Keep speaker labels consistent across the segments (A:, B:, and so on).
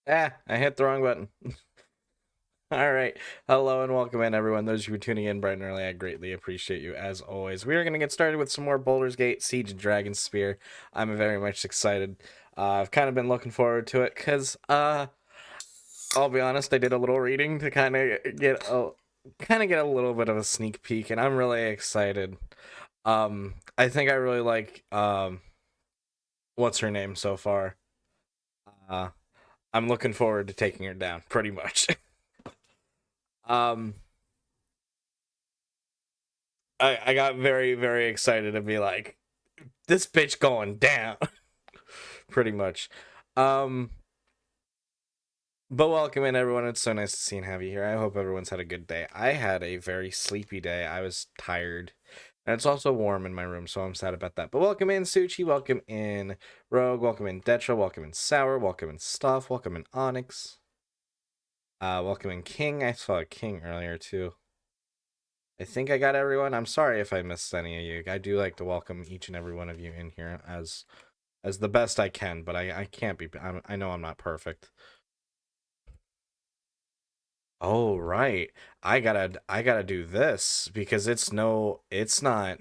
A: I hit the wrong button. All right. Hello and welcome in, everyone. Those who are tuning in bright and early, I greatly appreciate you as always. We are going to get started with some more Baldur's Gate Siege and Dragonspear. I'm very much excited. I've kind of been looking forward to it because, I'll be honest, I did a little reading to kind of get a little bit of a sneak peek, and I'm really excited. I think I really like what's her name so far. Uh, I'm looking forward to taking her down, pretty much. um. I got very, very excited to be like, this bitch going down. Pretty much. Um, but welcome in, everyone. It's so nice to see and have you here. I hope everyone's had a good day. I had a very sleepy day. I was tired. And it's also warm in my room, so I'm sad about that. But welcome in, Suchi. Welcome in, Rogue. Welcome in, Detra. Welcome in, Sour. Welcome in, Stuff. Welcome in, Onyx. Welcome in, King. I saw a King earlier, too. I think I got everyone. I'm sorry if I missed any of you. I do like to welcome each and every one of you in here as the best I can, but I can't be. I know I'm not perfect. Oh right, I gotta do this because it's not because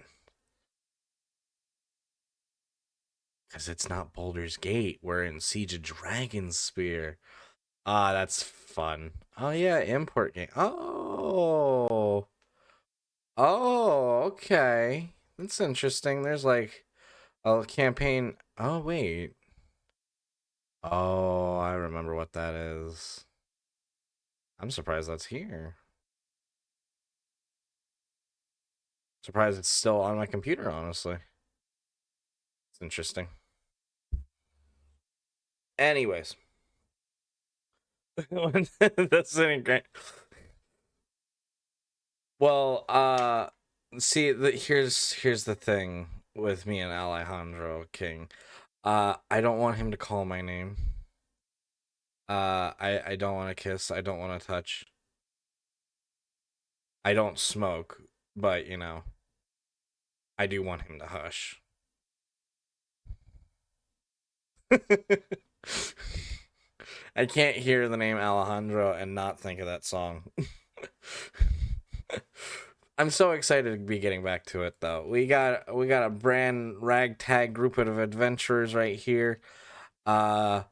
A: it's not Baldur's Gate. We're in Siege of Dragonspear. Ah, that's fun. Oh yeah, import game. Oh, okay. That's interesting. There's like a campaign. Oh wait. Oh, I remember what that is. I'm surprised that's here. Surprised it's still on my computer, honestly. It's interesting. Anyways, that's an great. Well, see, here's the thing with me and Alejandro King. I don't want him to call my name. I don't want to kiss. I don't want to touch. I don't smoke, but I do want him to hush. I can't hear the name Alejandro and not think of that song. I'm so excited to be getting back to it though. We got a brand ragtag group of adventurers right here. Uh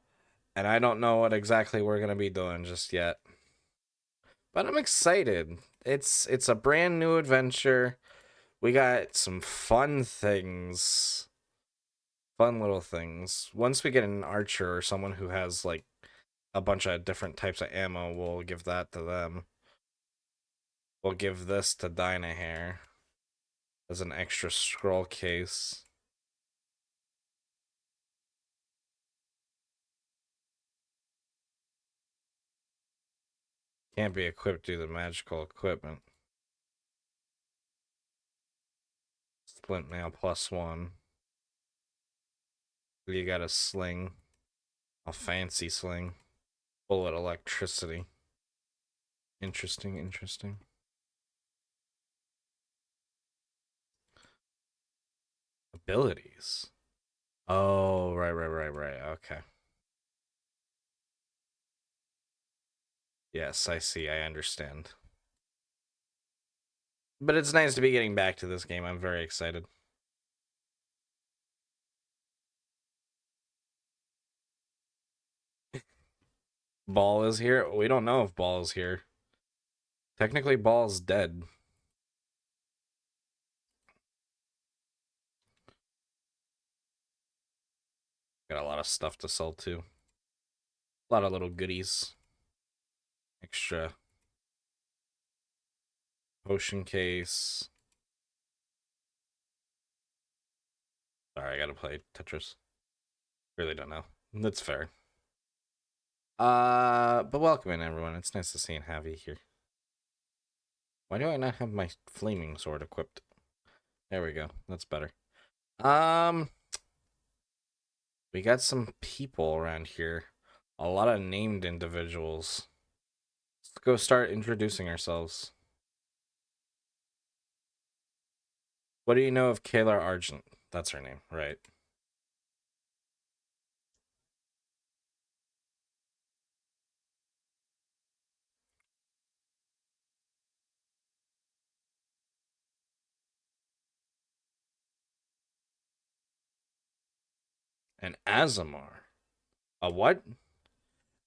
A: and I don't know what exactly we're going to be doing just yet. But I'm excited. It's a brand new adventure. We got some fun things. Fun little things. Once we get an archer or someone who has like a bunch of different types of ammo, we'll give that to them. We'll give this to Dynahair as an extra scroll case. Can't be equipped due to magical equipment. Splint mail +1. You got a sling. A fancy sling. Bullet electricity. Interesting, interesting. Abilities. Oh, right. Okay. Yes, I see. I understand. But it's nice to be getting back to this game. I'm very excited. Ball is here. We don't know if Ball is here. Technically, Ball's dead. Got a lot of stuff to sell too. A lot of little goodies. Extra potion case. Sorry, I gotta play Tetris. Really don't know. That's fair. But welcome in, everyone. It's nice to see and have you here. Why do I not have my flaming sword equipped? There we go. That's better. Um, we got some people around here. A lot of named individuals. Let's go start introducing ourselves. What do you know of Kalar Argent? That's her name, right? An Azamar. A what?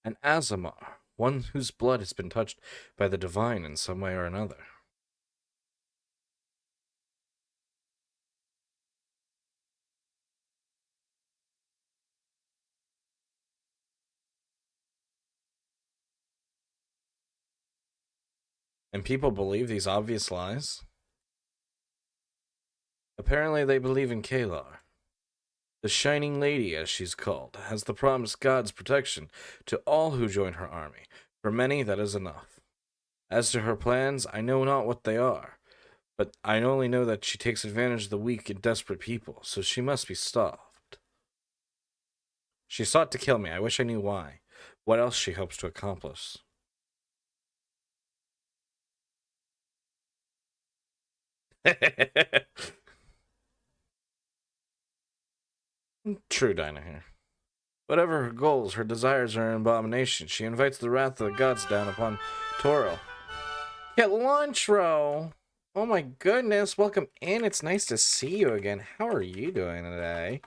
A: An Azamar. One whose blood has been touched by the divine in some way or another. And people believe these obvious lies? Apparently they believe in Kalar. The Shining Lady, as she's called, has the promised God's protection to all who join her army. For many, that is enough. As to her plans, I know not what they are, but I only know that she takes advantage of the weak and desperate people, so she must be stopped. She sought to kill me. I wish I knew why. What else she hopes to accomplish. True, Dinaher. Whatever her goals, her desires are an abomination. She invites the wrath of the gods down upon Toril. Kelantro! Oh my goodness, welcome in. It's nice to see you again. How are you doing today?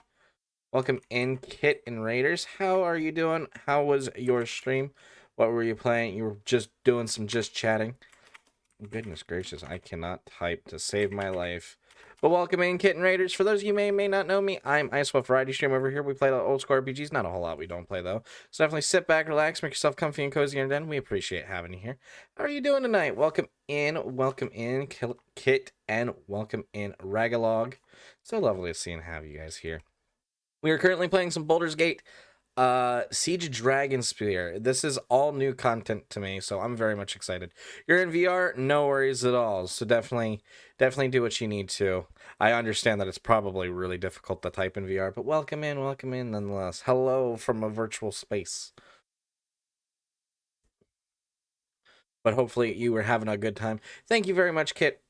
A: Welcome in, Kit and Raiders. How are you doing? How was your stream? What were you playing? You were just doing some just chatting. Goodness gracious, I cannot type to save my life. But welcome in, Kit and Raiders. For those of you who may not know me, I'm IceWolf Variety Stream over here. We play old school RPGs. Not a whole lot we don't play, though. So definitely sit back, relax, make yourself comfy and cozy, and then we appreciate having you here. How are you doing tonight? Welcome in, Kit, and welcome in, Ragalog. So lovely to see and have you guys here. We are currently playing some Baldur's Gate Siege Dragonspear. This is all new content to me, so I'm very much excited. You're in VR, no worries at all. So definitely do what you need to. I understand that it's probably really difficult to type in VR, but welcome in nonetheless. Hello from a virtual space. But hopefully you were having a good time. Thank you very much, Kit.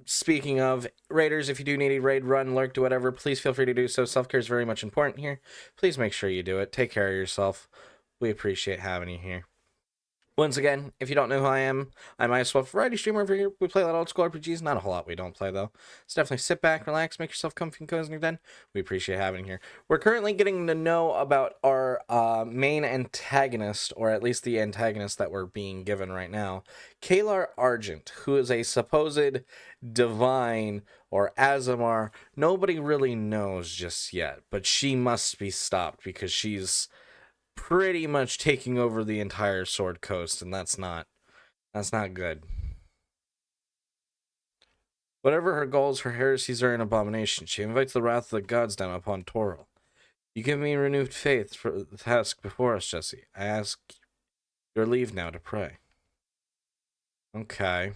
A: Speaking of raiders, if you do need a raid, run, lurk, do whatever, please feel free to do so. Self-care is very much important here. Please make sure you do it. Take care of yourself. We appreciate having you here. Once again, if you don't know who I am, I'm IceWolf Variety Streamer over here. We play a lot of old school RPGs. Not a whole lot we don't play, though. So definitely sit back, relax, make yourself comfy and cozy in your den. We appreciate having you here. We're currently getting to know about our main antagonist, or at least the antagonist that we're being given right now, Kalar Argent, who is a supposed divine or Azamar. Nobody really knows just yet, but she must be stopped because she's pretty much taking over the entire Sword Coast, and that's not good. Whatever her goals, her heresies are an abomination. She invites the wrath of the gods down upon Toril. You give me renewed faith for the task before us, Jesse. I ask your leave now to pray. Okay.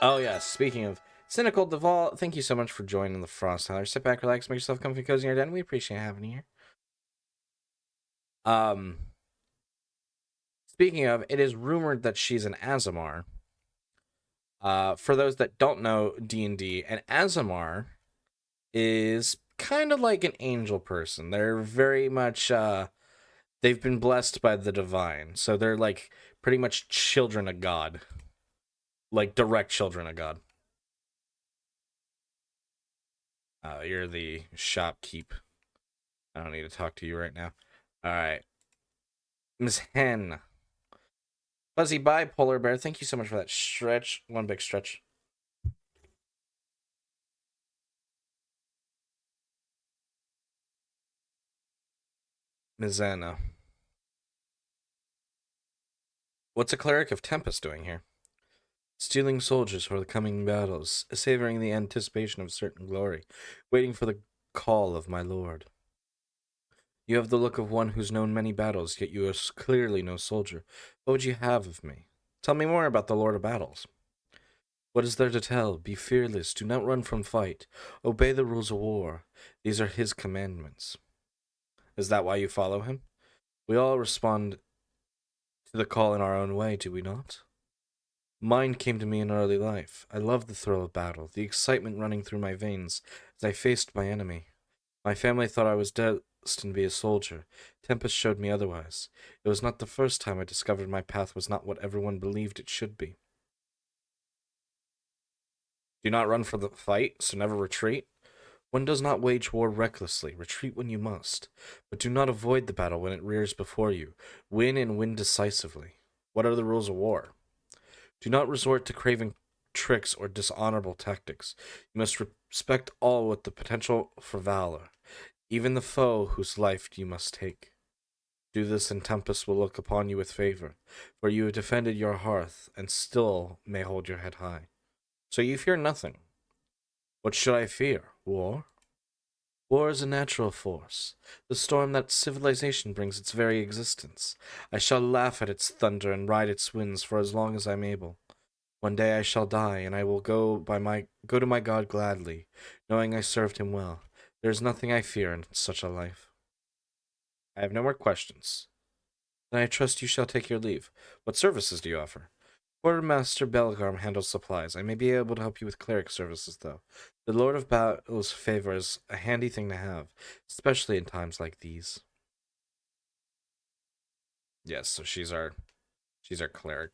A: Oh yes, speaking of Cynical Deval, thank you so much for joining the Frost Howler. Sit back, relax, make yourself comfy, cozy in your den. We appreciate having you here. Speaking of, it is rumored that she's an Azamar. For those that don't know D&D, an Azamar is kind of like an angel person. They're very much, they've been blessed by the divine. So they're like pretty much children of God. Like direct children of God. You're the shopkeep. I don't need to talk to you right now. Alright. Miss Hen. Fuzzy Bipolar Bear, thank you so much for that stretch. One big stretch. Mizana. What's a cleric of Tempest doing here? Stealing soldiers for the coming battles, savoring the anticipation of certain glory, waiting for the call of my lord. You have the look of one who's known many battles, yet you are clearly no soldier. What would you have of me? Tell me more about the Lord of Battles. What is there to tell? Be fearless. Do not run from fight. Obey the rules of war. These are his commandments. Is that why you follow him? We all respond to the call in our own way, do we not? Mine came to me in early life. I loved the thrill of battle, the excitement running through my veins as I faced my enemy. My family thought I was destined to be a soldier. Tempest showed me otherwise. It was not the first time I discovered my path was not what everyone believed it should be. Do not run from the fight, so never retreat. One does not wage war recklessly. Retreat when you must. But do not avoid the battle when it rears before you. Win and win decisively. What are the rules of war? Do not resort to craven tricks or dishonorable tactics. You must respect all with the potential for valor, even the foe whose life you must take. Do this, and Tempest will look upon you with favor, for you have defended your hearth, and still may hold your head high. So you fear nothing. What should I fear? War? War is a natural force, the storm that civilization brings its very existence. I shall laugh at its thunder and ride its winds for as long as I'm able. One day I shall die, and I will go to my God gladly, knowing I served him well. There is nothing I fear in such a life. I have no more questions. Then I trust you shall take your leave. What services do you offer? Quartermaster Belgarm handles supplies. I may be able to help you with cleric services, though. The Lord of Battle's favor is a handy thing to have, especially in times like these. Yes, so she's our cleric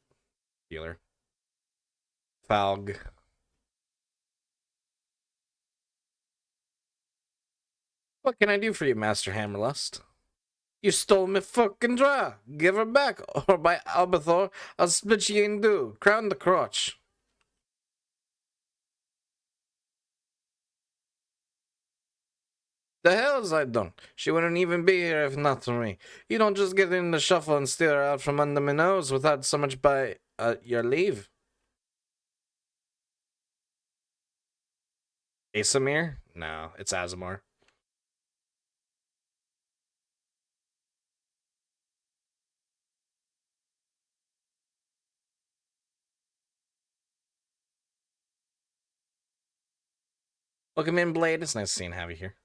A: healer. Falg. What can I do for you, Master Hammerlust? You stole me fucking draw. Give her back, or by Albathor, I'll split you in two. Crown the crotch. The hell's I done? She wouldn't even be here if not for me. You don't just get in the shuffle and steal her out from under my nose without so much by your leave. Asamir? No, it's Azamar. Welcome in, Blade. It's nice seeing have you here.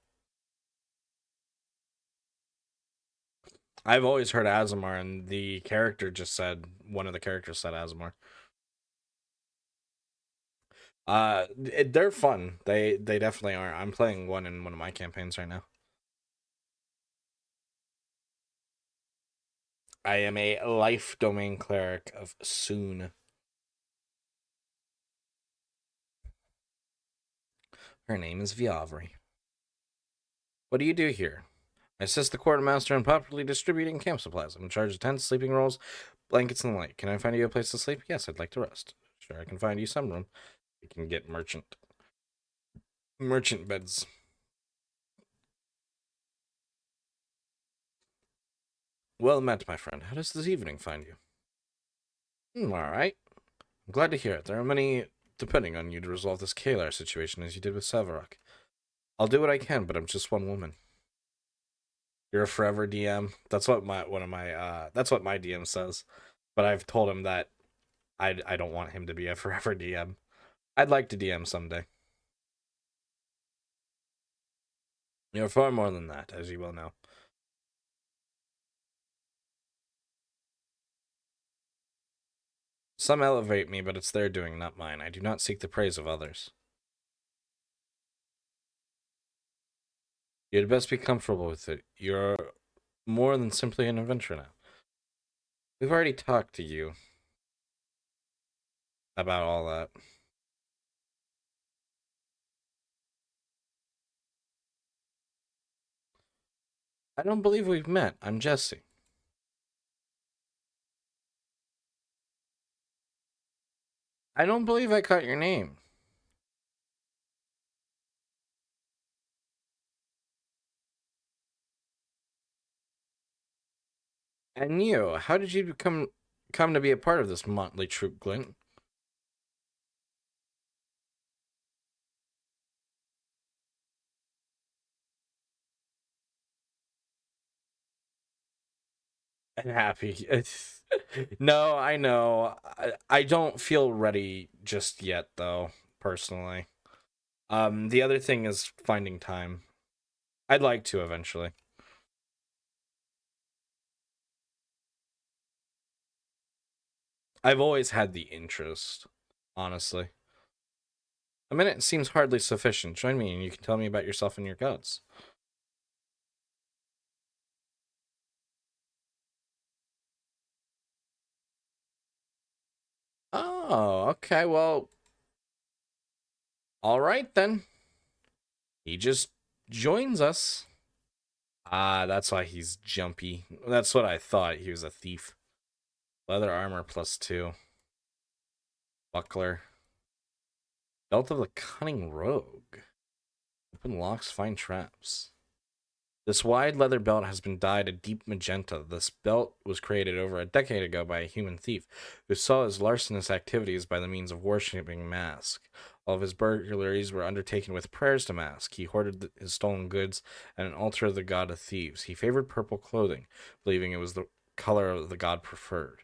A: I've always heard Azamar, and the character just said, one of the characters said Azamar. They're fun. They definitely are. I'm playing one in one of my campaigns right now. I am a life domain cleric of Soon. Her name is Viavri. What do you do here? I assist the quartermaster in properly distributing camp supplies. I'm in charge of tents, sleeping rolls, blankets, and the like. Can I find you a place to sleep? Yes, I'd like to rest. Sure, I can find you some room. We can get merchant beds. Well met, my friend. How does this evening find you? All right. I'm glad to hear it. There are many depending on you to resolve this Kalar situation as you did with Savarok. I'll do what I can, but I'm just one woman. You're a forever DM. That's what my DM says. But I've told him that I don't want him to be a forever DM. I'd like to DM someday. You're far more than that, as you well know. Some elevate me, but it's their doing, not mine. I do not seek the praise of others. You'd best be comfortable with it. You're more than simply an adventurer now. We've already talked to you about all that. I don't believe we've met. I'm Jesse. I don't believe I caught your name. And you, how did you come to be a part of this motley troop, Glint? Happy. No, I know. I don't feel ready just yet, though, personally. The other thing is finding time. I'd like to eventually. I've always had the interest, honestly. A minute seems hardly sufficient. Join me and you can tell me about yourself and your gods. Oh, okay, well. Alright then. He just joins us. Ah, that's why he's jumpy. That's what I thought. He was a thief. Leather armor +2. Buckler. Belt of the Cunning Rogue. Open locks, find traps. This wide leather belt has been dyed a deep magenta. This belt was created over a decade ago by a human thief who saw his larcenous activities by the means of worshipping Mask. All of his burglaries were undertaken with prayers to Mask. He hoarded his stolen goods at an altar of the god of thieves. He favored purple clothing, believing it was the color of the god preferred,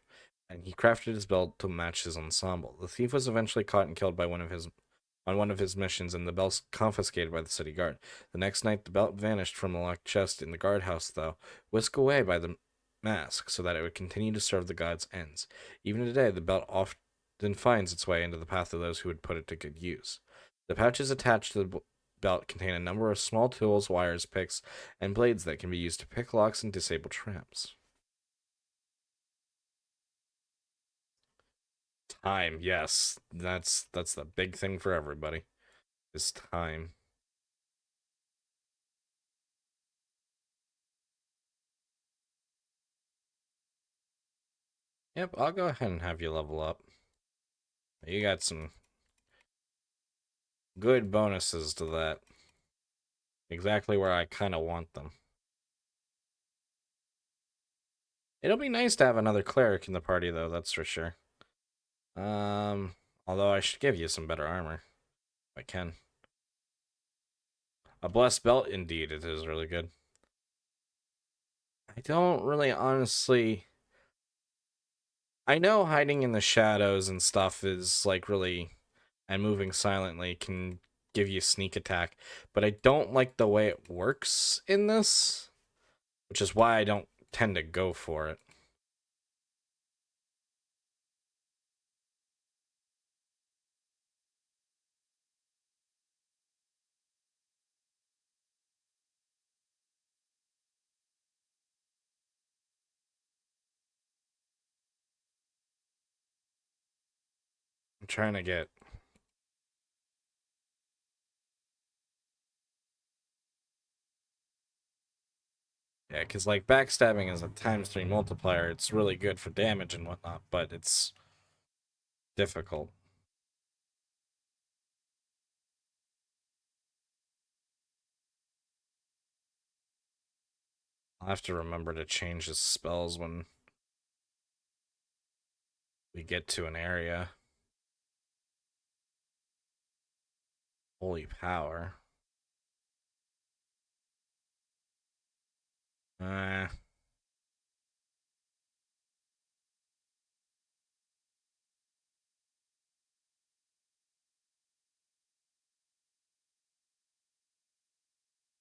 A: and he crafted his belt to match his ensemble. The thief was eventually caught and killed by one of his missions, and the belt confiscated by the city guard. The next night, the belt vanished from the locked chest in the guardhouse, though whisked away by the Mask, so that it would continue to serve the god's ends. Even today, the belt often finds its way into the path of those who would put it to good use. The pouches attached to the belt contain a number of small tools, wires, picks, and blades that can be used to pick locks and disable traps. Time, yes, that's the big thing for everybody. Is time. Yep, I'll go ahead and have you level up. You got some good bonuses to that. Exactly where I kind of want them. It'll be nice to have another cleric in the party, though, that's for sure. Although I should give you some better armor. If I can. A blessed belt, indeed, it is really good. I don't really honestly... I know hiding in the shadows and stuff is, like, really... And moving silently can give you sneak attack, but I don't like the way it works in this, which is why I don't tend to go for it. I'm trying to get... Yeah, because, like, backstabbing is a ×3 multiplier. It's really good for damage and whatnot, but it's difficult. I'll have to remember to change his spells when we get to an area. Holy power. Uh,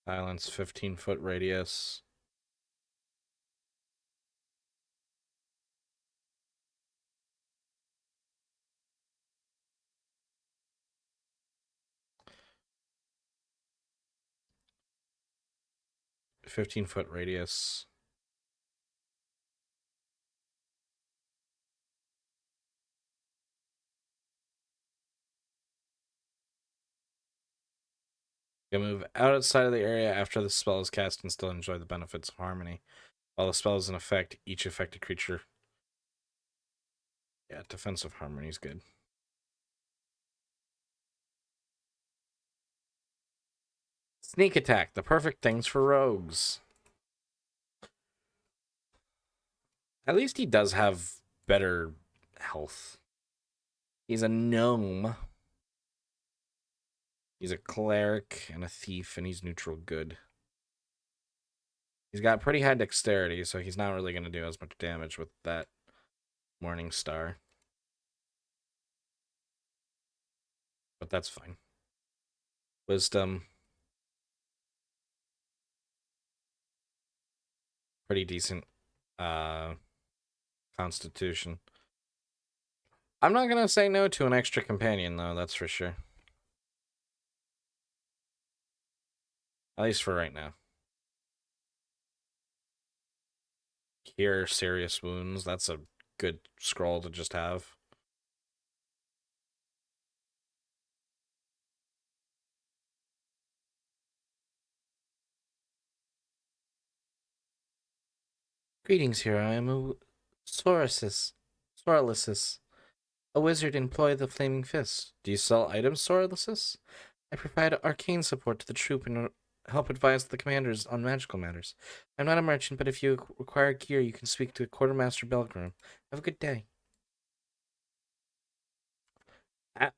A: Silence, 15-foot radius. .15-foot radius. You can move outside of the area after the spell is cast and still enjoy the benefits of harmony. While the spell is in effect, each affected creature... Yeah, defensive harmony is good. Sneak attack, the perfect things for rogues. At least he does have better health. He's a gnome. He's a cleric and a thief, and he's neutral good. He's got pretty high dexterity, so he's not really going to do as much damage with that Morning Star. But that's fine. Wisdom. Pretty decent. Constitution. I'm not going to say no to an extra companion, though, that's for sure. At least for right now. Cure serious wounds. That's a good scroll to just have. Greetings, hero. I am a Soralisis, a wizard employed the Flaming Fist. Do you sell items, Soralisis? I provide arcane support to the troop and help advise the commanders on magical matters. I'm not a merchant, but if you require gear, you can speak to Quartermaster Belgrim. Have a good day. Ah,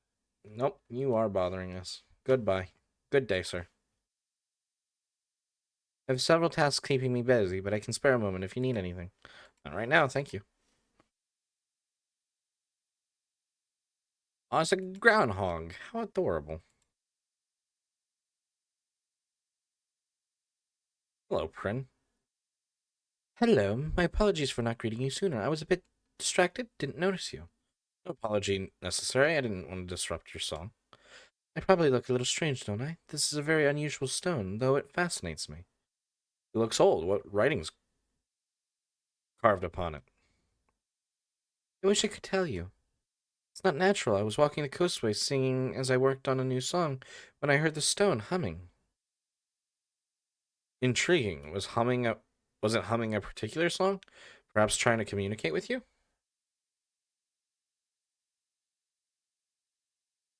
A: nope, you are bothering us. Goodbye. Good day, sir. I have several tasks keeping me busy, but I can spare a moment if you need anything. Not right now, thank you. Oh, it's a groundhog. How adorable. Hello, Prin. Hello. My apologies for not greeting you sooner. I was a bit distracted, didn't notice you. No apology necessary. I didn't want to disrupt your song. I probably look a little strange, don't I? This is a very unusual stone, though it fascinates me. It looks old. What writing's carved upon it? I wish I could tell you. It's not natural. I was walking the coastway singing as I worked on a new song when I heard the stone humming. Intriguing. Was it humming a particular song? Perhaps trying to communicate with you?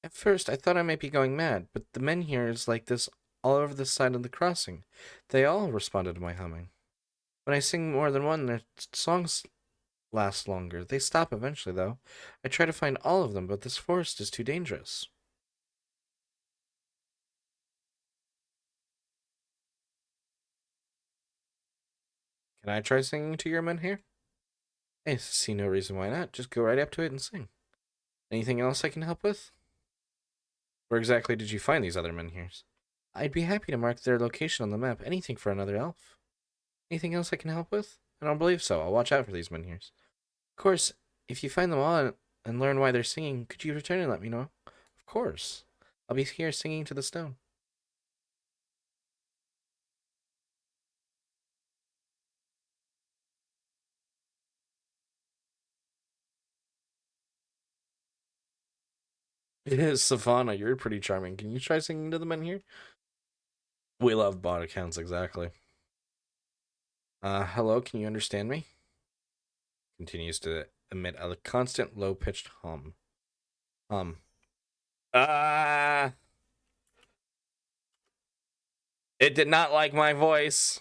A: At first, I thought I might be going mad, but the men here is like this all over the side of the crossing. They all responded to my humming. When I sing more than one, their songs last longer. They stop eventually, though. I try to find all of them, but this forest is too dangerous. Can I try singing to your men here? I see no reason why not. Just go right up to it and sing. Anything else I can help with? Where exactly did you find these other menhirs? I'd be happy to mark their location on the map. Anything for another elf. Anything else I can help with? I don't believe so. I'll watch out for these menhirs. Of course, if you find them all and learn why they're singing, could you return and let me know? Of course. I'll be here singing to the stone. It is Savannah. You're pretty charming. Can you try singing to the men here? We love bot accounts, exactly. Hello, can you understand me? Continues to emit a constant low pitched hum. Hum. Ah! It did not like my voice.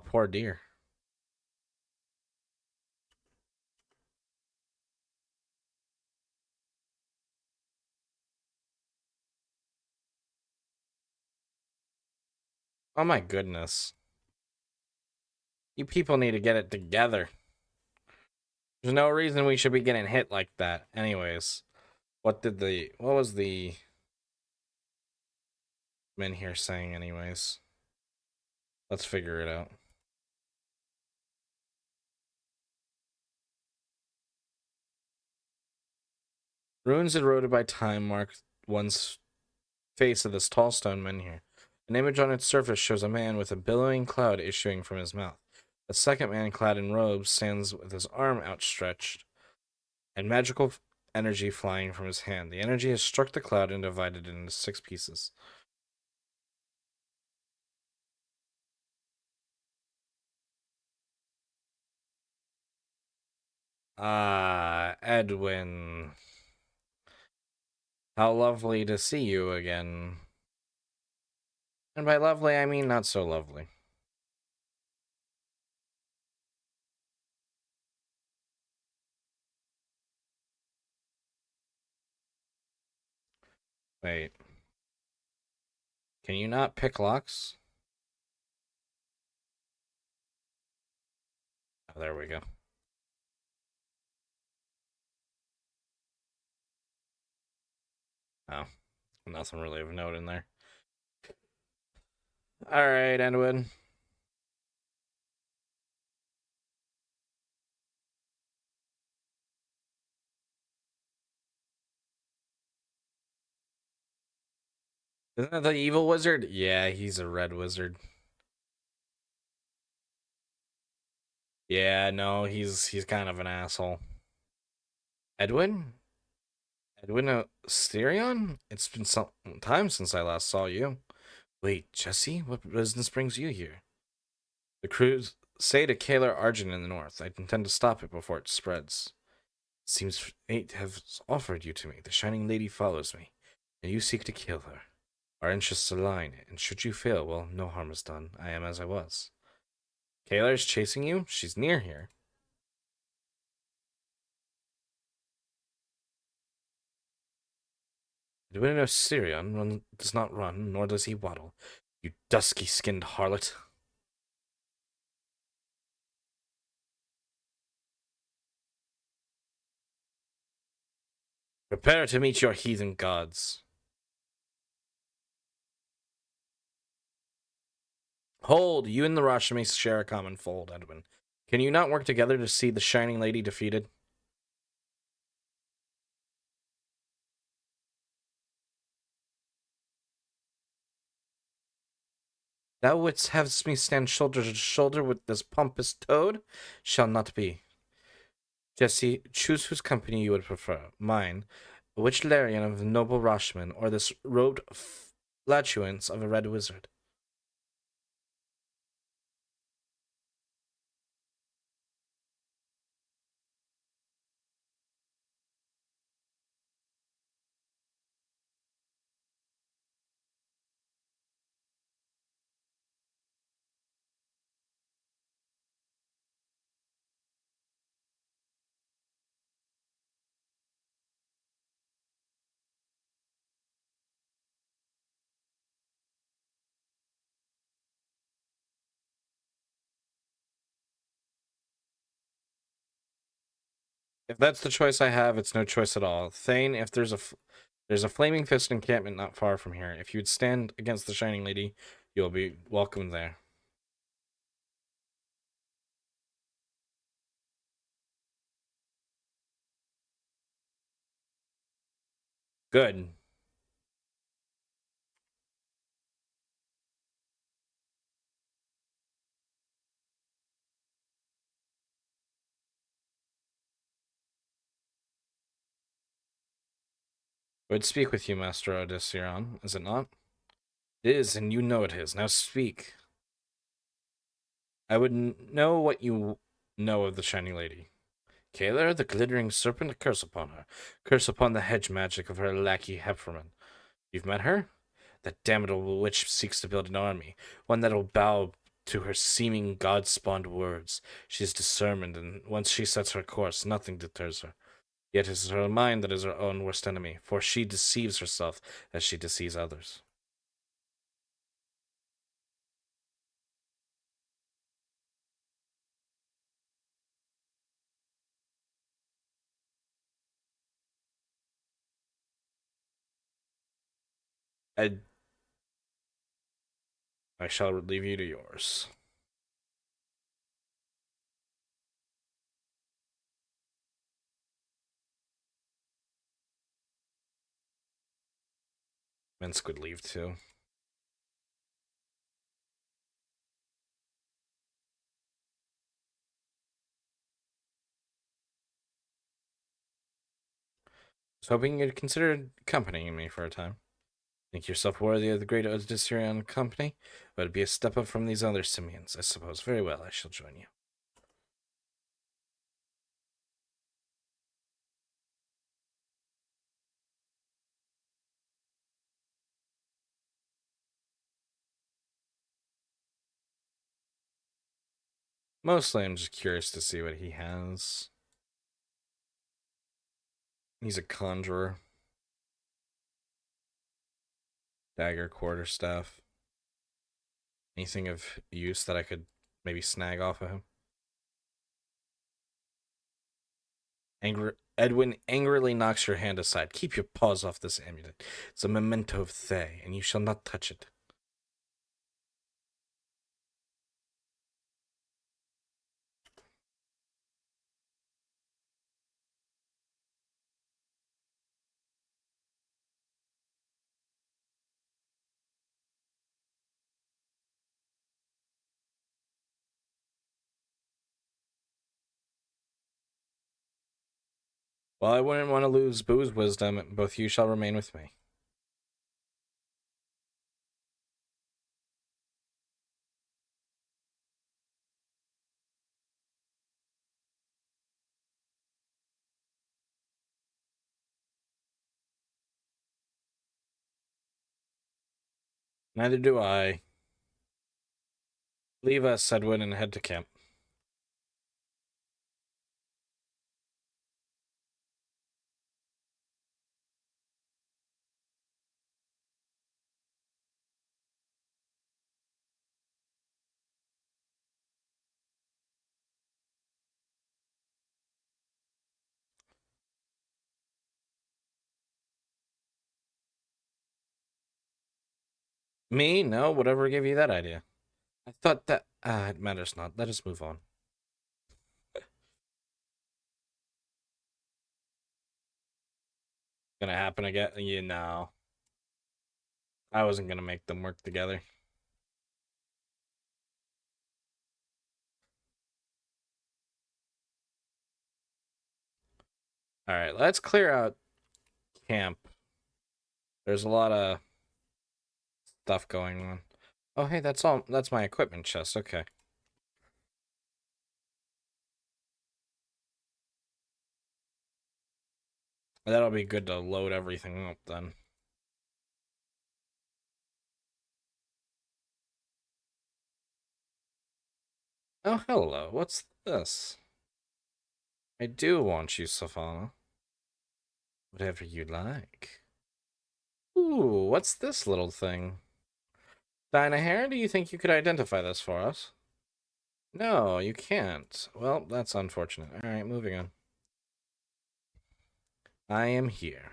A: Poor dear. Oh my goodness. You people need to get it together. There's no reason we should be getting hit like that. Anyways, what was the men here saying anyways? Let's figure it out. Ruins eroded by time mark one's face of this tall stone menhir. An image on its surface shows a man with a billowing cloud issuing from his mouth. A second man clad in robes stands with his arm outstretched and magical energy flying from his hand. The energy has struck the cloud and divided it into 6 pieces. Ah, Edwin. How lovely to see you again. And by lovely, I mean not so lovely. Wait. Can you not pick locks? Oh, there we go. Oh, nothing really of note in there. All right, Edwin. Isn't that the evil wizard? Yeah, he's a red wizard. Yeah, no, he's kind of an asshole. Edwin? Edwin Asterion? It's been some time since I last saw you. Wait, Jesse? What business brings you here? The crusade to Kalar Argent in the north. I intend to stop it before it spreads. It seems fate has offered you to me. The Shining Lady follows me, and you seek to kill her. Our interests align, and should you fail, well, no harm is done. I am as I was. Kalar's chasing you? She's near here. Edwin Asterion does not run, nor does he waddle. You dusky-skinned harlot. Prepare to meet your heathen gods. Hold, you and the Rashmi share a common fold, Edwin. Can you not work together to see the Shining Lady defeated? Thou wouldst have me stand shoulder to shoulder with this pompous toad? Shall not be. Jesse, choose whose company you would prefer. Mine, a witch Larian of the noble Rashman, or this robed flatulence of a red wizard. If that's the choice I have, it's no choice at all. Thane, if there's a flaming fist encampment not far from here. If you'd stand against the Shining Lady, you'll be welcome there. Good. Would speak with you, Master Odysseon, is it not? It is, and you know it is. Now speak. I would know what you know of the Shining Lady. Kalar, the glittering serpent, curse upon her. Curse upon the hedge magic of her lackey Hepherman. You've met her? That damnable witch seeks to build an army, one that'll bow to her seeming god-spawned words. She is determined, and once she sets her course, nothing deters her. Yet it is her mind that is her own worst enemy, for she deceives herself as she deceives others. I, I shall leave you to yours. Minsk would leave too. I was hoping you'd consider accompanying me for a time. Think yourself worthy of the great Odyssean company? But it'd be a step up from these other simians, I suppose. Very well, I shall join you. Mostly, I'm just curious to see what he has. He's a conjurer. Dagger, quarterstaff. Anything of use that I could maybe snag off of him? Edwin angrily knocks your hand aside. Keep your paws off this amulet. It's a memento of Thay, and you shall not touch it. Well, I wouldn't want to lose Boo's wisdom. Both you shall remain with me. Neither do I. Leave us, Edwin, and head to camp. Me? No, whatever gave you that idea. I thought that... it matters not. Let us move on. Gonna happen again? You know. I wasn't gonna make them work together. Alright, let's clear out camp. There's a lot of stuff going on. Oh, hey, that's all. That's my equipment chest. Okay. That'll be good to load everything up then. Oh, hello. What's this? I do want you, Safana. Whatever you like. Ooh, what's this little thing? Dinah Hare, do you think you could identify this for us? No, you can't. Well, that's unfortunate. Alright, moving on. I am here.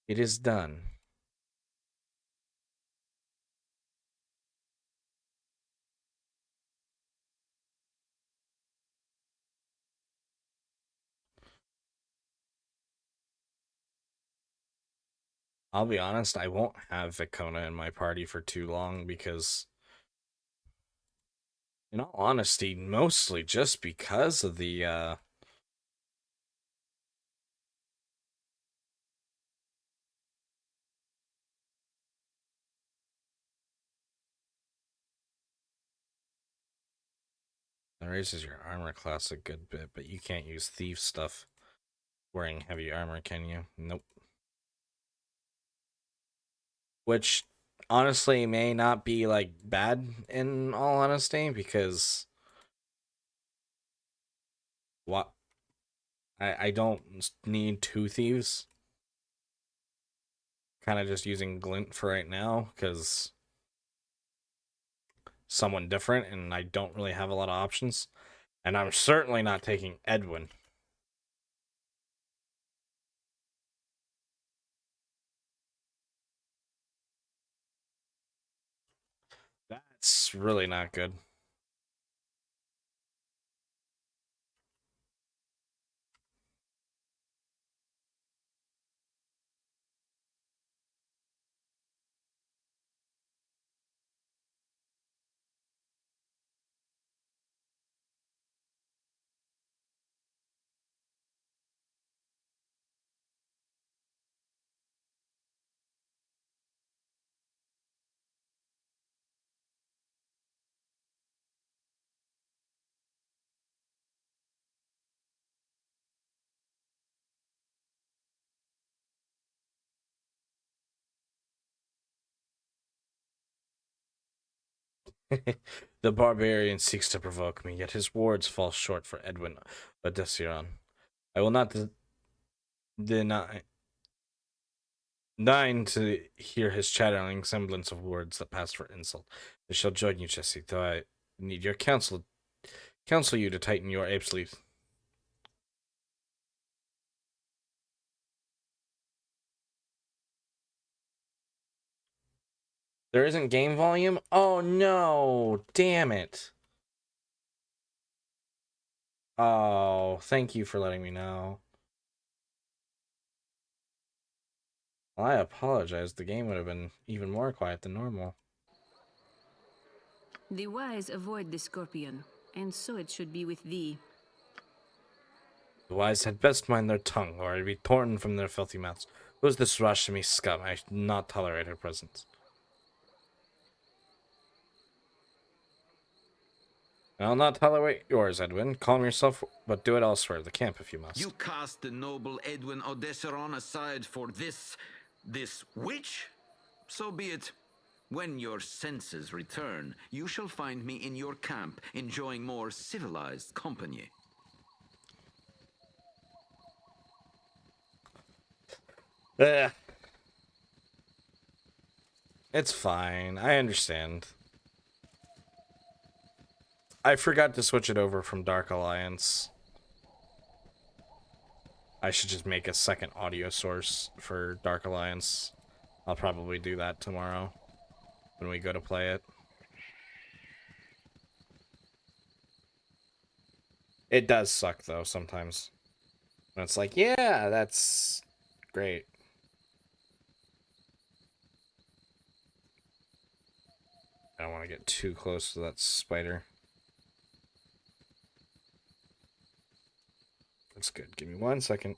A: It is done. I'll be honest, I won't have Vicona in my party for too long because, in all honesty, mostly just because of the that raises your armor class a good bit, but you can't use thief stuff wearing heavy armor, can you? Nope. Which honestly may not be like bad in all honesty, because what I don't need two thieves. Kind of just using Glint for right now because someone different and I don't really have a lot of options. And I'm certainly not taking Edwin. That's really not good. The barbarian seeks to provoke me, yet his words fall short for Edwin Odessiron. I will not deny deign to hear his chattering semblance of words that pass for insult. I shall join you, Jesse, though I need your counsel you to tighten your ape sleeve. There isn't game volume? Oh no, damn it. Oh, thank you for letting me know. Well, I apologize. The game would have been even more quiet than normal.
B: The wise avoid the scorpion, and so it should be with thee.
A: The wise had best mind their tongue, or I'd be torn from their filthy mouths. Who's this Rashmi scum? I should not tolerate her presence. I'll not tolerate yours, Edwin. Calm yourself, but do it elsewhere. The camp, if you must.
B: You cast the noble Edwin Odesseron aside for this witch? So be it. When your senses return, you shall find me in your camp, enjoying more civilized company.
A: It's fine. I understand. I forgot to switch it over from Dark Alliance. I should just make a second audio source for Dark Alliance. I'll probably do that tomorrow when we go to play it. It does suck, though, sometimes. And it's like, yeah, that's great. I don't want to get too close to that spider. That's good. Give me 1 second.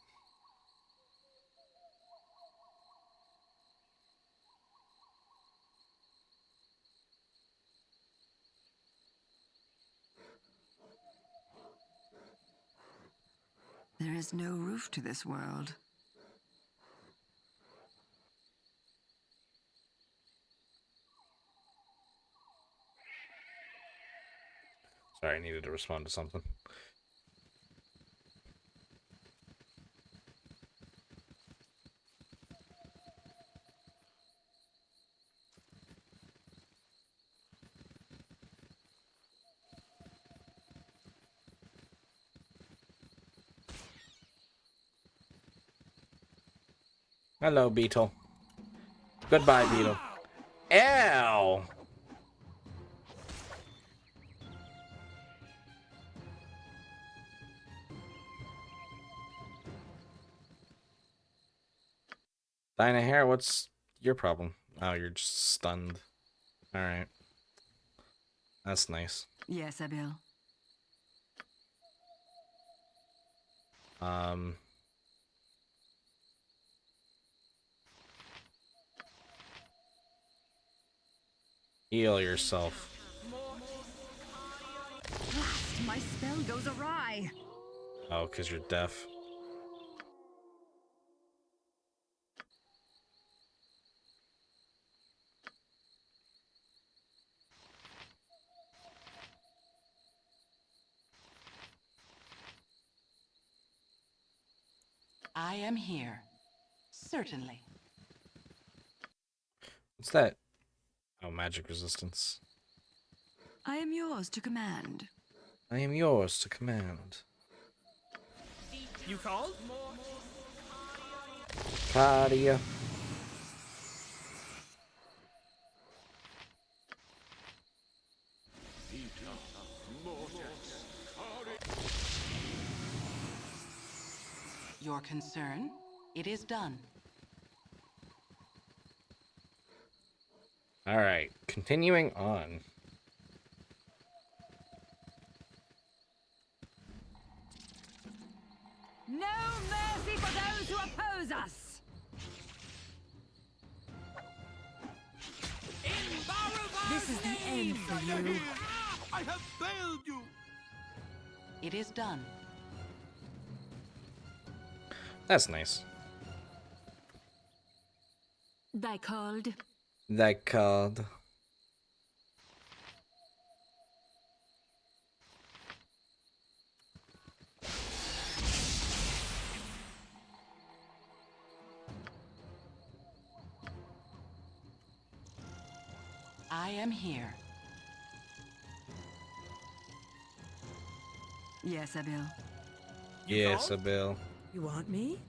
C: There is no roof to this world.
A: Sorry, I needed to respond to something. Hello, Beetle. Goodbye, Beetle. Ow! Dinah Hair, what's your problem? Oh, you're just stunned. Alright. That's nice.
C: Yes, Abil.
A: Heal yourself.
C: My spell goes awry.
A: Oh, because you're deaf.
D: I am here. Certainly.
A: What's that? Oh, magic resistance.
C: I am yours to command.
A: I am yours to command.
E: You called?
A: Kadia.
D: Your concern? It is done.
A: Alright, continuing on.
C: No mercy for those who oppose us! This is the end for you.
E: I have failed you!
D: It is done.
A: That's nice.
C: Thy called.
A: That called.
D: I am here.
C: Yes, Abil.
A: Yes, Abil.
C: You want me?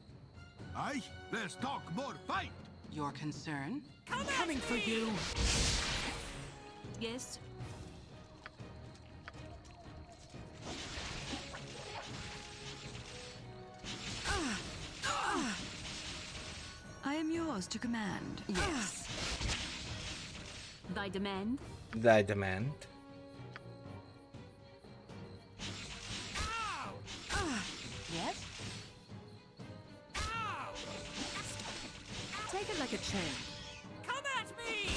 E: Aye, let's talk more fight!
D: Your concern?
C: I'm coming for you. Yes. I am yours to command. Yes. Thy demand?
A: Thy demand.
D: Yes?
F: like a champ.
E: Come at me!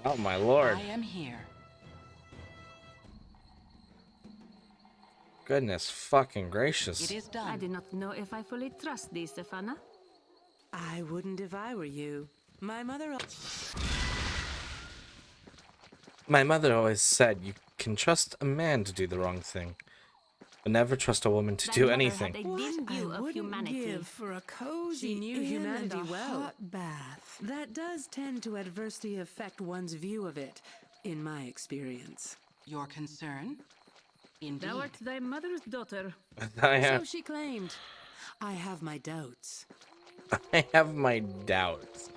A: Oh my lord.
D: I am here.
A: Goodness fucking gracious.
D: It is
C: I
D: done.
C: do not know if I fully trust thee, Stefana.
F: I wouldn't if I were you. My mother.
A: My mother always said you can trust a man to do the wrong thing, but never trust a woman to
C: Thy
A: do
C: mother
A: anything.
C: had a dim view of humanity.
F: give for a cozy
G: She knew
F: inn
G: humanity
F: and a
G: well.
F: hot bath. That does tend to adversely affect one's view of it, in my experience.
D: Your concern? Indeed.
C: Thou art thy mother's daughter.
A: I
F: So
A: have,
F: she claimed. I have my doubts.
A: I have my doubts.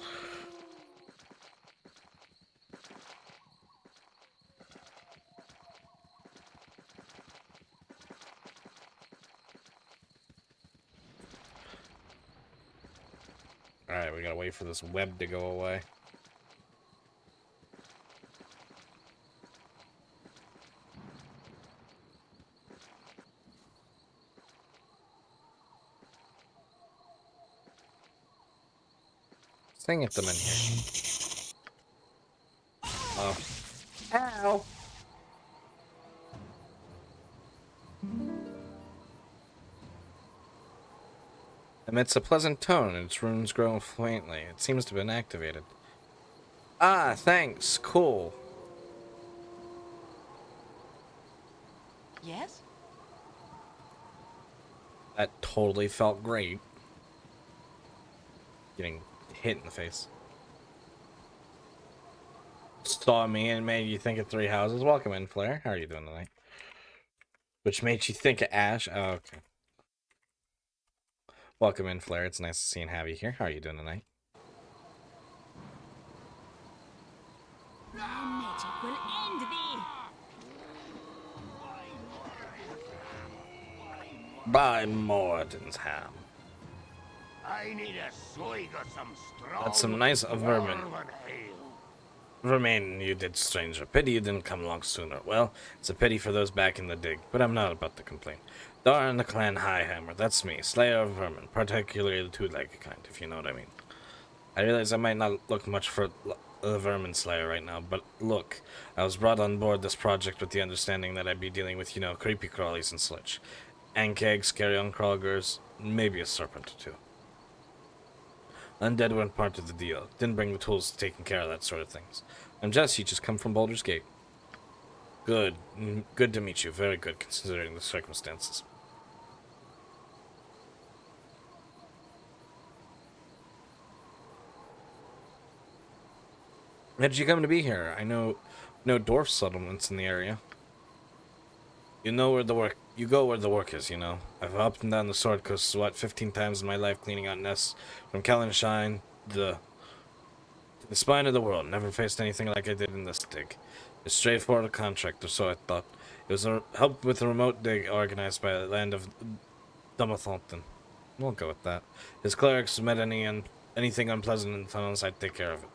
A: Alright, we gotta wait for this web to go away. Sing at them in here. Oh. Ow! Emits a pleasant tone and its runes grow faintly. It seems to have been activated. Ah, thanks. Cool.
D: Yes?
A: That totally felt great. Getting hit in the face. Saw me and made you think of three houses. Welcome in, Flair. How are you doing tonight? Which made you think of Ash. Oh, okay. Welcome in, Flair. It's nice to see and have you here. How are you doing tonight?
C: Thy magic will end thee.
A: By Morden's ham.
E: I need a swig of some strong.
A: That's some nice vermin.
E: dwarven ale.
A: Remain, you did, stranger. Pity you didn't come along sooner. Well, it's a pity for those back in the dig, but I'm not about to complain. Darn the clan Highhammer, that's me, slayer of vermin, particularly the two-legged kind, if you know what I mean. I realize I might not look much for the vermin slayer right now, but look, I was brought on board this project with the understanding that I'd be dealing with, you know, creepy crawlies and such. Ankegs, carrion crawlers, maybe a serpent or two. Undead weren't part of the deal. Didn't bring the tools to taking care of that sort of things. I'm Jess, you just come from Baldur's Gate. Good. Good to meet you. Very good, considering the circumstances. How did you come to be here? I know no dwarf settlements in the area. You know where the work... You go where the work is, you know. I've up and down the Sword Coast, 15 times in my life cleaning out nests. From Kallenshine, to the spine of the world. Never faced anything like I did in this dig. A straightforward contract, or so I thought. It was a help with a remote dig organized by the land of Dumathalton. We'll go with that. His clerics met anything unpleasant in the tunnels, I'd take care of it.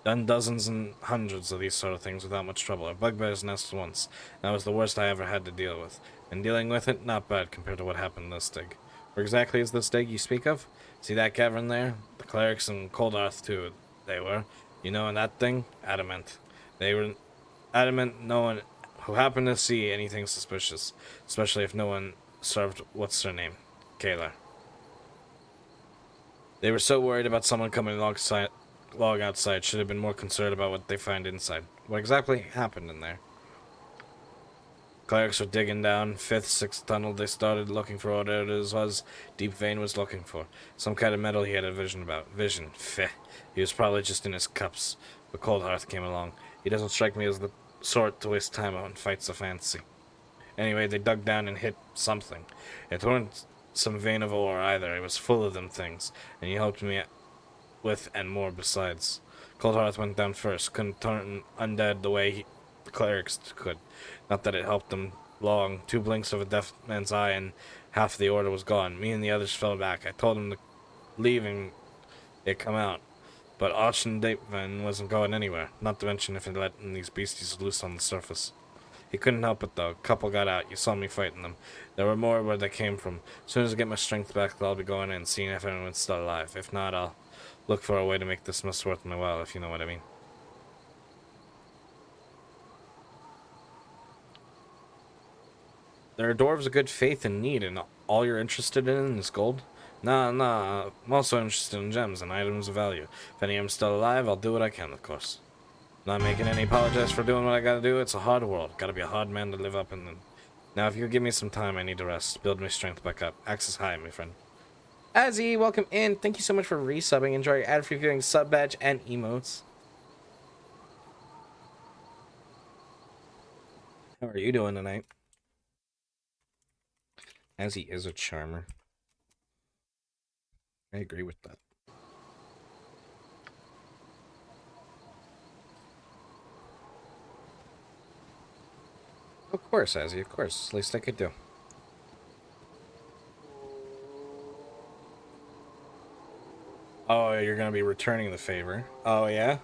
A: Done dozens and hundreds of these sort of things without much trouble. A bugbear's nest once. That was the worst I ever had to deal with. And dealing with it, not bad compared to what happened in this dig. Where exactly is this dig you speak of? See that cavern there? The clerics and Cold Earth too, they were. You know, and that thing? Adamant. They were adamant no one who happened to see anything suspicious. Especially if no one served, what's her name? Kayla. They were so worried about someone coming log outside, should have been more concerned about what they find inside. What exactly happened in there? Clerics were digging down, 5th, 6th tunnel. They started looking for what it was Deep Vein was looking for. Some kind of metal he had a vision about. Vision. Feh. He was probably just in his cups. But Cold Hearth came along. He doesn't strike me as the sort to waste time on fights of fancy. Anyway, they dug down and hit something. It weren't some vein of ore either. It was full of them things. And he helped me with and more besides. Cold Hearth went down first. Couldn't turn undead the way the clerics could. Not that it helped them long. 2 blinks of a deaf man's eye and half the order was gone. Me and the others fell back. I told him to leave and it come out. But Archon Dapevan wasn't going anywhere. Not to mention if it let these beasties loose on the surface. He couldn't help it though. A couple got out. You saw me fighting them. There were more where they came from. As soon as I get my strength back, I'll be going in, seeing if anyone's still alive. If not, I'll look for a way to make this most worth my while, if you know what I mean. There are dwarves of good faith and need, and all you're interested in is gold? Nah, I'm also interested in gems and items of value. If any of them still alive, I'll do what I can, of course. Not making any apologies for doing what I gotta do. It's a hard world. Gotta be a hard man to live up in. Now, if you give me some time, I need to rest. Build my strength back up. Access high, my friend. Azzy, welcome in. Thank you so much for resubbing. Enjoy your ad-free viewing, sub badge, and emotes. How are you doing tonight? Azzy is a charmer. I agree with that. Of course, Azzy, of course. It's the least I could do. Oh, you're gonna be returning the favor. Oh, yeah?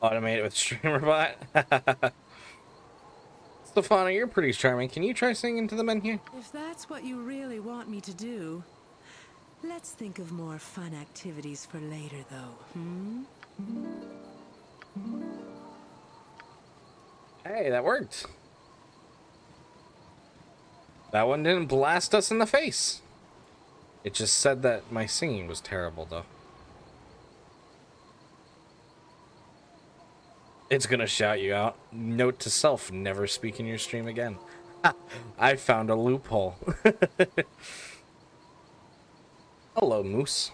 A: Automate it with streamer bot? Stefano, you're pretty charming. Can you try singing to the men here?
F: If that's what you really want me to do, let's think of more fun activities for later, though,
A: Hey, that worked. That one didn't blast us in the face. It just said that my singing was terrible, though. It's gonna shout you out. Note to self, never speak in your stream again. I found a loophole. Hello, Moose.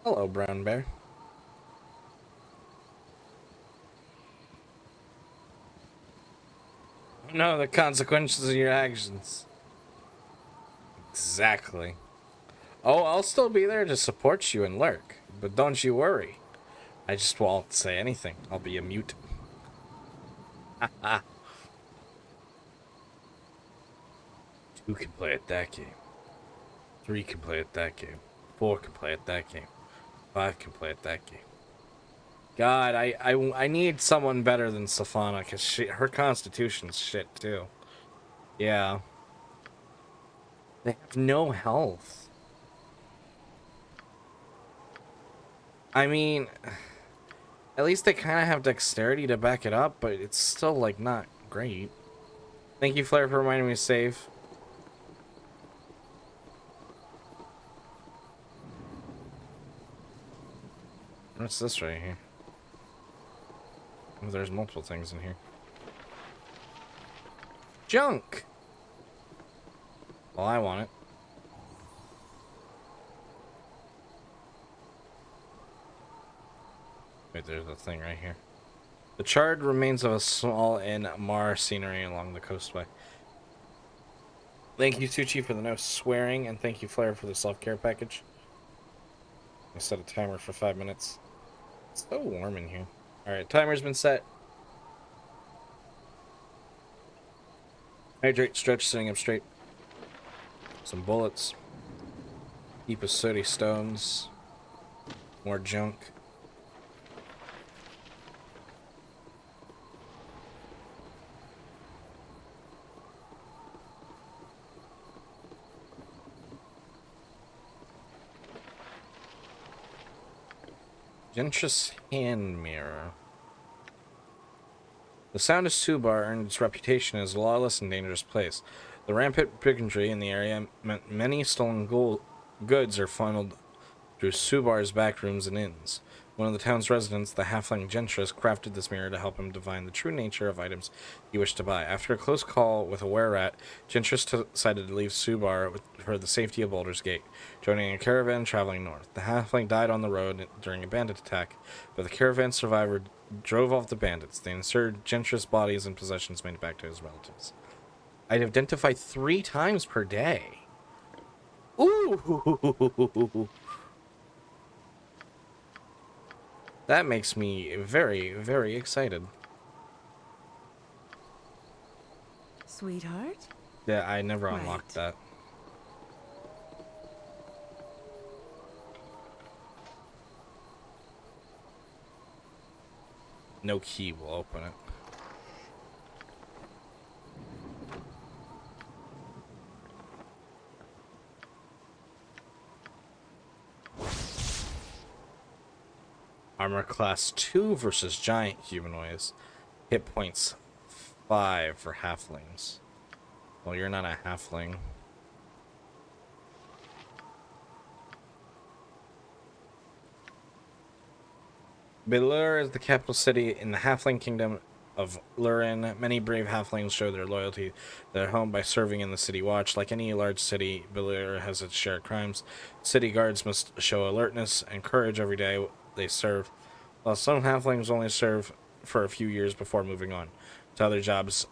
A: Hello, Brown Bear. No, the consequences of your actions. Exactly. Oh, I'll still be there to support you and lurk, but don't you worry. I just won't say anything. I'll be a mute. Two can play at that game. 3 can play at that game. 4 can play at that game. 5 can play at that game. God, I need someone better than Stefana, because her constitution's shit, too. Yeah. They have no health. I mean, at least they kind of have dexterity to back it up, but it's still, like, not great. Thank you, Flair, for reminding me to save. What's this right here? Oh, there's multiple things in here. Junk! Well, I want it. Wait, there's a thing right here. The charred remains of a small inn mar scenery along the coastway. Thank you, Tucci, for the no swearing, and thank you, Flair, for the self-care package. I set a timer for 5 minutes. It's so warm in here. Alright, timer's been set. Hydrate, stretch, sitting up straight. Some bullets. Heap of sooty stones. More junk. Gentress hand mirror. The sound of Subar earned its reputation as a lawless and dangerous place. The rampant bigotry in the area meant many stolen goods are funneled through Subar's back rooms and inns. One of the town's residents, the halfling Gentress, crafted this mirror to help him divine the true nature of items he wished to buy. After a close call with a were-rat, Gentress decided to leave Subar for the safety of Baldur's Gate, joining a caravan traveling north. The halfling died on the road during a bandit attack, but the caravan survivor drove off the bandits. They inserted Gentress' bodies and possessions made it back to his relatives. I'd identify 3 times per day. Ooh! That makes me very, very excited.
F: Sweetheart?
A: Yeah, I never
F: Right.
A: unlocked that. No key will open it. Armor class 2 versus giant humanoids. Hit points 5 for halflings. Well, you're not a halfling. Baldur is the capital city in the halfling kingdom of Lurin. Many brave halflings show their loyalty to their home by serving in the city watch. Like any large city, Baldur has its share of crimes. City guards must show alertness and courage every day they serve, while some halflings only serve for a few years before moving on to other jobs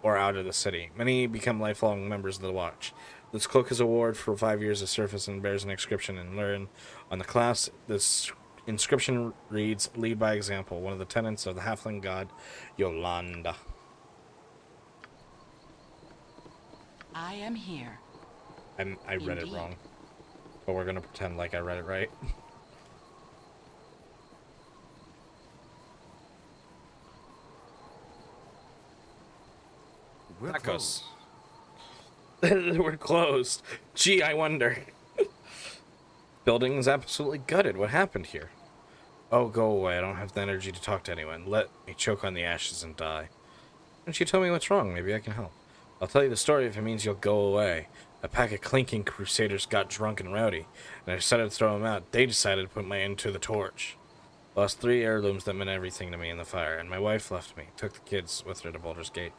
A: or out of the city. Many become lifelong members of the watch. This cloak is a award for 5 years of service and bears an inscription in Lurin on the class. This inscription reads, "Lead by example," one of the tenets of the halfling god Yolanda.
D: I am here.
A: I read it
D: Indeed.
A: wrong, but we're gonna pretend like I read it right. Tacos. We're closed. Gee, I wonder. Building is absolutely gutted. What happened here? Oh, go away. I don't have the energy to talk to anyone. Let me choke on the ashes and die. Why don't you tell me what's wrong? Maybe I can help. I'll tell you the story if it means you'll go away. A pack of clinking crusaders got drunk and rowdy, and I decided to throw them out. They decided to put my end to the torch. Lost 3 heirlooms that meant everything to me in the fire, and my wife left me. Took the kids with her to Baldur's Gate.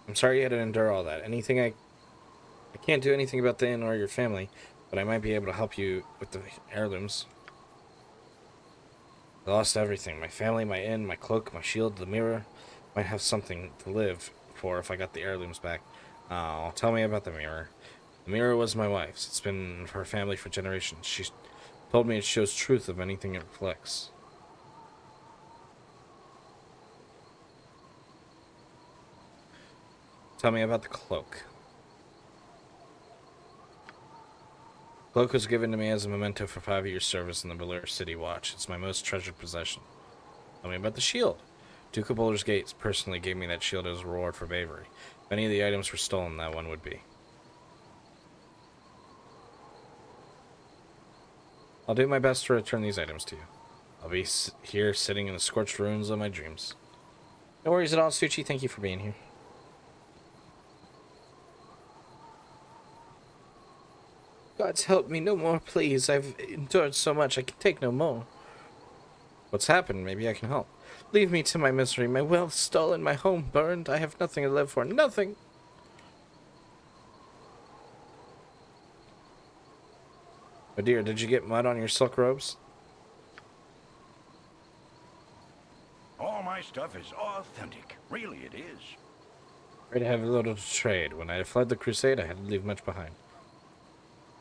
A: I'm sorry you had to endure all that. I can't do anything about the inn or your family, but I might be able to help you with the heirlooms. I lost everything. My family, my inn, my cloak, my shield, the mirror. Might have something to live for if I got the heirlooms back. Oh, tell me about the mirror. The mirror was my wife's. It's been her family for generations. She told me it shows truth of anything it reflects. Tell me about the cloak. Cloak was given to me as a memento for 5 years' service in the Baldur City Watch. It's my most treasured possession. Tell me about the shield. Duke of Baldur's Gate personally gave me that shield as a reward for bravery. If any of the items were stolen, that one would be. I'll do my best to return these items to you. I'll be here sitting in the scorched ruins of my dreams. No worries at all, Suchi. Thank you for being here. God's help me, no more, please. I've endured so much, I can take no more. What's happened? Maybe I can help. Leave me to my misery. My wealth stolen, my home burned. I have nothing to live for. Nothing! Oh dear, did you get mud on your silk robes?
E: All my stuff is authentic. Really, it is.
A: Afraid I have little to trade. When I fled the crusade, I had to leave much behind.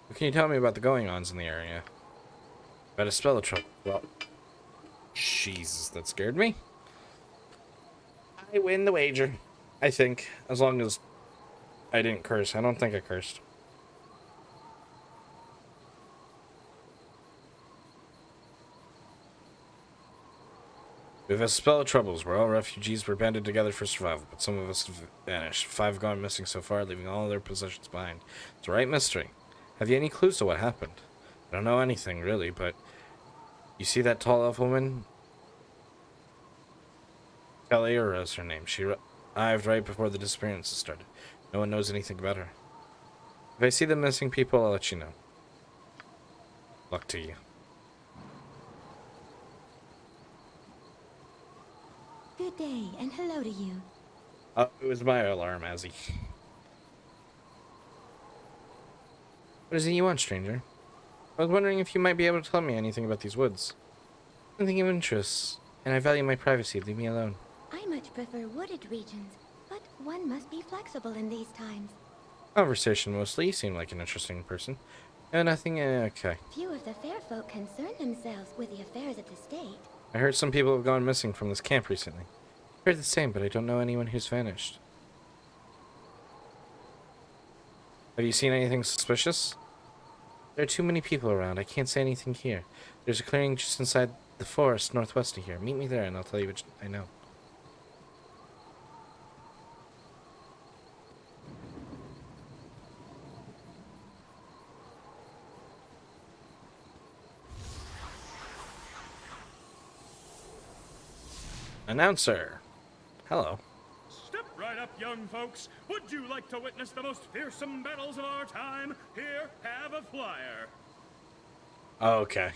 A: What can you tell me about the going-ons in the area? About a spell of trouble. Well, Jesus, that scared me. I win the wager. I think. As long as I didn't curse. I don't think I cursed. We have a spell of troubles where all refugees were banded together for survival, but some of us have vanished. 5 have gone missing so far, leaving all their possessions behind. It's a right mystery. Have you any clues to what happened? I don't know anything, really, but... You see that tall elf woman? Kaliura is her name. She arrived right before the disappearances started. No one knows anything about her. If I see the missing people, I'll let you know. Luck to you.
G: Good day, and hello to you.
A: It was my alarm, Azzy. What is it you want, stranger? I was wondering if you might be able to tell me anything about these woods. Something of interest, and I value my privacy. Leave me alone.
G: I much prefer wooded regions, but one must be flexible in these times.
A: Conversation mostly. You seem like an interesting person. No, nothing. Okay.
G: Few of the fair folk concern themselves with the affairs of the state.
A: I heard some people have gone missing from this camp recently. I heard the same, but I don't know anyone who's vanished. Have you seen anything suspicious? There are too many people around. I can't say anything here. There's a clearing just inside the forest northwest of here. Meet me there and I'll tell you what I know. Announcer. Hello.
H: Step right up, young folks. Would you like to witness the most fearsome battles of our time? Here, have a flyer.
A: Okay.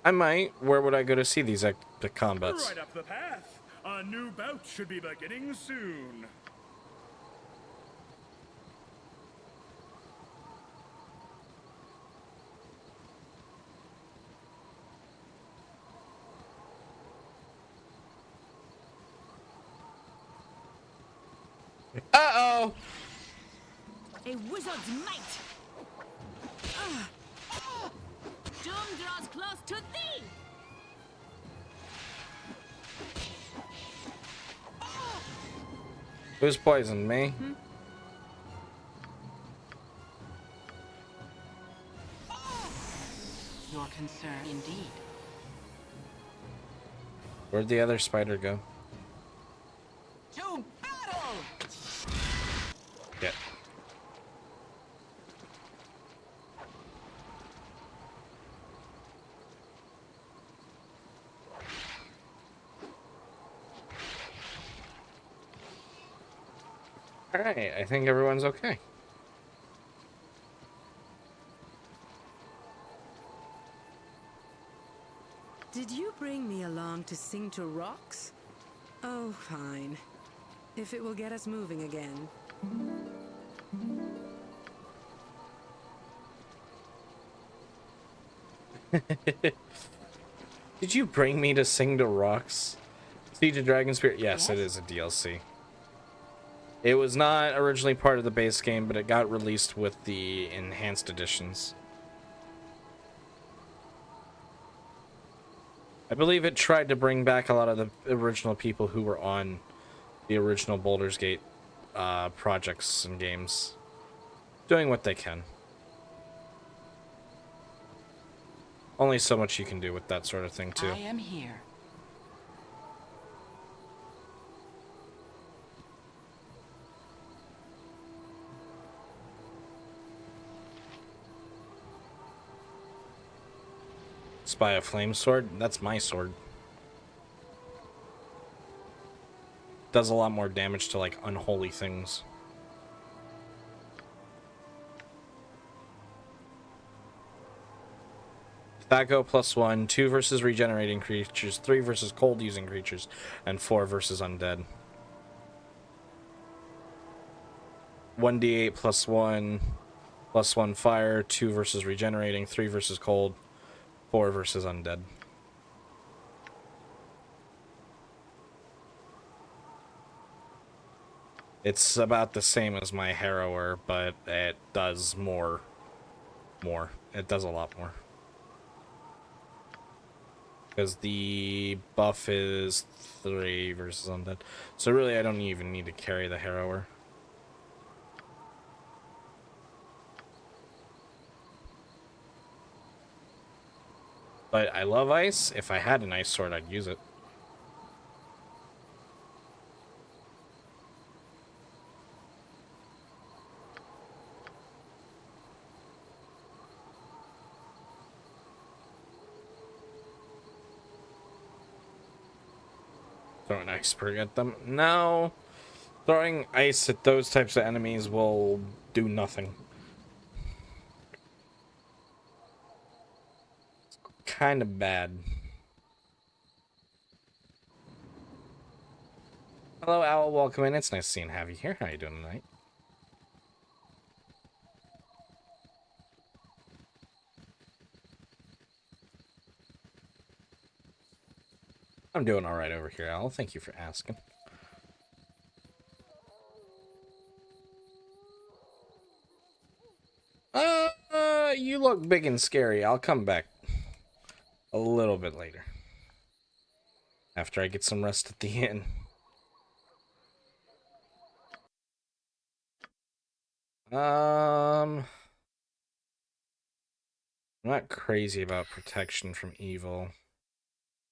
A: I might. Where would I go to see these epic combats?
H: Right up the path. A new bout should be beginning soon.
A: Uh-oh!
C: A wizard's might! Doom draws close to thee!
A: Who's poisoned me?
D: Your concern indeed.
A: Where'd the other spider go?
D: To battle!
A: Yeah. Alright, I think everyone's okay.
F: Did you bring me along to sing to rocks? Oh, fine. If it will get us moving again.
A: Did you bring me to sing to rocks? Siege of Dragonspear? Yes, it is a DLC. It was not originally part of the base game, but it got released with the enhanced editions. I believe it tried to bring back a lot of the original people who were on the original Baldur's Gate projects and games. Doing what they can. Only so much you can do with that sort of thing, too.
D: I am here.
A: Spy a flame sword? That's my sword. Does a lot more damage to, like, unholy things. Tobacco +1, 2 versus regenerating creatures, 3 versus cold using creatures, and 4 versus undead. 1d8 +1, +1 fire, 2 versus regenerating, 3 versus cold, 4 versus undead. It's about the same as my Harrower, but it does more. It does a lot more. Because the buff is 3 versus undead. So really I don't even need to carry the Harrower. But I love ice. If I had an ice sword, I'd use it. Throw an iceberg at them? No. Throwing ice at those types of enemies will do nothing. It's kind of bad. Hello, Owl. Welcome in. It's nice seeing Javi here. How you doing tonight? I'm doing alright over here, Owl. Thank you for asking. You look big and scary. I'll come back a little bit later. After I get some rest at the inn. I'm not crazy about protection from evil.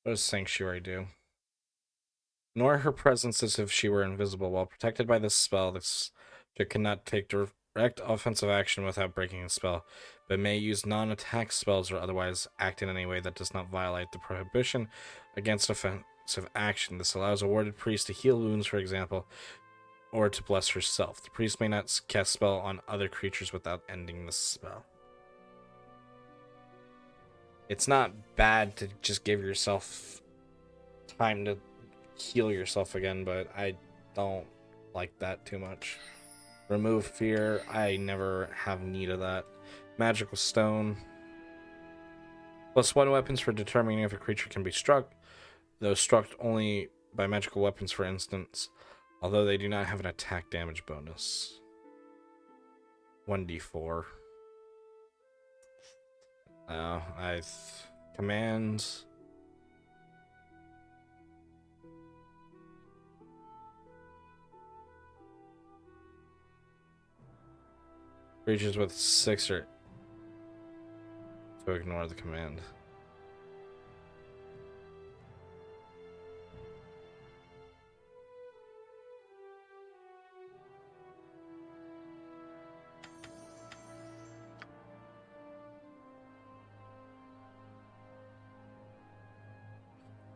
A: What does Sanctuary do? Ignore her presence as if she were invisible. While protected by this spell, this object cannot take direct offensive action without breaking a spell, but may use non-attack spells or otherwise act in any way that does not violate the prohibition against offensive action. This allows a warded priest to heal wounds, for example, or to bless herself. The priest may not cast spell on other creatures without ending the spell. It's not bad to just give yourself time to heal yourself again, but I don't like that too much. Remove fear. I never have need of that. Magical stone. +1 weapons for determining if a creature can be struck, though struck only by magical weapons, for instance, although they do not have an attack damage bonus. 1d4. Commands. Creatures with 6 or to ignore the command.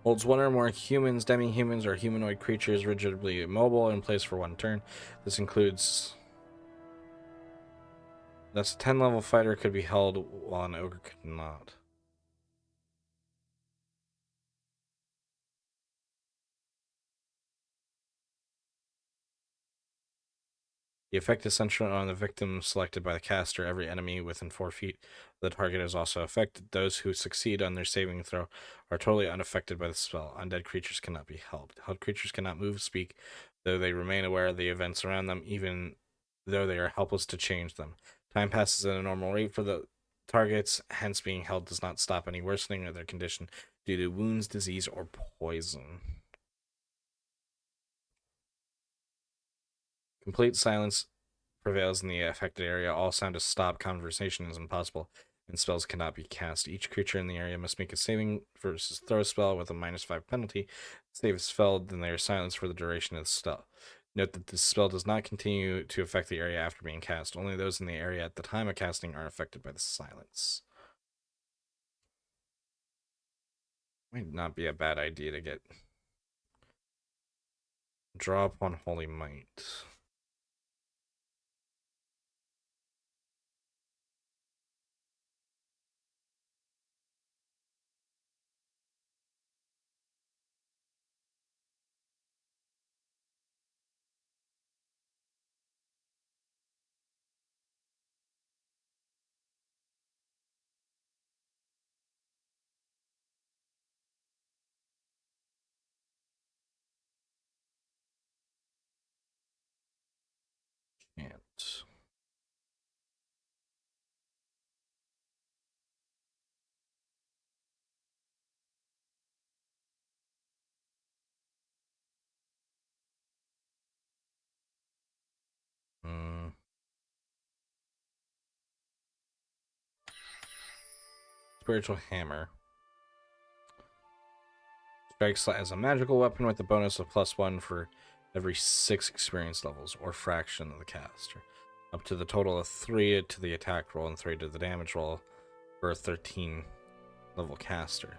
A: Holds 1 or more humans, demi-humans, or humanoid creatures rigidly immobile in place for 1 turn. This includes... Thus, a 10-level fighter could be held while an ogre could not. The effect is centered on the victim selected by the caster. Every enemy within 4 feet of the target is also affected. Those who succeed on their saving throw are totally unaffected by the spell. Undead creatures cannot be helped. Held creatures cannot move, speak, though they remain aware of the events around them, even though they are helpless to change them. Time passes at a normal rate for the targets, hence being held does not stop any worsening of their condition due to wounds, disease, or poison. Complete silence prevails in the affected area. All sound is stopped. Conversation is impossible, and spells cannot be cast. Each creature in the area must make a saving versus throw spell with a -5 penalty. Save is failed, then they are silenced for the duration of the spell. Note that this spell does not continue to affect the area after being cast. Only those in the area at the time of casting are affected by the silence. Might not be a bad idea to get draw upon Holy Might. Chant. Spiritual Hammer. Strikes as a magical weapon with a bonus of +1 for every 6 experience levels, or fraction of the caster. Up to the total of 3 to the attack roll and 3 to the damage roll for a 13 level caster.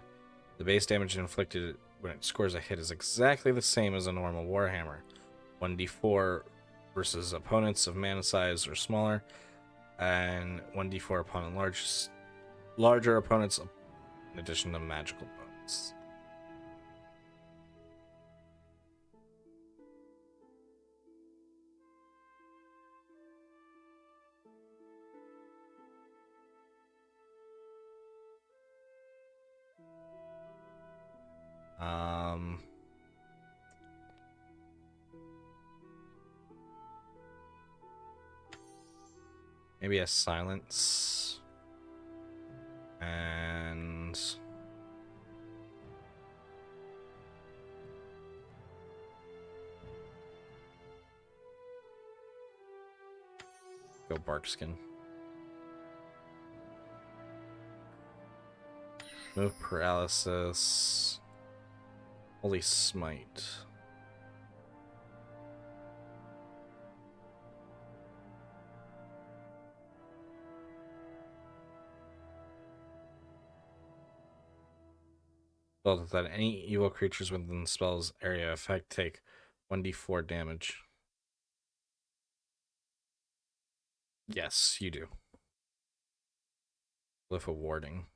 A: The base damage inflicted when it scores a hit is exactly the same as a normal Warhammer. 1d4 versus opponents of mana size or smaller, and 1d4 upon larger opponents in addition to magical bonus. Maybe a silence. And go Barkskin. Move paralysis. Holy Smite. Well, that any evil creatures within the spell's area effect take 1d4 damage. Yes, you do. With a warding.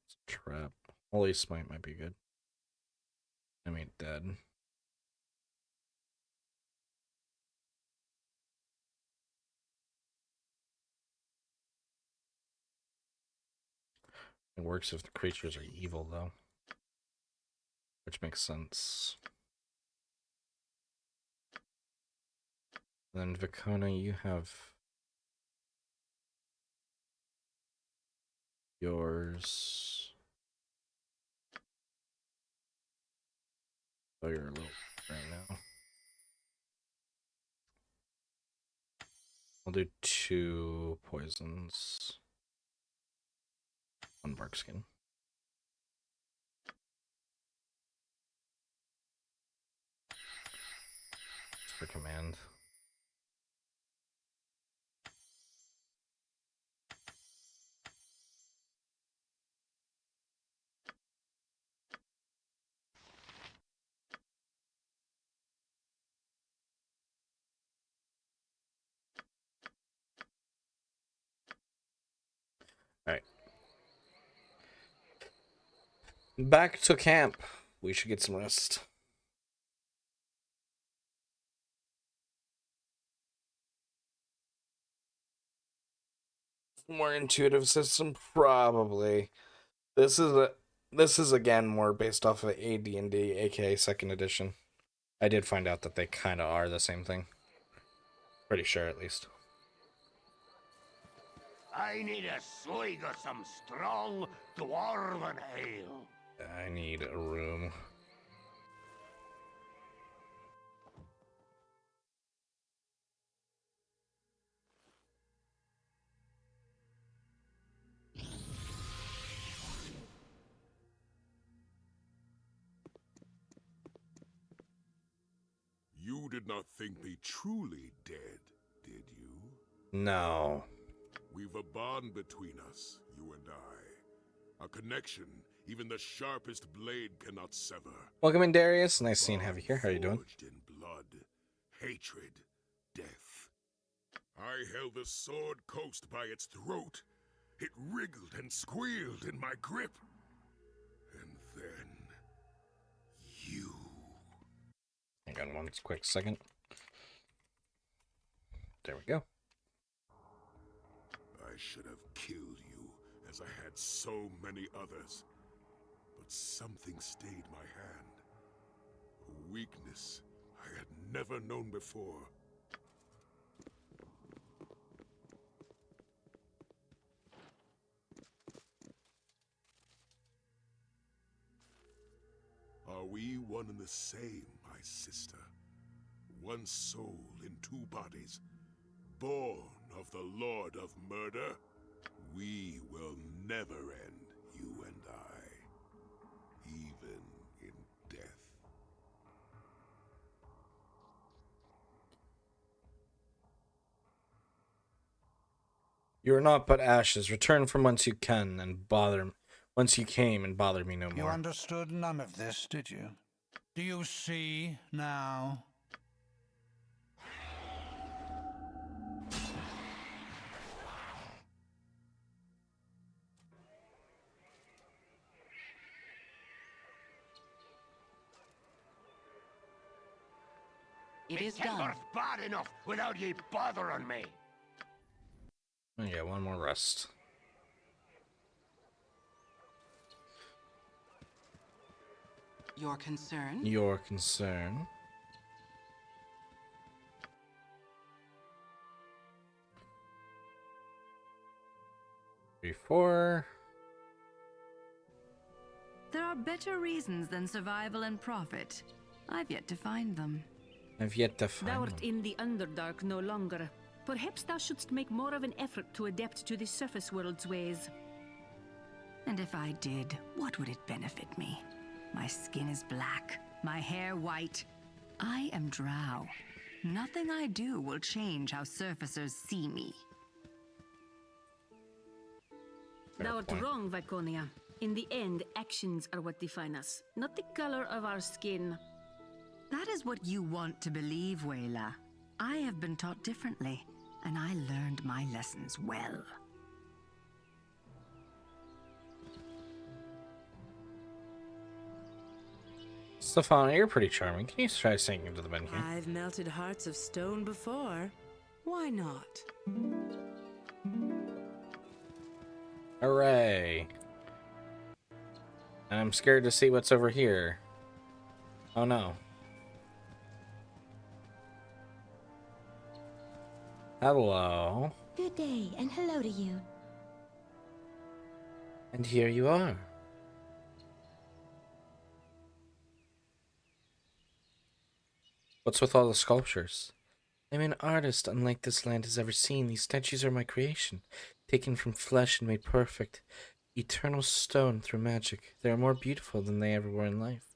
A: It's a trap. Holy Smite might be good. I mean, dead. It works if the creatures are evil, though. Which makes sense. Then, Vicona, you have yours. Oh, you're a little right now. I'll do 2 poisons. 1 bark skin. Just for command. Alright. Back to camp. We should get some rest. More intuitive system, probably. This is again more based off of AD&D, aka second edition. I did find out that they kind of are the same thing. Pretty sure, at least.
E: I need a swig of some strong dwarven ale.
A: I need a room.
I: You did not think me truly dead, did you?
A: No.
I: We've a bond between us, you and I. A connection even the sharpest blade cannot sever.
A: Welcome in, Darius. Nice seeing you here. How are you doing?
I: Forged in blood, hatred, death. I held the sword coast by its throat. It wriggled and squealed in my grip. And then... you...
A: Hang on one quick second. There we go.
I: I should have killed you, as I had so many others. But something stayed my hand. A weakness I had never known before. Are we one and the same, my sister? One soul in 2 bodies, born of the Lord of Murder? We will never end, you and I, even in death.
A: You are not but ashes. Return from whence you can and bother whence you came and bother me no more.
J: You understood none of this, did you? Do you see now?
D: It is
E: Temper's
D: done.
E: bad enough without ye bothering me.
A: Yeah, one more rest.
D: Your concern?
A: Your concern. Three, 4.
C: There are better reasons than survival and profit. I've yet to find them.
A: I've yet to
K: Thou
A: find
K: art
A: them.
K: in the Underdark no longer. Perhaps thou shouldst make more of an effort to adapt to the surface world's ways.
C: And if I did, what would it benefit me? My skin is black, my hair white. I am drow. Nothing I do will change how surfacers see me.
K: Thou art wrong, Viconia. In the end, actions are what define us, not the color of our skin.
C: That is what you want to believe, Wayla. I have been taught differently, and I learned my lessons well.
A: Stefana, you're pretty charming. Can you try singing into the menu?
F: I've melted hearts of stone before. Why not?
A: Hooray. And I'm scared to see what's over here. Oh no. Hello.
G: Good day, and hello to you.
A: And here you are. What's with all the sculptures? I'm an artist unlike this land has ever seen. These statues are my creation, taken from flesh and made perfect. Eternal stone through magic. They are more beautiful than they ever were in life.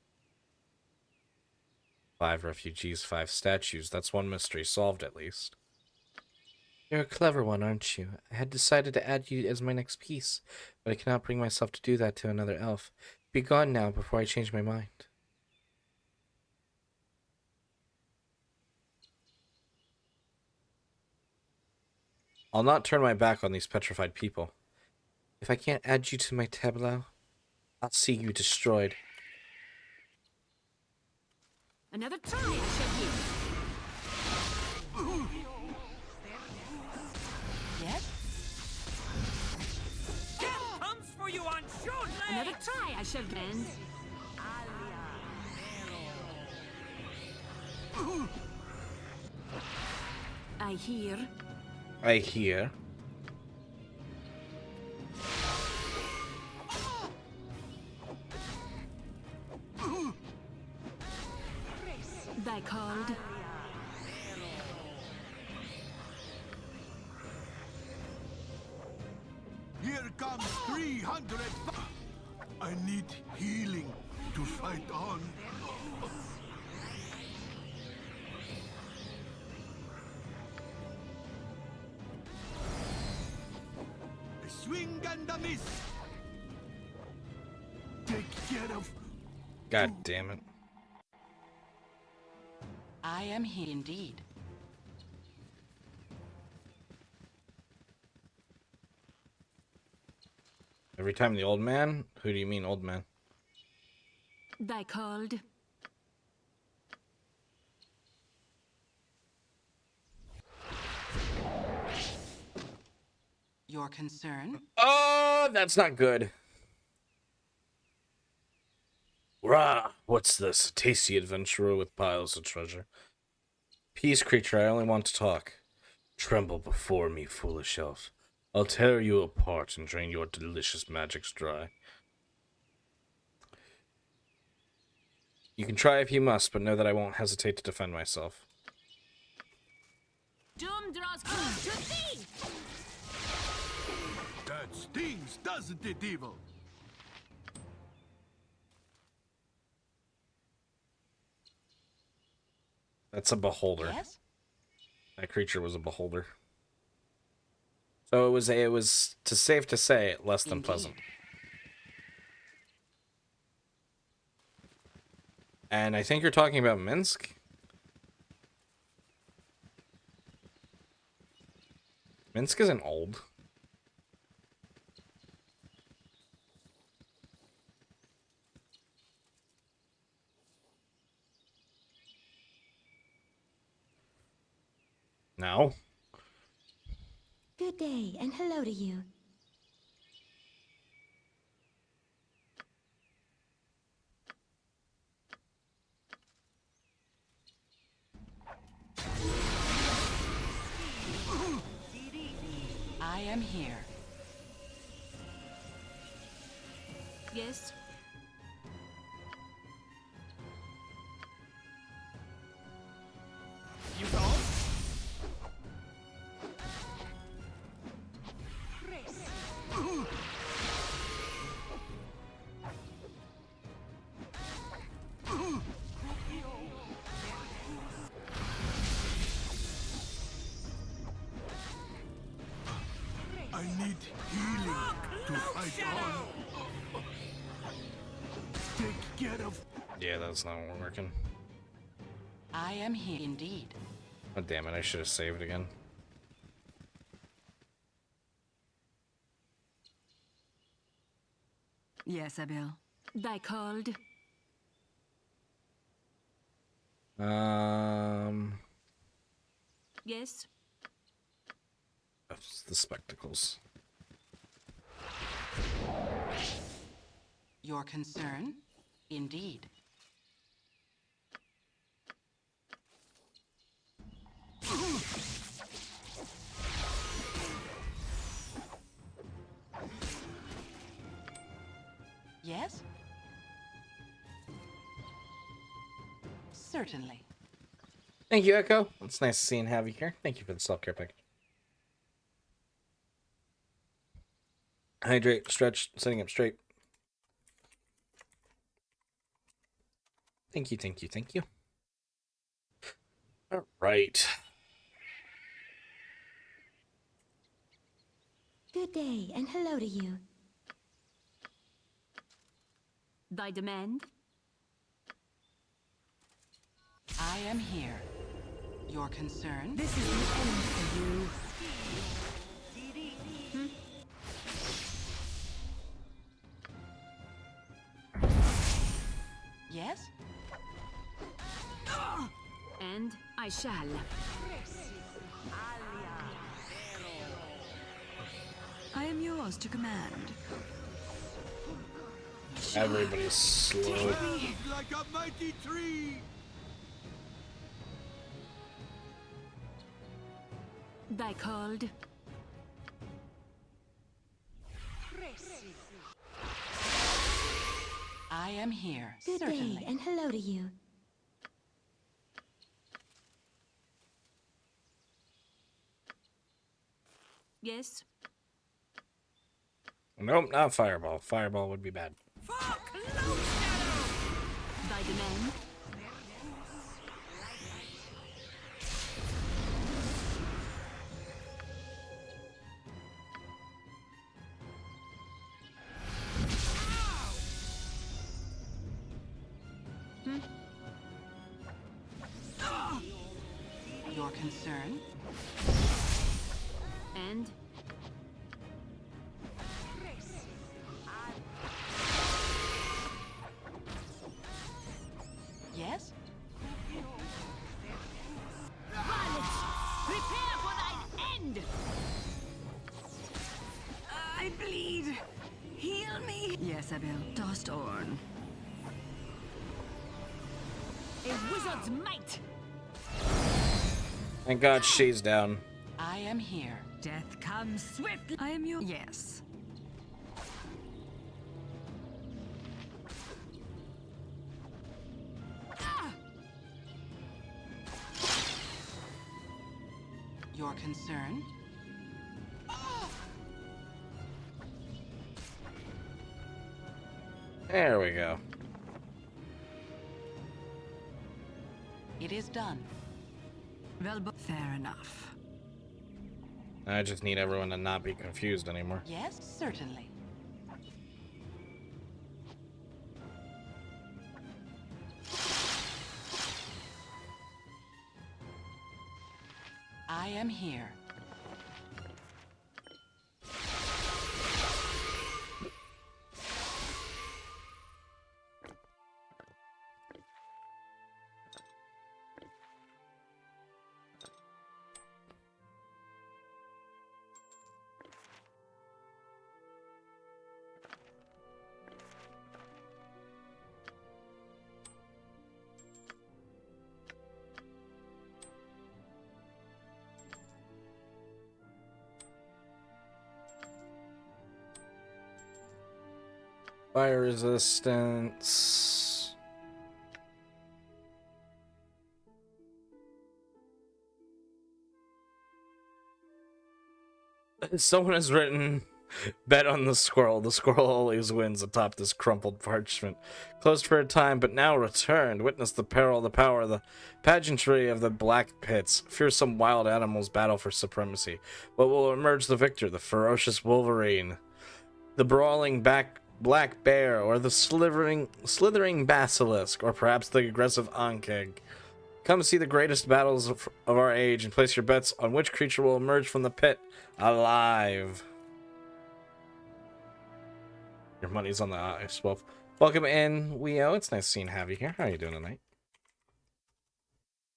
A: 5 refugees, 5 statues. That's one mystery solved at least. You're a clever one, aren't you? I had decided to add you as my next piece, but I cannot bring myself to do that to another elf. Be gone now before I change my mind. I'll not turn my back on these petrified people. If I can't add you to my tableau, I'll see you destroyed.
K: Another try, I shall give.
D: Yes?
L: Death comes for you on short legs!
K: Another try, I shall grant. I hear.
A: I hear.
K: Thy called.
I: Here comes 300. I need healing to fight on. A swing and a miss. Take care of.
A: God damn it.
D: I am here indeed.
A: Every time the old man? Who do you mean, old man?
K: Thy called.
D: Your concern?
A: Oh, that's not good. Rah! What's this? A tasty adventurer with piles of treasure. Peace, creature, I only want to talk. Tremble before me, foolish elf. I'll tear you apart and drain your delicious magics dry. You can try if you must, but know that I won't hesitate to defend myself.
K: Doom draws close to thee!
I: That stings, doesn't it, evil?
A: That's a beholder.
D: Yes?
A: That creature was a beholder. So it was safe to say less than pleasant. And I think you're talking about Minsk. Minsk isn't old. No.
G: Good day, and hello to you.
D: I am here.
K: Yes?
L: You go?
I: I need healing to fight on. Take care of.
A: Yeah, that's not working.
D: I am here indeed.
A: Oh, damn it, I should have saved again.
C: Yes, Abil.
K: Thy called. Yes.
A: That's the spectacles.
D: Your concern? Indeed. Yes? Certainly.
A: Thank you, Echo. It's nice to see and have you here. Thank you for the self-care package. Hydrate, stretch, sitting up straight. Thank you, thank you, thank you. All right.
G: Good day, and hello to you.
K: Thy demand?
D: I am here. Your concern?
F: This is the end for you.
D: Yes?
K: And I shall.
C: I am yours to command.
A: Everybody's slow.
I: Like a mighty tree.
K: Thy called.
D: I am here.
G: Good
D: Certainly.
G: day, and hello to you.
K: Yes.
A: Nope, not fireball. Fireball would be bad.
K: Thy demand?
D: Your concern?
K: And
D: Yes?
K: prepare for thine end!
C: I bleed. Heal me. Yes, Abil. Dost Orn.
K: A wizard's might!
A: Thank God she's down.
D: I am here.
C: Death comes swiftly. I am your. Yes.
D: Your concern?
A: There we go.
D: It is done.
C: Well, fair enough.
A: I just need everyone to not be confused anymore.
D: Yes, certainly. I am here.
A: Fire resistance. Someone has written Bet on the squirrel. The squirrel always wins atop this crumpled parchment. Closed for a time, but now returned. Witness the peril, the power, the pageantry of the black pits. Fearsome wild animals battle for supremacy. But will emerge the victor? The ferocious wolverine, the brawling black bear, or the slithering basilisk, or perhaps the aggressive ankeg. Come see the greatest battles of our age and place your bets on which creature will emerge from the pit alive. Your money's on the ice wolf. Welcome in, Weo. It's nice seeing Javi here. How are you doing tonight?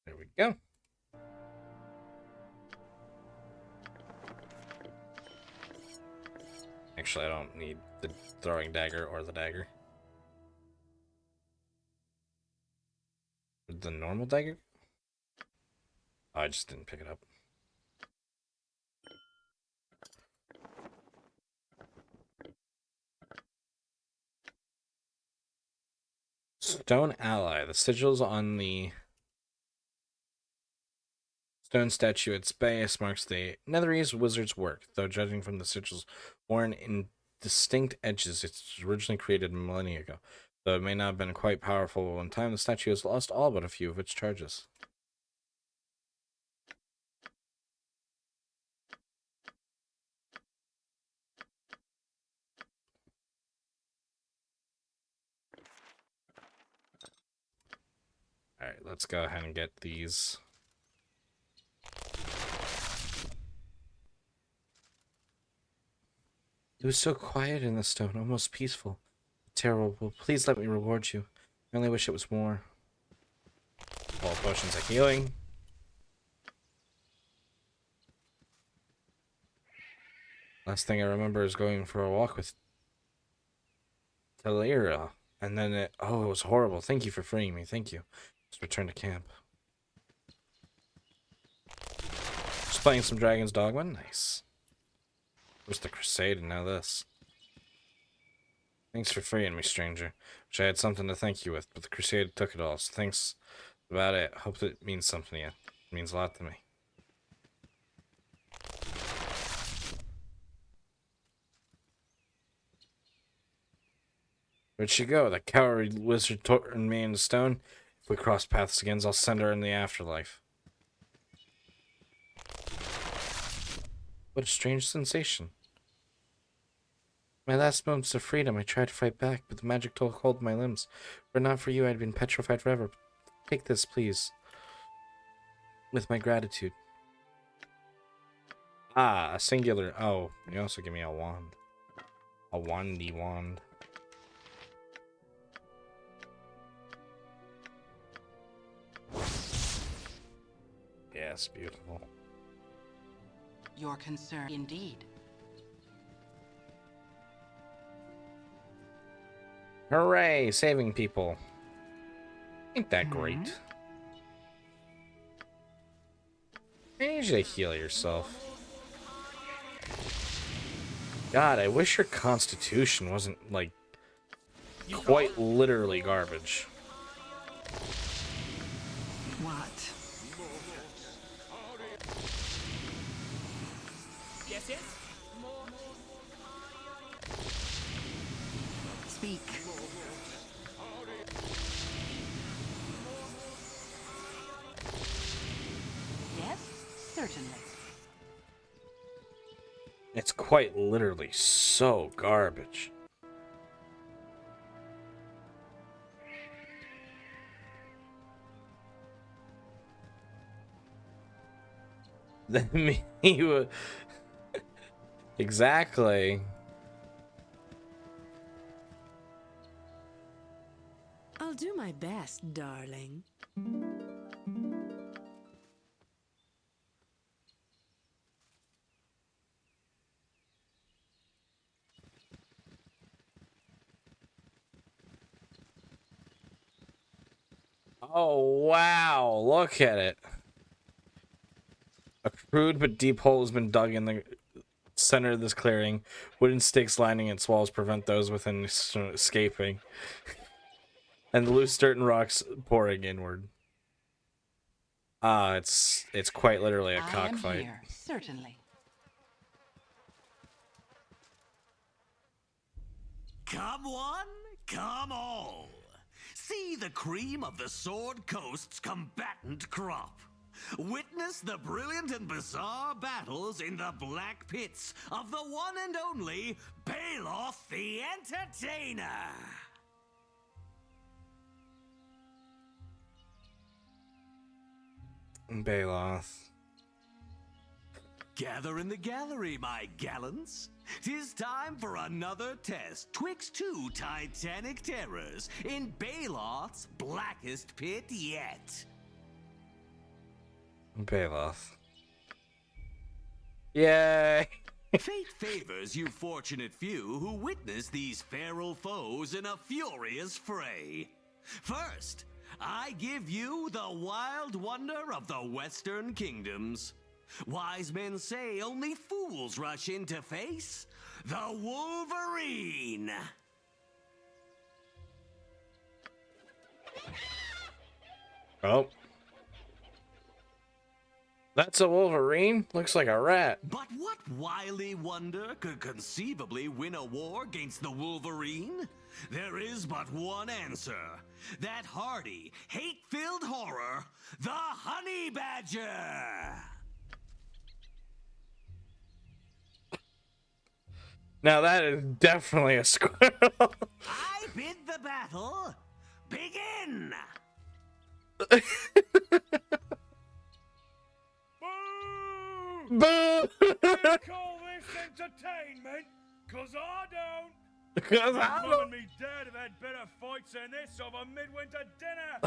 A: There we go. Actually, I don't need the throwing dagger or the dagger. The normal dagger? Oh, I just didn't pick it up. Stone ally. The sigils on the stone statue at its base marks the Netherese wizard's work, though judging from the sigils worn in distinct edges, it was originally created millennia ago. Though it may not have been quite powerful in time, the statue has lost all but a few of its charges. Alright, let's go ahead and get these. It was so quiet in the stone, almost peaceful. Terrible. Please let me reward you. I only wish it was more. All potions of healing. Last thing I remember is going for a walk with Talira. And then it was horrible. Thank you for freeing me. Thank you. Let's return to camp. Just playing some Dragon's Dogma. Nice. Where's the crusade and now this? Thanks for freeing me, stranger. Wish I had something to thank you with, but the crusade took it all, so thanks about it. Hope it means something to you. It means a lot to me. Where'd she go? That cowardly wizard turned me into stone. If we cross paths again, I'll send her in the afterlife. What a strange sensation. My last moments of freedom, I tried to fight back, but the magic took hold of my limbs. Were it not for you, I'd been petrified forever. Take this, please. With my gratitude. Ah, a singular. Oh, you also give me a wand. A wandy wand. Yes, beautiful.
D: Your concern, indeed.
A: Hooray! Saving people. Ain't that great? I need you to heal yourself. God, I wish your constitution wasn't, like, quite literally garbage.
K: What?
L: Yes, yes.
C: Speak.
D: Yes, certainly.
A: It's quite literally so garbage. Then me would exactly.
F: I'll do my best, darling.
A: Oh wow, look at it. A crude but deep hole has been dug in the center of this clearing. Wooden stakes lining its walls prevent those within escaping. And the loose dirt and rocks pouring inward. Ah, it's quite literally a cockfight.
D: Here, certainly.
M: Come one, come all. See the cream of the Sword Coast's combatant crop. Witness the brilliant and bizarre battles in the black pits of the one and only Baldur the Entertainer.
A: Baloth.
M: Gather in the gallery, my gallants. 'Tis time for another test twixt two titanic terrors in Baloth's blackest pit yet.
A: Baloth. Yay!
M: Fate favors you fortunate few who witness these feral foes in a furious fray. First, I give you the wild wonder of the Western Kingdoms. Wise men say only fools rush in to face the Wolverine.
A: Oh. That's a Wolverine? Looks like a rat.
M: But what wily wonder could conceivably win a war against the Wolverine? There is but one answer. That hardy, hate-filled horror, the Honey Badger!
A: Now that is definitely a squirrel.
M: I bid the battle begin!
A: Boo!
H: You call this entertainment? 'Cause I don't.
A: 'Cause I
H: Mum
A: don't.
H: and me dad have had better fights than this over midwinter dinner.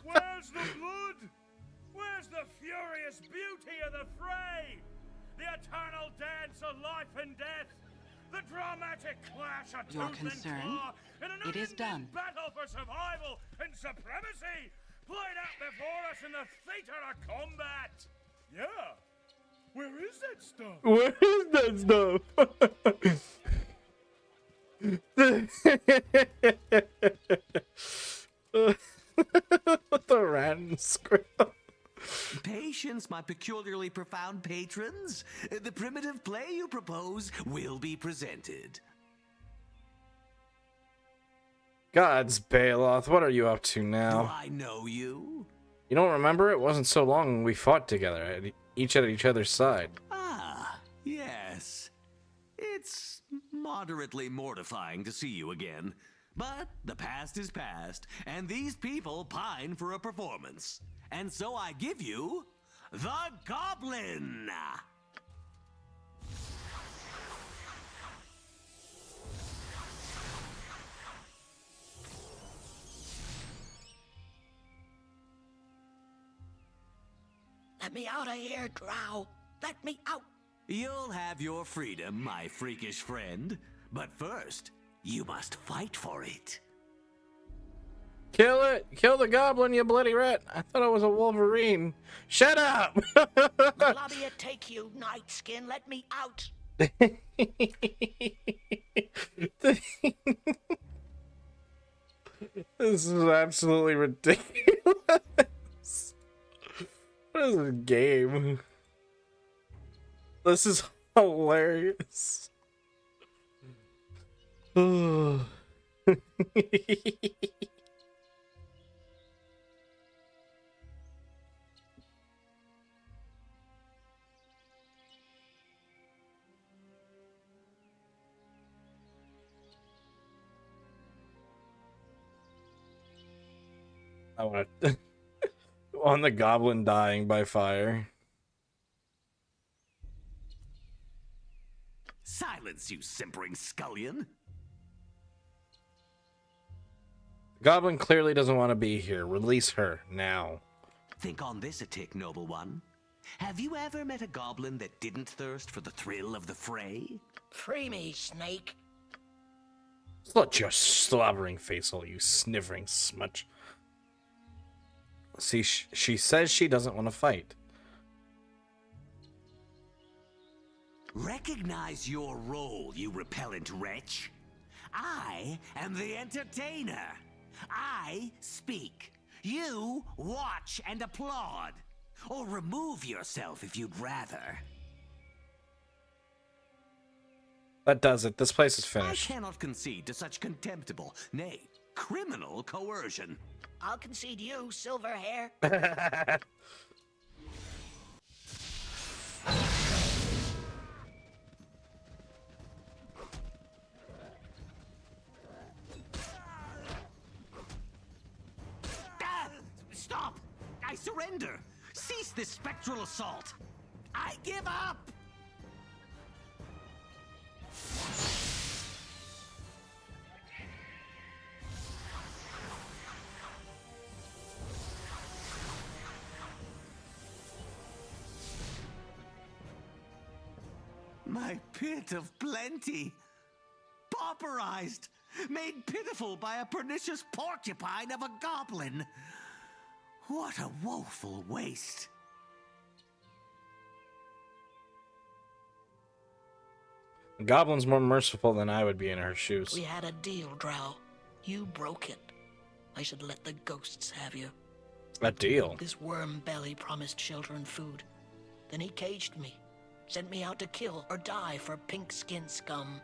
H: Where's the blood? Where's the furious beauty of the fray? The eternal dance of life and death? The dramatic clash of
D: Your
H: tooth and
D: concern?
H: claw in an
D: It is done.
H: battle for survival and supremacy played out before us in the theater of combat. Yeah. Where is that stuff?
A: Where is that stuff? What the rat and squirrel?
M: Patience, my peculiarly profound patrons. The primitive play you propose will be presented.
A: Gods, Baloth, what are you up to
M: Do
A: now?
M: I know you?
A: You don't remember? It wasn't so long when we fought together, each at each other's side.
M: Ah, yes. It's moderately mortifying to see you again. But the past is past, and these people pine for a performance. And so I give you the Goblin!
N: Let me out of here, Drow. Let me out.
M: You'll have your freedom, my freakish friend. But first, you must fight for it.
A: Kill it! Kill the goblin, you bloody rat! I thought it was a Wolverine. Shut up!
N: Lobby take you, Night Skin. Let me out.
A: This is absolutely ridiculous. What is this game? This is hilarious. I want to on the goblin dying by fire.
M: Silence, you simpering scullion.
A: The goblin clearly doesn't want to be here. Release her now.
M: Think on this a tick, noble one. Have you ever met a goblin that didn't thirst for the thrill of the fray?
N: Free me, Snake.
A: Slut your slobbering face hole, you sniffering smudge. See, she says she doesn't want to fight.
M: Recognize your role, you repellent wretch. I am the entertainer. I speak. You watch and applaud. Or remove yourself if you'd rather.
A: That does it. This place is
M: I
A: finished.
M: cannot concede to such contemptible, nay, criminal coercion.
N: I'll concede you, silver hair.
M: Stop! I surrender! Cease this spectral assault! I give up! My pit of plenty, pauperized, made pitiful by a pernicious porcupine of a goblin. What a woeful waste.
A: The goblin's more merciful than I would be in her shoes.
N: We had a deal, Drow. You broke it. I should let the ghosts have you.
A: A deal?
N: This worm belly promised shelter and food. Then he caged me. Sent me out to kill or die for pink-skinned scum.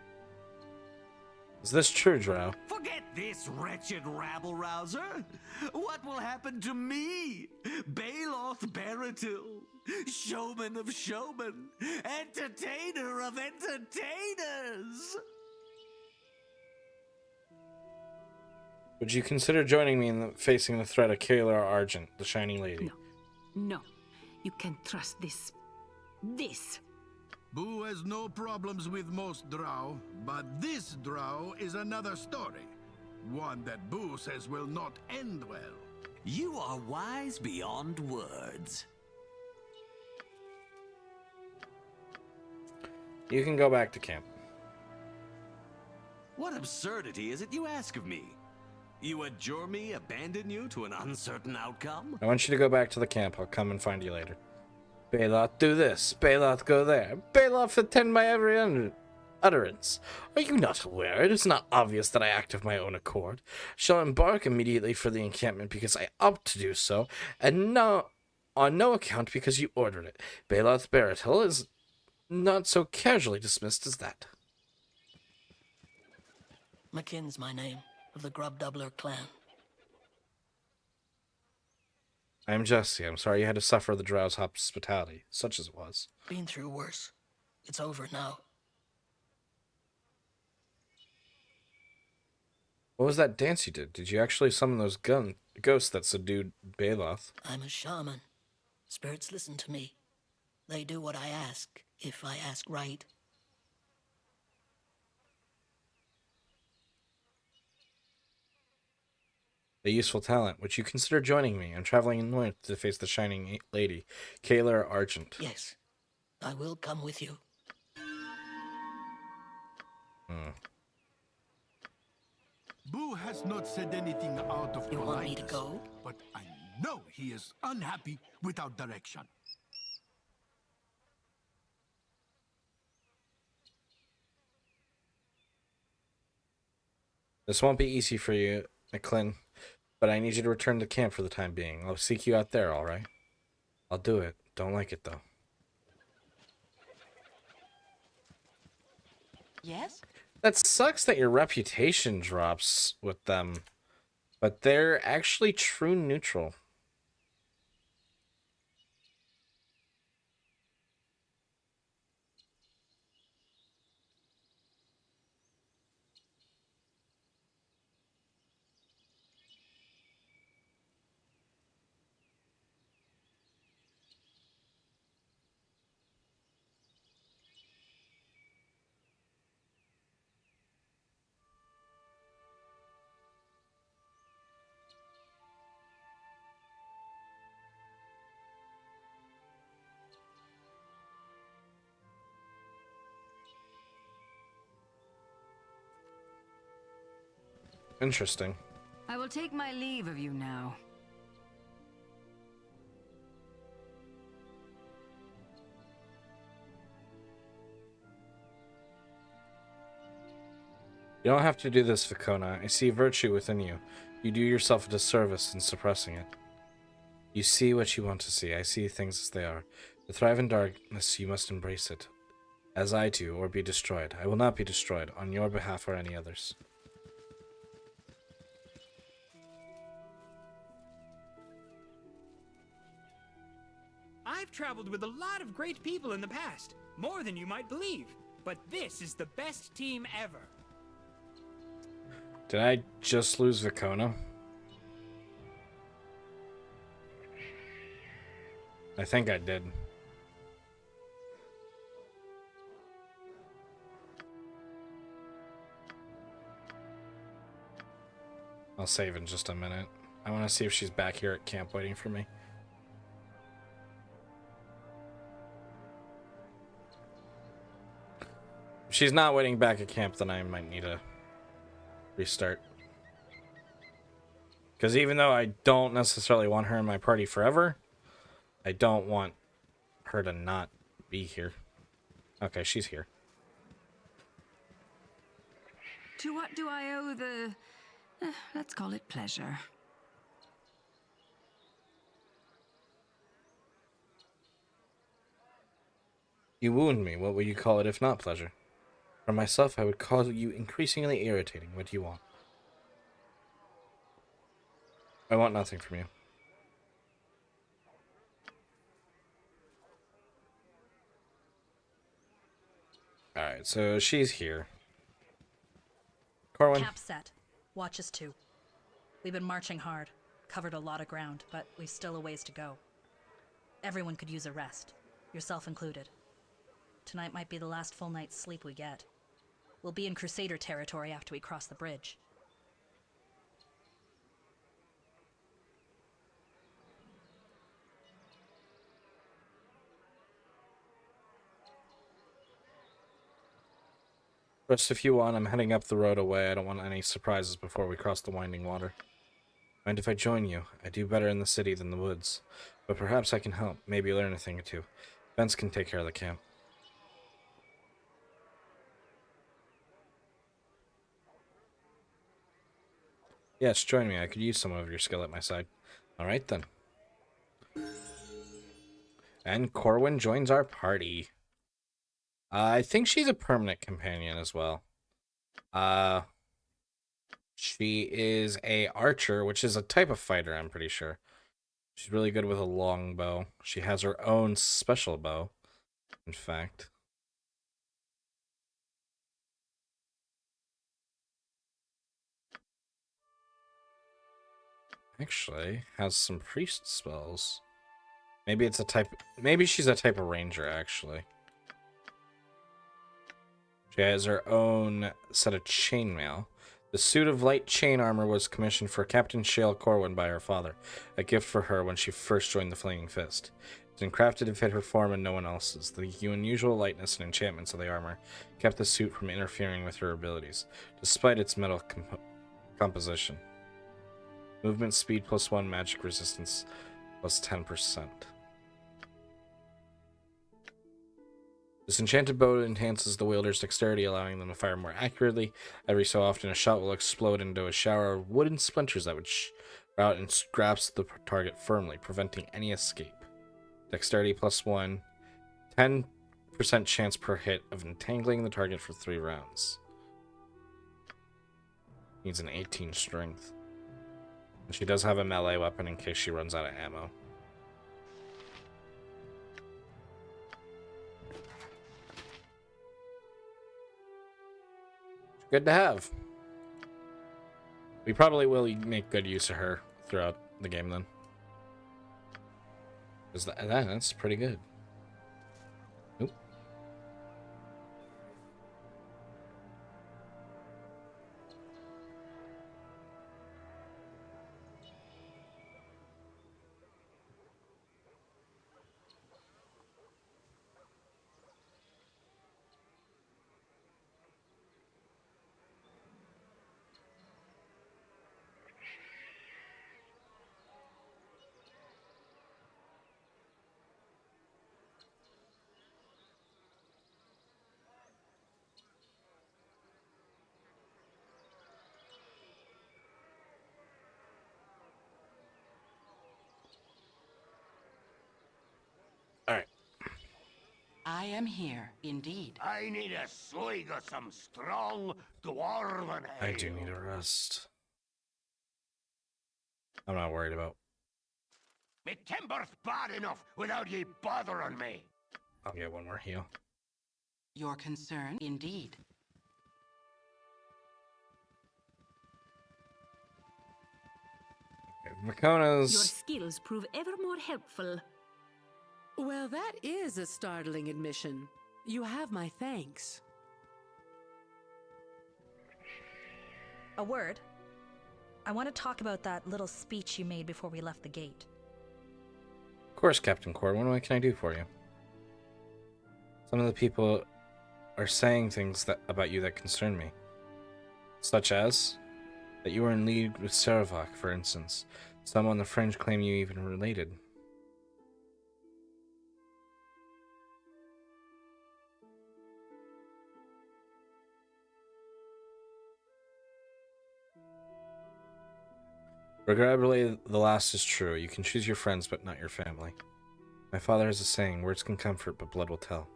A: Is this true, Drow?
M: Forget this wretched rabble-rouser. What will happen to me? Baloth Baratil, showman of showmen, entertainer of entertainers.
A: Would you consider joining me in facing the threat of Kalar Argent, the Shining Lady?
K: No. You can't trust this.
J: Boo has no problems with most drow, but this drow is another story. One that Boo says will not end well.
M: You are wise beyond words.
A: You can go back to camp.
M: What absurdity is it you ask of me? You adjure me abandon you to an uncertain outcome?
A: I want you to go back to the camp. I'll come and find you later. Baloth, do this. Baloth, go there. Baloth, attend my every utterance. Are you not aware? It is not obvious that I act of my own accord. Shall embark immediately for the encampment because I opt to do so, and no, on no account because you ordered it. Baloth Baratil is not so casually dismissed as that.
N: McKinn's my name, of the Grub Doubler clan.
A: I am Jesse. I'm sorry you had to suffer the Drow's hospitality, such as it was.
N: Been through worse. It's over now.
A: What was that dance you did? Did you actually summon those ghosts that subdued Baloth?
N: I'm a shaman. Spirits listen to me. They do what I ask, if I ask right.
A: A useful talent. Would you consider joining me? I'm traveling north to face the Shining Lady, Kalar Argent.
N: Yes, I will come with you.
J: Boo has not said anything out of
N: You
J: politeness,
N: want me to go?
J: but I know he is unhappy without direction.
A: This won't be easy for you, McClin, but I need you to return to camp for the time being. I'll seek you out there, alright? I'll do it. Don't like it, though.
D: Yes?
A: That sucks that your reputation drops with them, but they're actually true neutral. Interesting.
C: I will take my leave of you now.
A: You don't have to do this, Vicona. I see virtue within you. You do yourself a disservice in suppressing it. You see what you want to see. I see things as they are. To thrive in darkness, you must embrace it. as I do, or be destroyed. I will not be destroyed, on your behalf or any others.
L: I've traveled with a lot of great people in the past, more than you might believe. But this is the best team ever.
A: Did I just lose Vicona? I think I did. I'll save in just a minute. I want to see if she's back here at camp waiting for me. If she's not waiting back at camp, then I might need to restart. Because even though I don't necessarily want her in my party forever, I don't want her to not be here. Okay, she's here.
C: To what do I owe the... let's call it pleasure?
A: You wound me. What will you call it if not pleasure? For myself, I would call you increasingly irritating. What do you want? I want nothing from you. Alright, so she's here. Corwin.
O: Cap set. Watch us too. We've been marching hard, covered a lot of ground, but we've still a ways to go. Everyone could use a rest, yourself included. Tonight might be the last full night's sleep we get. We'll be in Crusader territory after we cross the bridge.
A: Rest if you want. I'm heading up the road away. I don't want any surprises before we cross the winding water. Mind if I join you? I do better in the city than the woods. But perhaps I can help. Maybe learn a thing or two. Vince can take care of the camp. Yes, join me. I could use some of your skill at my side. Alright then. And Corwin joins our party. I think she's a permanent companion as well. She is a archer, which is a type of fighter, I'm pretty sure. She's really good with a long bow. She has her own special bow, in fact. Actually, has some priest spells. Maybe it's a type... Maybe she's a type of ranger, actually. She has her own set of chainmail. The suit of light chain armor was commissioned for Captain Shale Corwin by her father, a gift for her when she first joined the Flaming Fist. It's been crafted to fit her form and no one else's. The unusual lightness and enchantments of the armor kept the suit from interfering with her abilities, despite its metal composition. Movement speed +1, magic resistance +10%. This enchanted bow enhances the wielder's dexterity, allowing them to fire more accurately. Every so often, a shot will explode into a shower of wooden splinters that would out and grasp the target firmly, preventing any escape. Dexterity +1, 10% chance per hit of entangling the target for 3 rounds. Needs an 18 strength. And she does have a melee weapon in case she runs out of ammo. Good to have. We probably will make good use of her throughout the game then. Because that's pretty good. Oop.
D: I am here, indeed.
E: I need a swig of some strong dwarven ale.
A: I do need a rest. I'm not worried about.
E: Me timber's bad enough without ye bothering me.
A: I'll get one more heal.
D: Your concern, indeed.
K: Your
A: Vakona's.
K: skills prove ever more helpful.
F: Well, that is a startling admission. You have my thanks.
O: A word. I want to talk about that little speech you made before we left the gate.
A: Of course, Captain Cord. What can I do for you? Some of the people are saying things about you that concern me. Such as that you were in league with Saravak, for instance. Some on the fringe claim you even related. Regrettably, the last is true. You can choose your friends, but not your family. My father has a saying, words can comfort, but blood will tell.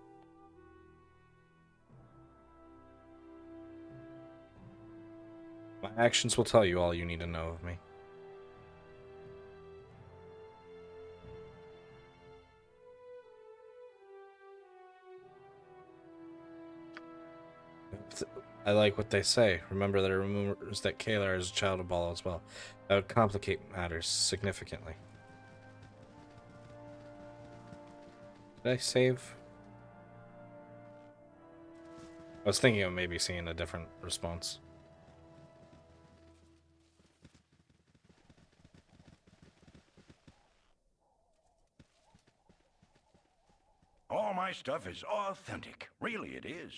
A: My actions will tell you all you need to know of me. I like what they say. Remember, there are rumors that Kalar is a child of Baal as well. That would complicate matters significantly. Did I save? I was thinking of maybe seeing a different response.
E: All my stuff is authentic. Really, it is.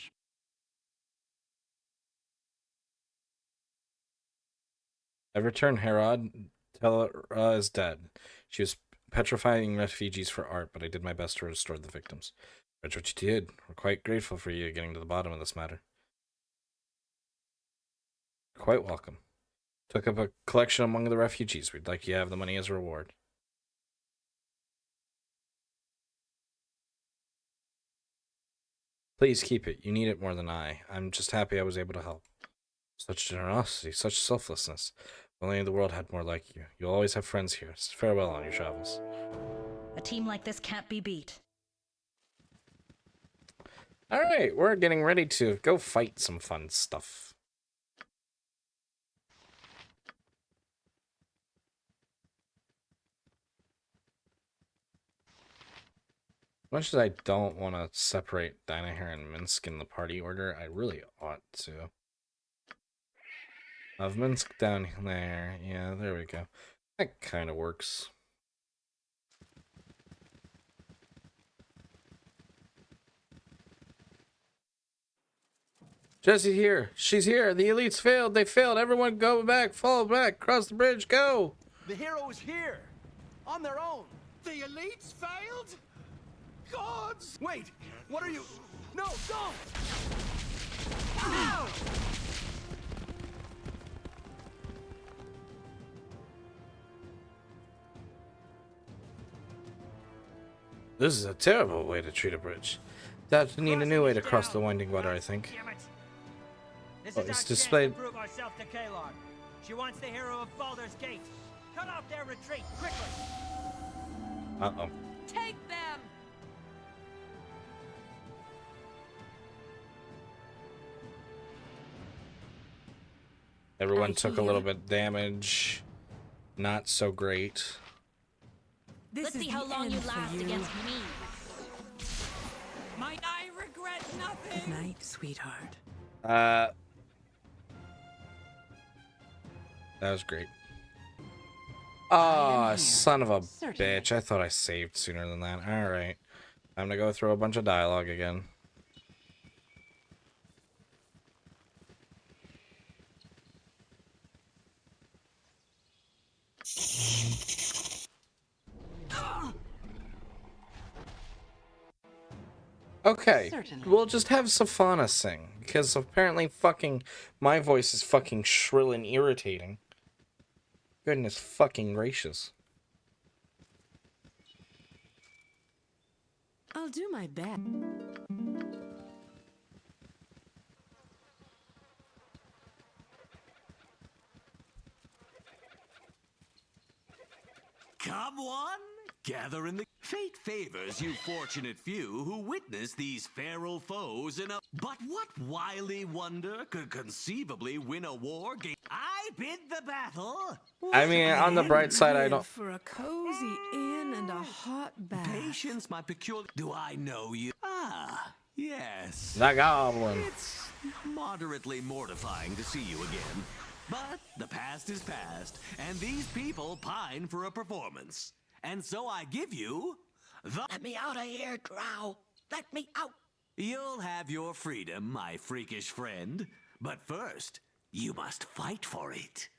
A: I've returned Herod. Tellera is dead. She was petrifying refugees for art, but I did my best to restore the victims. That's what you did. We're quite grateful for you getting to the bottom of this matter. You're quite welcome. Took up a collection among the refugees. We'd like you to have the money as a reward. Please keep it. You need it more than I. I'm just happy I was able to help. Such generosity, such selflessness. If only the world had more like you. You'll always have friends here. Farewell on your travels.
O: A team like this can't be beat.
A: Alright, we're getting ready to go fight some fun stuff. As much as I don't want to separate Dinaher and Minsk in the party order, I really ought to. Of Minsk down there. Yeah, there we go. That kind of works. Jesse's here. She's here. The elites failed. They failed. Everyone go back. Fall back. Cross the bridge. Go.
P: The hero is here. On their own.
J: The elites failed? Gods!
P: Wait. What are you? No, don't! Ow!
A: This is a terrible way to treat a bridge. That need a new way to cross the winding water, I think.
Q: This
A: Oh,
Q: is
A: it's
Q: our
A: displayed.
Q: chance to prove ourselves to Kalar. She wants the hero of Baldur's Gate. Cut off their retreat, quickly!
A: Uh-oh.
D: Take them!
A: Everyone took a little bit damage. Not so great.
D: Let's see how long you last against me.
Q: Might I regret nothing?
F: Good night, sweetheart.
A: That was great. Oh, son of a bitch. I thought I saved sooner than that. Alright. Time to go through a bunch of dialogue again. Okay, we'll just have Safana sing, because apparently fucking my voice is fucking shrill and irritating. Goodness fucking gracious.
F: I'll do my best.
M: Come one, gather in the... Fate favors you fortunate few who witness these feral foes in a... But what wily wonder could conceivably win a war game? I bid the battle.
A: I mean, on the bright side, I don't...
F: For a cozy inn and a hot bath.
M: Patience, my peculiar... Do I know you? Ah, yes.
A: The goblin.
M: It's moderately mortifying to see you again. But the past is past, and these people pine for a performance. And so I give you the...
N: Let me out of here, Drow. Let me out.
M: You'll have your freedom, my freakish friend. But first, you must fight for it.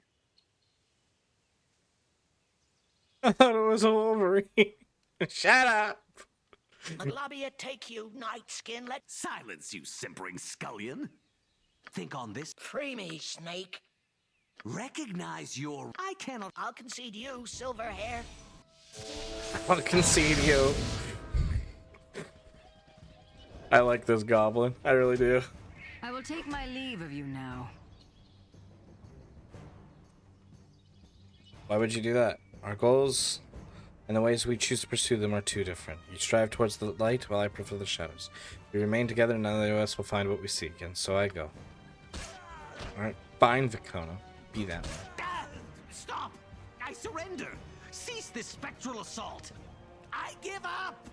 A: I thought it was a Wolverine. Shut up.
N: Maglobby take you, Night Skin. Let...
M: Silence, you simpering scullion. Think on this.
N: Free me, Snake.
M: Recognize your... I cannot...
N: I'll concede you, Silver Hair.
A: I'll concede you. I like this goblin. I really do.
C: I will take my leave of you now.
A: Why would you do that? Our goals and the ways we choose to pursue them are too different. You strive towards the light while I prefer the shadows. We remain together, none of us will find what we seek, and so I go. Alright, fine, Vicona. Be that way.
M: Stop! I surrender! Cease this spectral assault! I give up!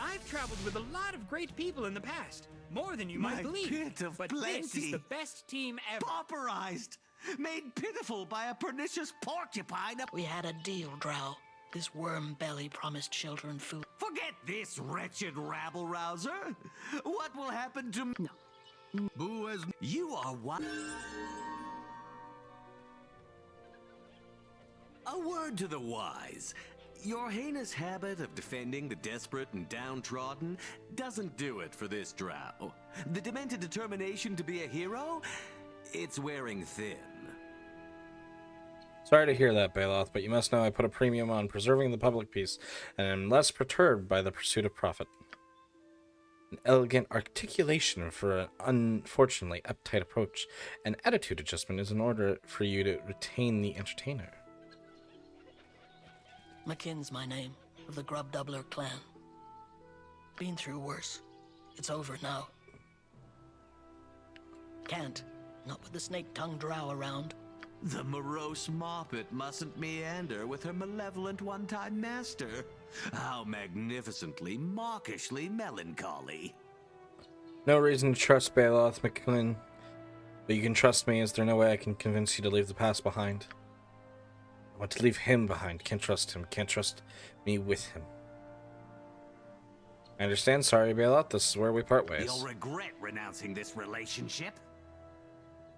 L: I've traveled with a lot of great people in the past. More than you
M: My
L: might believe.
M: pit of
L: But
M: plenty.
L: this is the best team ever.
M: Pauperized! Made pitiful by a pernicious porcupine!
N: We had a deal, Drow. This worm belly promised shelter and food.
M: Forget this wretched rabble-rouser! What will happen to...
L: No.
J: Boo has...
M: You are what? A word to the wise. Your heinous habit of defending the desperate and downtrodden doesn't do it for this drow. The demented determination to be a hero? It's wearing thin.
A: Sorry to hear that, Baloth, but you must know I put a premium on preserving the public peace, and am less perturbed by the pursuit of profit. An elegant articulation for an unfortunately uptight approach. An attitude adjustment is in order for you to retain the entertainer.
N: McKinn's my name, of the Grub Doubler clan. Been through worse. It's over now. Can't. Not with the snake-tongued drow around.
M: The morose moppet mustn't meander with her malevolent one-time master. How magnificently, mawkishly melancholy.
A: No reason to trust Baloth McQuinn, but you can trust me. Is there no way I can convince you to leave the past behind? I want to leave him behind. Can't trust him. Can't trust me with him. I understand. Sorry, Baloth. This is where we part ways.
M: You'll regret renouncing this relationship.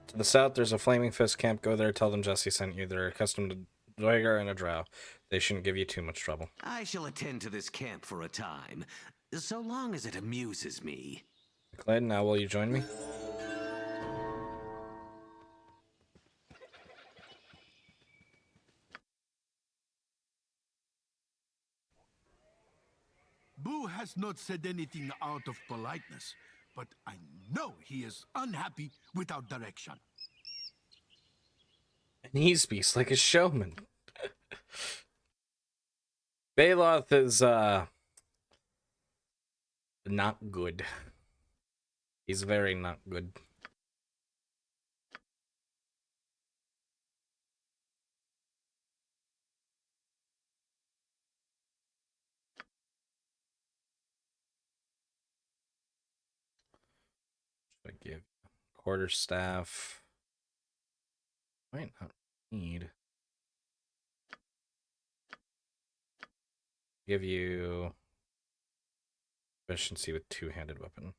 A: To the south, there's a Flaming Fist camp. Go there, tell them Jesse sent you. They're accustomed to Dweger and a drow. They shouldn't give you too much trouble.
M: I shall attend to this camp for a time, so long as it amuses me.
A: Clayton, now will you join me?
J: Boo has not said anything out of politeness, but I know he is unhappy without direction.
A: And he speaks like a showman. Baloth is, not good. He's very not good. Should I give quarterstaff? Might not need. Give you efficiency with two-handed weapon.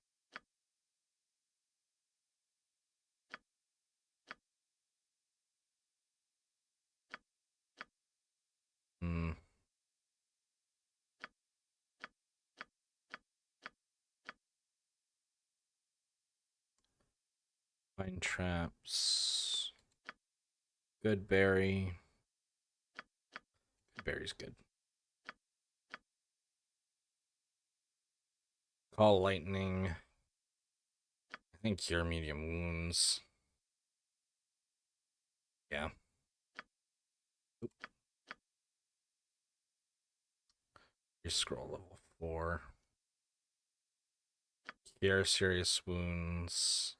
A: Mine traps. Good berry. Good berry's good. Call lightning. I think cure medium wounds. Yeah. Oop. Your scroll level 4. Cure serious wounds.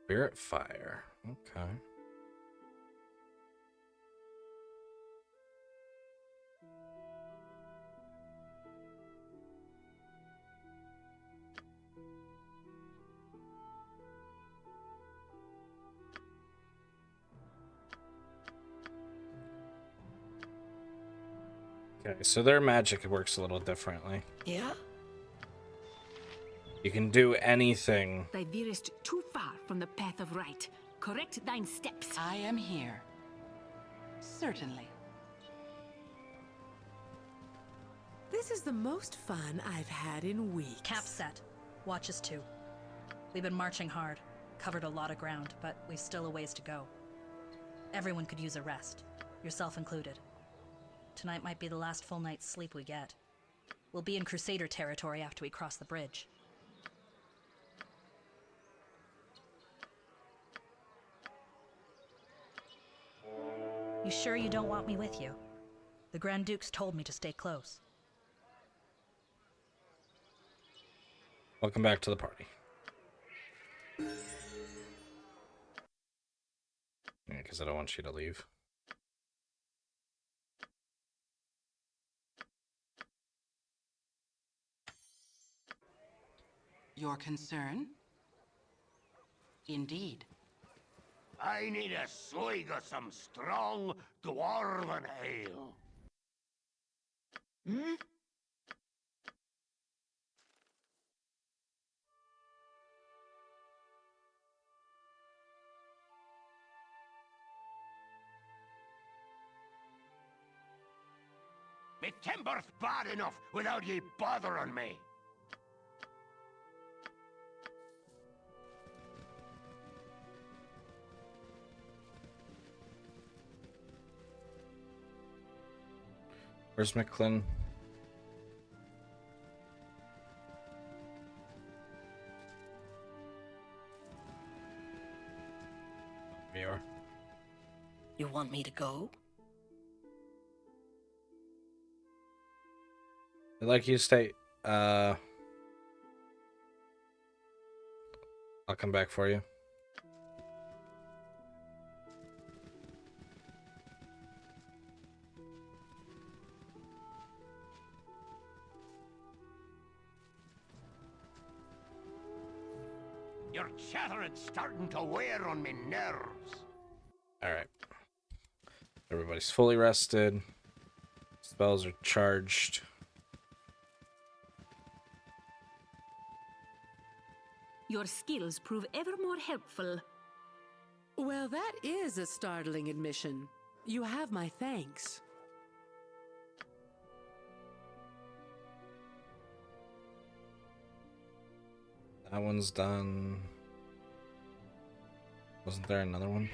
A: Spirit fire. Okay. Okay, so their magic works a little differently.
N: Yeah?
A: You can do anything.
K: Thou veerest too far from the path of right. Correct thine steps.
R: I am here. Certainly.
F: This is the most fun I've had in weeks.
O: Cap set. Watches 2. We've been marching hard, covered a lot of ground, but we've still a ways to go. Everyone could use a rest, yourself included. Tonight might be the last full night's sleep we get. We'll be in Crusader territory after we cross the bridge. You sure you don't want me with you? The Grand Dukes told me to stay close.
A: Welcome back to the party. Yeah, because I don't want you to leave.
R: Your concern? Indeed.
E: I need a swig of some strong dwarven ale.
N: Hmm?
E: Me timber's bad enough without ye bothering me.
A: Where's Micklin? Here.
N: You want me to go?
A: I'd like you to stay. I'll come back for you.
E: Your chattering's starting to wear on me nerves.
A: Alright. Everybody's fully rested. Spells are charged.
K: Your skills prove ever more helpful.
F: Well, that is a startling admission. You have my thanks.
A: That one's done. Wasn't there another one?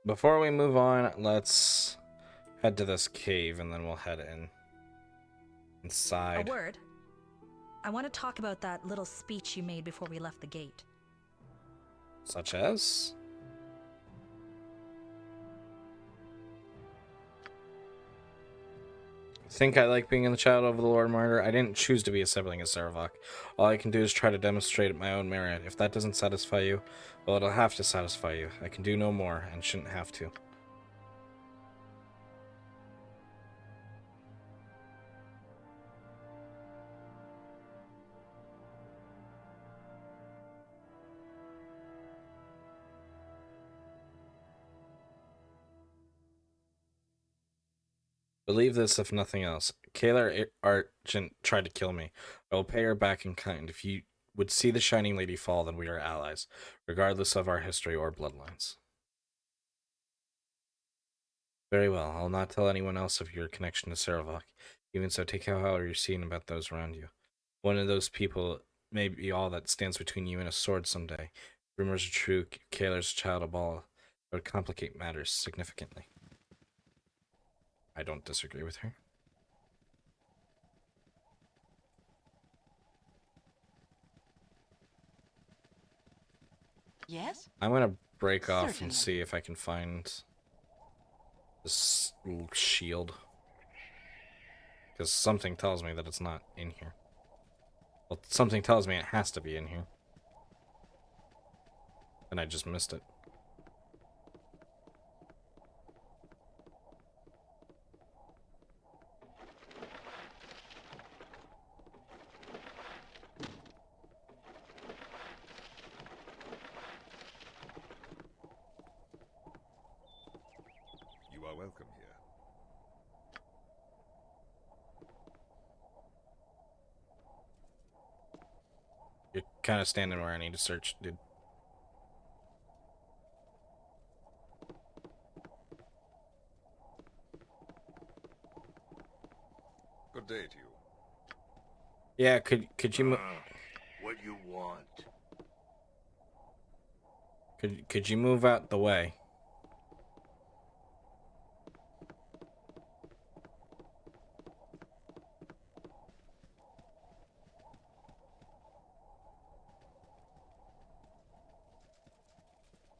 A: Before we move on, let's head to this cave and then we'll head inside.
O: A word. I want to talk about that little speech you made before we left the gate.
A: Such as? Think I like being in the child of the Lord Martyr? I didn't choose to be a sibling of Saravok. All I can do is try to demonstrate my own merit. If that doesn't satisfy you, well, it'll have to satisfy you. I can do no more, and shouldn't have to. Believe this, if nothing else. Kayla Argent tried to kill me. I will pay her back in kind. If you would see the Shining Lady fall, then we are allies, regardless of our history or bloodlines. Very well. I'll not tell anyone else of your connection to Saravok. Even so, take how you're seen about those around you. One of those people may be all that stands between you and a sword someday. Rumors are true. Kayla's a child of Ball. It would complicate matters significantly. I don't disagree with her.
R: Yes?
A: I'm gonna break off and
R: Certainly.
A: see if I can find this little shield. Because something tells me that it's not in here. Well, something tells me it has to be in here. And I just missed it.
I: You are welcome here.
A: You're kind of standing where I need to search, dude.
I: Good day to you.
A: Yeah, could you move?
E: What you want?
A: Could you move out the way?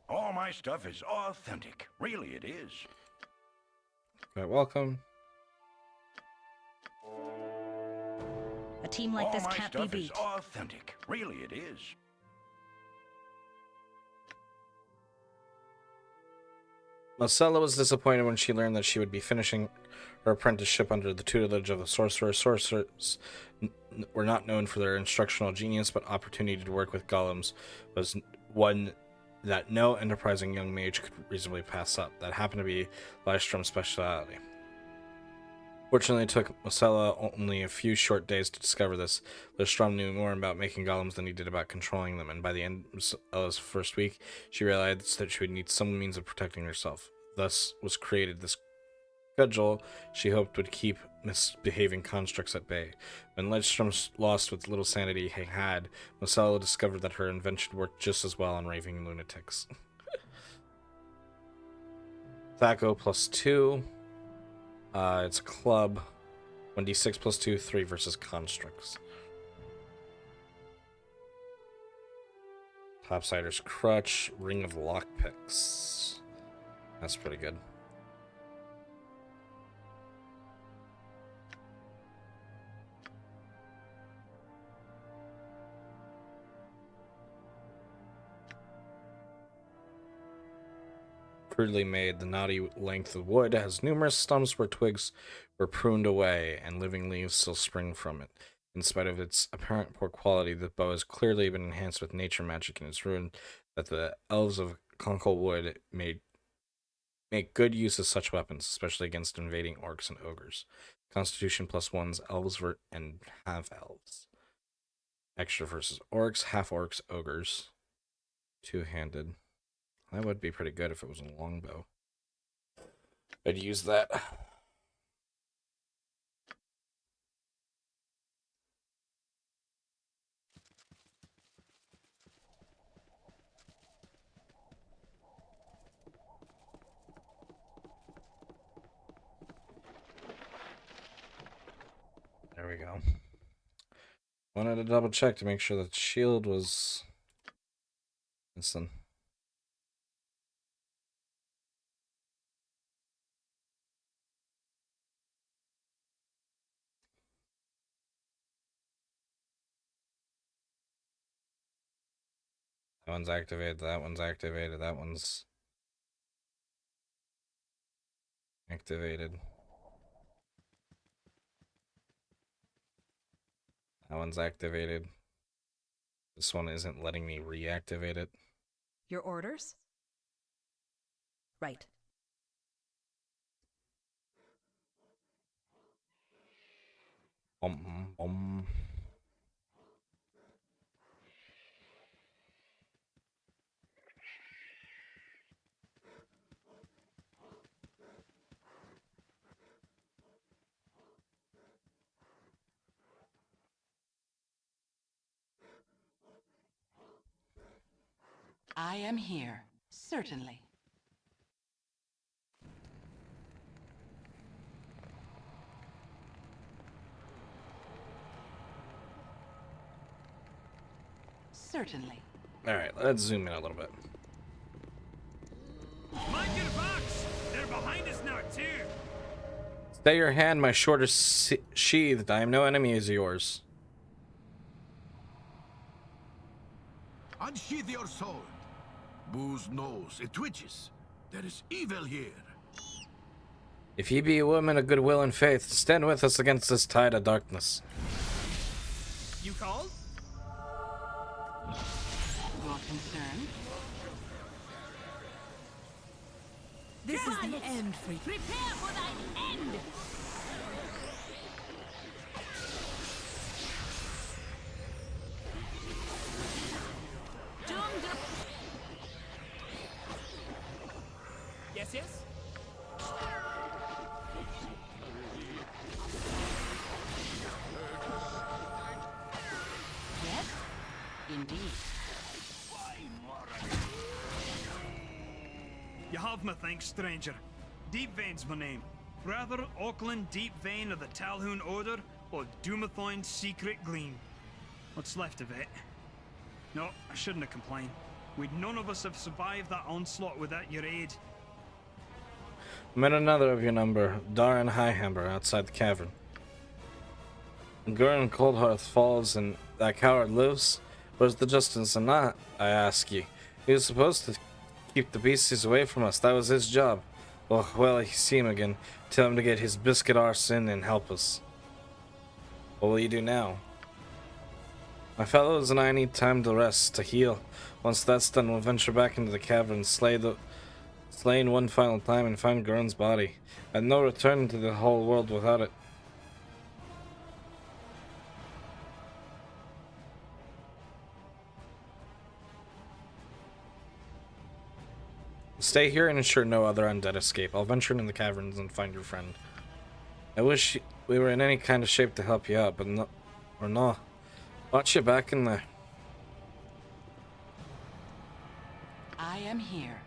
E: All my stuff is authentic. Really, it is.
A: Quite welcome.
O: A team like
E: All
O: this
E: my
O: can't be
E: stuff is
O: beat.
E: authentic. Really, it is.
A: Marcella was disappointed when she learned that she would be finishing her apprenticeship under the tutelage of a sorcerer. Sorcerers were not known for their instructional genius, but opportunity to work with golems was one that no enterprising young mage could reasonably pass up. That happened to be Lystrom's specialty. Fortunately, it took Marcella only a few short days to discover this. Lystrom knew more about making golems than he did about controlling them, and by the end of Marcella's first week, she realized that she would need some means of protecting herself. Thus was created this cudgel she hoped would keep misbehaving constructs at bay. When Lystrom lost what little sanity he had, Marcella discovered that her invention worked just as well on raving lunatics. Thaco +2. It's a club. 1d6 +2, 3 versus constructs. Topsider's Crutch, Ring of Lockpicks. That's pretty good. Crudely made, the knotty length of wood has numerous stumps where twigs were pruned away and living leaves still spring from it. In spite of its apparent poor quality, the bow has clearly been enhanced with nature magic, and it's ruined that the elves of Conkle Wood make good use of such weapons, especially against invading orcs and ogres. Constitution +1's elves and half elves. Extra versus orcs, half orcs, ogres. Two-handed. That would be pretty good if it was a longbow. I'd use that. There we go. Wanted to double check to make sure that shield was... Listen. That one's activated, that one's activated, that one's activated. That one's activated. This one isn't letting me reactivate it.
O: Your orders? Right.
A: Bum.
R: I am here, certainly. Certainly.
A: Alright, let's zoom in a little bit.
L: Mind your backs! They're behind us now, too!
A: Stay your hand, my sword is sheathed. I am no enemy of yours.
J: Unsheath your sword. Boo's knows it twitches. There is evil here.
A: If ye be a woman of goodwill and faith, stand with us against this tide of darkness.
L: You called?
R: Your concern?
F: This is the end for you.
D: Prepare for thine end!
L: Yes, yes?
R: Yes, indeed.
L: You have my thanks, stranger. Deepvane's my name. Brother Auckland Deepvane of the Talhoun Order, or Doomathorn's Secret Gleam. What's left of it? No, I shouldn't have complained. We'd none of us have survived that onslaught without your aid.
A: Met another of your number, Darren Highhammer, outside the cavern. Gurren Coldhearth falls and that coward lives. Where's the justice in that, I ask ye? He was supposed to keep the beasties away from us. That was his job. Well, I see him again. Tell him to get his biscuit arse in and help us. What will you do now? My fellows and I need time to rest, to heal. Once that's done, we'll venture back into the cavern, slain one final time, and find Gurn's body. And no return to the whole world without it. Stay here and ensure no other undead escape. I'll venture into the caverns and find your friend. I wish we were in any kind of shape to help you out, but no, we're not. Watch you back in there.
R: I am here.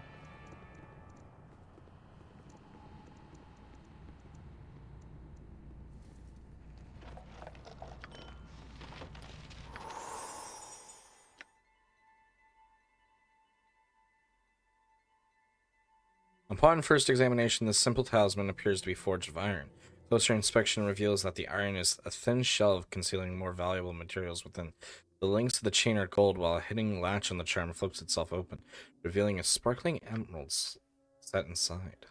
A: Upon first examination, this simple talisman appears to be forged of iron. Closer inspection reveals that the iron is a thin shell concealing more valuable materials within. The links to the chain are gold, while a hidden latch on the charm flips itself open, revealing a sparkling emerald set inside.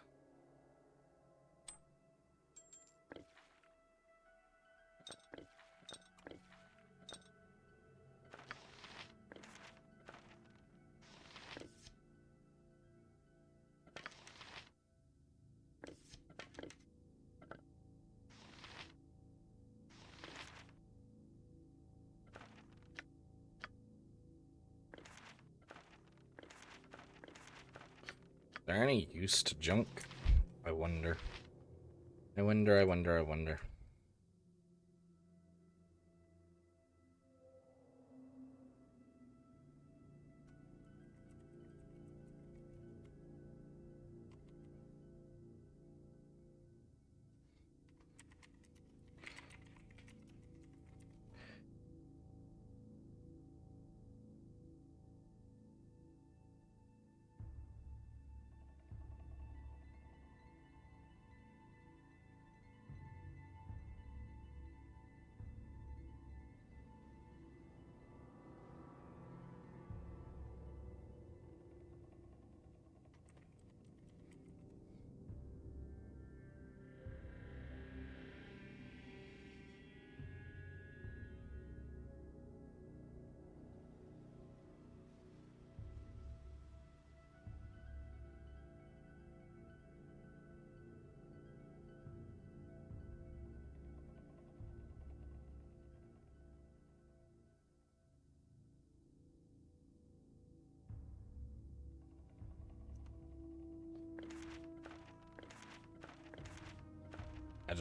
A: Is there any use to junk? I wonder. I wonder.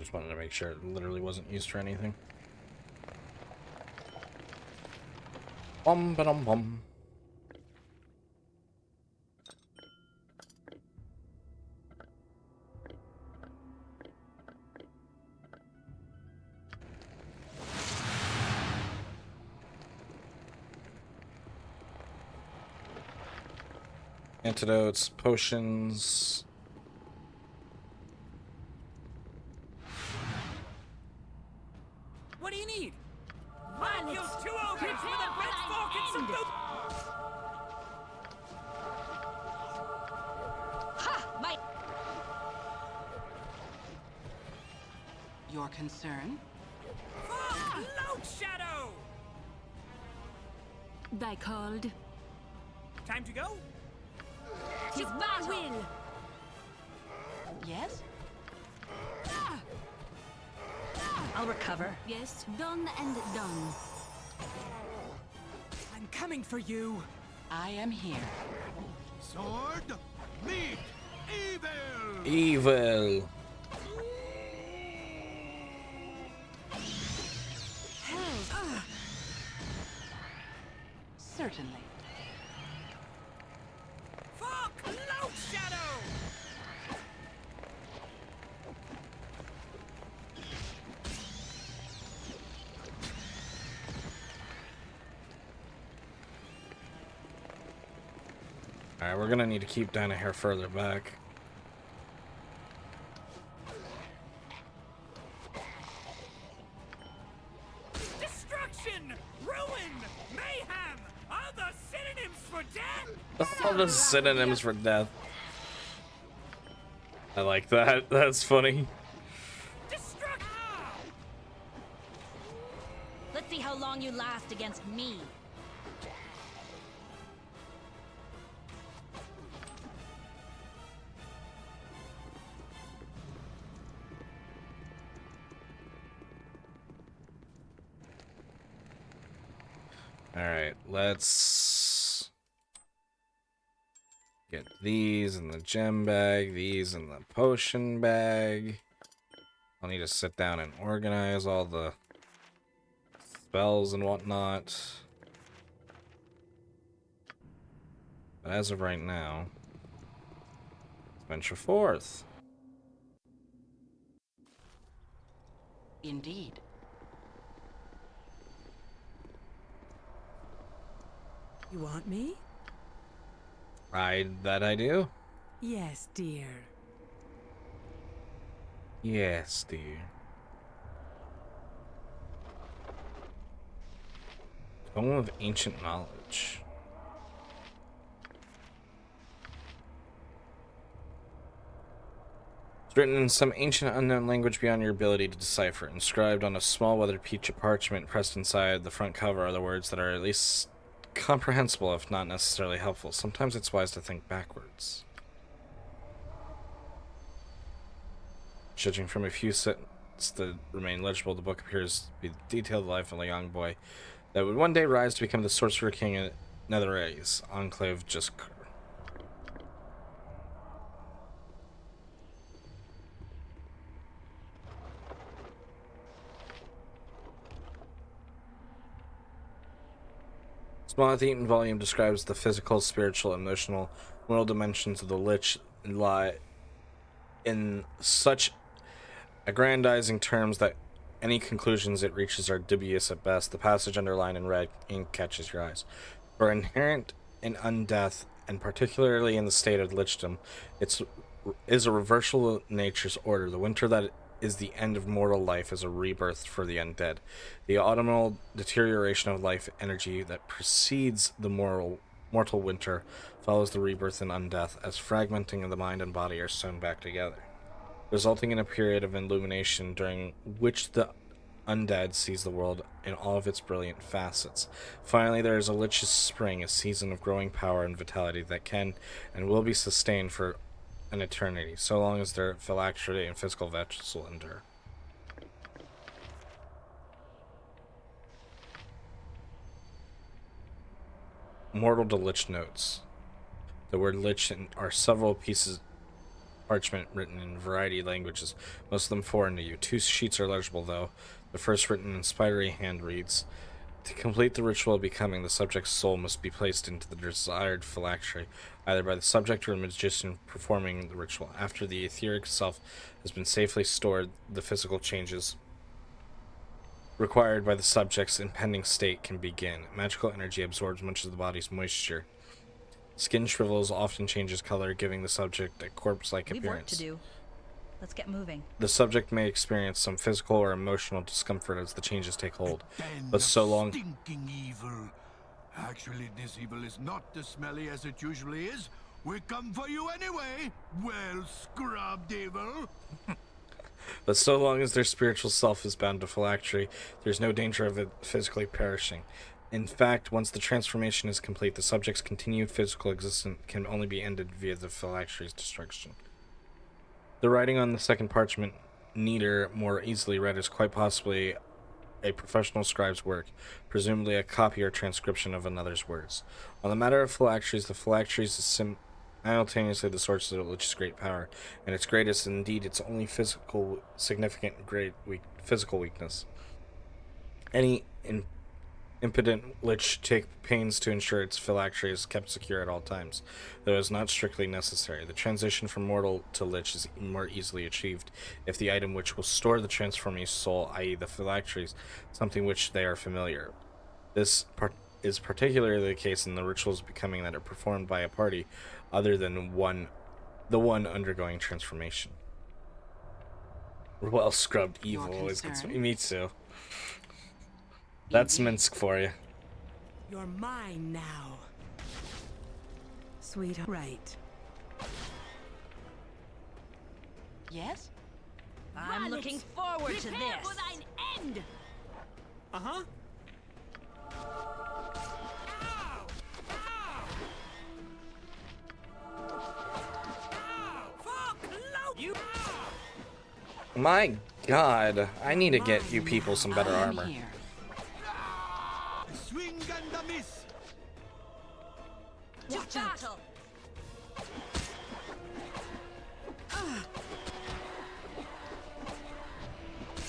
A: just wanted to make sure it literally wasn't used for anything. Bum ba dum bum. Antidotes, potions.
Q: What do you need? Man kills 2 ogres with a red fork and some boot.
O: Ha! My.
R: Your concern?
Q: Fuck! Load shadow!
K: Thy called.
Q: Time to go?
K: Tis my will.
R: Yes?
O: I'll recover.
K: Yes, done and done.
Q: I'm coming for you.
R: I am here.
J: Sword, meet evil!
A: Evil.
R: Certainly.
Q: Fuck! Load shadow!
A: Alright, we're gonna need to keep down a hair further back.
Q: Destruction! Ruin! Mayhem! All the synonyms for death!
A: All the synonyms for death. I like that. That's funny.
D: Let's see how long you last against me.
A: Alright, let's get these in the gem bag, these in the potion bag. I'll need to sit down and organize all the spells and whatnot. But as of right now, let's venture forth.
R: Indeed.
F: You want me?
A: That I do?
F: Yes, dear.
A: Yes, dear. Tome of ancient knowledge. It's written in some ancient unknown language beyond your ability to decipher. Inscribed on a small weathered piece of parchment pressed inside the front cover are the words that are at least comprehensible, if not necessarily helpful. Sometimes it's wise to think backwards. Judging from a few sentences that remain legible, the book appears to be the detailed life of a young boy that would one day rise to become the Sorcerer King in Netherese, Enclave Juskr. Small Eaton volume describes the physical, spiritual, emotional, moral dimensions of the Lich lie in such aggrandizing terms that any conclusions it reaches are dubious at best. The passage underlined in red ink catches your eyes. For inherent in undeath, and particularly in the state of lichdom, is a reversal of nature's order. The winter that is the end of mortal life is a rebirth for the undead. The autumnal deterioration of life energy that precedes the mortal winter follows the rebirth in undeath, as fragmenting of the mind and body are sewn back together, resulting in a period of illumination during which the undead sees the world in all of its brilliant facets. Finally, there is a Lich's spring, a season of growing power and vitality that can and will be sustained for an eternity, so long as their phylactery and physical vessel endure. Mortal to Lich notes. The word Lich are parchment written in a variety of languages, most of them foreign to you. 2 sheets are legible, though. The first, written in spidery hand, reads, "To complete the ritual of becoming, the subject's soul must be placed into the desired phylactery, either by the subject or the magician performing the ritual. After the etheric self has been safely stored, the physical changes required by the subject's impending state can begin. Magical energy absorbs much of the body's moisture. Skin shrivels, often changes color, giving the subject a corpse-like
O: We've work
A: appearance.
O: to do. Let's get moving.
A: The subject may experience some physical or emotional discomfort as the changes take hold, but so long..."
J: Stinking evil. Actually, this evil is not as smelly as it usually is. We come for you anyway. Well, scrubbed evil.
A: But so long as their spiritual self is bound to phylactery, there's no danger of it physically perishing. In fact, once the transformation is complete, the subject's continued physical existence can only be ended via the phylactery's destruction. The writing on the second parchment, neater, more easily read, is quite possibly a professional scribe's work, presumably a copy or transcription of another's words. On the matter of phylacteries, the phylacteries is simultaneously the source of the Lich's great power, and its greatest, indeed its only significant physical weakness. Any impotent Lich take pains to ensure its phylactery is kept secure at all times, though it is not strictly necessary. The transition from mortal to Lich is more easily achieved if the item which will store the transforming soul, i.e. the phylacteries, something which they are familiar. This is particularly the case in the rituals of becoming that are performed by a party other than the one undergoing transformation. Well scrubbed evil always gets me too. That's Minsk for you.
F: You're mine now. Sweetheart. Right.
R: Yes?
O: I'm looking forward to this.
D: For thine end.
Q: Uh-huh.
A: My god, I need to get you people some better armor.
J: Swing and a miss.
D: To battle.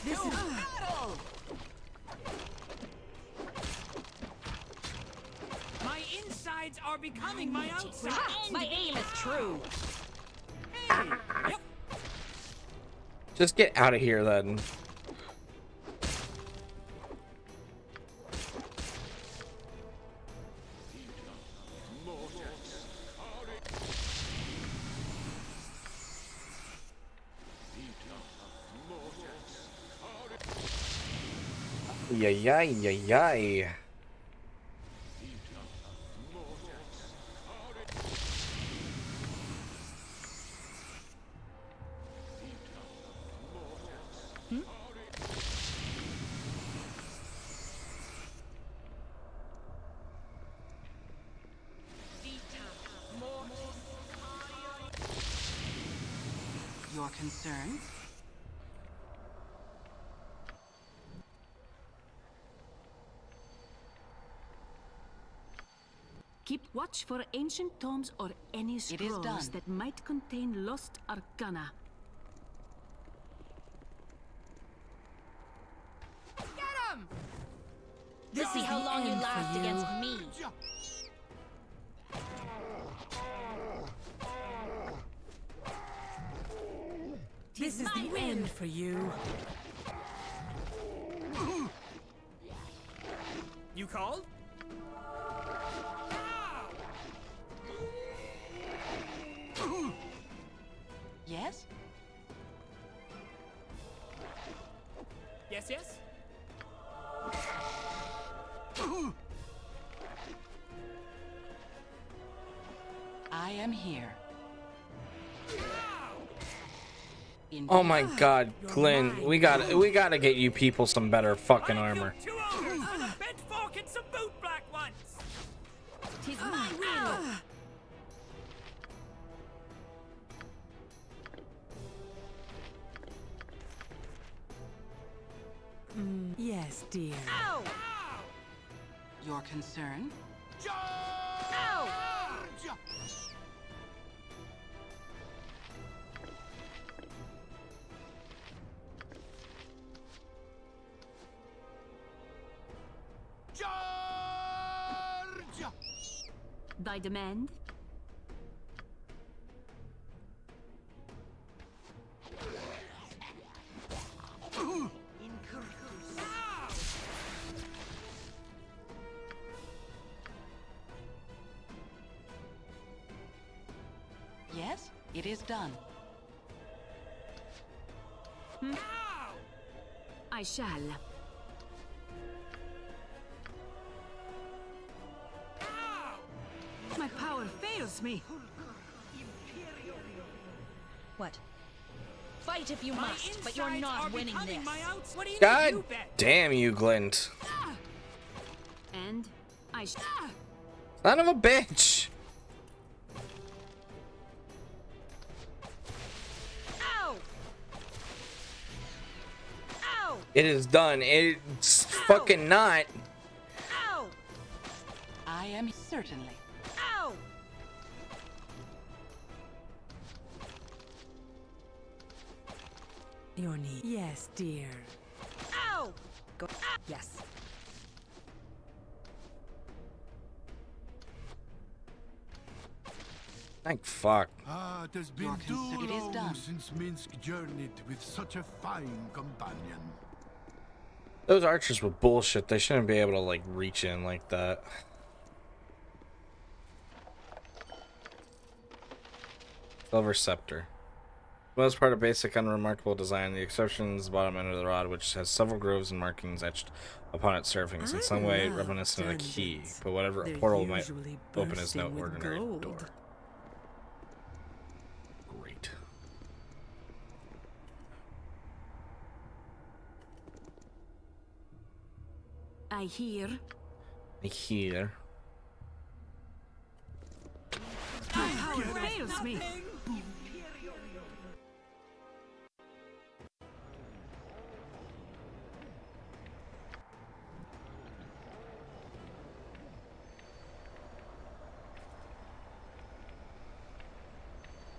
F: This is
D: battle.
Q: My insides are becoming my outside.
O: My aim is true.
Q: Hey, yep.
A: Just get out of here then. Yay.
R: Your concern?
K: Keep watch for ancient tomes or any
R: It is
K: scrolls
R: done.
K: that might contain lost arcana.
D: Get him!
F: This
D: See
F: is
D: how
F: the
D: long you
F: end for
D: last
F: you.
D: against me.
F: This is the end for you.
Q: You called?
R: Yes?
Q: Yes?
R: I am here.
A: Oh my god, Glenn, we gotta get you people some better fucking armor.
Q: Two ogres with a bent fork and some boot black ones.
K: Tis my will.
F: Yes, dear.
D: Ow!
R: Your concern?
D: Ow!
K: Thy demand?
R: Yes, it is done.
K: I shall. My power fails me.
O: What? Fight if you must, but you're not winning this.
Q: What do you
A: God
Q: you bet?
A: damn you, Glint.
K: And I
A: Son of a bitch.
O: Ow! Ow!
A: It is done. It's fucking not.
O: Ow!
R: I am certainly.
O: Ow!
F: Your knee. Yes, dear.
O: Ow!
F: Go. Yes.
A: Thank fuck.
J: Ah, it has been too long since Minsk journeyed with such a fine companion.
A: Those archers were bullshit. They shouldn't be able to like reach in like that. Silver scepter. Most part of basic unremarkable design. The exception is the bottom end of the rod, which has several grooves and markings etched upon its surface, in some way reminiscent of a key. But whatever a portal might open is no ordinary door. Great.
K: I hear.
A: I hear.
K: My power fails me.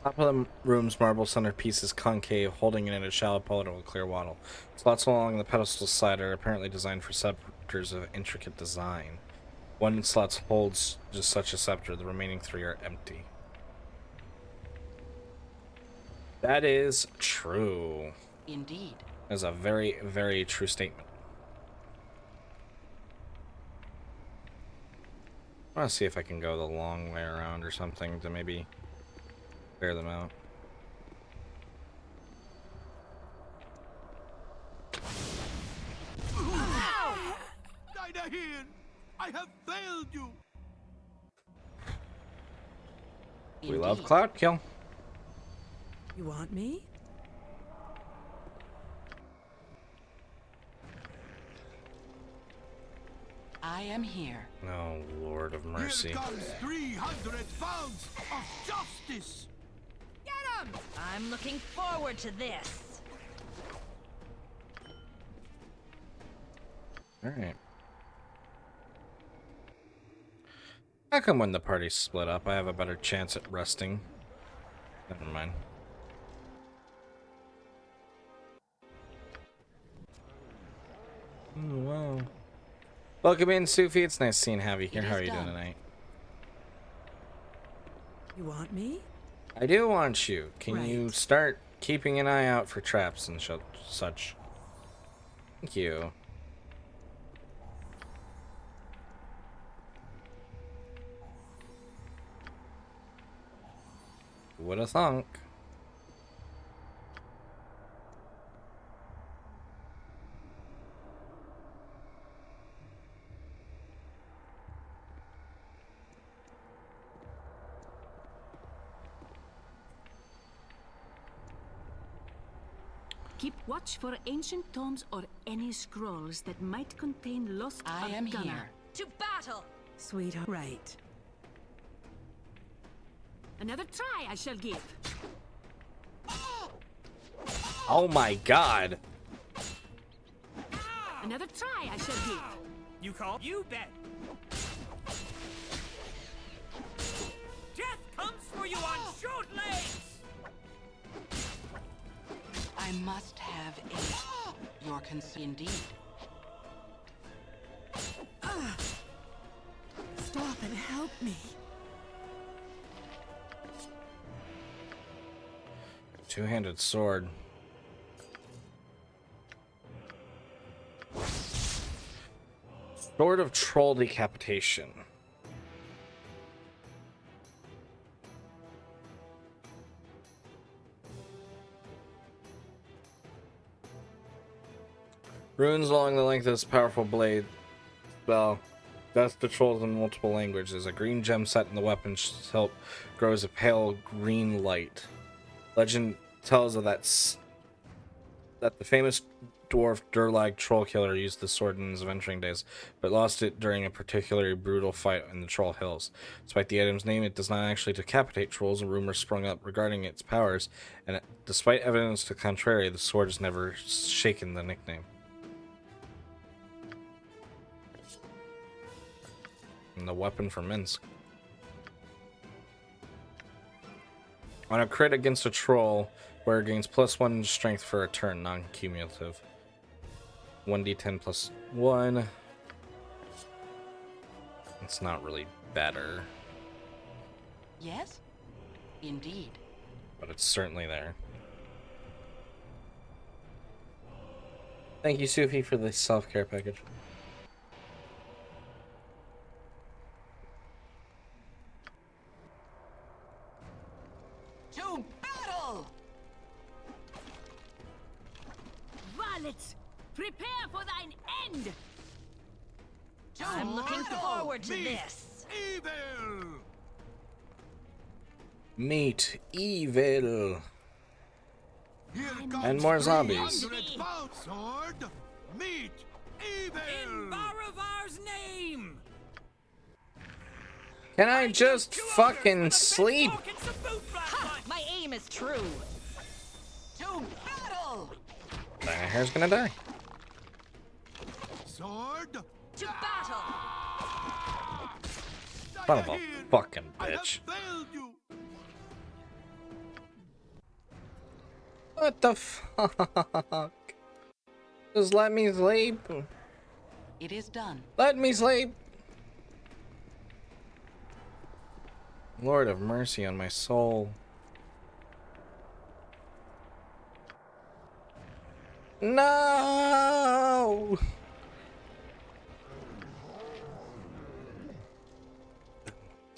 A: Top of the room's marble centerpiece is concave, holding in it a shallow polygon with a clear wattle. Slots along the pedestal side are apparently designed for scepters of intricate design. One slot holds just such a scepter, the remaining three are empty. That is true.
R: Indeed.
A: That's a very, very true statement. I want to see if I can go the long way around or something to maybe clear them out.
J: Nidaheer, I have failed you.
A: We love Cloud Kill.
F: You want me?
R: I am here.
A: Oh, Lord of mercy.
J: Here comes 300 pounds of justice.
O: Get him! I'm looking forward to this.
A: Alright. How come when the party's split up, I have a better chance at resting? Never mind. Oh, wow. Welcome in, Sufi. It's nice seeing Javi here. How are you doing tonight?
F: You want me?
A: I do want you. Can you start keeping an eye out for traps and such? Thank you. Would have thunk.
K: Keep watch for ancient tomes or any scrolls that might contain lost
R: I am
K: arcana.
R: here.
O: To battle!
F: Sweetheart. Right.
K: Another try I shall give.
A: Oh my god.
K: Another try I shall give.
Q: You call? You bet. Death comes for you on short legs.
R: I must have a your consent indeed.
F: Stop it. Help me.
A: Two-handed sword. Sword of Troll Decapitation. Runes along the length of this powerful blade spell. Death to trolls in multiple languages. A green gem set in the weapon's hilt grows a pale green light. Legend tells of that the famous dwarf Durlag troll killer used the sword in his adventuring days, but lost it during a particularly brutal fight in the Troll Hills. Despite the item's name, it does not actually decapitate trolls, and rumors sprung up regarding its powers, and despite evidence to the contrary, the sword has never shaken the nickname. And the weapon for Minsk. On a crit against a troll, where it gains +1 strength for a turn, non-cumulative. 1d10 plus 1. It's not really better.
R: Yes, indeed.
A: But it's certainly there. Thank you, Sufi, for the self-care package.
R: To battle!
K: Varlets, prepare for thine end!
R: I'm looking forward to this.
J: Evil!
A: Meet evil.
J: Here
A: And more zombies.
J: Sword, meet evil!
Q: In Baravar's name!
A: Can I just fucking sleep?
R: Ha! My aim is true. To battle!
A: My hair's gonna die.
J: Sword,
R: to battle!
A: Son of a fucking bitch. What the fuck? Just let me sleep.
R: It is done.
A: Let me sleep. Lord of mercy on my soul. No!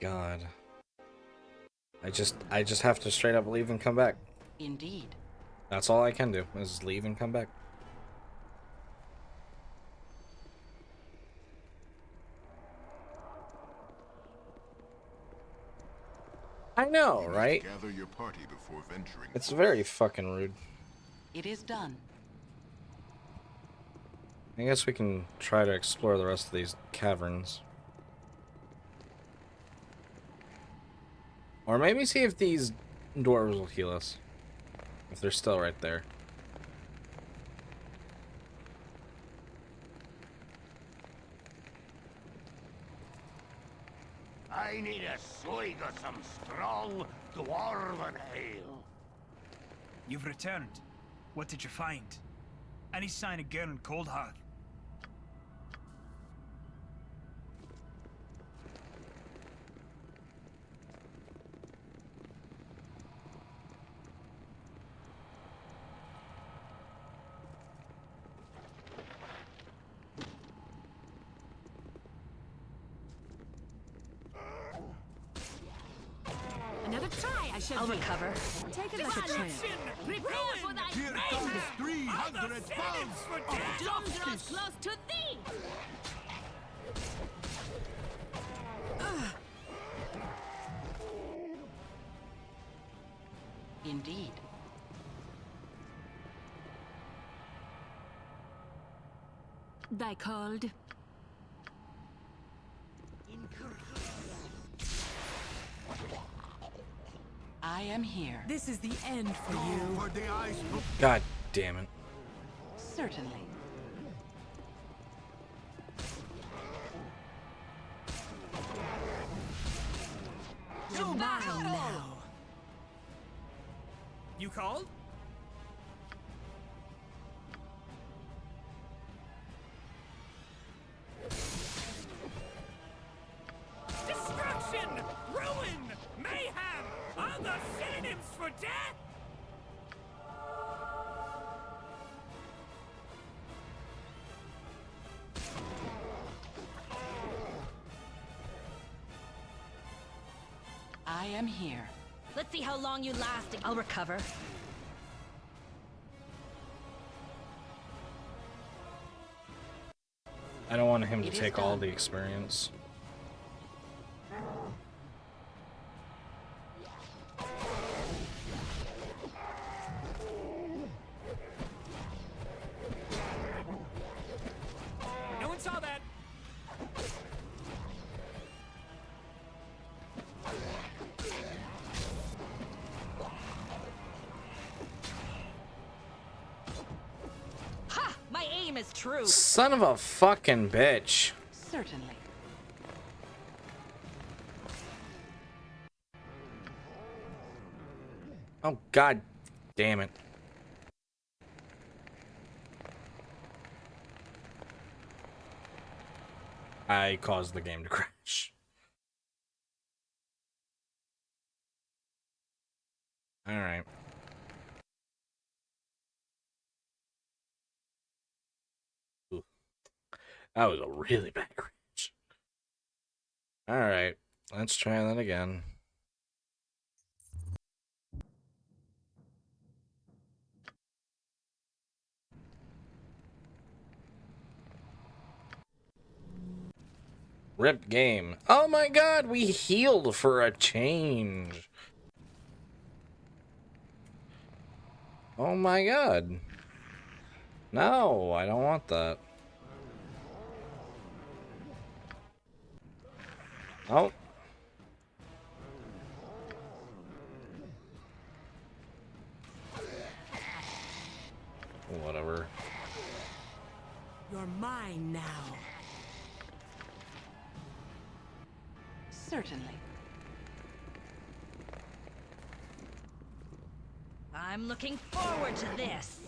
A: God. I just have to straight up leave and come back.
R: Indeed.
A: That's all I can do, is leave and come back. I know, right?
I: Gather your party before venturing.
A: It's very fucking rude.
R: It is done.
A: I guess we can try to explore the rest of these caverns. Or maybe see if these dwarves will heal us. If they're still right there.
E: I need a swig of some strong dwarven ale.
L: You've returned. What did you find? Any sign of Gern Coldhearth?
K: Another try, I shall
O: I'll
K: do.
O: recover.
K: Take it like a champ. Prepare for thy
J: Here comes 300 pounds of
K: Dawn draws
J: justice!
K: close to thee!
R: Indeed.
K: Thy called.
R: I am here.
F: This is the end for you.
J: For the ice book.
A: God damn it.
R: Certainly.
F: To battle now.
L: You called?
H: Destruction! limbs for death?
R: I am here.
D: Let's see how long you last.
O: I'll recover.
A: I don't want him to
R: It is
A: take all
R: done.
A: the experience.
H: No one saw that.
D: Ha! My aim is true.
A: Son of a fucking bitch.
R: Certainly.
A: Oh, god damn it. I caused the game to crash. Alright. That was a really bad crash. Alright, let's try that again. Ripped game. Oh my god, we healed for a change. Oh my god. No, I don't want that. Oh. Whatever.
F: You're mine now.
R: Certainly.
D: I'm looking forward to this.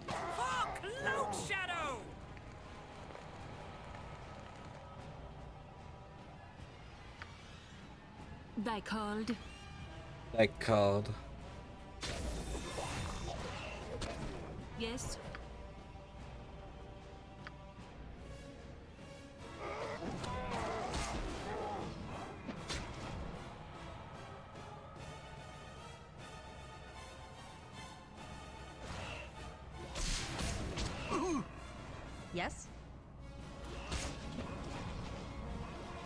H: Fuck! Cloud Shadow!
K: Thy called.
A: I called.
K: Yes.
O: Yes?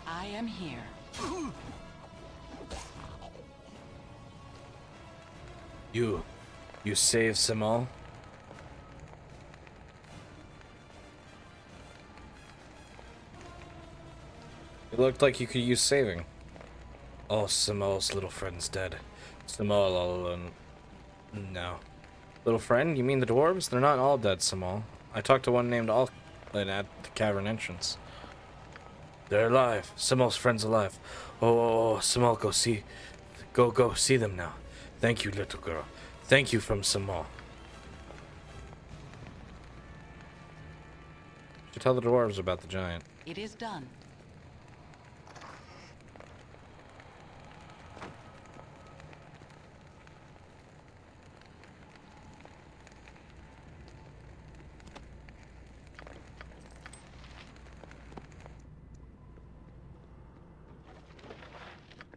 R: I am here.
A: You saved Simul? It looked like you could use saving. Oh, Simul's little friend's dead. Simul all alone. No. Little friend? You mean the dwarves? They're not all dead, Simul. I talked to one named Alkin at the cavern entrance. They're alive. Simul's friend's alive. Oh, Simul, go see them now. Thank you, little girl. Thank you from Simul. Should tell the dwarves about the giant.
R: It is done.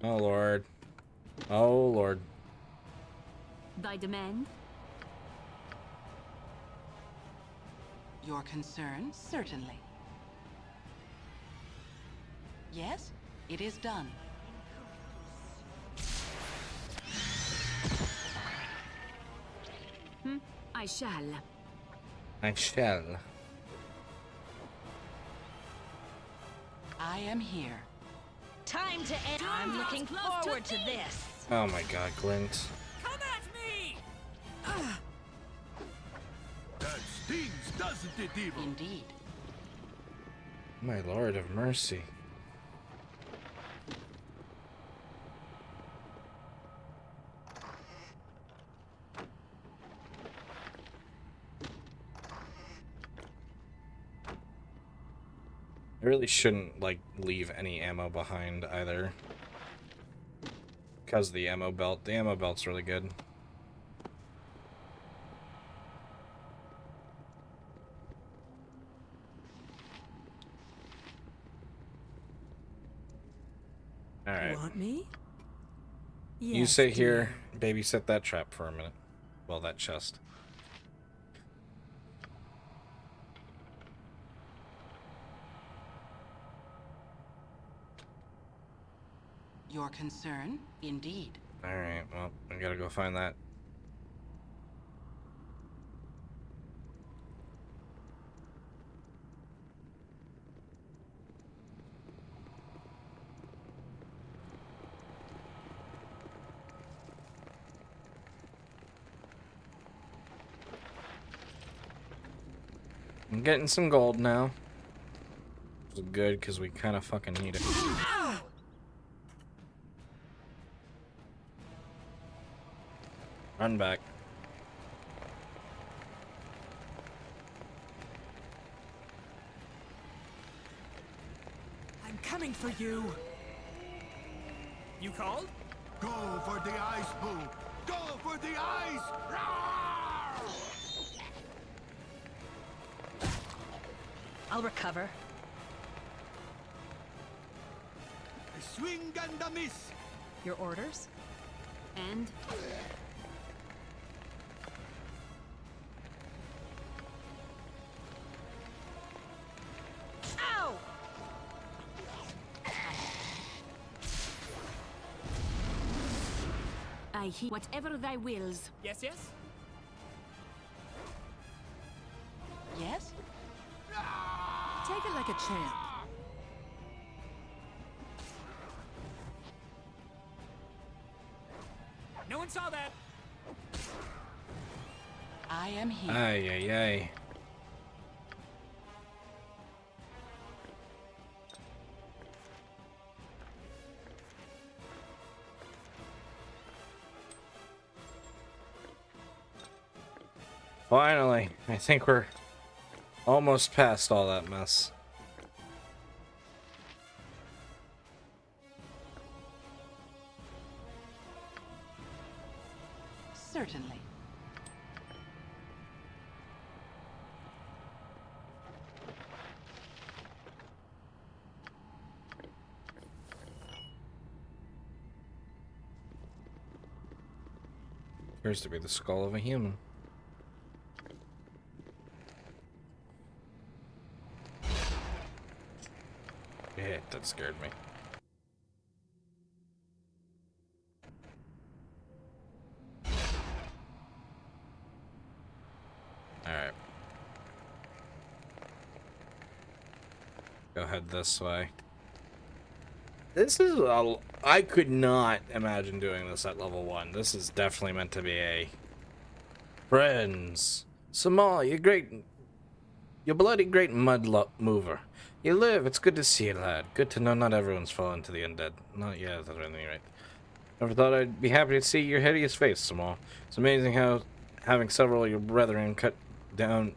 A: Oh, Lord. Oh, Lord.
K: Thy demand?
R: Your concern? Certainly. Yes, it is done.
K: I shall.
A: I shall.
R: I am here.
D: Time to end. I'm looking forward to this.
A: Oh my god, Glint.
H: Come at me!
J: That stings, doesn't it, Evil?
R: Indeed.
A: My Lord of mercy. I really shouldn't, like, leave any ammo behind either. because of the ammo belt. The ammo belt's really good. All right.
F: Want me?
A: You
F: Yes,
A: sit
F: dear.
A: here, babysit that trap for a minute. Well, that chest.
R: Your concern, indeed.
A: Alright, well, I gotta go find that. I'm getting some gold now. Which is good, because we kind of fucking need it. Run back.
P: I'm coming for you. You called?
J: Go for the ice, Boo! Go for the ice! Roar!
O: I'll recover.
J: A swing and a miss!
O: Your orders? And?
D: Ow!
K: I hear whatever thy wills.
P: Yes, yes?
R: Yes?
F: Take it like a champ.
P: No one saw that.
R: I am here.
A: Ay, ay, ay. Finally, I think we're almost past all that mess.
R: Certainly.
A: Appears to be the skull of a human. Yeah, that scared me. Alright. Go head this way. This is I could not imagine doing this at level 1. This is definitely meant to be a... Friends. Samal, you're bloody great mud mover. You live, it's good to see you, lad. Good to know not everyone's fallen to the undead. Not yet, at any rate. Never thought I'd be happy to see your hideous face, Samal. It's amazing how having several of your brethren cut down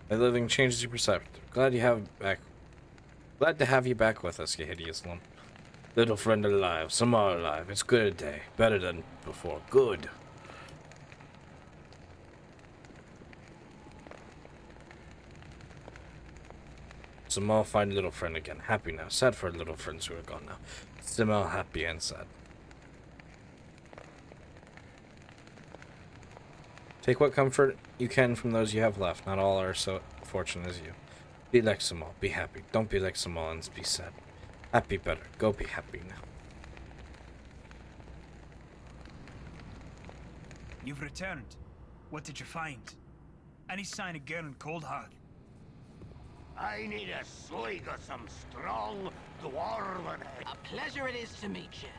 A: by living changes your perspective. Glad to have you back with us, you hideous lump. Little friend alive, Samal alive. It's good day. Better than before. Good. Samal find little friend again. Happy now. Sad for little friends who are gone now. Samal happy and sad. Take what comfort you can from those you have left. Not all are so fortunate as you. Be like Samal. Be happy. Don't be like Samal and be sad. Happy better. Go be happy now.
L: You've returned. What did you find? Any sign of Gern Coldheart?
E: I need a swig of some strong dwarven ale.
N: A pleasure it is to meet you.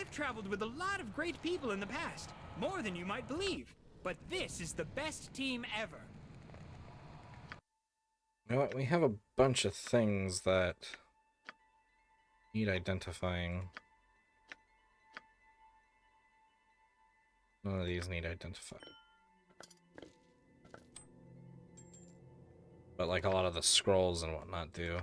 P: I've traveled with a lot of great people in the past, more than you might believe. But this is the best team ever.
A: You know what? We have a bunch of things that need identifying. None of these need identifying. But like a lot of the scrolls and whatnot do.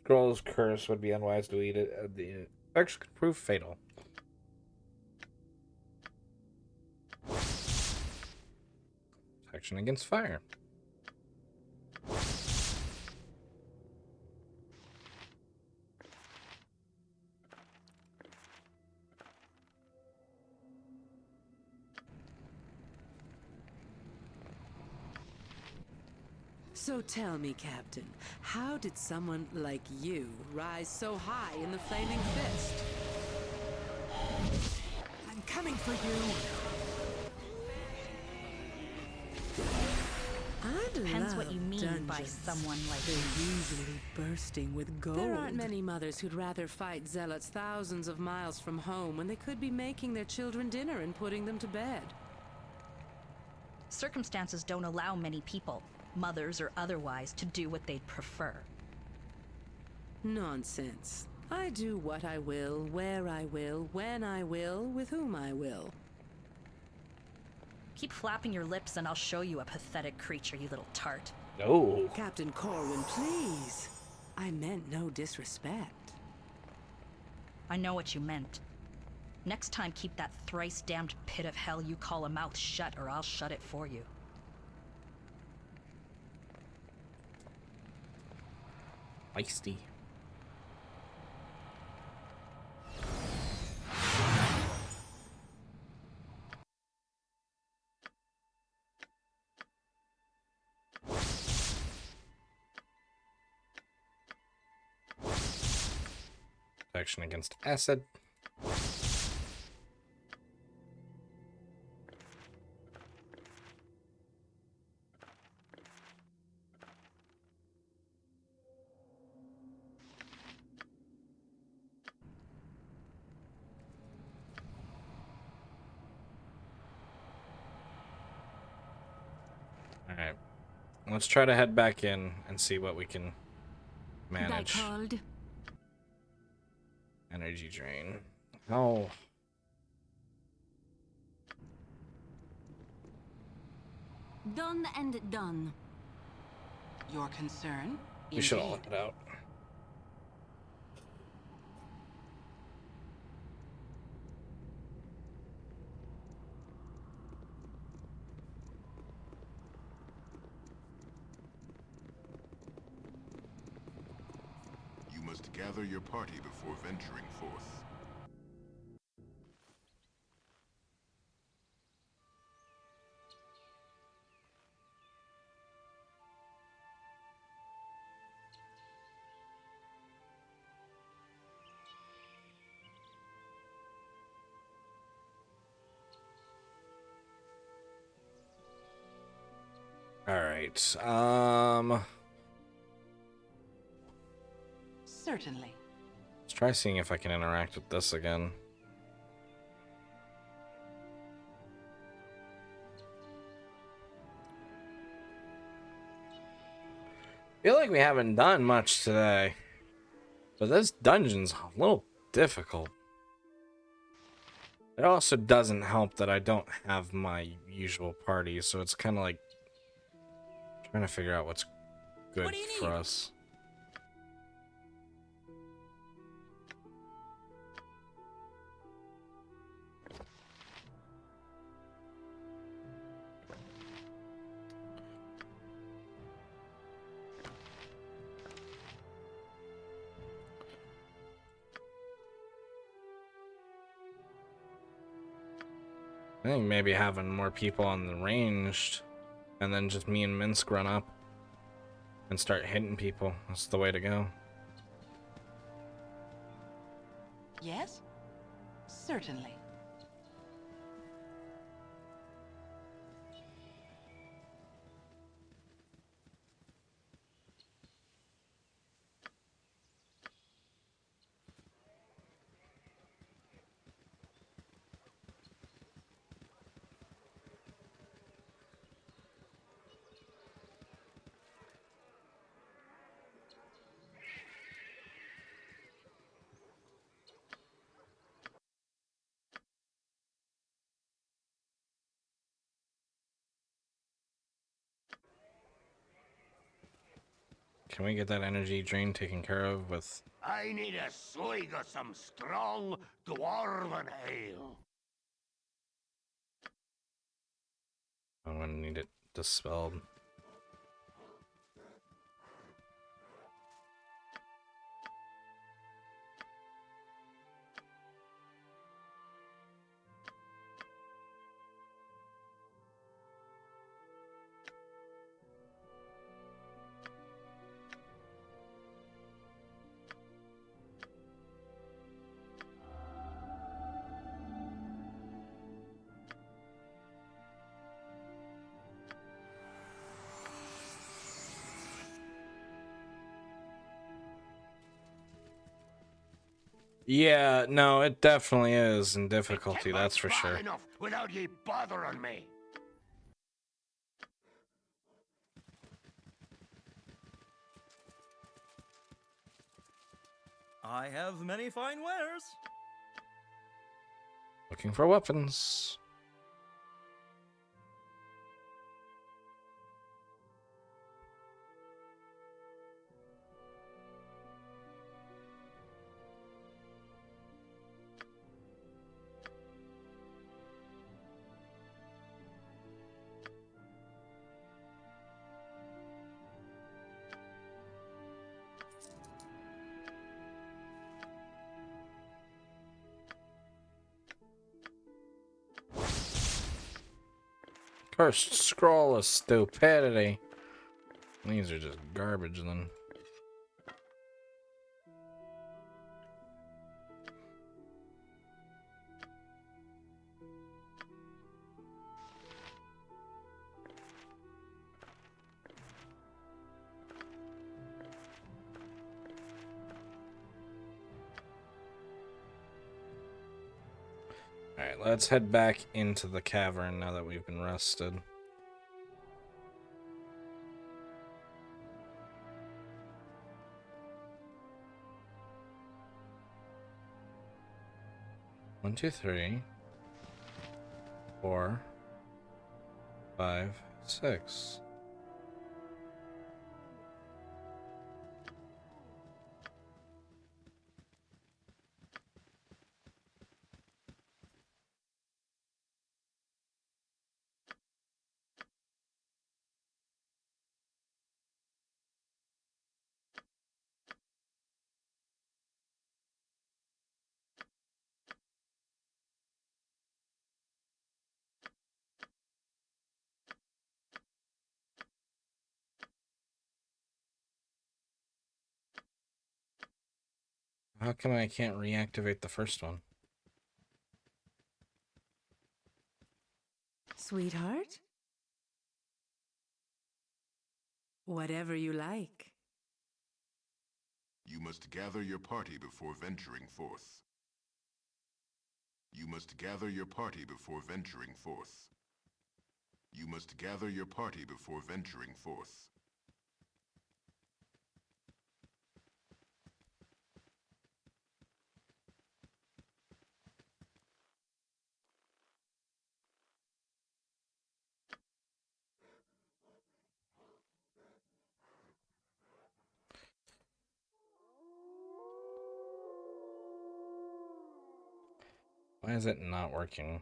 A: Scroll's curse would be unwise to eat it. The effects could prove fatal. Protection against fire.
F: So tell me, Captain, how did someone like you rise so high in the Flaming Fist?
P: I'm coming for you.
O: Depends what you mean by someone like
F: They're
O: me.
F: usually bursting with gold. There aren't many mothers who'd rather fight zealots thousands of miles from home when they could be making their children dinner and putting them to bed.
O: Circumstances don't allow many people, mothers or otherwise, to do what they'd prefer.
F: Nonsense. I do what I will, where I will, when I will, with whom I will.
O: Keep flapping your lips and I'll show you a pathetic creature, you little tart.
A: No.
F: Captain Corwin, please. I meant no disrespect.
O: I know what you meant. Next time, keep that thrice-damned pit of hell you call a mouth shut, or I'll shut it for you.
A: Feisty. Protection against acid. Alright. Let's try to head back in and see what we can manage. Energy drain. Oh.
K: Done and done.
R: Your concern?
A: We should all head out.
I: You must gather your party before venturing forth.
A: Alright.
R: Certainly.
A: Let's try seeing if I can interact with this again. Feel like we haven't done much today. But this dungeon's a little difficult. It also doesn't help that I don't have my usual party, so it's kind of like trying to figure out what's good for us. I think maybe having more people on the ranged, and then just me and Minsk run up and start hitting people. That's the way to go.
R: Yes? Certainly.
A: Can we get that energy drain taken care of with...
E: I need a swig of some strong dwarven ale.
A: I'm gonna need it dispelled. Yeah, no, it definitely is in difficulty, that's for sure.
E: Enough without ye bothering me.
S: I have many fine wares.
A: Looking for weapons. Cursed scroll of stupidity. These are just garbage then. Alright, let's head back into the cavern now that we've been rested. One, two, three, 4, 5, 6. How come I can't reactivate the first one?
F: Sweetheart? Whatever you like.
I: You must gather your party before venturing forth. You must gather your party before venturing forth. You must gather your party before venturing forth.
A: Why is it not working?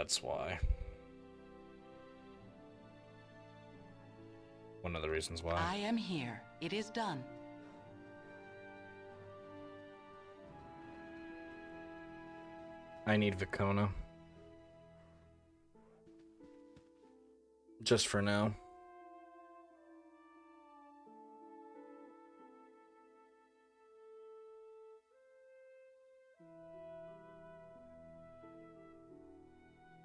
A: That's why. One of the reasons why.
R: I am here. It is done.
A: I need Vicona. Just for now.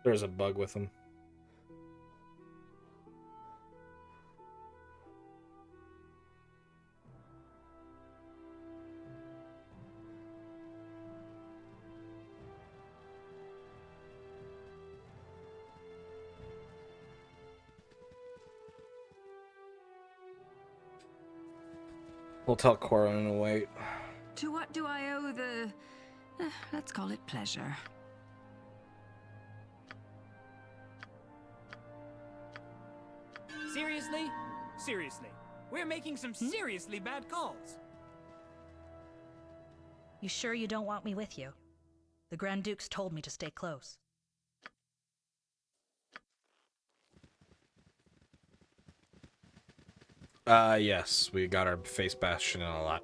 A: There's a bug with him. We'll tell Corin to wait.
C: To what do I owe the... let's call it pleasure.
P: Seriously? Seriously. We're making some seriously bad calls.
O: You sure you don't want me with you? The Grand Dukes told me to stay close.
A: Yes, we got our face bashed in a lot.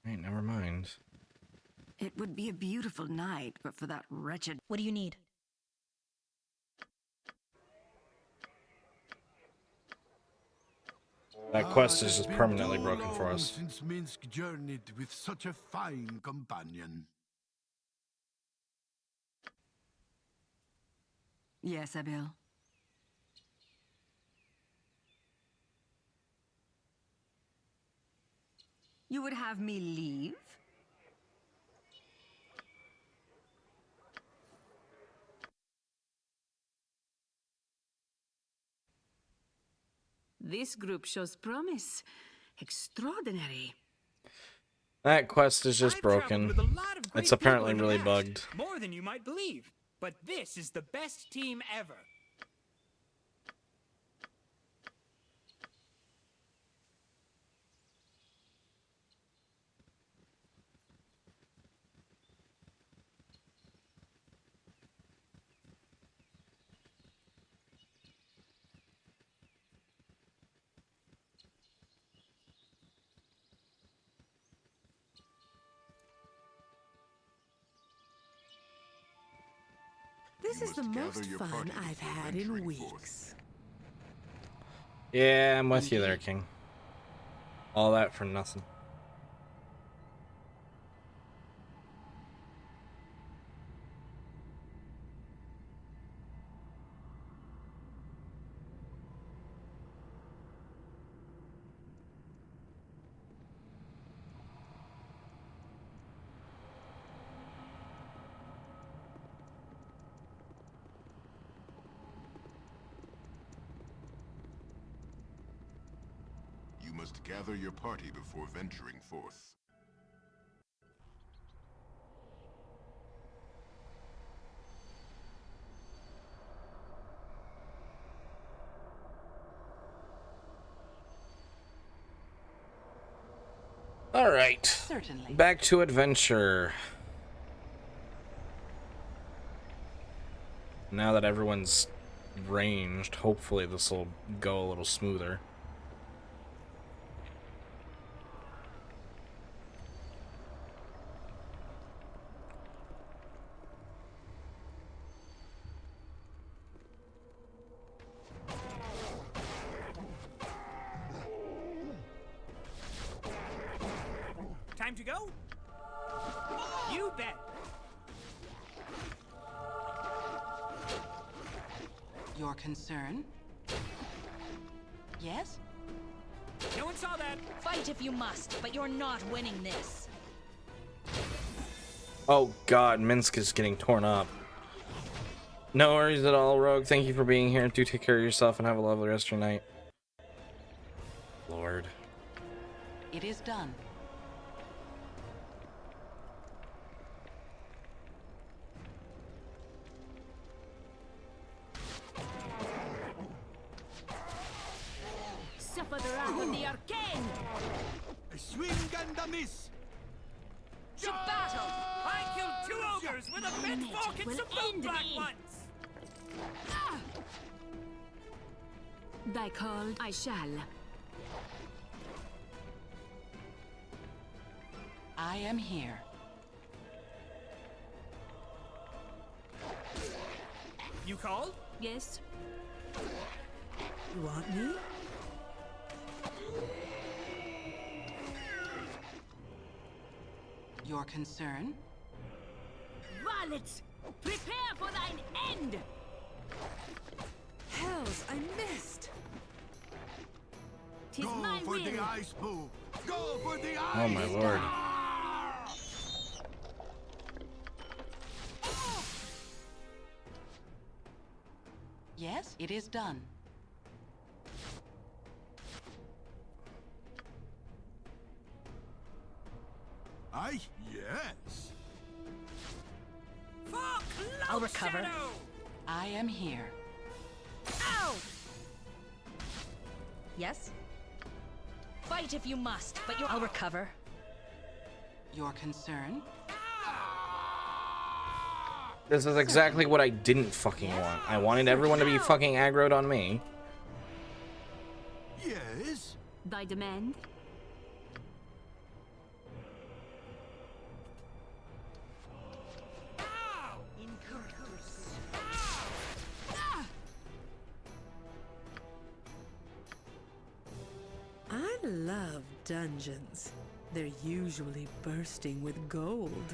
A: Hey, never mind.
C: It would be a beautiful night, but for that wretched...
O: What do you need?
A: That quest is just permanently broken for us.
J: Since Minsk journeyed with such a fine companion.
C: Yes, Abil. You would have me leave?
K: This group shows promise. Extraordinary.
A: That quest is just broken. It's apparently really bugged.
P: More than you might believe. But this is the best team ever.
F: This is the most fun I've had in weeks.
A: Yeah, I'm with you there, King. All that for nothing.
I: You must gather your party before venturing forth.
A: All right.
R: Certainly.
A: Back to adventure. Now that everyone's ranged, hopefully this will go a little smoother.
P: Time to go? You bet.
R: Your concern? Yes?
P: No one saw that.
O: Fight if you must, but you're not winning this.
A: Oh god, Minsk is getting torn up. No worries at all, Rogue. Thank you for being here. Do take care of yourself and have a lovely rest of your night. Lord.
R: It is done.
K: Suffer the wrath of the arcane!
J: A swing and a miss!
K: To battle!
P: I killed 2 ogres with a bent fork and some bone black ones!
K: Thy called, I shall.
R: I am here.
P: You called?
K: Yes.
F: You want me?
R: Your concern?
K: Varlets! Prepare for thine end!
F: Hells, I missed!
K: Tis
J: Go
K: my
J: for
K: will!
J: the ice pool! Go for the ice!
A: Oh my lord.
R: Yes, it is done.
J: Aye, yes.
P: Fuck!
O: I'll recover.
P: Shadow!
R: I am here.
O: Ow! Yes? Fight if you must, but I'll recover.
R: Your concern?
A: This is exactly what I didn't fucking want. I wanted everyone to be fucking aggroed on me.
J: Yes?
K: Thy demand?
F: I love dungeons. They're usually bursting with gold.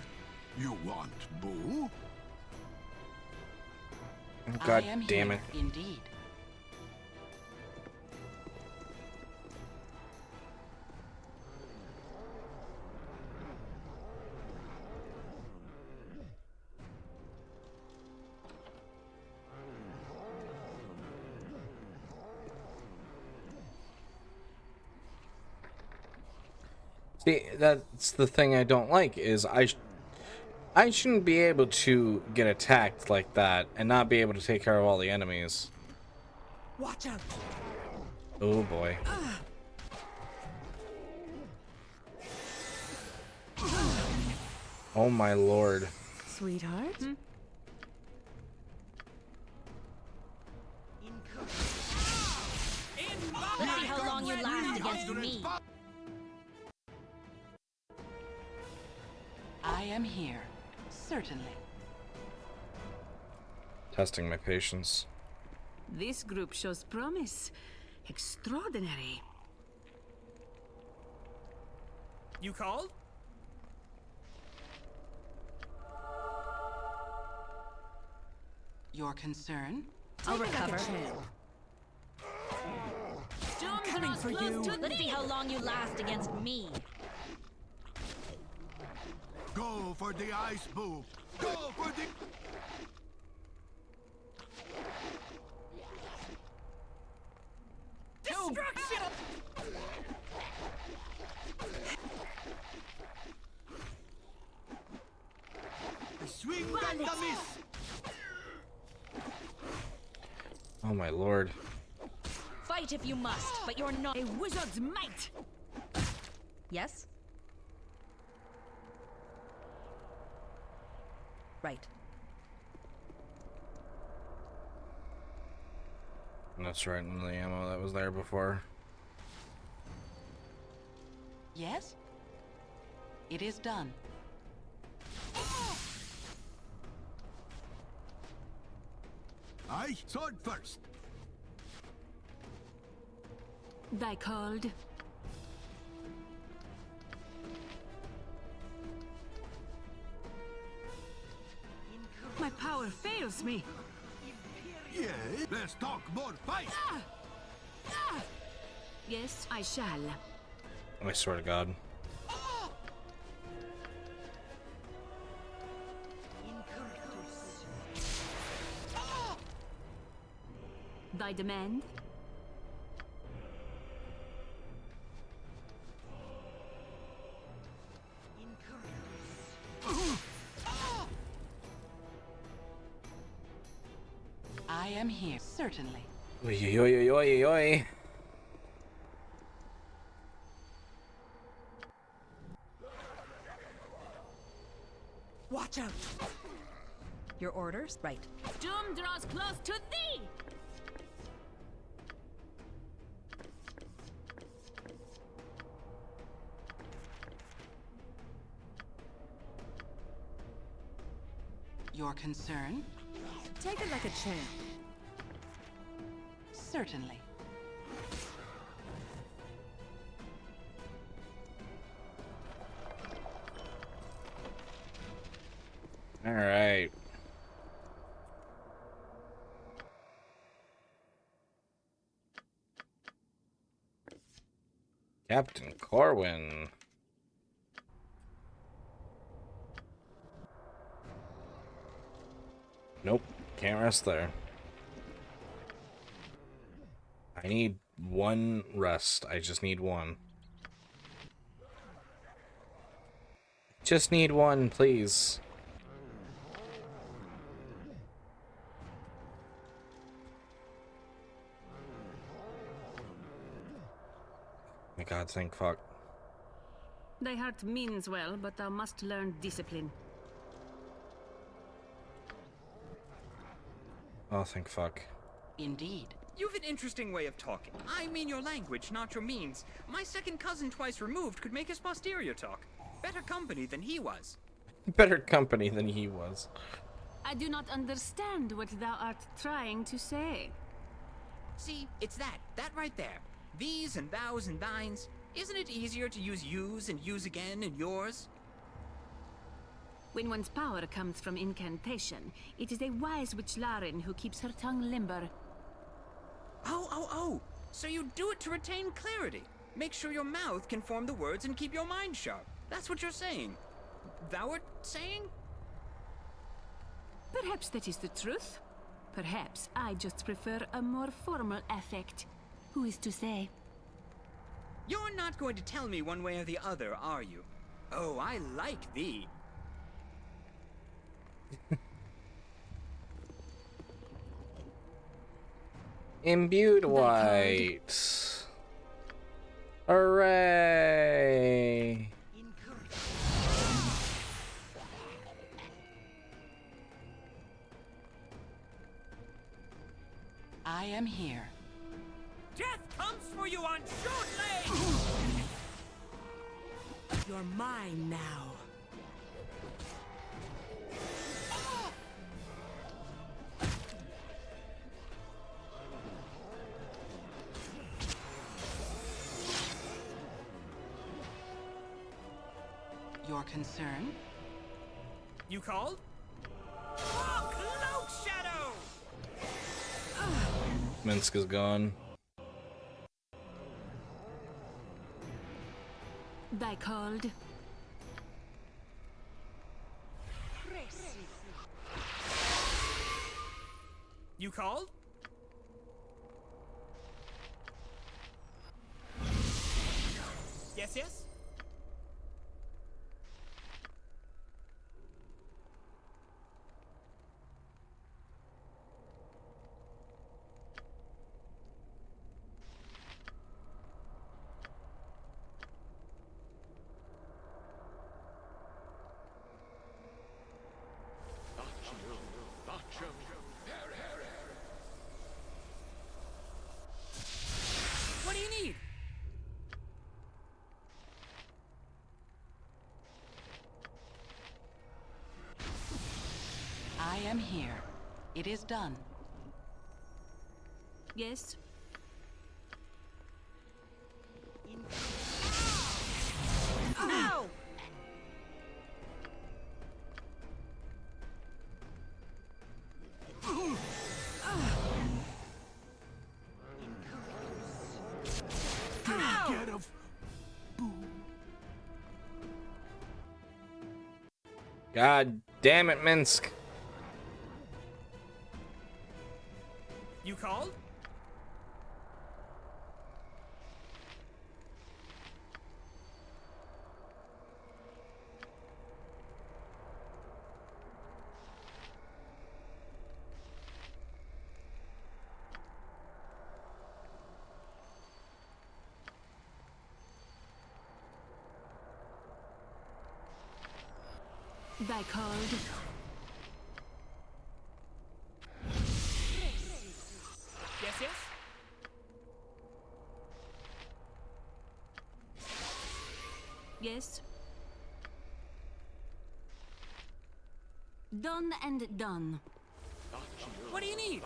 J: You want Boo?
A: God
R: I am
A: damn
R: here,
A: it.
R: indeed.
A: See, that's the thing I don't like, is I shouldn't be able to get attacked like that and not be able to take care of all the enemies.
F: Watch out!
A: Oh boy. Oh my lord.
F: Sweetheart?
K: Let's see how long you last against me.
R: I am here. Certainly.
A: Testing my patience.
K: This group shows promise. Extraordinary.
P: You called?
R: Your concern?
O: I'll recover.
K: Coming for you. Let's see how long you last against me.
J: Go for the ice pool! Go for the...
P: Destruction!
J: A swing and a miss!
A: Oh my lord.
O: Fight if you must, but you're not
K: a wizard's might.
O: Yes? Right.
A: And that's right in the ammo that was there before.
R: Yes? It is done.
J: Aye, sword first.
K: Thy called. My power fails me.
J: Yeah, let's talk more fight.
K: Yes, I shall.
A: I swear to God.
K: Thy demand?
R: I am here, certainly.
A: Oi, oi, oi, oi, oi.
O: Watch out! Your orders? Right.
K: Doom draws close to thee!
R: Your concern?
F: Take it like a champ.
R: Certainly.
A: All right. Captain Corwin. Nope, can't rest there. I need one rest. I just need one. Just need one, please. My god, thank fuck.
K: Thy heart means well, but thou must learn discipline.
A: Oh, thank fuck.
R: Indeed.
P: You've an interesting way of talking. I mean your language, not your means. My second cousin twice removed could make his posterior talk. Better company than he was.
A: Better company than he was.
K: I do not understand what thou art trying to say.
P: See, it's that right there. These and thous and thines. Isn't it easier to use yous and use again in yours?
K: When one's power comes from incantation, it is a wise witch Larin who keeps her tongue limber.
P: Oh! So you do it to retain clarity. Make sure your mouth can form the words and keep your mind sharp. That's what you're saying. Thou art saying?
K: Perhaps that is the truth. Perhaps I just prefer a more formal affect. Who is to say?
P: You're not going to tell me one way or the other, are you? Oh, I like thee.
A: Imbued white. Hooray!
R: I am here.
Q: Death comes for you on short legs!
F: You're mine now.
R: Your concern?
P: You called? Oh, Cloak Shadow!
A: Minsk is gone.
K: Thy called?
P: You called? Yes? What do you need?
R: I am here. It is done.
K: Yes?
Q: Ow!
J: Get of
A: God damn it, Minsk.
P: You called?
K: Thy called.
P: Yes, yes?
K: Yes. Done and done.
P: What do you need?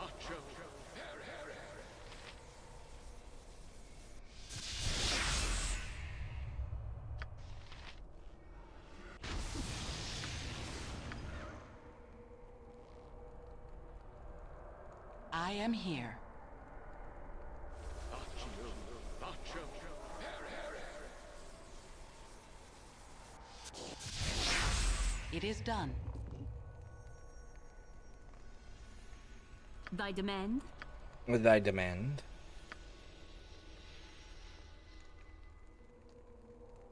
R: I am here. It is done.
K: Thy demand?
A: With thy demand.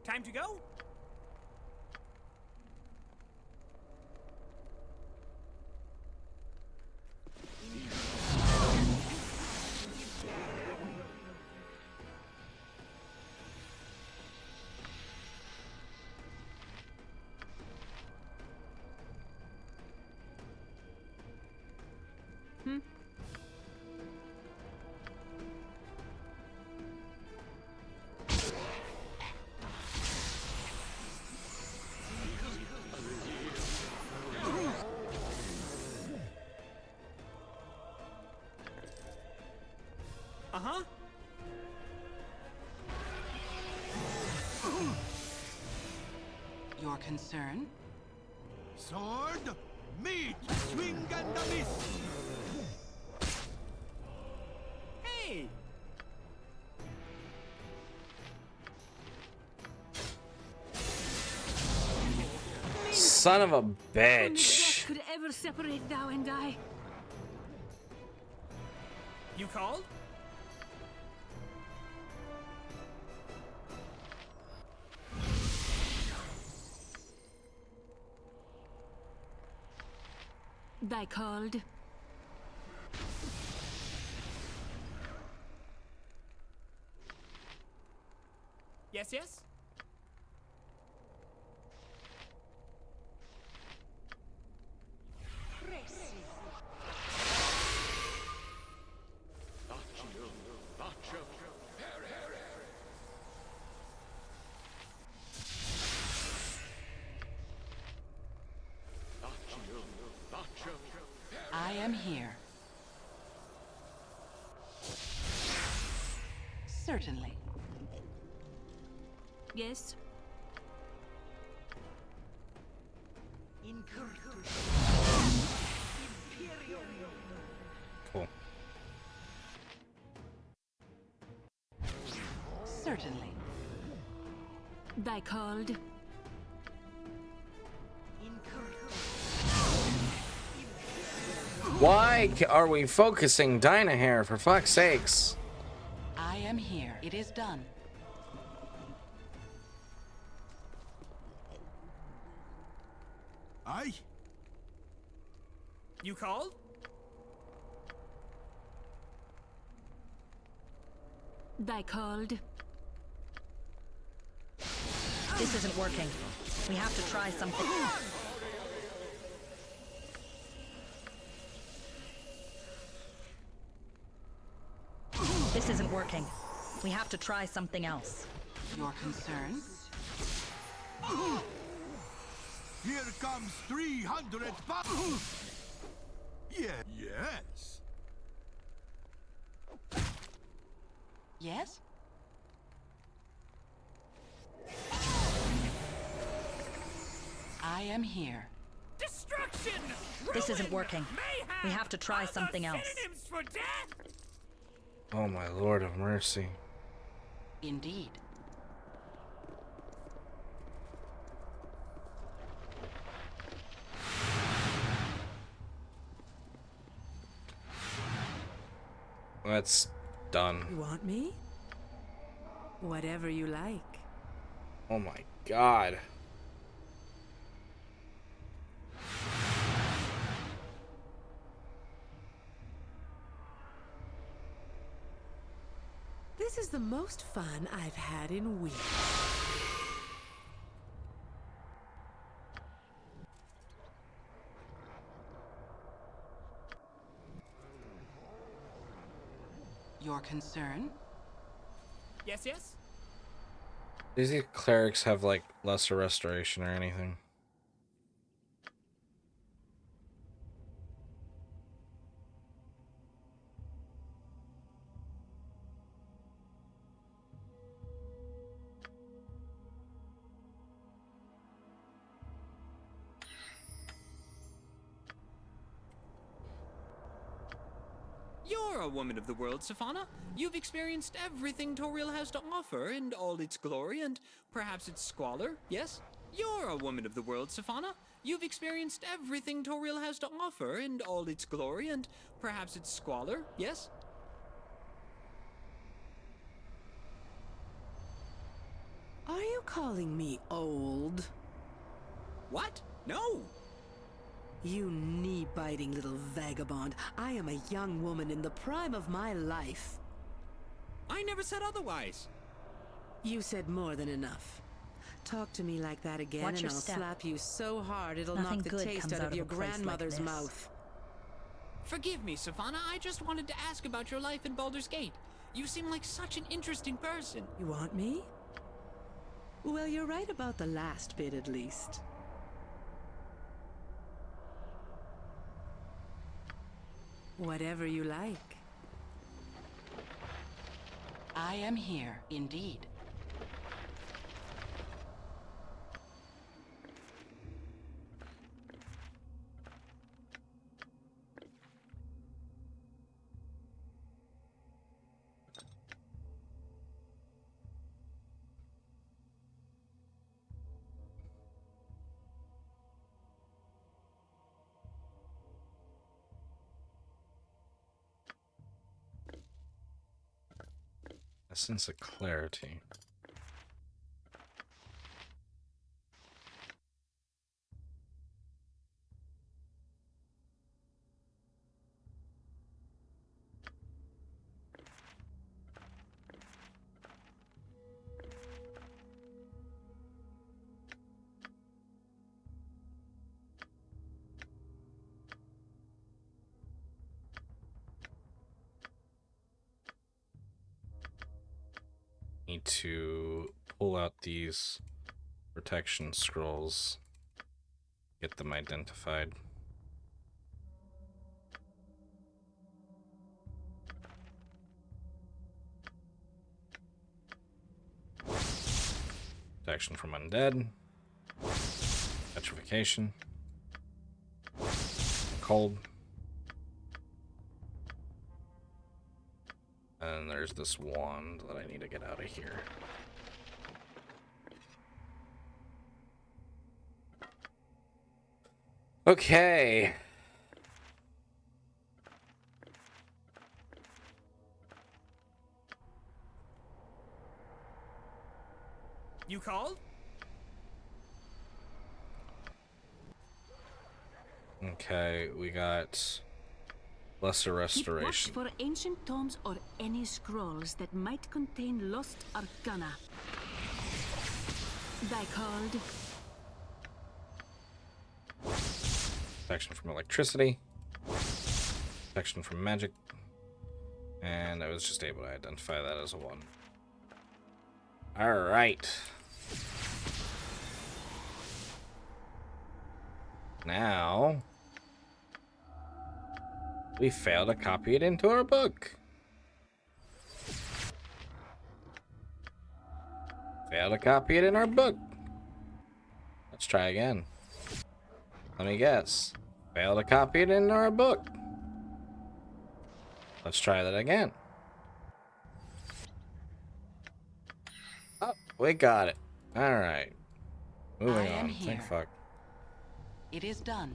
P: Time to go? Uh-huh.
R: Your concern?
J: Sword, meet, swing and a miss.
P: Hey!
A: Son of a
K: Only
A: bitch.
K: death could ever separate thou and I.
P: You called?
K: Thy called.
P: Yes, yes?
R: I am here. Certainly.
K: Yes.
A: Cool.
R: Certainly.
K: Thy called.
A: Why are we focusing Dinah here, for fuck's sakes?
R: I am here. It is done.
J: Aye?
P: You called?
K: Thy called.
O: This isn't working. We have to try something. This isn't working. We have to try something else.
R: Your concern?
J: Here comes 300 pounds. Yeah, yes.
R: Yes? I am here.
P: Destruction!
O: This isn't
P: Ruin,
O: working.
P: mayhem,
O: We have to try
P: are the
O: something else.
P: synonyms for death?
A: Oh my Lord of mercy.
R: Indeed.
A: That's done.
F: You want me? Whatever you like.
A: Oh my God.
F: This is the most fun I've had in weeks.
R: Your concern?
P: Yes, yes?
A: Does these clerics have, like, lesser restoration or anything?
P: You're a woman of the world, Safana. You've experienced everything Toriel has to offer, and all its glory, and perhaps its squalor, yes? You're a woman of the world, Safana. You've experienced everything Toriel has to offer, and all its glory, and perhaps its squalor, yes?
F: Are you calling me old?
P: What? No!
F: You knee-biting little vagabond. I am a young woman in the prime of my life.
P: I never said otherwise.
F: You said more than enough. Talk to me like that again,
O: Watch
F: and
O: your
F: I'll
O: step.
F: slap you so hard it'll
O: Nothing
F: knock the
O: good
F: taste
O: comes
F: out
O: out
F: of
O: of
F: your
O: a place like
F: grandmother's
O: this.
F: mouth.
P: Forgive me, Safana. I just wanted to ask about your life in Baldur's Gate. You seem like such an interesting person.
F: You want me? Well, you're right about the last bit, at least. Whatever you like.
R: I am here, indeed.
A: Essence of clarity. Need to pull out these protection scrolls, get them identified. Protection from undead, petrification, cold, and there's this wand that I need to get out of here. Okay.
P: You called?
A: Okay, we got lesser
K: Keep watch
A: restoration.
K: for ancient tomes or any scrolls that might contain lost arcana. Thy called.
A: Protection from electricity, protection from magic, and I was just able to identify that as a 1. Alright. Now, we failed to copy it into our book. Failed to copy it in our book. Let's try again. Let me guess. Failed to copy it in our book. Let's try that again. Oh, we got it. Alright. Moving on. Thank fuck.
R: It is done.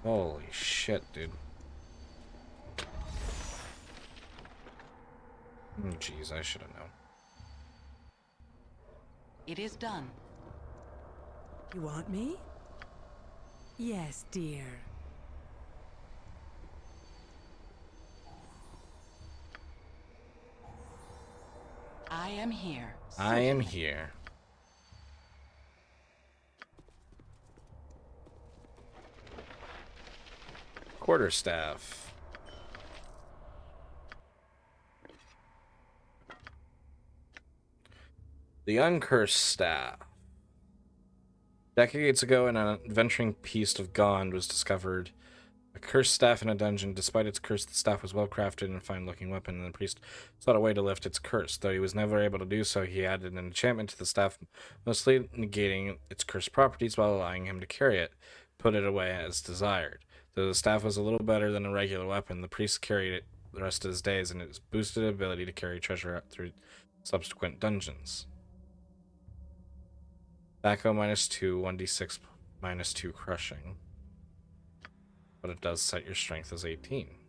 A: Holy shit, dude. Jeez, I should have known.
R: It is done.
F: You want me? Yes, dear.
R: I am here.
A: I am here. Quarterstaff. The Uncursed Staff. Decades ago, an adventuring piece of Gond was discovered. A cursed staff in a dungeon. Despite its curse, the staff was well crafted and a fine-looking weapon, and the priest sought a way to lift its curse. Though he was never able to do so, he added an enchantment to the staff, mostly negating its cursed properties while allowing him to carry it, put it away as desired. Though the staff was a little better than a regular weapon, the priest carried it the rest of his days, and its boosted ability to carry treasure through subsequent dungeons. Tobacco -2, 1d6 -2 crushing. But it does set your strength as 18.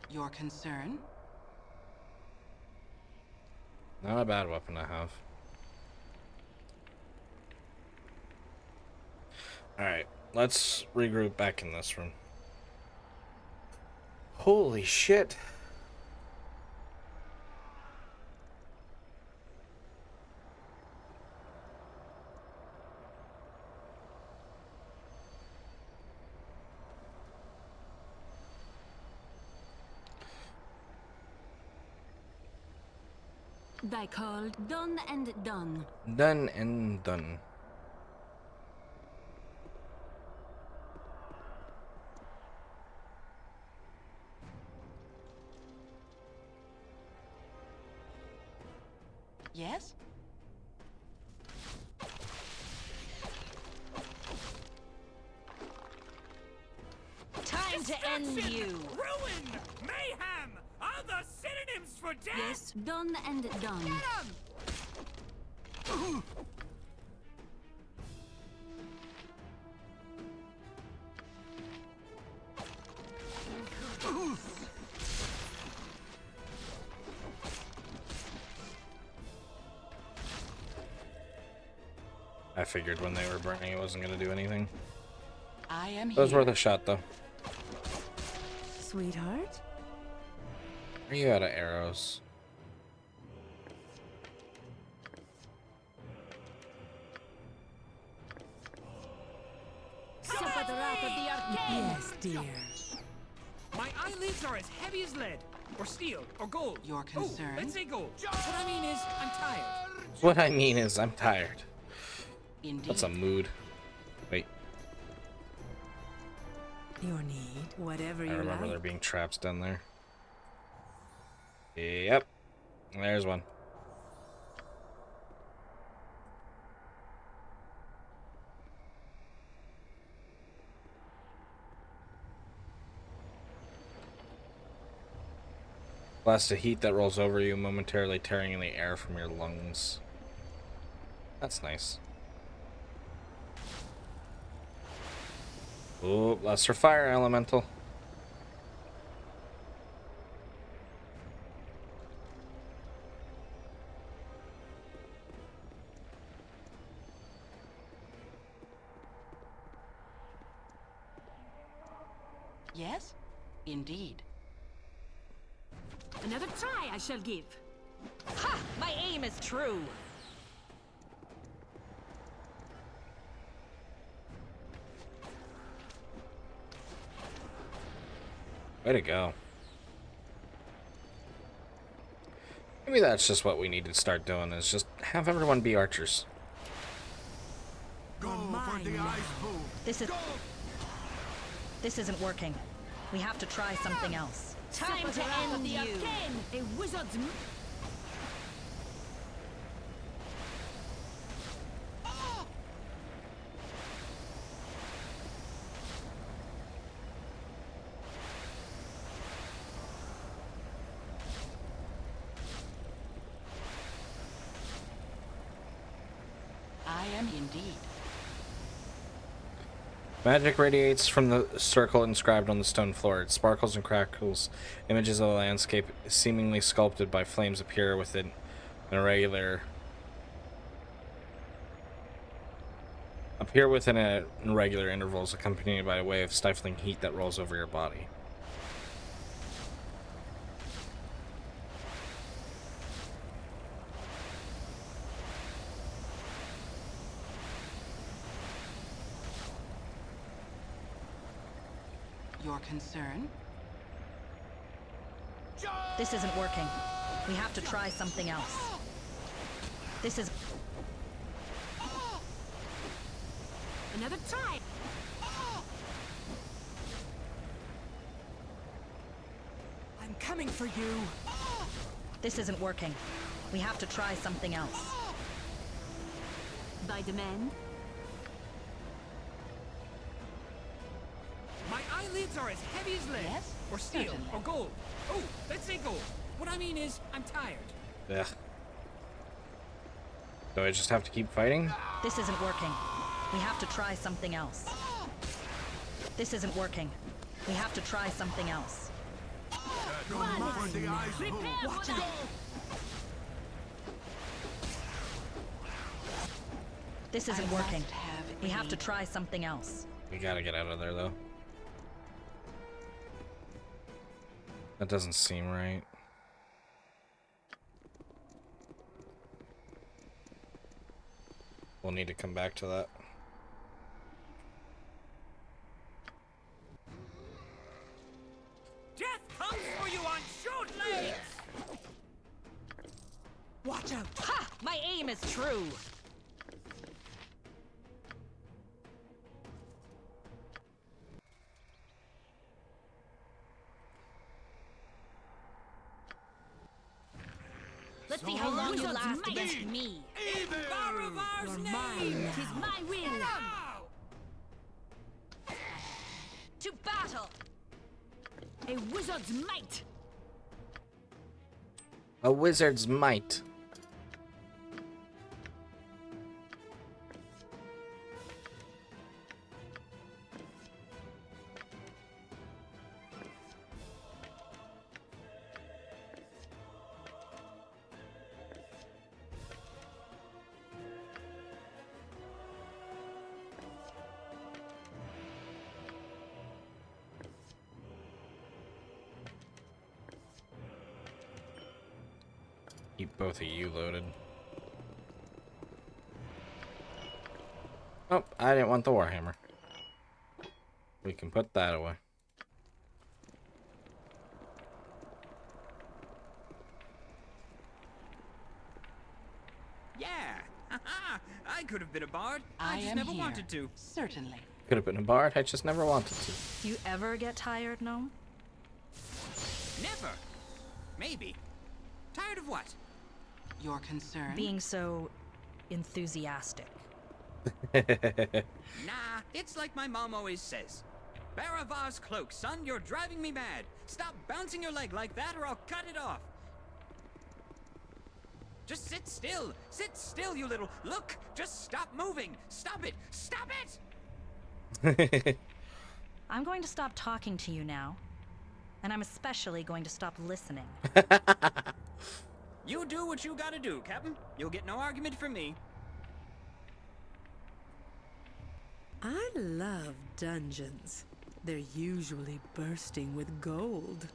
R: Your concern?
A: Not a bad weapon to have. Alright, let's regroup back in this room. Holy shit.
K: Thy called done and done.
A: Done and done.
R: Yes?
D: Time to end you.
H: Ruin! Mayhem! Are the synonyms for death?
K: Yes, done and done.
A: I figured when they were burning it wasn't going to do anything.
R: I am
A: It was
R: here.
A: worth a shot, though.
F: Sweetheart?
A: Are you out of arrows?
D: Suffer the wrath of the arcane.
F: Yes, dear.
L: My eyelids are as heavy as lead, or steel, or gold.
R: Your
L: Oh,
R: concern?
L: let's say gold. What I mean is, I'm tired.
A: What I mean is, I'm tired.
R: Indeed.
A: That's a mood. Wait,
F: Your need, whatever
A: I
F: you
A: remember
F: like.
A: there being traps down there. Yep. There's one. Blast of heat that rolls over you, momentarily tearing in the air from your lungs. That's nice. Ooh, lesser fire elemental.
R: Yes? Indeed.
K: Another try I shall give.
O: Ha! My aim is true.
A: Way to go. Maybe that's just what we need to start doing, is just have everyone be archers.
J: Go for the ice boom.
O: This isn't working. We have to try something else.
D: Time to end you.
K: A wizard's
R: I am indeed.
A: Magic radiates from the circle inscribed on the stone floor. It sparkles and crackles. Images of the landscape, seemingly sculpted by flames, appear within an irregular intervals, accompanied by a wave of stifling heat that rolls over your body.
R: Your concern?
O: This isn't working. We have to try something else. This is...
K: Another try!
C: I'm coming for you.
O: This isn't working. We have to try something else.
K: By demand?
P: My eyelids are as heavy as lead.
R: Yes,
P: or steel,
R: certainly.
P: or gold. Oh, let's say gold. What I mean is, I'm tired.
A: Yeah. Do I just have to keep fighting?
O: This isn't working. We have to try something else. This isn't working. We have to try something else.
K: Watch out!
O: This isn't working. We have to try something else.
A: We gotta get out of there, though. That doesn't seem right. We'll need to come back to that.
Q: Death comes for you on short legs!
O: Watch out! Ha! My aim is true!
K: Let's see how long you last against me.
Q: You're
K: mine. Tis my will.
O: To battle!
K: A wizard's might.
A: A wizard's might. Keep both of you loaded. Oh, I didn't want the Warhammer. We can put that away.
P: Yeah! I could have been a bard.
R: I
P: I just
R: am
P: never
R: here.
P: wanted to.
R: Certainly.
A: Could have been a bard, I just never wanted to.
O: Do you ever get tired, Gnome?
P: Never. Maybe. Tired of what?
R: Your concern?
O: Being so enthusiastic.
P: Nah, it's like my mom always says. Baravar's cloak, son, you're driving me mad. Stop bouncing your leg like that or I'll cut it off. Just sit still. Sit still, you little... Look, just stop moving. Stop it. Stop it!
O: I'm going to stop talking to you now. And I'm especially going to stop listening.
P: You do what you gotta do, Captain. You'll get no argument from me.
F: I love dungeons. They're usually bursting with gold.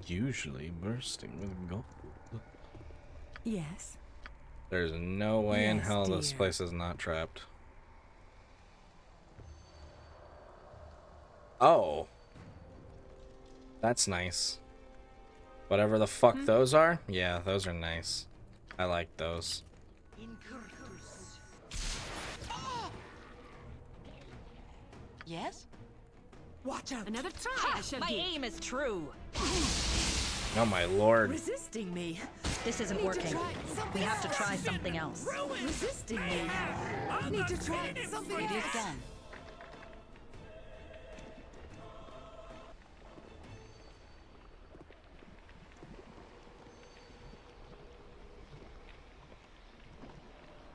A: Usually bursting with gold.
F: Yes.
A: There's no way in
F: Yes,
A: hell this
F: dear.
A: place is not trapped. Oh. That's nice. Whatever the fuck those are? Yeah, those are nice. I like those.
R: Yes?
C: Watch out!
K: Another try. I shall
O: My
K: give.
O: aim is true.
A: Oh my lord.
F: Resisting me.
O: This isn't working. We have to try something else.
F: Resisting me. I need to try something
R: It is
F: else.
R: done.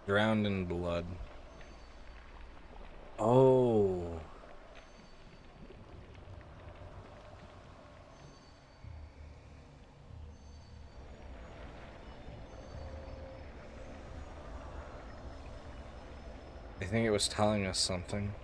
A: Drowned in blood. Oh. I think it was telling us something.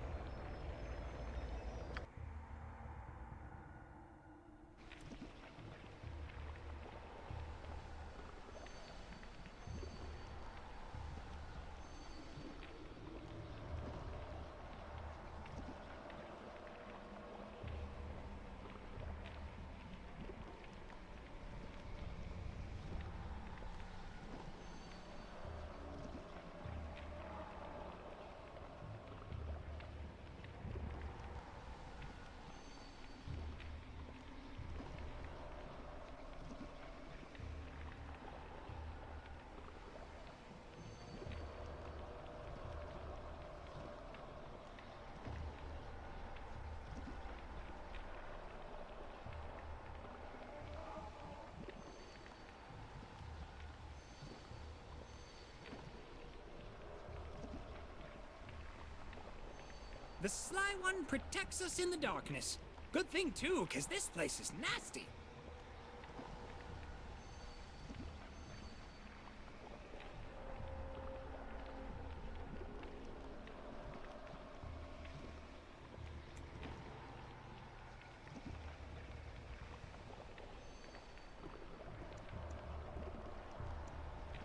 P: The Sly One protects us in the darkness. Good thing, too, because this place is nasty.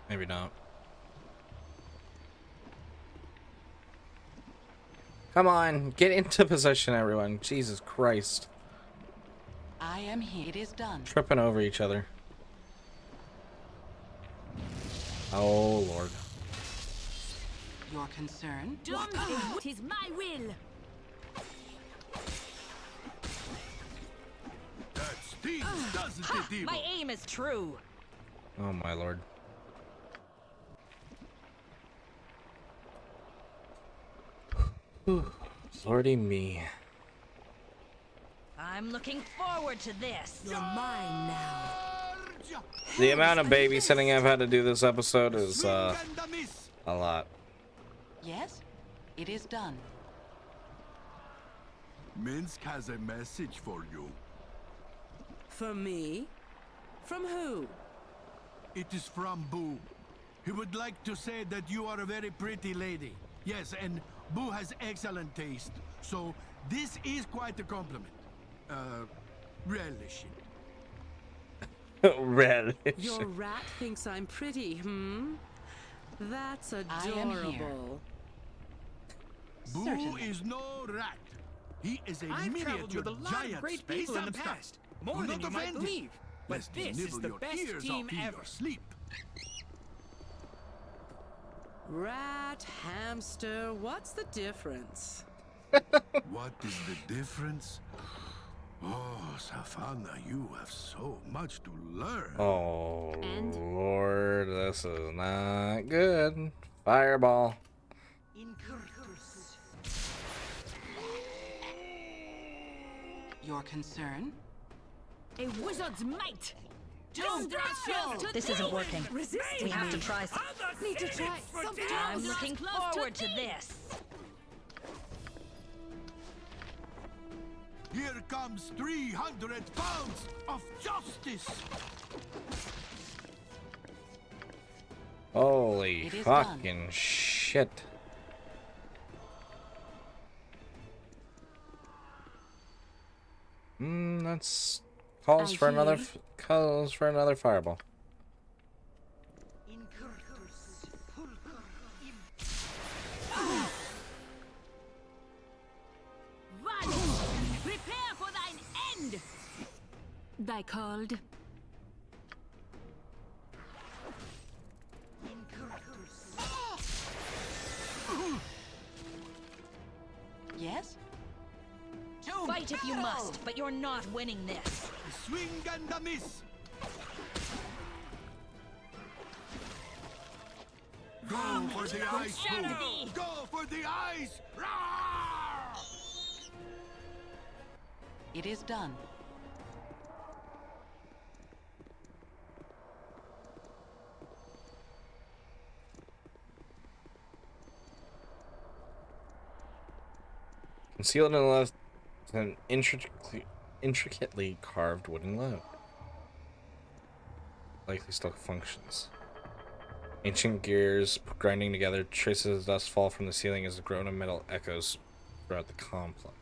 A: Maybe not. Come on, get into position, everyone. Jesus Christ.
R: I am here. It is done.
A: Tripping over each other. Oh, Lord.
R: Your concern?
K: It is my will.
J: That stings, doesn't it, Evil?
O: My aim is true.
A: Oh, my Lord. Lordy me.
O: I'm looking forward to this.
F: You're mine now.
A: The amount of babysitting I've had to do this episode is a lot.
R: Yes, it is done.
J: Minsk has a message for you.
F: For me? From who?
J: It is from Boo. He would like to say that you are a very pretty lady. Yes, and Boo has excellent taste. So this is quite a compliment. Relish it.
A: Relish.
F: Your rat thinks I'm pretty, hmm? That's
R: I am here.
F: adorable.
J: Boo
R: Certainly.
J: is no rat. He is a
P: I've traveled
J: miniature
P: with a lot
J: giant
P: of great
J: space
P: people in the
J: hamster.
P: past. More
J: Do
P: than
J: not
P: you might
J: offend him,
P: believe. But
J: lest he
P: this is
J: nibble
P: the
J: your
P: best
J: ears
P: team
J: off in
P: ever.
J: your sleep.
F: Rat, hamster, what's the difference?
J: What is the difference? Oh, Savannah, you have so much to learn.
A: Oh, Lord, this is not good. Fireball.
R: Your concern?
K: A wizard's might.
O: This isn't working. We have to try some.
F: Need to try something
O: I'm
F: else.
O: looking forward to this.
J: Here comes 300 pounds of justice.
A: Holy
R: It is
A: fucking shit. That's calls for another fireball.
K: Run! Prepare for thine end! Thy called.
R: Yes?
O: Fight if you must, but you're not winning this.
J: Swing and a miss. Go for the ice, Boo. Go for the ice. Roar!
R: It is done.
A: Concealed in the left is an intricately carved wooden load. Likely still functions. Ancient gears grinding together, traces of dust fall from the ceiling as the groan of metal echoes throughout the complex.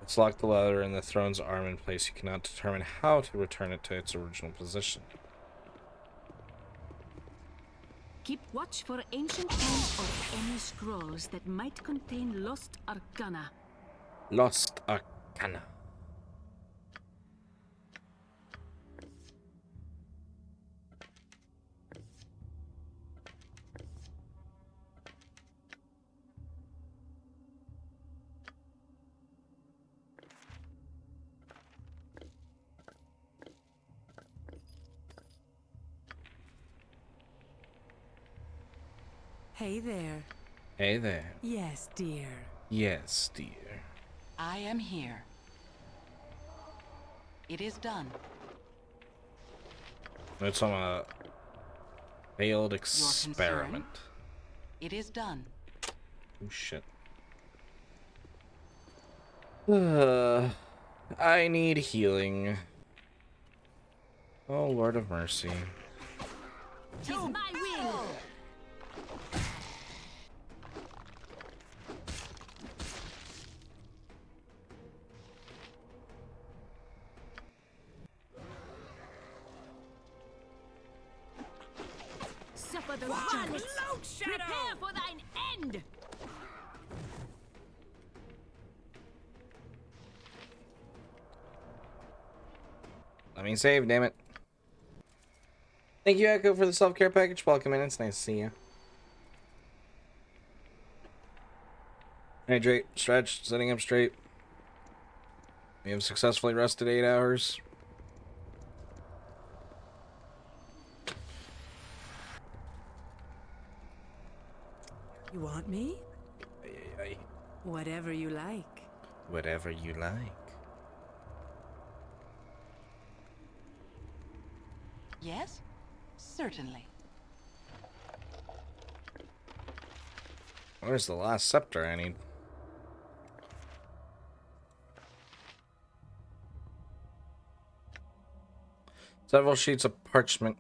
A: It's locked the leather and the throne's arm in place. You cannot determine how to return it to its original position.
K: Keep watch for ancient tomes or any scrolls that might contain lost arcana.
A: Lost Arcana.
F: Hey there.
A: Hey there.
F: Yes, dear.
A: Yes, dear.
R: I am here. It is done.
A: It's on a Failed experiment.
R: It is done.
A: Oh shit. I need healing. Oh, Lord of Mercy.
K: Tis my will. Suffer the run. Prepare for thine end.
A: Let me save, damn it. Thank you, Echo, for the self-care package. Welcome in. It's nice to see you. Hydrate, stretch, sitting up straight. We have successfully rested 8 hours.
F: You want me? Whatever you like.
A: Whatever you like.
R: Yes, certainly.
A: Where's the last scepter I need? Several sheets of parchment.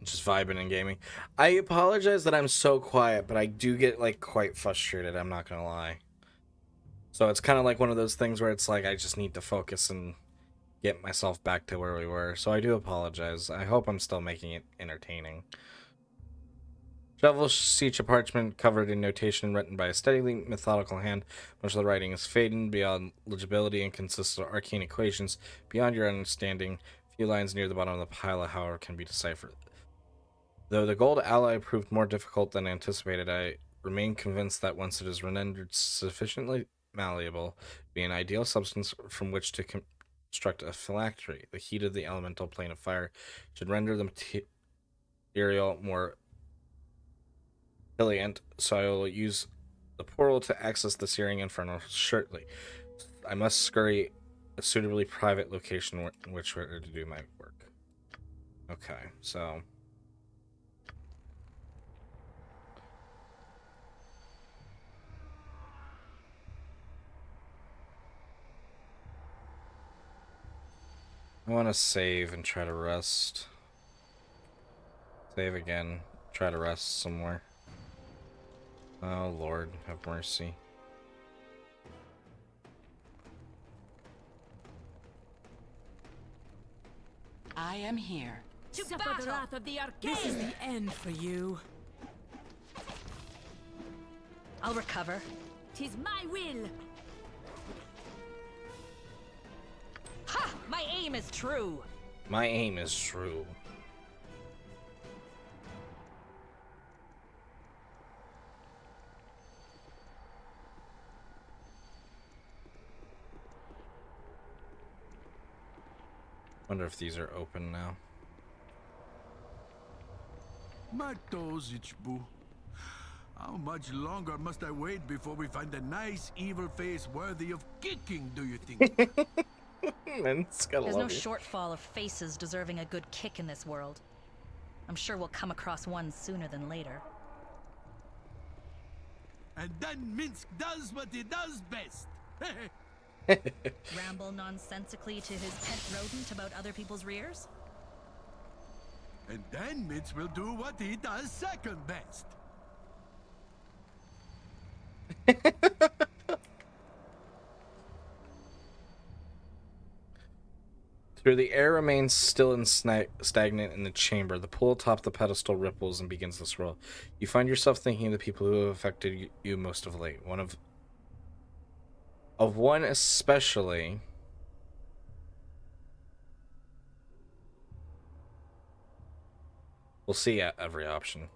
A: Just vibing and gaming. I apologize that I'm so quiet, but I do get like quite frustrated, I'm not gonna lie. So it's kind of like one of those things where it's like I just need to focus and get myself back to where we were. So I do apologize. I hope I'm still making it entertaining. Several sheets of parchment covered in notation written by a steadily methodical hand. Much of the writing is fading beyond legibility and consists of arcane equations beyond your understanding. A few lines near the bottom of the pile, however, can be deciphered. Though the gold alloy proved more difficult than anticipated, I remain convinced that once it is rendered sufficiently malleable, be an ideal substance from which to construct a phylactery. The heat of the elemental plane of fire should render the material more brilliant, so I will use the portal to access the searing inferno shortly. I must scurry a suitably private location in which to do my work. Okay, so I want to save and try to rest. Save again. Try to rest somewhere. Oh, Lord, have mercy.
R: I am here.
K: To suffer the wrath of the arcane.
F: This is the end for you.
O: I'll recover.
K: 'Tis my will.
O: Ha! My aim is true.
A: My aim is true. Wonder if these are open now.
J: My toes itch, boo. How much longer must I wait before we find a nice evil face worthy of kicking, do you think?
O: There's no shortfall of faces deserving a good kick in this world. I'm sure we'll come across one sooner than later.
J: And then Minsk does what he does best.
O: Ramble nonsensically to his pet rodent about other people's rears?
J: And then Minsk will do what he does second best.
A: Through the air remains still and stagnant in the chamber. The pool atop the pedestal ripples and begins to swirl. You find yourself thinking of the people who have affected you most of late. One especially. We'll see at every option.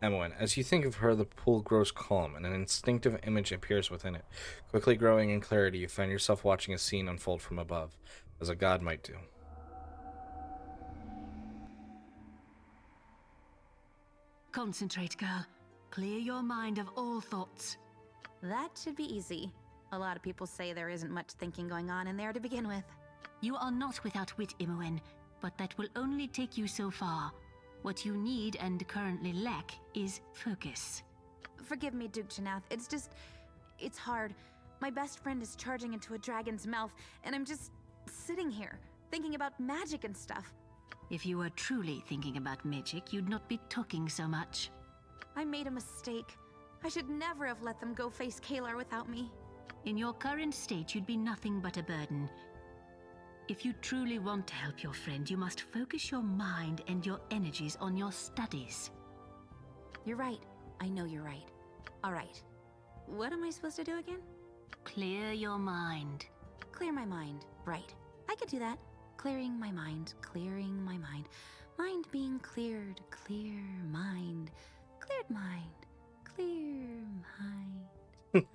A: Emwyn, as you think of her, the pool grows calm, and an instinctive image appears within it. Quickly growing in clarity, you find yourself watching a scene unfold from above, as a god might do.
K: Concentrate, girl. Clear your mind of all thoughts.
T: That should be easy. A lot of people say there isn't much thinking going on in there to begin with.
K: You are not without wit, Imoen, but that will only take you so far. What you need and currently lack is focus.
T: Forgive me, Duke Janath. It's hard. My best friend is charging into a dragon's mouth, and I'm just sitting here, thinking about magic and stuff.
K: If you were truly thinking about magic, you'd not be talking so much.
T: I made a mistake. I should never have let them go face Kalar without me.
K: In your current state, you'd be nothing but a burden. If you truly want to help your friend, you must focus your mind and your energies on your studies.
T: You're right. I know you're right. All right. What am I supposed to do again?
K: Clear your mind.
T: Clear my mind. Right. I could do that. Clearing my mind. Clearing my mind. Mind being cleared. Clear mind. Cleared mind. Clear mind.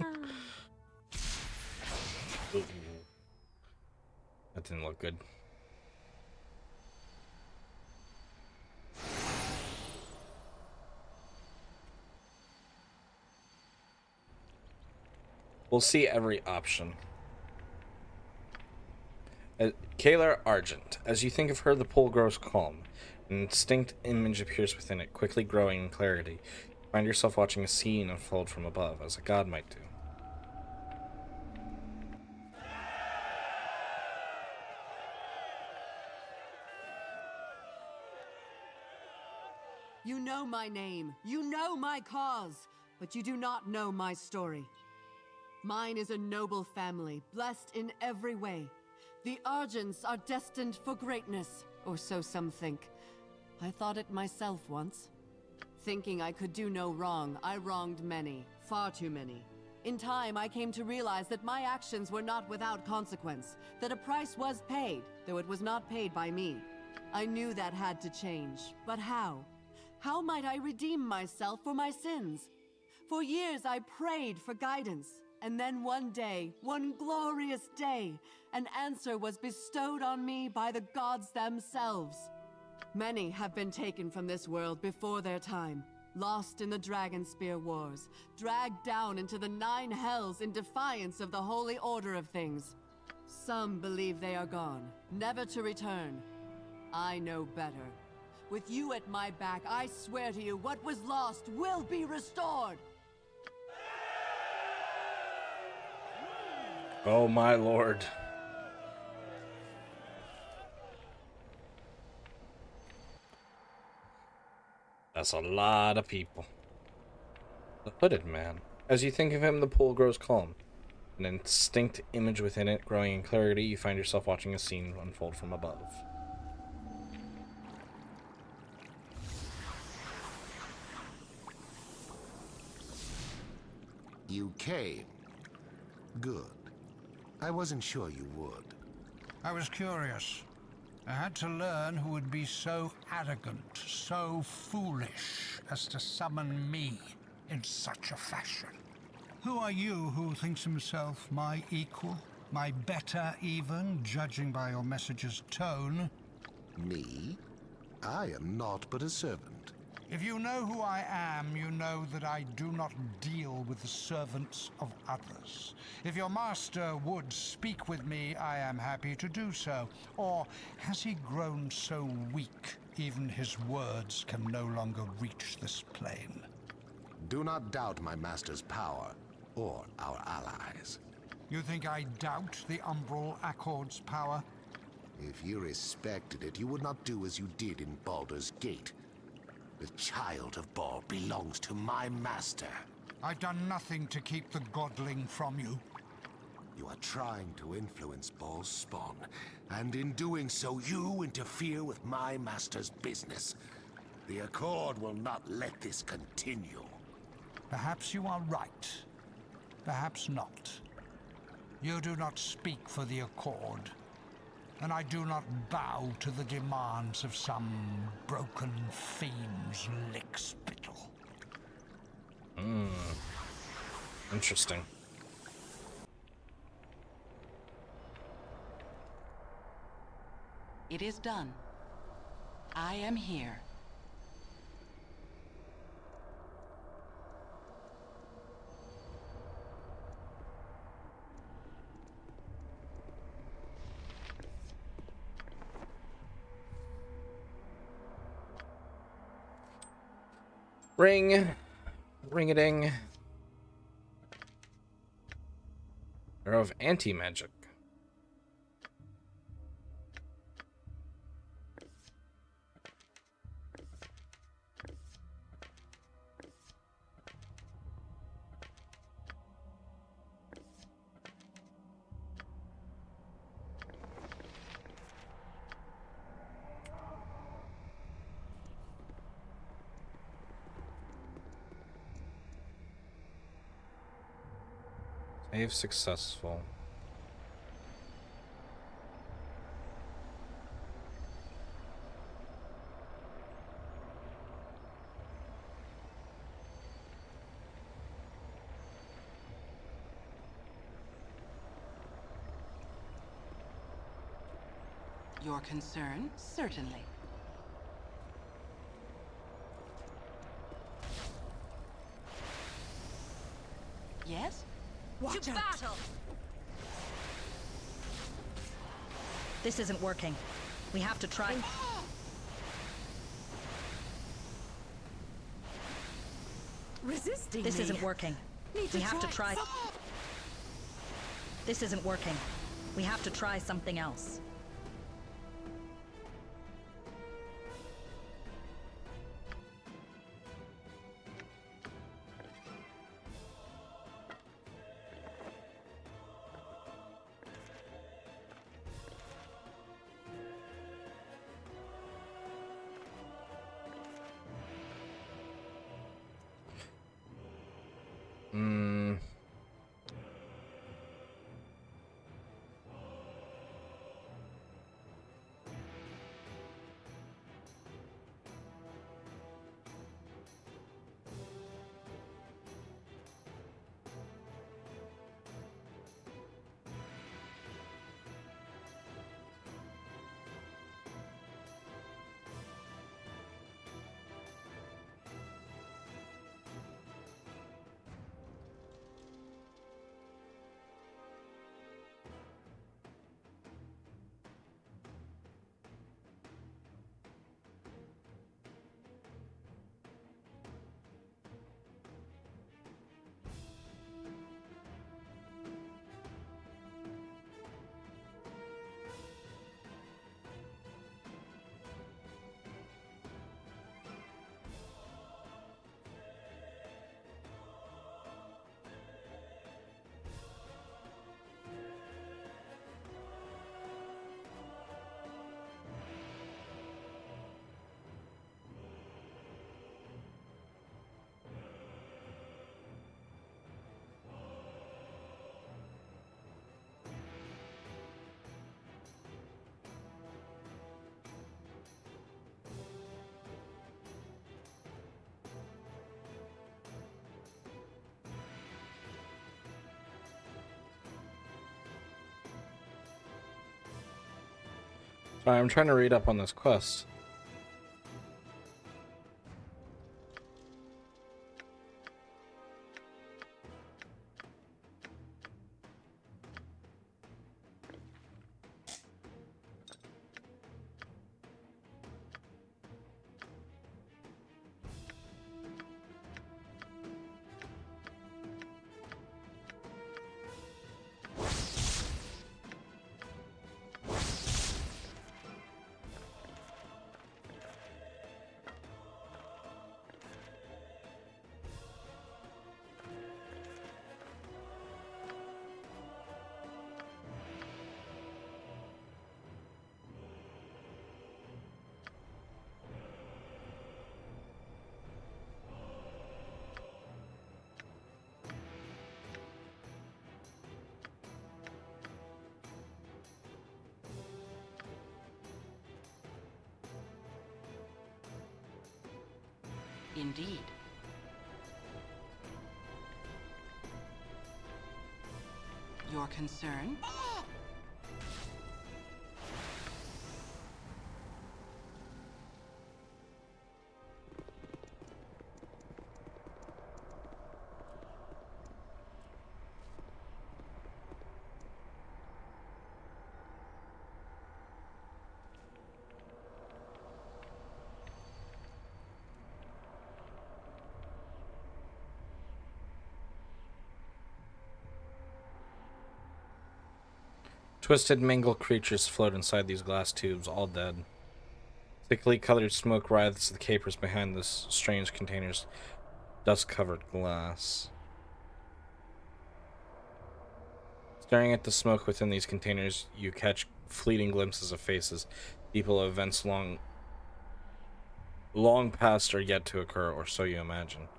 A: That didn't look good. We'll see every option. Kalar Argent. As you think of her, the pool grows calm. An instinct image appears within it, quickly growing in clarity. You find yourself watching a scene unfold from above, as a god might do.
U: You know my name, you know my cause, but you do not know my story. Mine is a noble family, blessed in every way. The Argents are destined for greatness, or so some think. I thought it myself once. Thinking I could do no wrong, I wronged many, far too many. In time, I came to realize that my actions were not without consequence, that a price was paid, though it was not paid by me. I knew that had to change, but how? How might I redeem myself for my sins? For years I prayed for guidance, and then one day, one glorious day, an answer was bestowed on me by the gods themselves. Many have been taken from this world before their time, lost in the Dragonspear wars, dragged down into the 9 hells in defiance of the holy order of things. Some believe they are gone, never to return. I know better. With you at my back, I swear to you, what was lost will be restored!
A: Oh my lord. That's a lot of people. The hooded man. As you think of him, the pool grows calm. An instinct image within it growing in clarity, you find yourself watching a scene unfold from above.
V: You came. Good. I wasn't sure you would.
J: I was curious. I had to learn who would be so arrogant, so foolish as to summon me in such a fashion. Who are you who thinks himself my equal? My better even, judging by your message's tone?
V: Me? I am naught but a servant.
J: If you know who I am, you know that I do not deal with the servants of others. If your master would speak with me, I am happy to do so. Or has he grown so weak, even his words can no longer reach this plane?
V: Do not doubt my master's power, or our allies.
J: You think I doubt the Umbral Accord's power?
V: If you respected it, you would not do as you did in Baldur's Gate. The child of Ball belongs to my master.
J: I've done nothing to keep the godling from you.
V: You are trying to influence Ball's spawn, and in doing so, you interfere with my master's business. The Accord will not let this continue.
J: Perhaps you are right. Perhaps not. You do not speak for the Accord, and I do not bow to the demands of some broken fiend's lickspittle.
A: Interesting.
R: It is done. I am here.
A: Ring. Ring-a-ding. Arrow of anti-magic. Save successful.
R: Your concern? Certainly. Yes?
O: To battle! This isn't working. We have to try.
F: Resisting
O: This
F: me.
O: isn't working. We have to try. This isn't working. We have to try something else.
A: Sorry, I'm trying to read up on this quest.
R: Indeed. Your concern?
A: Twisted, mangled creatures float inside these glass tubes, all dead. Thickly colored smoke writhes the capers behind this strange containers, dust-covered glass. Staring at the smoke within these containers, you catch fleeting glimpses of faces, people of events long past or yet to occur, or so you imagine.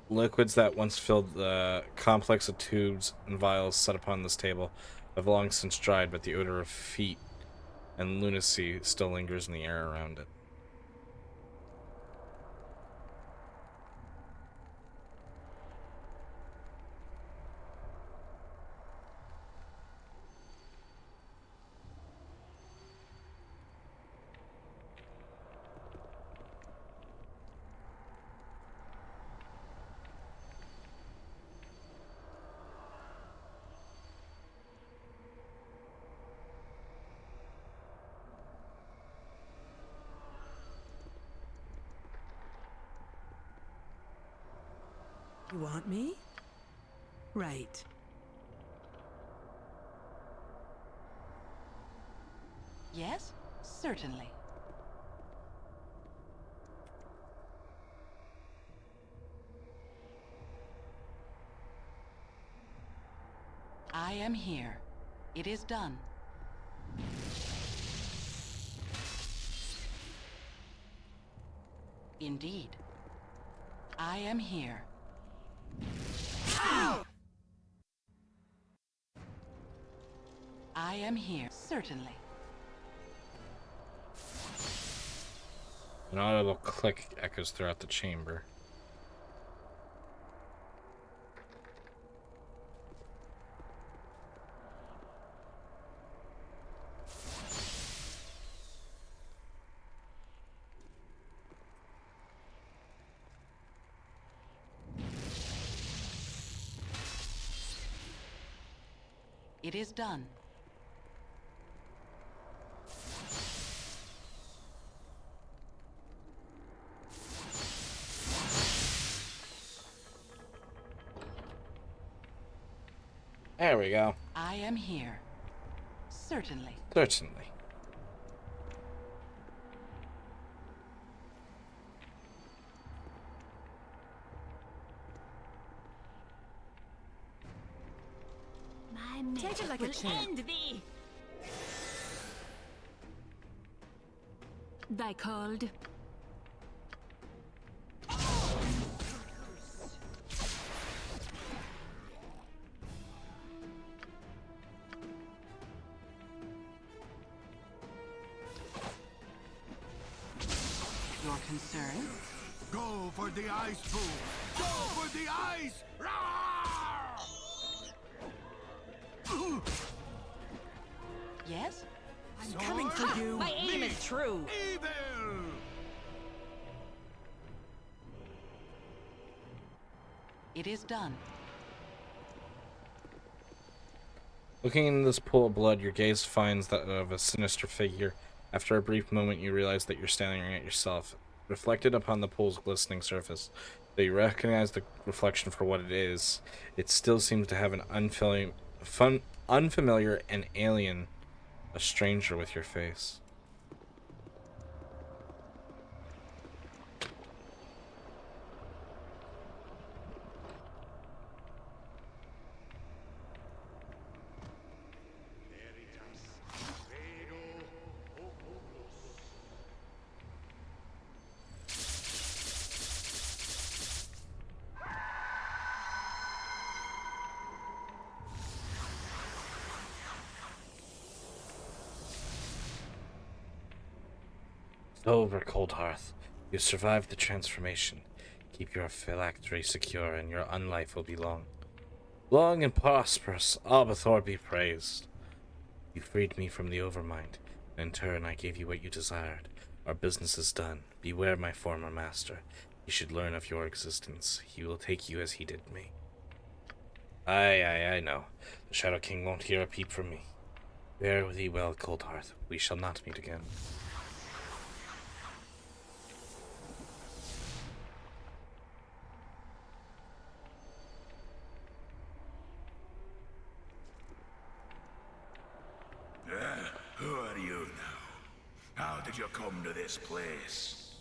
A: Liquids that once filled the complex of tubes and vials set upon this table have long since dried, but the odor of feet and lunacy still lingers in the air around it.
F: You want me? Right.
R: Yes, certainly. I am here. It is done. Indeed. I am here. I am here, certainly.
A: An audible click echoes throughout the chamber.
R: It is done.
A: There we go.
R: I am here. Certainly.
A: Certainly.
K: Take it like a champ. Thy called.
R: Your concern?
V: Go for the ice pool! Go for the ice!
R: Yes?
Q: I'm coming for you. My aim is true.
V: Evil!
R: It is done.
A: Looking into this pool of blood, your gaze finds that of a sinister figure. After a brief moment, you realize that you're staring at yourself, reflected upon the pool's glistening surface. Though you recognize the reflection for what it is, it still seems to have an unfamiliar and alien, a stranger with your face. Over, Cold Hearth. You survived the transformation. Keep your phylactery secure, and your unlife will be long. Long and prosperous, Albathor be praised. You freed me from the Overmind, and in turn I gave you what you desired. Our business is done. Beware my former master. He should learn of your existence. He will take you as he did me. Aye, I know. The Shadow King won't hear a peep from me. Bear thee well, Cold Hearth. We shall not meet again.
I: did you come to this place?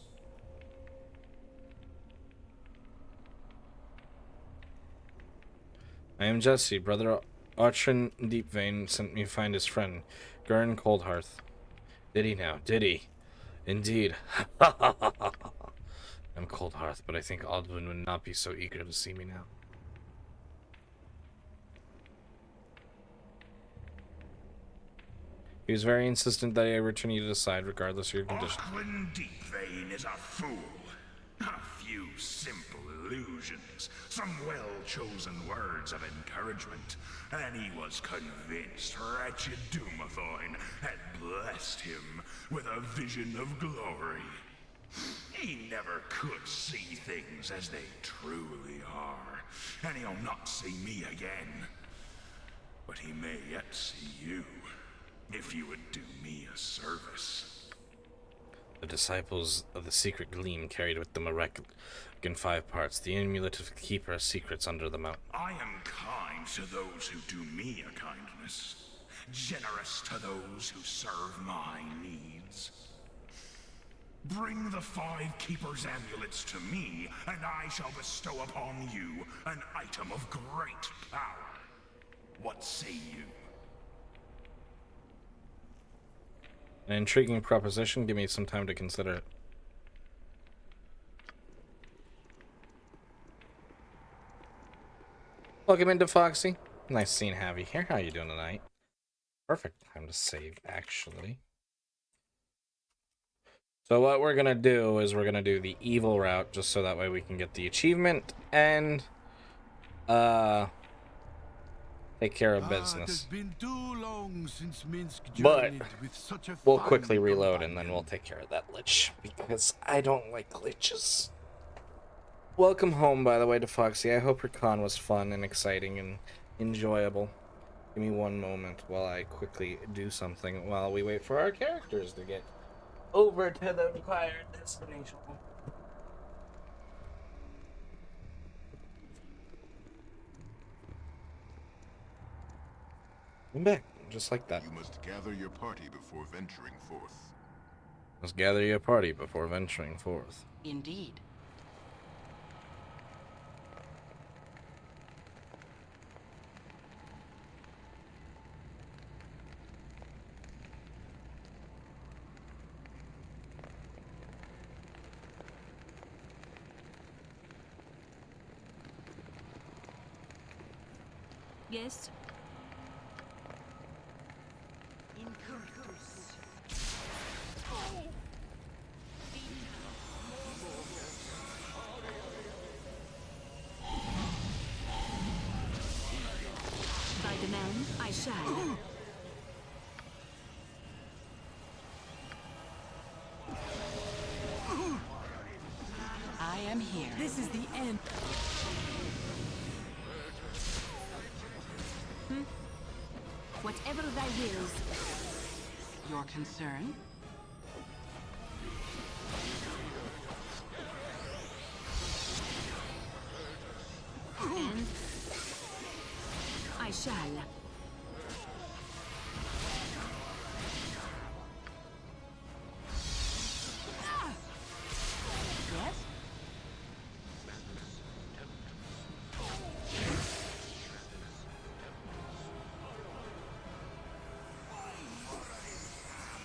A: I am Jesse. Brother Archon Deepvein sent me to find his friend, Gurn Coldhearth. Did he now? Did he? Indeed. I'm Coldhearth, but I think Aldwin would not be so eager to see me now. He was very insistent that I return you to the side, regardless of your condition.
I: Auckland Deepvein is a fool. A few simple illusions, some well-chosen words of encouragement, and he was convinced wretched Dumathoin had blessed him with a vision of glory. He never could see things as they truly are, and he'll not see me again. But he may yet see you, if you would do me a service.
A: The disciples of the secret gleam carried with them a reckon 5 parts, the amulet of the keeper of secrets under the mountain.
I: I am kind to those who do me a kindness, generous to those who serve my needs. Bring the 5 keepers' amulets to me, and I shall bestow upon you an item of great power. What say you?
A: An intriguing proposition. Give me some time to consider it. Welcome into Foxy. Nice seeing Javi here. How you doing tonight? Perfect time to save, actually. So what we're gonna do is we're gonna do the evil route, just so that way we can get the achievement and take care of business.
B: Been too long since Minsk
A: But
B: with such a
A: we'll
B: fine
A: quickly reload and then we'll take care of that glitch, because I don't like glitches. Welcome home, by the way, to Foxy. I hope your con was fun and exciting and enjoyable. Give me one moment while I quickly do something while we wait for our characters to get over to the required destination. I'm back, just like that.
I: You must gather your party before venturing forth.
A: Must gather your party before venturing forth.
R: Indeed.
K: Yes? By demand, I shall.
R: I am here.
F: This is the end.
K: Whatever thy wills.
R: Your concern?
K: And I shall.
R: Yes?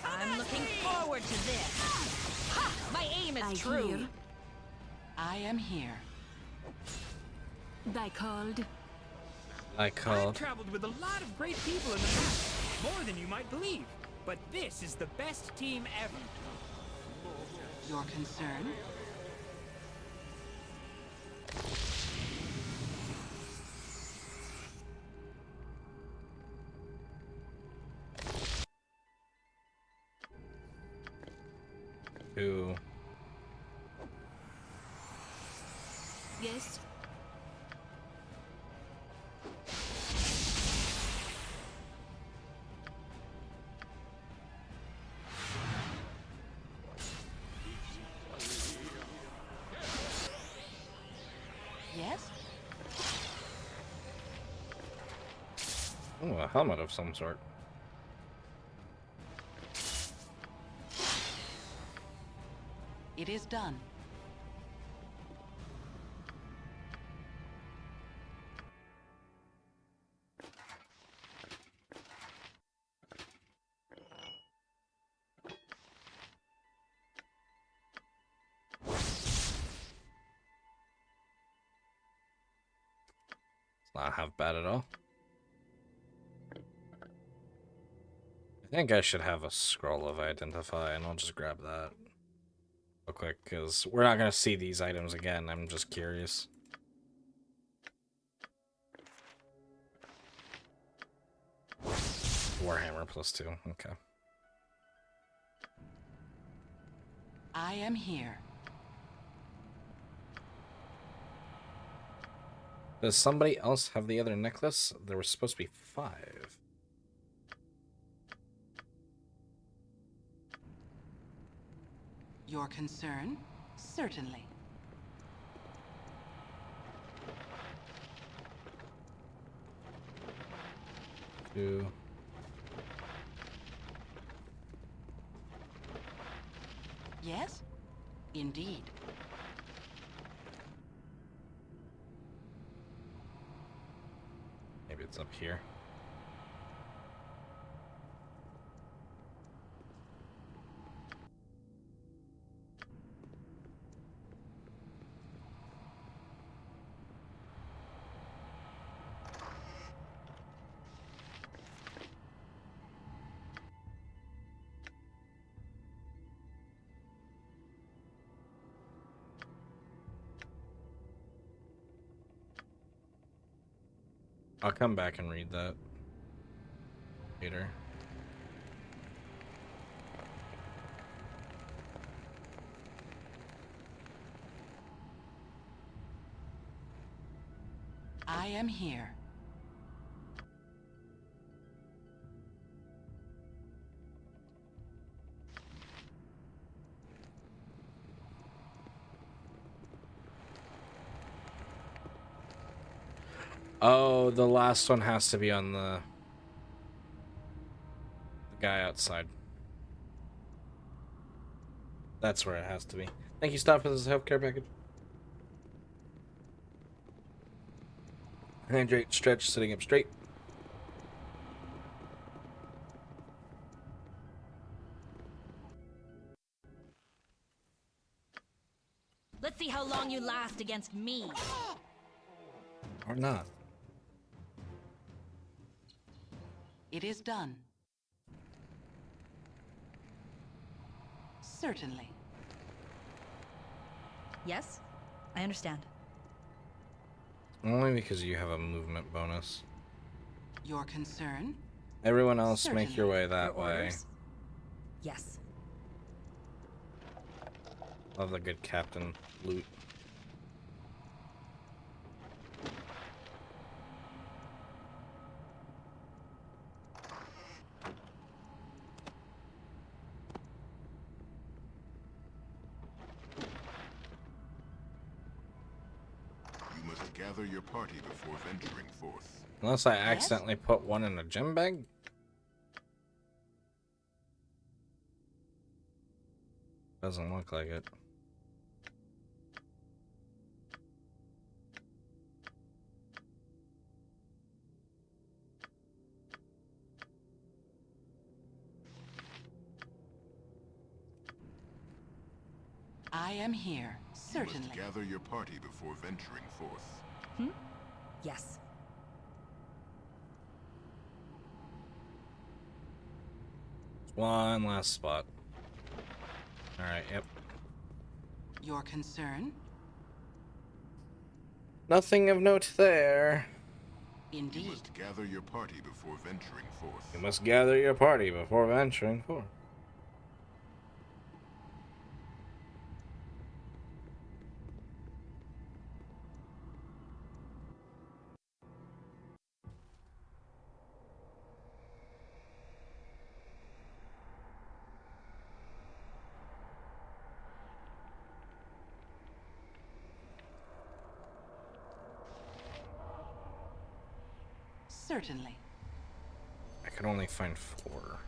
D: I'm looking forward to this. Ha! My aim is true.
K: Hear.
R: I am here.
K: Thy called.
A: I called.
P: I've traveled with a lot of great people in the past, more than you might believe. But this is the best team ever.
R: Your concern?
A: Who?
K: Yes?
R: Yes?
A: Oh, a helmet of some sort.
R: It is done.
A: It's not half bad at all. I think I should have a scroll of identify, and I'll just grab that real quick, because we're not going to see these items again. I'm just curious. Warhammer +2, okay.
R: I am here.
A: Does somebody else have the other necklace? There was supposed to be 5.
R: Your concern? Certainly.
A: Two.
R: Yes? Indeed.
A: Maybe it's up here. I'll come back and read that later.
R: I am here.
A: Oh, the last one has to be on the guy outside. That's where it has to be. Thank you, Stop, for this healthcare package. Hydrate, stretch, sitting up straight.
D: Let's see how long you last against me.
A: Or not.
R: It is done. Certainly.
O: Yes, I understand.
A: Only because you have a movement bonus.
R: Your concern?
A: Everyone else,
R: Certainly.
A: make your way that
O: Your
A: way.
O: orders? Yes.
A: Love the good captain loot.
I: You must gather your party before venturing forth.
A: Unless I accidentally put one in a gem bag? Doesn't look like it.
R: I am here.
I: You
R: Certainly.
I: must gather your party before venturing forth.
O: Yes.
A: One last spot. Alright, yep.
R: Your concern?
A: Nothing of note there.
R: Indeed.
I: You must gather your party before venturing forth.
A: You must gather your party before venturing forth.
R: Certainly.
A: I could only find 4.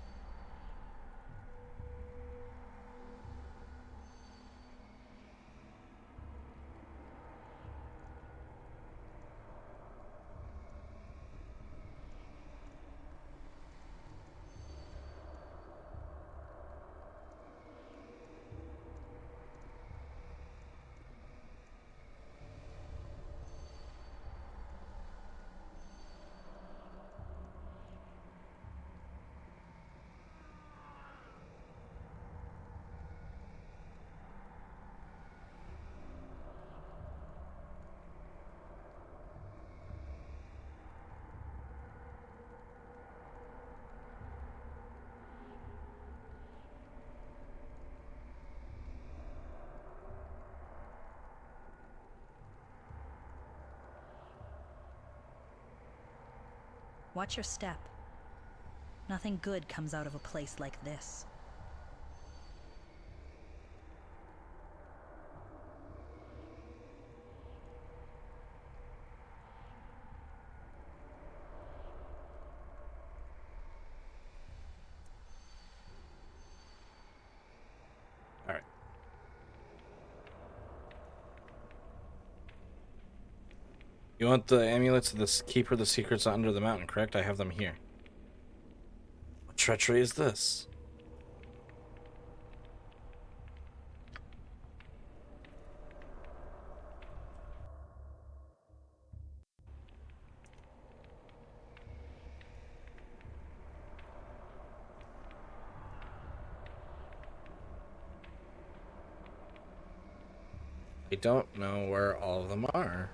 O: Watch your step. Nothing good comes out of a place like this.
A: All right. You want the amulets of the Keeper of the Secrets under the mountain, correct? I have them here. What treachery is this? I don't know where all of them are.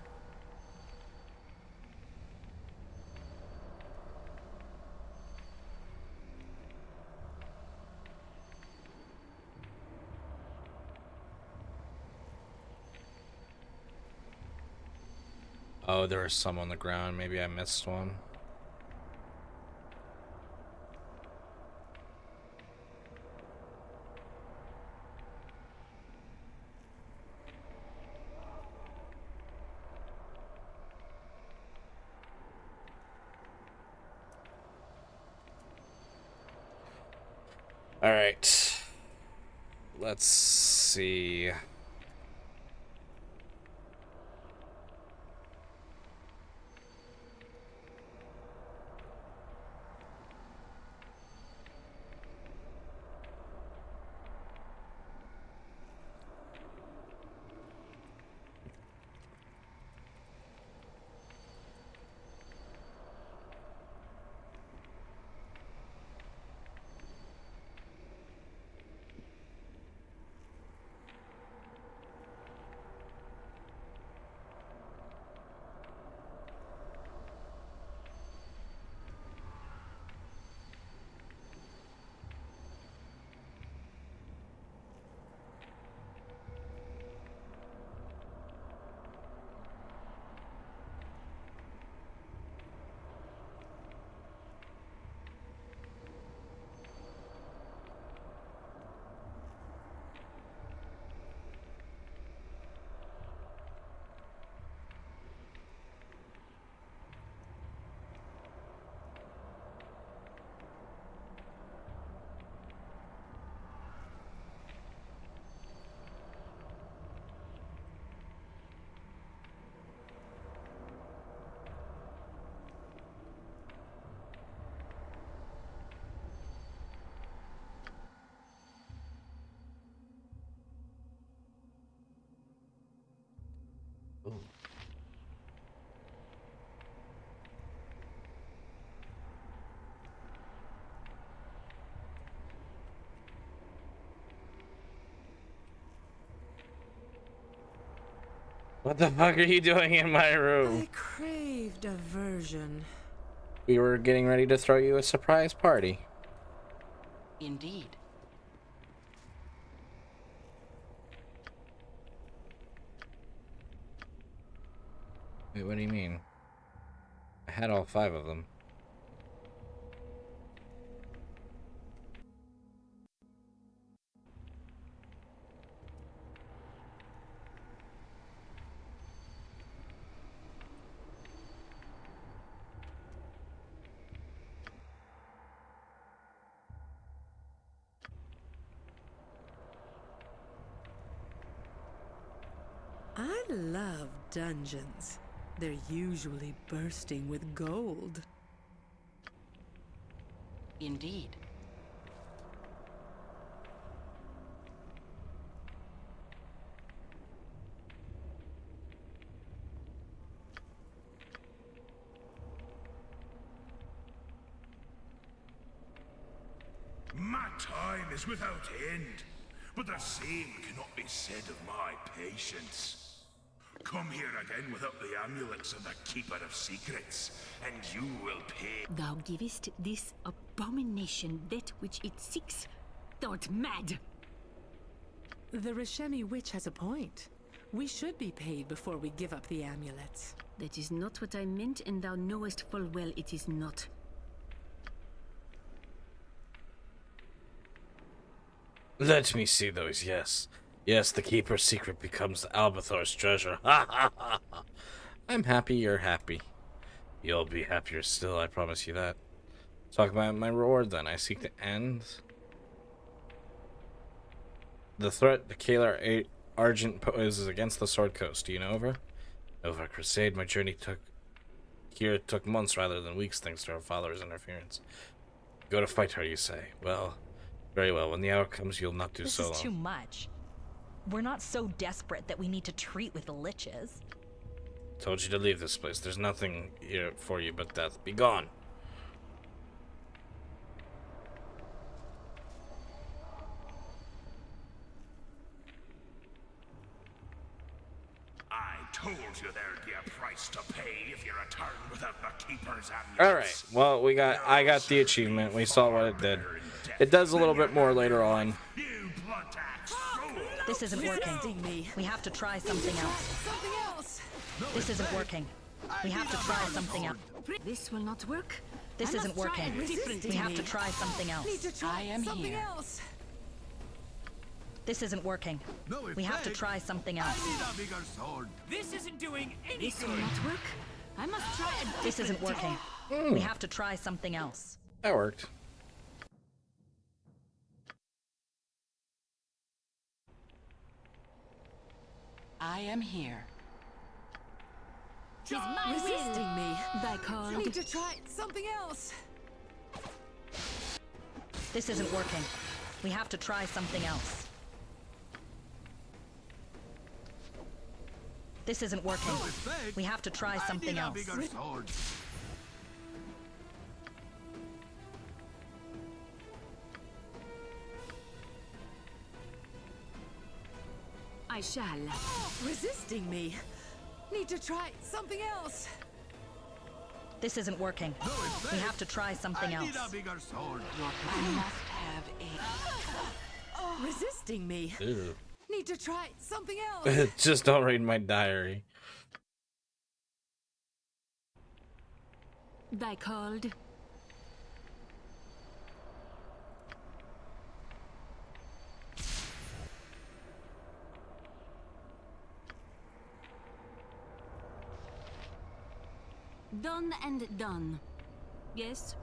A: Oh, there was some on the ground. Maybe I missed one. All right. Let's see. Ooh. What the fuck are you doing in my room?
F: I crave diversion.
A: We were getting ready to throw you a surprise party.
R: Indeed.
A: Wait, what do you mean? I had all 5 of them.
F: I love dungeons. They're usually bursting with gold.
R: Indeed.
I: My time is without end, but the same cannot be said of my patience. Come here again without the amulets of the Keeper of Secrets, and you will pay.
K: Thou givest this abomination that which it seeks. Thou'rt mad.
F: The Rishemi witch has a point. We should be paid before we give up the amulets.
K: That is not what I meant, and thou knowest full well it is not.
A: Let me see those, yes. Yes, the Keeper's secret becomes Albathor's treasure. Ha ha ha ha. I'm happy you're happy. You'll be happier still, I promise you that. Talk about my reward then. I seek to end the threat the Kalar Argent poses against the Sword Coast. Do you know of her? Over a crusade, my journey took months rather than weeks thanks to our father's interference. Go to fight her, you say. Well, very well. When the hour comes, you'll not do so long.
O: This is too much. We're not so desperate that we need to treat with the liches.
A: Told you to leave this place. There's nothing here for you but death. Be gone.
I: I told you there'd be a price to pay if you return without the Keeper's amulets.
A: Alright, well, I got the achievement. We saw what it did. It does a little bit more later on.
O: This isn't working. We have to try something else. This isn't working. We have to try something else.
K: This will not work.
O: This isn't working. We have to try something else.
R: I am here.
O: This isn't working. We have to try something else.
Q: This isn't doing any
K: This
Q: good.
K: will not work. I must try a
O: This isn't
K: different
O: working. We have to try something else.
A: That worked.
R: I am here.
F: She's resisting me.
K: Thy call.
F: Need to try something else.
O: This isn't working. We have to try something else. This isn't working. We have to try something else.
K: I shall.
F: Resisting me. Need to try something else.
O: This isn't working. We have to try something else.
R: I must have a...
F: Resisting me.
A: Ew.
F: Need to try something else.
A: Just don't read my diary.
K: Thy called. Done and done. Yes?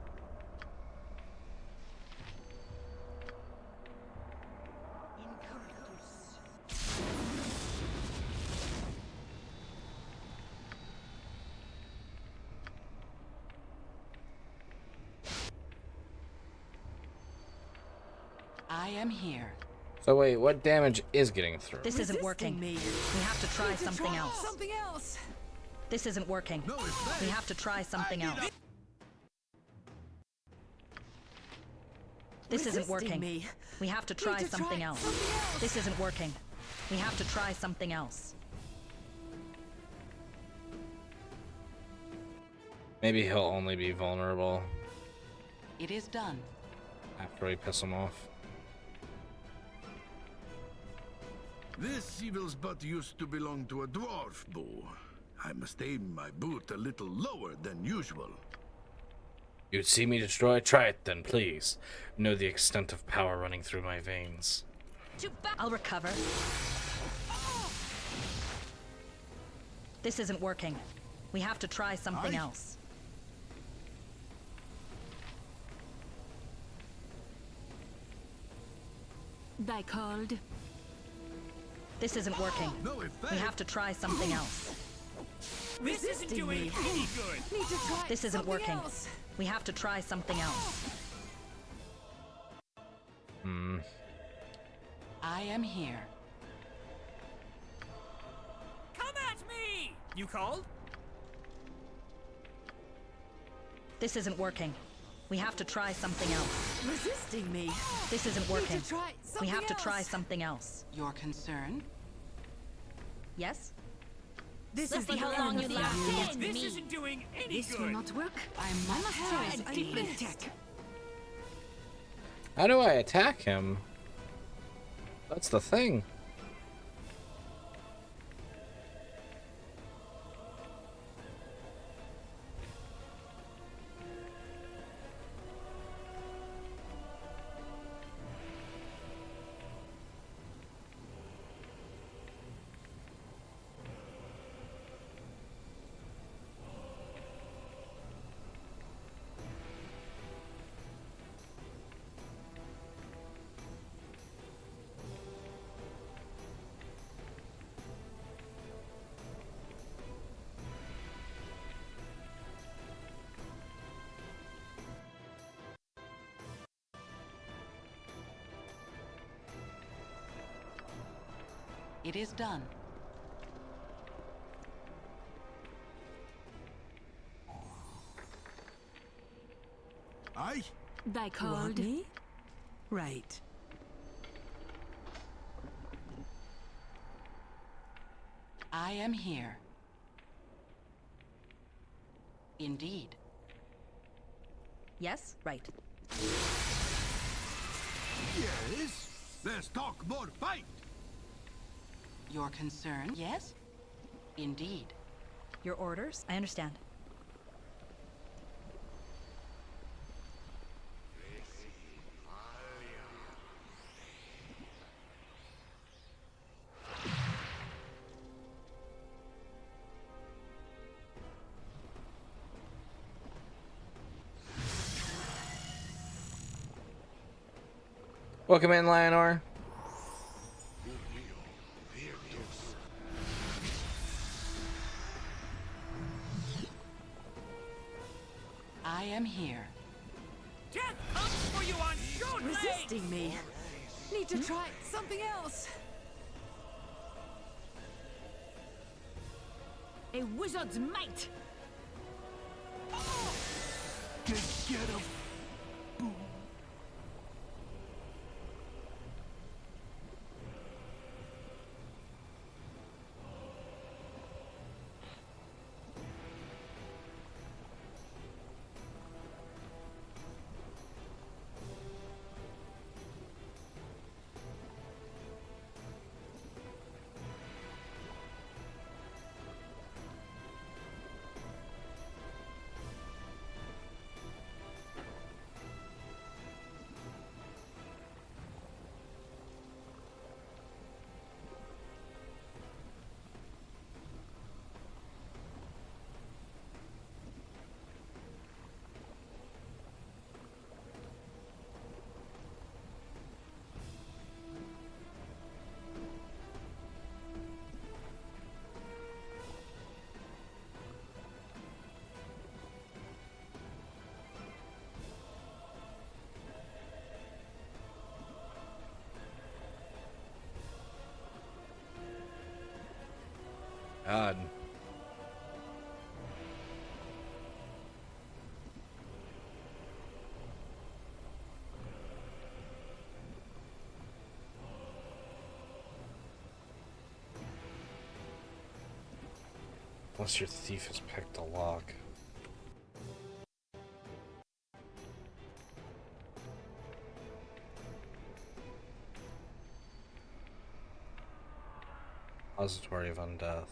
R: I am here.
A: So wait, what damage is getting through?
O: This isn't working. We have to try something else.
F: Something else.
O: This isn't working. We have to try something else. This isn't working. We have to try something else. This isn't working. We have to try something else.
A: Maybe he'll only be vulnerable
R: It is done.
A: after we piss him off.
B: This evil's butt used to belong to a dwarf, though. I must aim my boot a little lower than usual.
A: You'd see me destroy? Try it then, please. Know the extent of power running through my veins.
O: I'll recover. This isn't working. We have to try something else.
K: Thy called.
O: This isn't working. We have to try something else.
Q: This isn't doing any good.
F: Need to try
O: This isn't
F: something
O: working.
F: else.
O: We have to try something else.
R: I am here.
Q: Come at me! You called?
O: This isn't working. We have to try something else.
F: Resisting me.
O: This isn't
F: Need
O: working.
F: to try
O: We
F: something
O: have to try
F: else.
O: something else.
R: Your concern?
O: Yes?
F: This
D: Let's
F: is
D: see
F: the
D: how long
F: element
D: you
F: of
D: last.
Q: This
D: Me.
Q: isn't doing any
K: This will
Q: good.
K: not work.
R: I must
K: try
R: have
K: a
R: a
K: different
R: defense.
K: tech.
A: How do I attack him? That's the thing.
R: It is done.
B: Aye?
F: They called me? Right.
R: I am here. Indeed.
O: Yes? Right.
B: Yes? Let's talk more fight!
R: Your concern? Yes? Indeed.
O: Your orders? I understand.
A: Welcome in, Lionor.
R: I am here.
Q: Death comes for you on short legs!
F: Resisting me. Need to try something else. A wizard's might.
B: Get him!
A: God. Unless your thief has picked a lock. Repository of Undeath.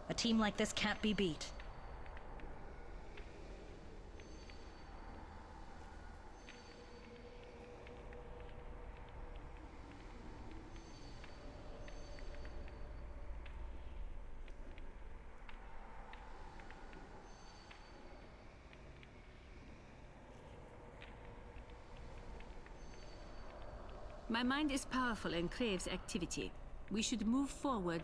O: A team like this can't be beat.
K: My mind is powerful and craves activity. We should move forward.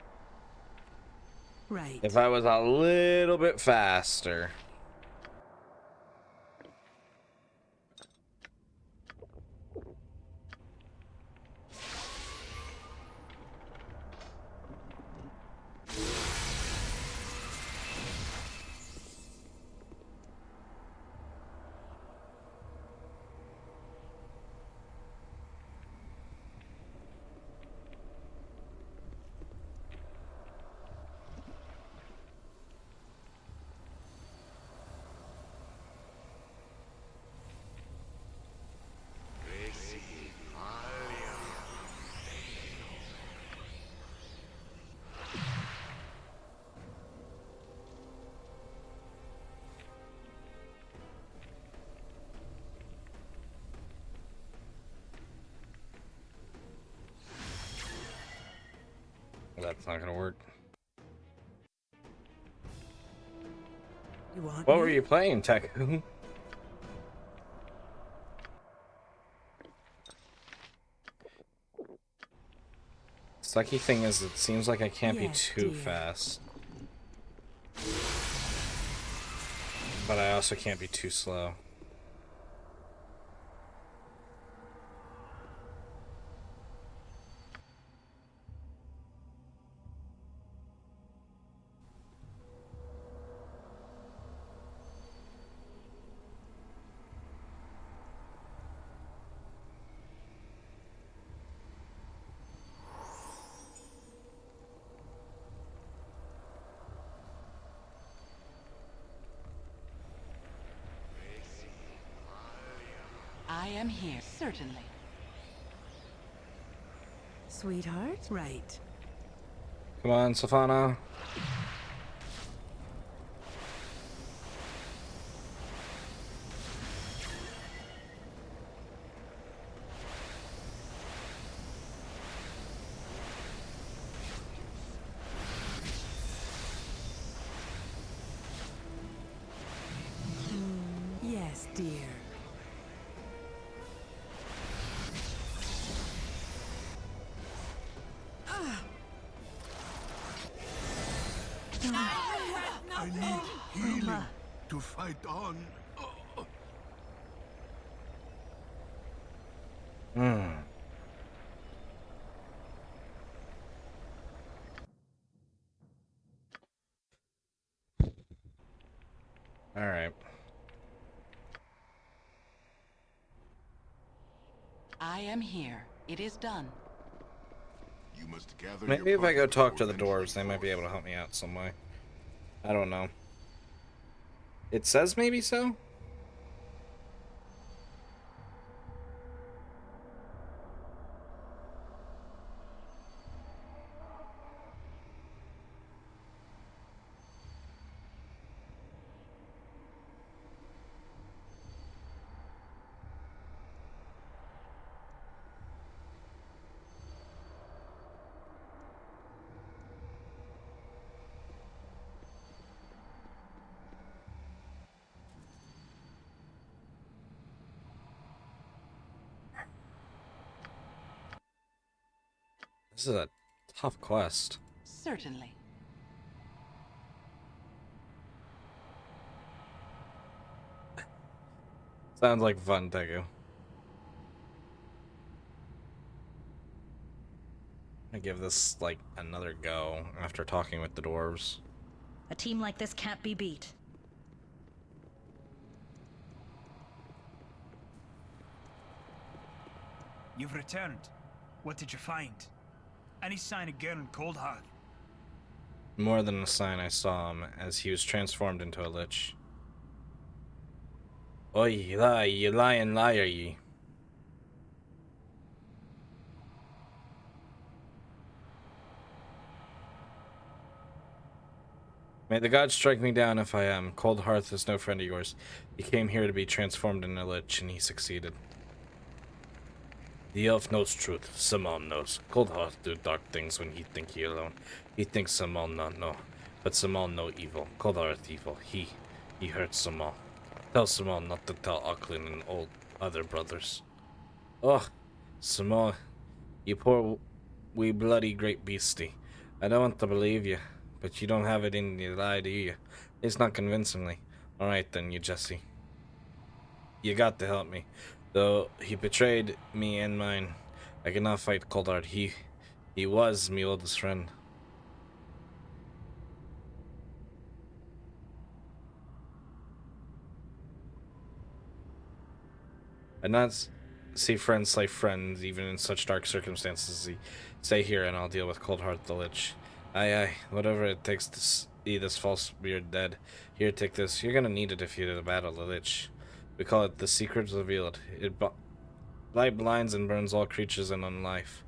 F: Right.
A: If I was a little bit faster. That's not gonna work.
F: You want
A: What
F: me?
A: were you playing, Teku? Sucky thing is, it seems like I can't be too fast. But I also can't be too slow.
R: I am here, certainly.
F: Sweetheart? Right.
A: Come on, Safana.
F: Yes, dear.
B: I need healing to fight on.
A: All right.
R: I am here. It is done.
I: You must gather
A: Maybe if I go talk to the dwarves, they might be able to help me out some way. I don't know. It says maybe so? This is a tough quest.
R: Certainly.
A: Sounds like fun, Teku. I give this like another go after talking with the dwarves.
O: A team like this can't be beat.
L: You've returned. What did you find? Any sign of Garen Coldheart?
A: More than a sign, I saw him as he was transformed into a lich. Oi, you lie, you lying liar, ye. May the gods strike me down if I am. Cold Hearth is no friend of yours. He came here to be transformed into a lich, and he succeeded. The elf knows truth. Simon knows. Cold Hearth do dark things when he think he alone. He thinks Simon not know, but Simon know evil. Cold Hearth evil. He hurts Simon. Tell Simon not to tell Auckland and old other brothers. Oh, Simon, you poor wee bloody great beastie. I don't want to believe you. but you don't have it in your lie, do you? It's not convincingly. Alright then, you Jesse. You got to help me. Though he betrayed me and mine, I cannot fight Coldheart. He was me oldest friend. I not see friends slay friends, even in such dark circumstances. Stay here, and I'll deal with Coldheart the Lich. Aye, whatever it takes to see this false beard dead. Here, take this. You're gonna need it if you battle the Lich. We call it the Secret Revealed. Light blinds and burns all creatures in unlife.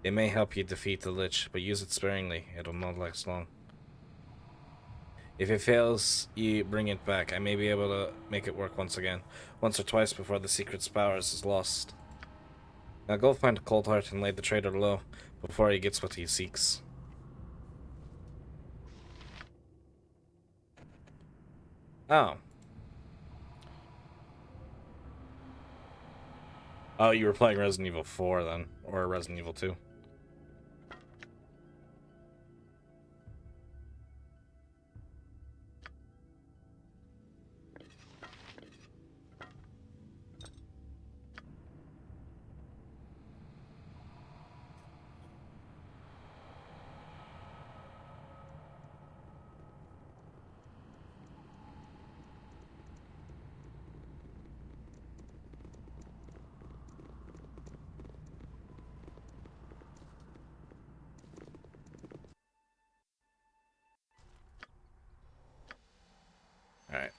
A: It may help you defeat the Lich, but use it sparingly. It'll not last long. If it fails, you bring it back. I may be able to make it work once again. Once or twice before the secret's powers is lost. Now go find Coldheart and lay the traitor low before he gets what he seeks. Oh. Oh, you were playing Resident Evil 4 then, or Resident Evil 2. Alright.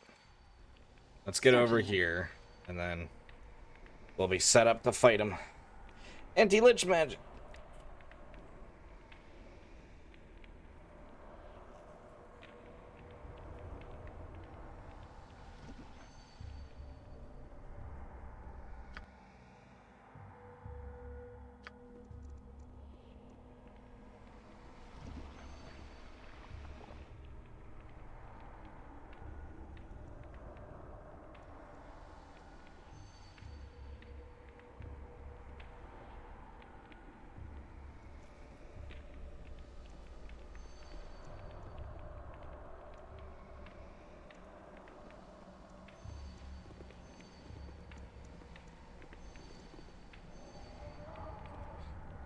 A: Let's get over here, and then we'll be set up to fight him. Anti-Lich magic!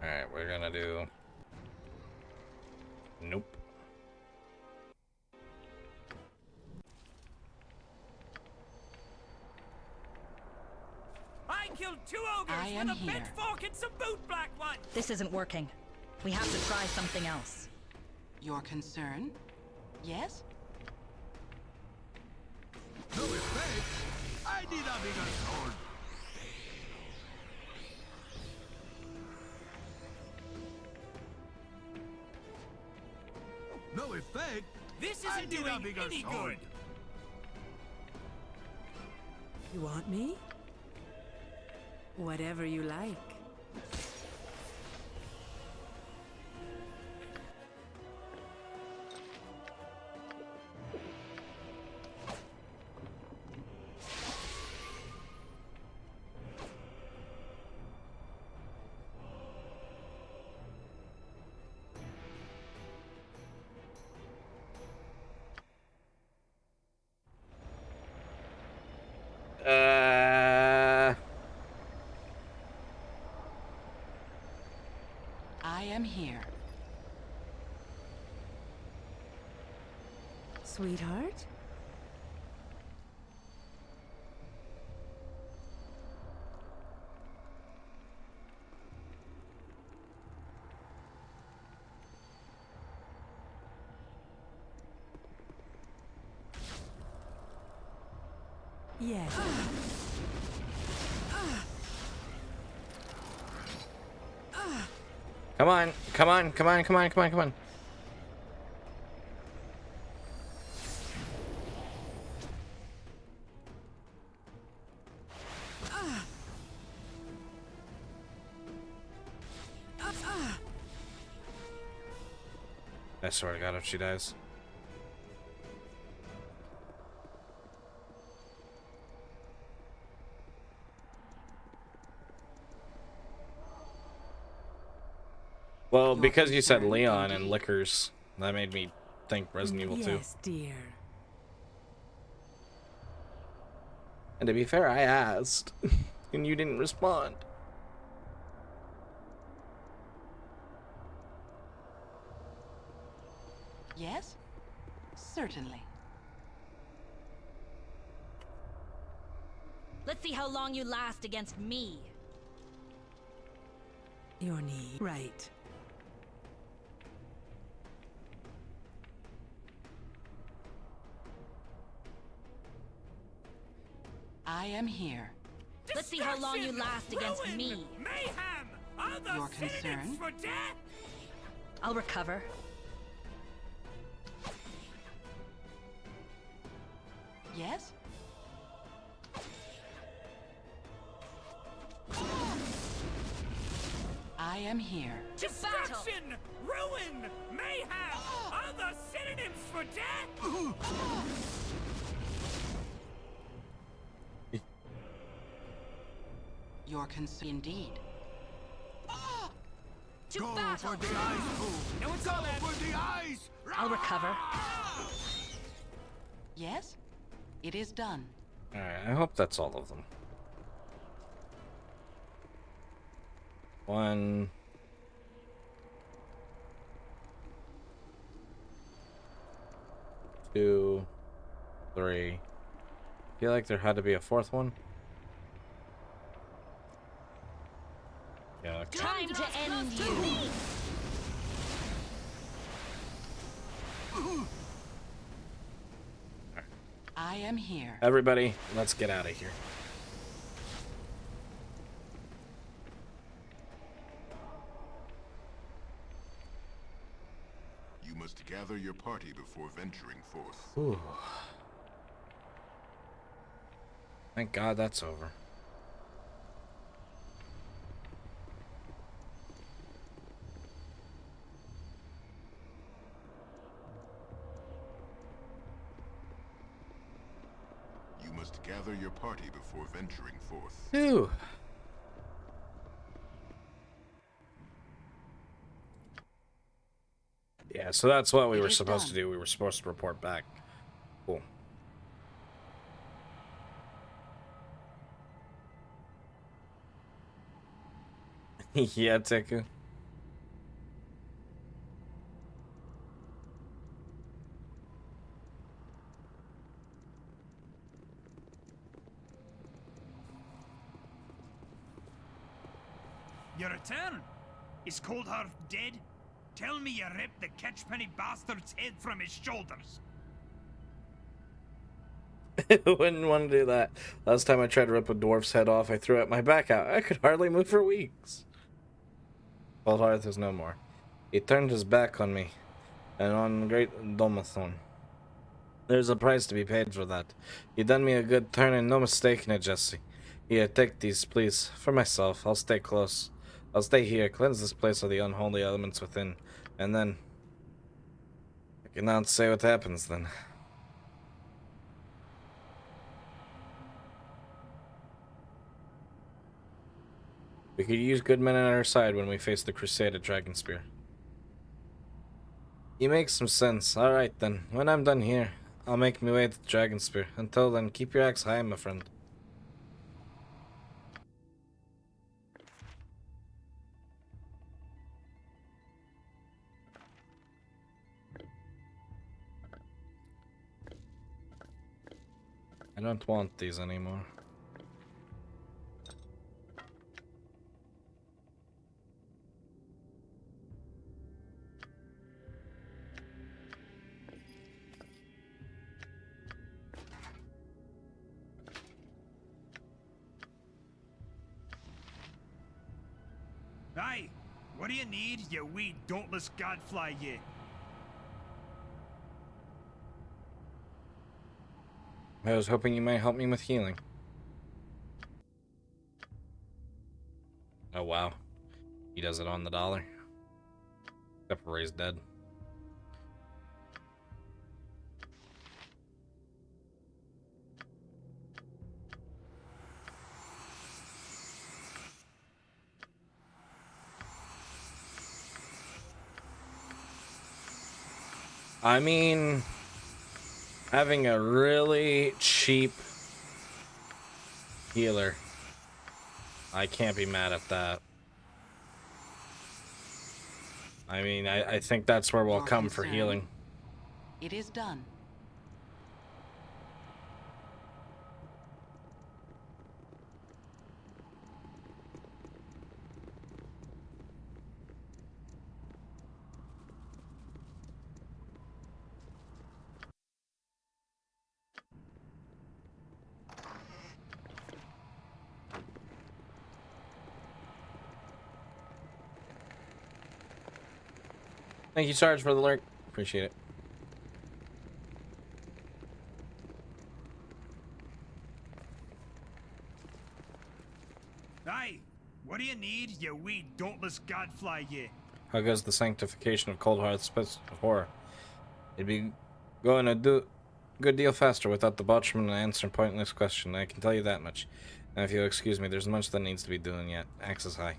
A: Alright, we're gonna do... Nope.
Q: I killed 2 ogres with a pitchfork and some boot black ones!
O: This isn't working. We have to try something else.
R: Your concern? Yes?
B: No effect? I need a bigger sword. No effect?
Q: This
B: I
Q: isn't
B: need
Q: doing
B: a bigger
Q: any
B: sword.
Q: good!
F: You want me? Whatever you like.
R: I am here.
F: Sweetheart? Yes.
A: Come on, come on, come on, come on, come on, come on. I swear to God, if she dies. Well, because you said Leon and liquors, that made me think Resident Evil 2.
F: Yes, dear.
A: And to be fair, I asked, and you didn't respond.
R: Yes? Certainly.
D: Let's see how long you last against me.
F: Your knee. Right.
R: I am here.
D: Let's see how long you last against me.
H: Mayhem! Other
R: Your
H: synonyms
R: concern?
H: for death!
O: I'll recover.
R: Yes? I am here.
H: Destruction! Ruin! Mayhem! Other synonyms for death!
R: Your concern indeed.
D: To
B: Go
D: battle!
B: for the ice pool!
H: No one's
B: Go
H: on that.
B: for the ice!
O: I'll recover.
R: Yes? It is done.
A: Alright, I hope that's all of them. 1, 2, 3. I feel like there had to be a fourth one. Yeah. Okay.
D: Time to end you!
R: I am here.
A: Everybody, let's get out of here.
I: You must gather your party before venturing forth.
A: Ooh. Thank God that's over.
I: You must gather your party before venturing forth.
A: Phew. Yeah, so that's what we were supposed to do. We were supposed to report back. Cool. Yeah, Teku.
L: You return? Is Coldheart dead? Tell me you ripped the catchpenny bastard's head from his shoulders.
A: Wouldn't want to do that. Last time I tried to rip a dwarf's head off, I threw my back out. I could hardly move for weeks. Coldheart is no more. He turned his back on me, and on great Domathon. There's a price to be paid for that. You done me a good turn, and no mistake in it, Jesse. Here, take these, please. For myself, I'll stay close. I'll stay here, cleanse this place of the unholy elements within, and then... I cannot say what happens then. We could use good men on our side when we face the crusade at Dragonspear. You make some sense. Alright then, when I'm done here, I'll make my way to Dragonspear. Until then, keep your axe high, my friend. I don't want these anymore.
L: Aye, what do you need, you wee dauntless gadfly, ye?
A: I was hoping you might help me with healing. Oh wow. He does it on the dollar. Except for Ray's dead. I mean, having a really cheap healer, I can't be mad at that. I mean, I think that's where we'll
R: Your
A: come for
R: concern?
A: healing.
R: It is done.
A: Thank you, Sarge, for the lurk. Appreciate it.
L: Aye, what do you need, you wee dauntless gadfly, ye?
A: How goes the sanctification of Cold Hearth's horror? It'd be going a good deal faster without the botchman answering pointless question. I can tell you that much. Now, if you'll excuse me, there's much that needs to be doing yet. Axe is high.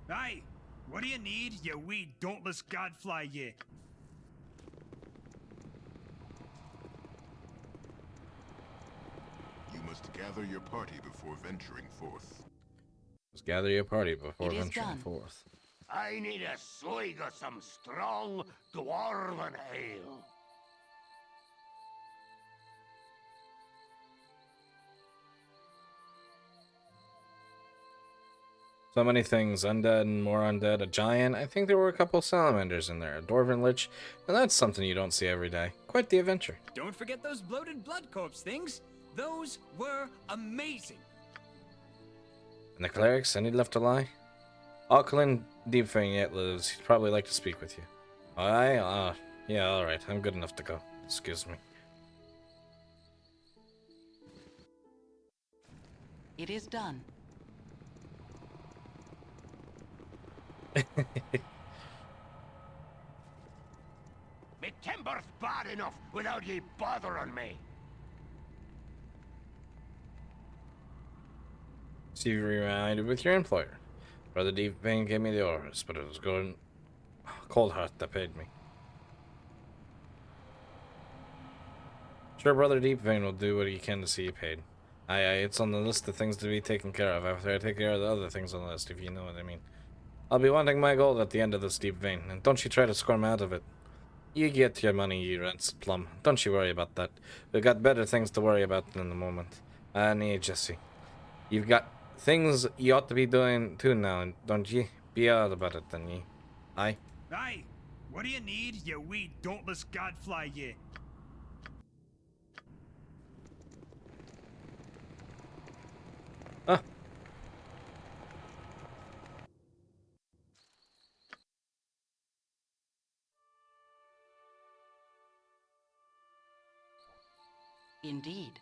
L: Aye, what do you need, you wee dauntless gadfly, ye?
I: You must gather your party before venturing forth.
A: Just gather your party before
R: It is
A: venturing
R: done.
A: forth.
E: I need a swig of some strong dwarven ale.
A: So many things. Undead and more undead. A giant. I think there were a couple salamanders in there. A dwarven lich. And that's something you don't see every day. Quite the adventure.
P: Don't forget those bloated blood corpse things. Those were amazing.
A: And the clerics? Any left to lie? Auckland Deepfang yet lives. He'd probably like to speak with you. Aye? Yeah, alright. I'm good enough to go. Excuse me.
R: It is done.
E: Me timber's bad enough without ye bothering me.
A: See you reunited with your employer. Brother Deepfang gave me the orders, but it was going Cold Heart that paid me. Sure, Brother Deepfang will do what he can to see you paid. Aye, it's on the list of things to be taken care of after I take care of the other things on the list, if you know what I mean. I'll be wanting my gold at the end of this deep vein, and don't you try to squirm out of it. You get your money, you rents plum. Don't you worry about that. We've got better things to worry about in the moment. Nee, Jesse. You've got things you ought to be doing too now, don't ye? Be out about it, then ye. Aye?
L: Aye, what do you need, you wee dauntless gadfly, ye?
A: Ah.
R: Indeed.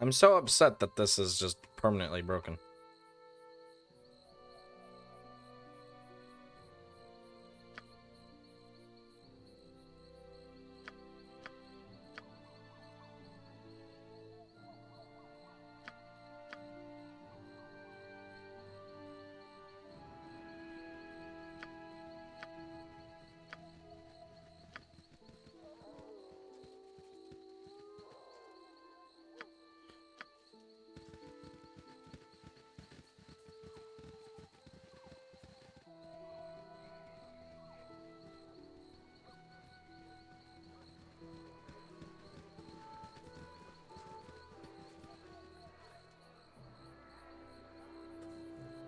A: I'm so upset that this is just permanently broken.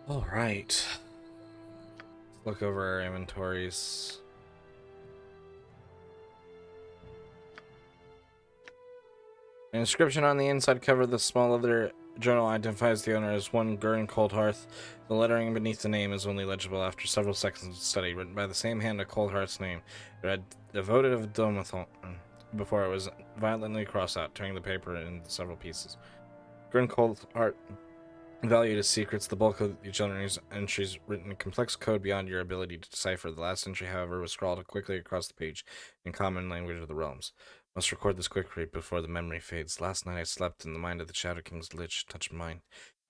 A: Alright. Look over our inventories. An inscription on the inside cover of the small leather journal identifies the owner as one Gurn Coldhearth. The lettering beneath the name is only legible after several seconds of study, written by the same hand of Coldhearth's name. It read Devoted of Domathon before it was violently crossed out, tearing the paper into several pieces. Gurn Coldheart valued as secrets. The bulk of the journal's entries written in complex code beyond your ability to decipher. The last entry, however, was scrawled quickly across the page in common language of the realms. Must record this quickly before the memory fades. Last night I slept, and the mind of the Shadow King's lich touched mine.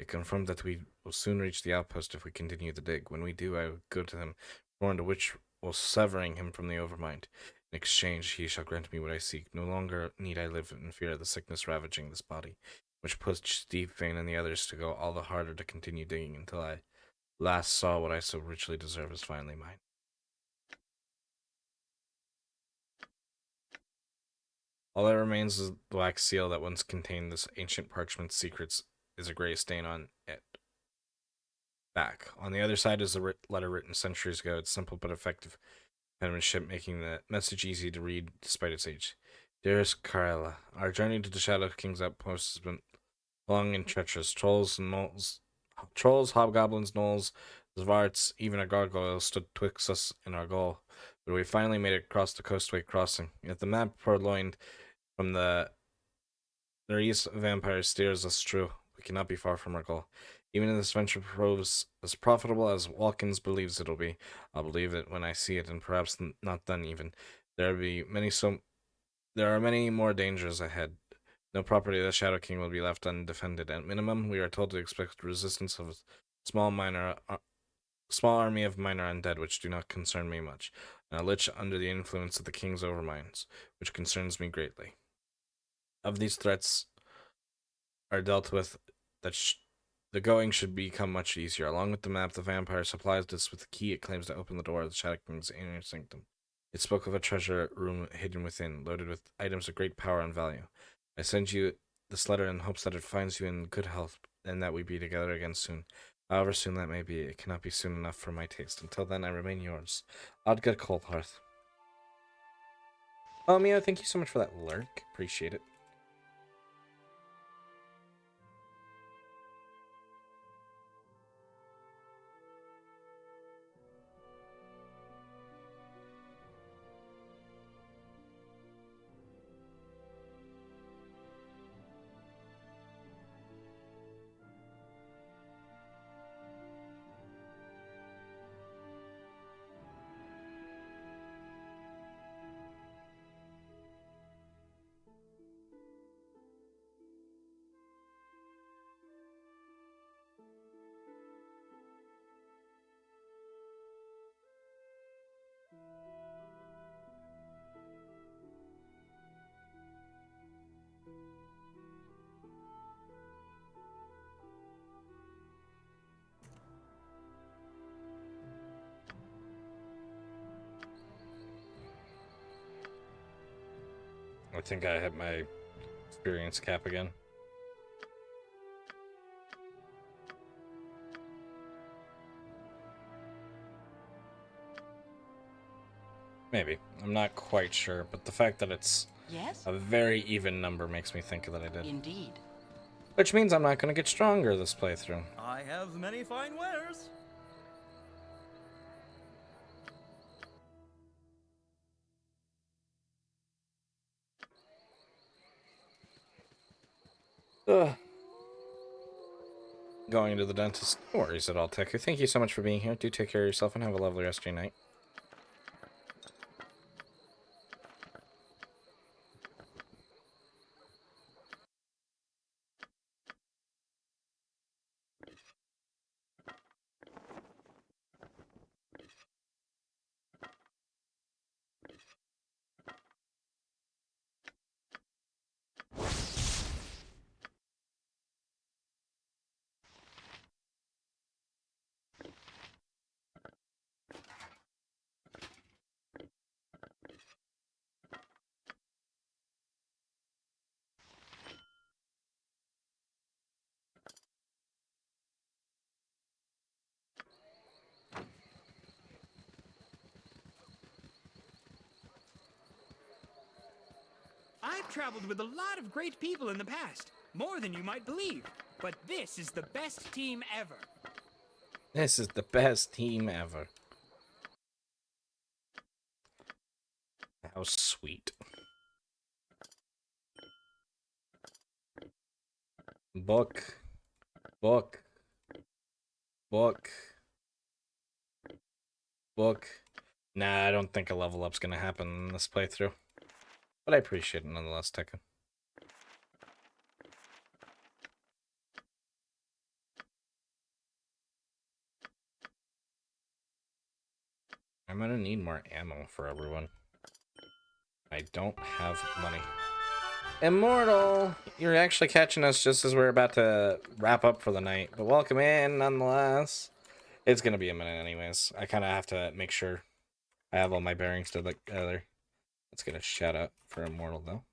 A: It confirmed that we will soon reach the outpost if we continue the dig. When we do, I will go to him, warned a witch will severing him from the Overmind. In exchange, he shall grant me what I seek. No longer need I live in fear of the sickness ravaging this body, which pushed Deepfane and the others to go all the harder to continue digging until I last saw what I so richly deserve is finally mine. All that remains is the wax seal that once contained this ancient parchment secrets is a gray stain on it. Back. On the other side is the letter written centuries ago. It's simple but effective penmanship, making the message easy to read despite its age. Dearest Karela, our journey to the Shadow King's outpost has been long and treacherous. Trolls, hobgoblins, gnolls, zvarts, even a gargoyle stood twixt us and our goal. But we finally made it across the coastway crossing. Yet the map purloined from the east vampire steers us true. We cannot be far from our goal. Even if this venture proves as profitable as Walkins believes it'll be, I'll believe it when I see it, and perhaps not then even. There are many more dangers ahead. No property of the Shadow King will be left undefended. At minimum, we are told to expect resistance of a small army of minor undead, which do not concern me much, and a lich under the influence of the King's overminds, which concerns me greatly. Of these threats are dealt with, the going should become much easier. Along with the map, the vampire supplies us with the key it claims to open the door of the Shadow King's inner sanctum. It spoke of a treasure room hidden within, loaded with items of great power and value. I send you this letter in hopes that it finds you in good health, and that we be together again soon. However soon that may be, it cannot be soon enough for my taste. Until then, I remain yours, Odga Coldhearth. Oh, Mio, thank you so much for that lurk. Appreciate it. I think I hit my experience cap again. Maybe. I'm not quite sure, but the fact that it's a very even number makes me think that I did.
R: Indeed.
A: Which means I'm not going to get stronger this playthrough.
S: I have many fine wares.
A: Ugh. Going to the dentist. No worries at all, Teku. Thank you so much for being here. Do take care of yourself and have a lovely rest of your night.
P: I've traveled with a lot of great people in the past, more than you might believe. But this is the best team ever.
A: This is the best team ever. How sweet. Book. Book. Book. Book. Nah, I don't think a level up's gonna happen in this playthrough. But I appreciate it nonetheless, Tekken. I'm gonna need more ammo for everyone. I don't have money. Immortal! You're actually catching us just as we're about to wrap up for the night. But welcome in, nonetheless. It's gonna be a minute anyways. I kind of have to make sure I have all my bearings together. Let's get a shout out for Immortal, though.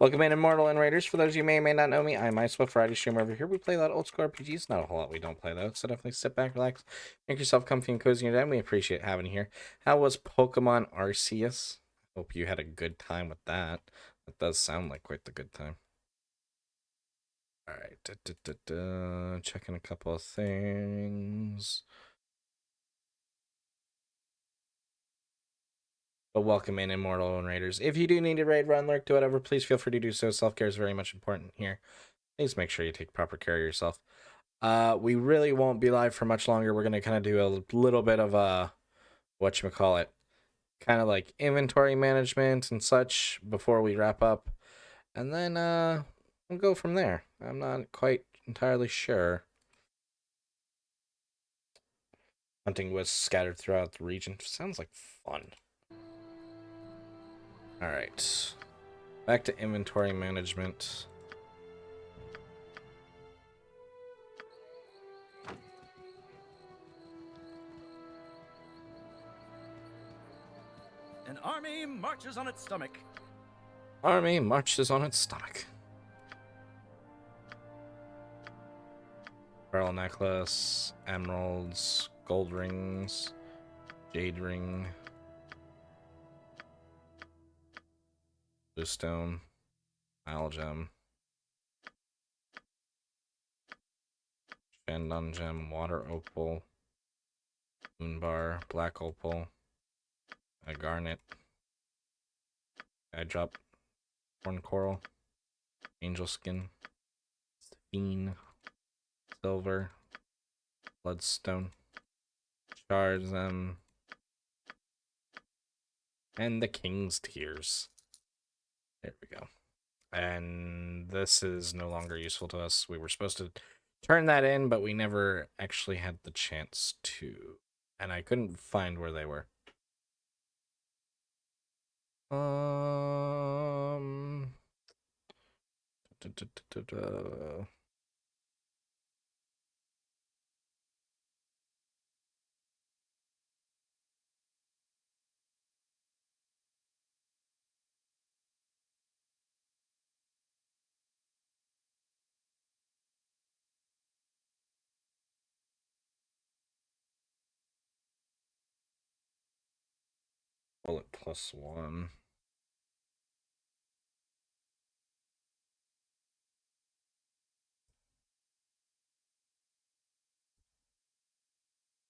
A: Welcome in, Immortal and Raiders. For those of you may or may not know me, I'm iSwift Variety Streamer over here. We play a lot of old school RPGs. Not a whole lot we don't play, though. So definitely sit back, relax, make yourself comfy and cozy in your day. We appreciate having you here. How was Pokemon Arceus? Hope you had a good time with that. That does sound like quite the good time. Alright, checking a couple of things. But welcome in, Immortal and Raiders. If you do need to raid, run, lurk, do whatever, please feel free to do so. Self-care is very much important here. Please make sure you take proper care of yourself. We really won't be live for much longer. We're going to kind of do a little bit of whatchamacallit, kind of like inventory management and such before we wrap up. And then we'll go from there. I'm not quite entirely sure. Hunting was scattered throughout the region. Sounds like fun. Alright. Back to inventory management.
S: An army marches on its stomach.
A: Army marches on its stomach. Pearl necklace, emeralds, gold rings, jade ring, blue stone, isle gem, Shandon gem, water opal, moon bar, black opal, a garnet, eye drop, horn coral, angel skin, Sphene, silver, bloodstone, shards, and the king's tears. There we go. And this is no longer useful to us. We were supposed to turn that in, but we never actually had the chance to. And I couldn't find where they were. Bullet +1.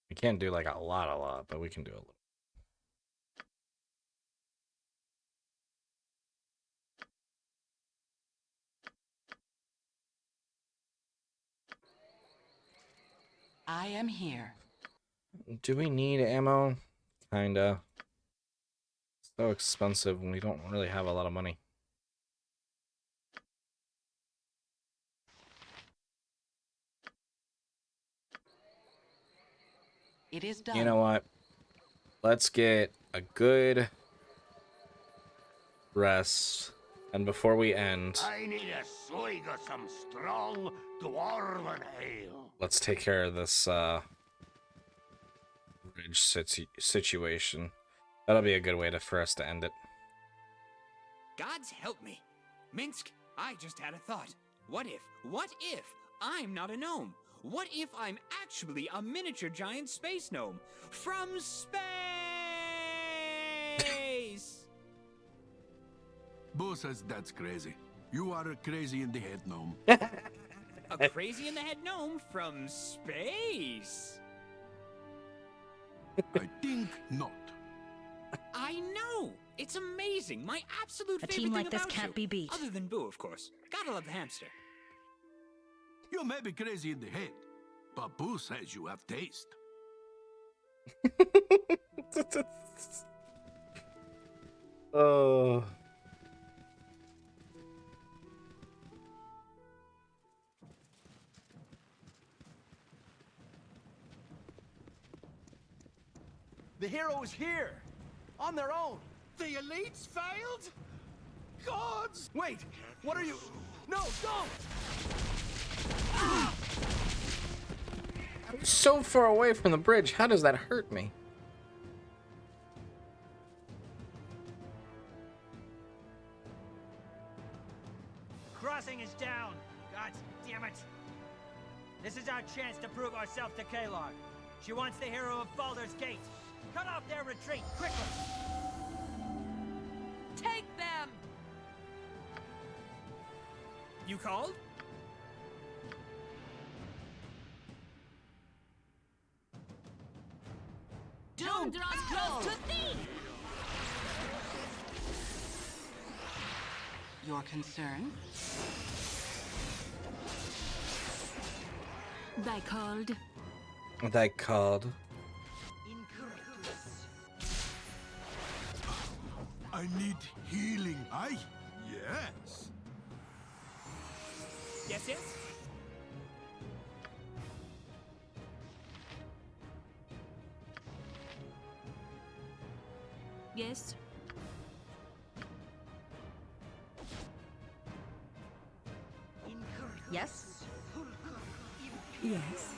A: We can't do like a lot, but we can do a little.
R: I am here.
A: Do we need ammo? Kinda. So expensive when we don't really have a lot of money.
R: It is done.
A: You know what? Let's get a good rest. And before we end,
E: I need a swig of some strong dwarven ale.
A: let's take care of this bridge situation. That'll be a good way for us to end it.
P: Gods help me. Minsk, I just had a thought. What if I'm not a gnome? What if I'm actually a miniature giant space gnome? From space!
B: Bo says that's crazy. You are a crazy in the head gnome.
P: A crazy in the head gnome from space!
B: I think not.
P: I know! It's amazing! My absolute favorite
O: team
P: thing
O: like this
P: about
O: can't
P: you.
O: be beat.
P: Other than Boo, of course. Gotta love the hamster.
B: You may be crazy in the head, but Boo says you have taste.
A: Oh.
S: The hero is here! On their own! The elites failed? Gods! Wait! What are you... No, don't!
A: I'm so far away from the bridge. How does that hurt me?
Q: Crossing is down. God damn it. This is our chance to prove ourselves to Kalar. She wants the hero of Baldur's Gate. Cut off their retreat, quickly!
F: Take them!
P: You called?
D: Doom draws close to thee!
R: Your concern?
K: Thy called.
A: Thy called.
B: I need healing. Aye? Yes.
P: Yes, yes?
K: Yes.
O: Yes?
F: Yes.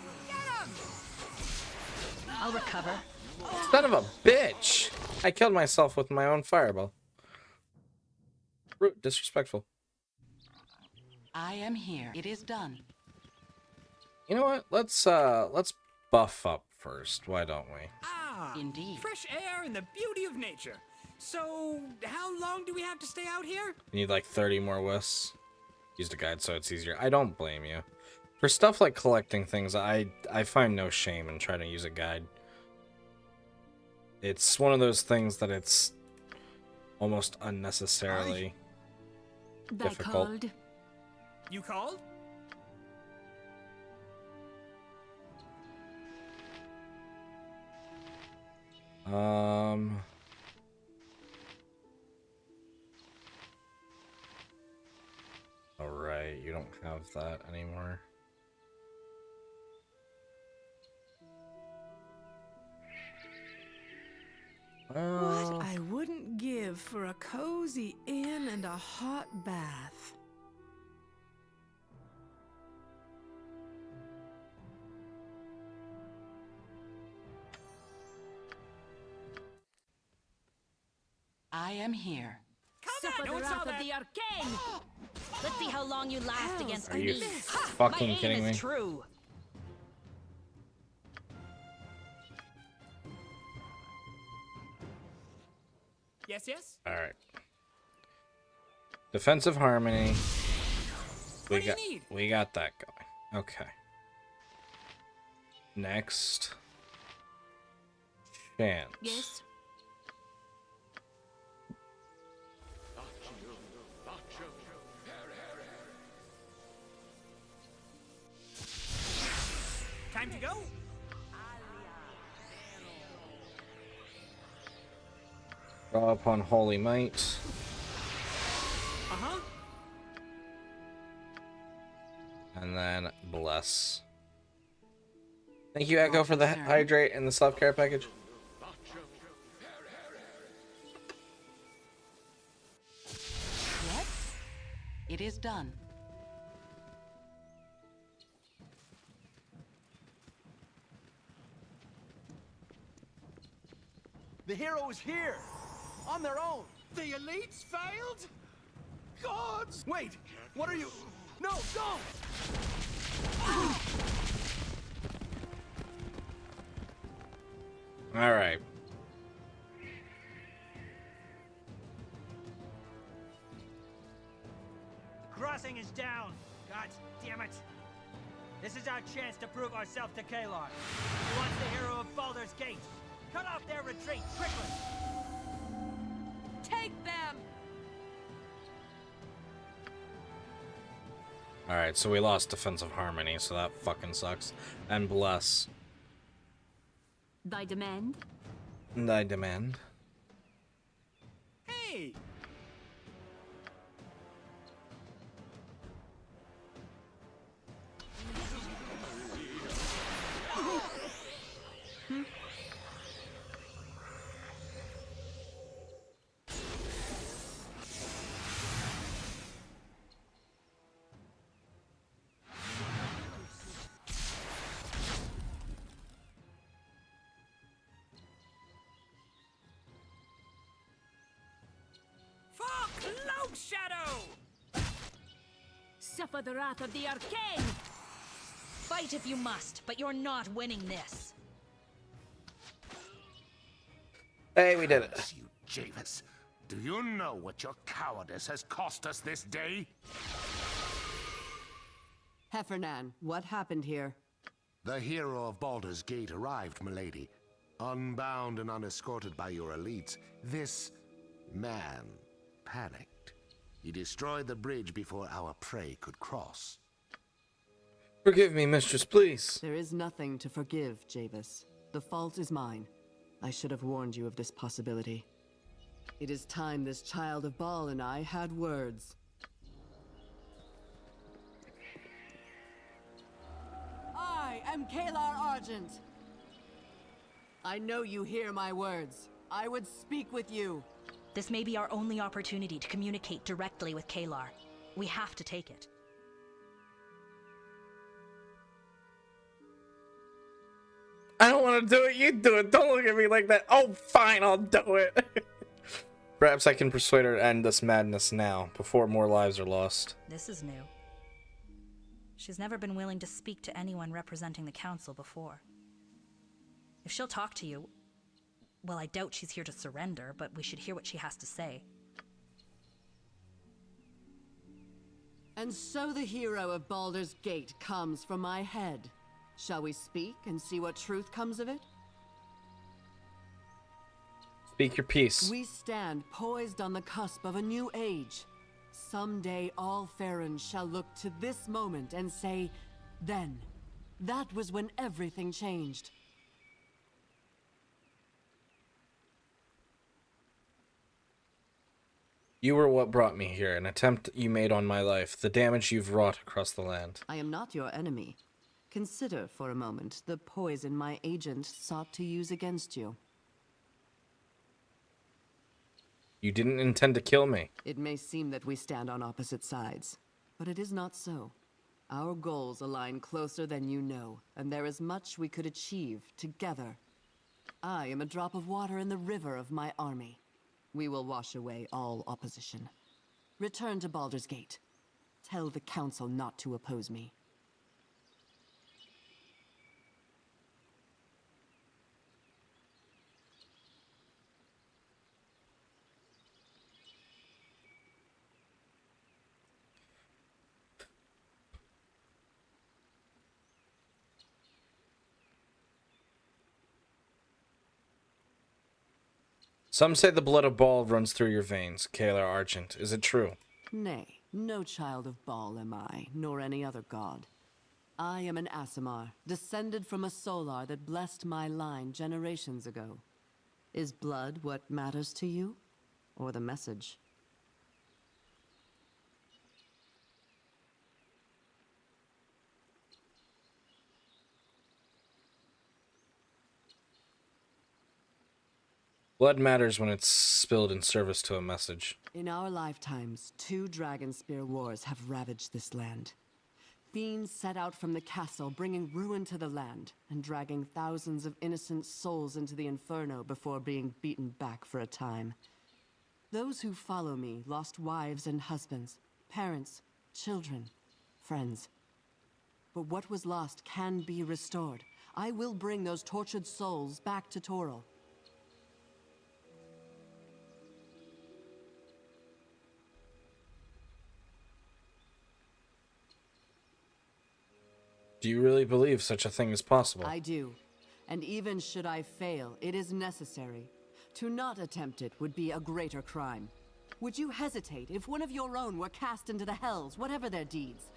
O: I'll recover.
A: Son of a bitch! I killed myself with my own fireball. Rude, disrespectful.
R: I am here. It is done.
A: You know what? Let's buff up first. Why don't we?
P: Ah,
R: indeed.
P: Fresh air and the beauty of nature. So, how long do we have to stay out here?
A: You need like 30 more wisps. Use the guide so it's easier. I don't blame you. For stuff like collecting things, I find no shame in trying to use a guide. It's one of those things that it's almost unnecessarily difficult.
K: Called.
P: You called?
A: Alright, you don't have that anymore.
F: What I wouldn't give for a cozy inn and a hot bath.
R: I am here.
D: Suffer the wrath of the arcane! Let's see how long you last against
A: Are
D: me.
A: you
D: Ha!
A: fucking
D: My aim
A: kidding
D: is
A: me?
D: true.
P: Yes, yes?
A: Alright. Defensive harmony.
P: What do you need?
A: We got that going. Okay. Next. Chance.
K: Yes.
P: Time to go?
A: Draw upon Holy Might.
P: Uh-huh.
A: And then bless. Thank you, Echo, for the hydrate and the self-care package.
R: Yes? It is done.
S: The hero is here! On their own! The elites failed? Gods! Wait! What are you... No, don't!
A: Alright.
Q: Crossing is down. God damn it. This is our chance to prove ourselves to Kalar. She wants the hero of Baldur's Gate. Cut off their retreat, quickly!
F: Take them!
A: Alright, so we lost defensive harmony, so that fucking sucks. And bless.
K: Thy demand?
A: Thy demand.
P: Hey!
D: suffer the wrath of the arcane!
O: Fight if you must, but you're not winning this.
A: Hey, we did it.
V: Curse you, Javis. Do you know what your cowardice has cost us this day?
U: Heffernan, what happened here?
V: The hero of Baldur's Gate arrived, milady. Unbound and unescorted by your elites, this man panicked. He destroyed the bridge before our prey could cross.
A: Forgive me, mistress, please.
U: There is nothing to forgive, Javis. The fault is mine. I should have warned you of this possibility. It is time this child of Baal and I had words. I am Kalar Argent. I know you hear my words. I would speak with you.
O: This may be our only opportunity to communicate directly with Kalar. We have to take it.
A: I don't want to do it. You do it. Don't look at me like that. Oh, fine. I'll do it. Perhaps I can persuade her to end this madness now, before more lives are lost.
O: This is new. She's never been willing to speak to anyone representing the council before. If she'll talk to you, well, I doubt she's here to surrender, but we should hear what she has to say.
U: And so the hero of Baldur's Gate comes from my head. Shall we speak and see what truth comes of it?
A: Speak your piece.
U: We stand poised on the cusp of a new age. Someday all Farrens shall look to this moment and say, then, that was when everything changed.
A: You were what brought me here, an attempt you made on my life, the damage you've wrought across the land.
U: I am not your enemy. Consider for a moment the poison my agent sought to use against you.
A: You didn't intend to kill me.
U: It may seem that we stand on opposite sides, but it is not so. Our goals align closer than you know, and there is much we could achieve together. I am a drop of water in the river of my army. We will wash away all opposition. Return to Baldur's Gate. Tell the council not to oppose me.
A: Some say the blood of Baal runs through your veins, Kalar Argent. Is it true?
U: Nay, no child of Baal am I, nor any other god. I am an Aasimar, descended from a Solar that blessed my line generations ago. Is blood what matters to you? Or the message?
A: Blood matters when it's spilled in service to a message.
U: In our lifetimes, 2 Dragonspear wars have ravaged this land. Fiends set out from the castle, bringing ruin to the land, and dragging thousands of innocent souls into the inferno before being beaten back for a time. Those who follow me lost wives and husbands, parents, children, friends. But what was lost can be restored. I will bring those tortured souls back to Toril.
A: Do you really believe such a thing is possible?
U: I do. And even should I fail, it is necessary. To not attempt it would be a greater crime. Would you hesitate if one of your own were cast into the hells, whatever their deeds?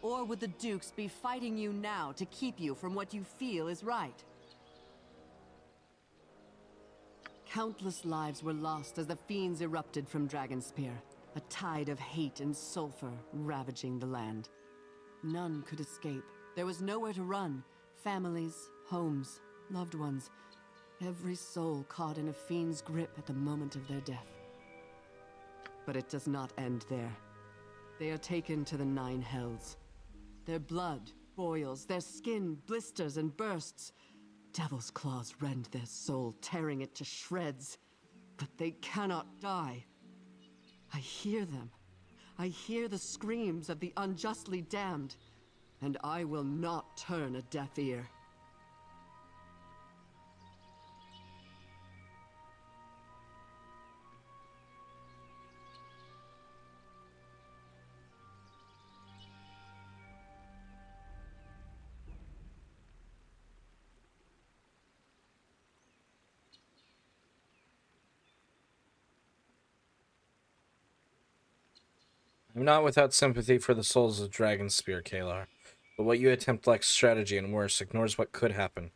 U: Or would the Dukes be fighting you now to keep you from what you feel is right? Countless lives were lost as the fiends erupted from Dragonspear, a tide of hate and sulfur ravaging the land. None could escape. There was nowhere to run. Families, homes, loved ones. Every soul caught in a fiend's grip at the moment of their death. But it does not end there. They are taken to the 9 hells. Their blood boils, their skin blisters and bursts. Devil's claws rend their soul, tearing it to shreds. But they cannot die. I hear them. I hear the screams of the unjustly damned, and I will not turn a deaf ear.
A: I'm not without sympathy for the souls of Dragonspear, Kalar, but what you attempt lacks strategy and worse, ignores what could happen.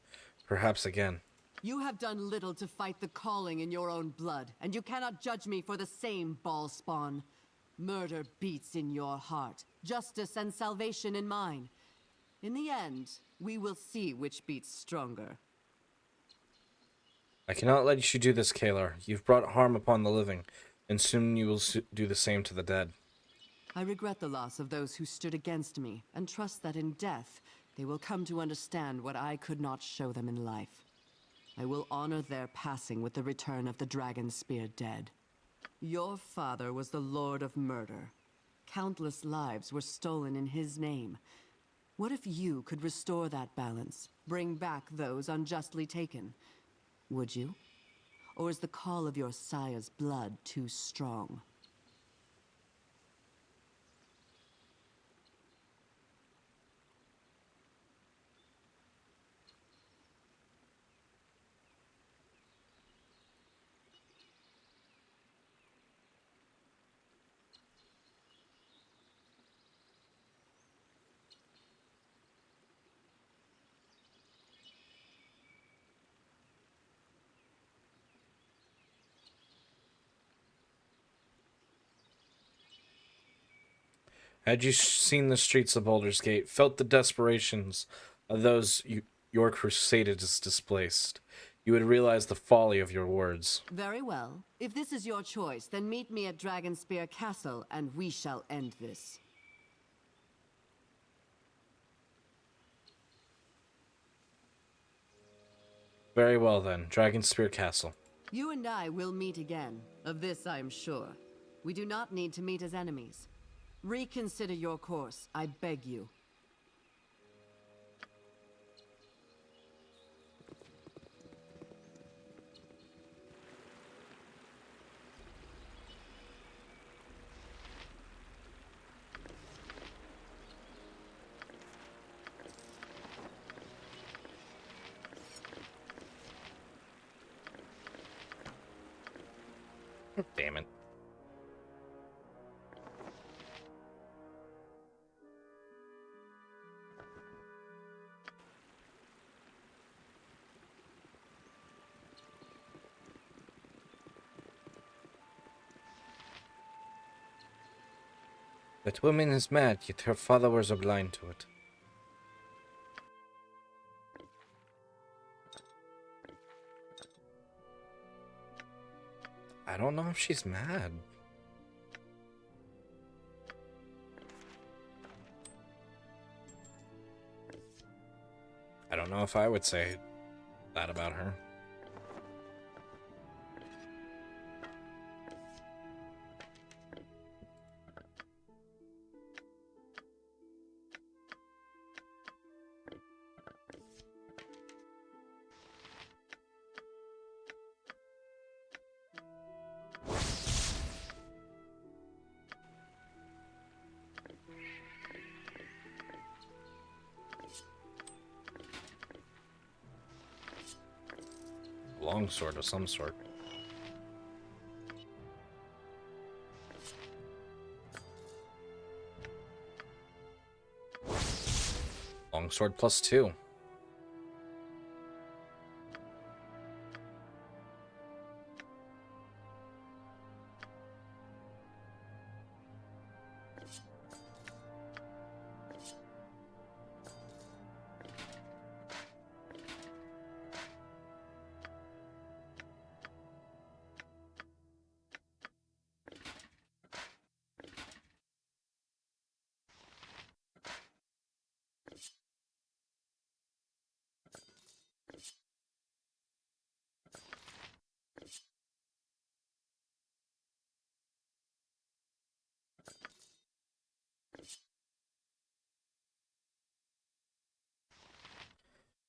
A: Perhaps again.
U: You have done little to fight the calling in your own blood, and you cannot judge me for the same, ball spawn. Murder beats in your heart, justice and salvation in mine. In the end, we will see which beats stronger.
A: I cannot let you do this, Kalar. You've brought harm upon the living, and soon you will do the same to the dead.
U: I regret the loss of those who stood against me, and trust that in death, they will come to understand what I could not show them in life. I will honor their passing with the return of the Dragonspear dead. Your father was the Lord of Murder. Countless lives were stolen in his name. What if you could restore that balance, bring back those unjustly taken? Would you? Or is the call of your sire's blood too strong?
A: Had you seen the streets of Baldur's Gate, felt the desperations of those your crusaders displaced, you would realize the folly of your words.
U: Very well. If this is your choice, then meet me at Dragonspear Castle, and we shall end this.
A: Very well then, Dragonspear Castle.
U: You and I will meet again. Of this I am sure. We do not need to meet as enemies. Reconsider your course, I beg you.
A: Damn it. That woman is mad, yet her followers are blind to it. I don't know if she's mad. I don't know if I would say that about her. Longsword of some sort. Longsword +2.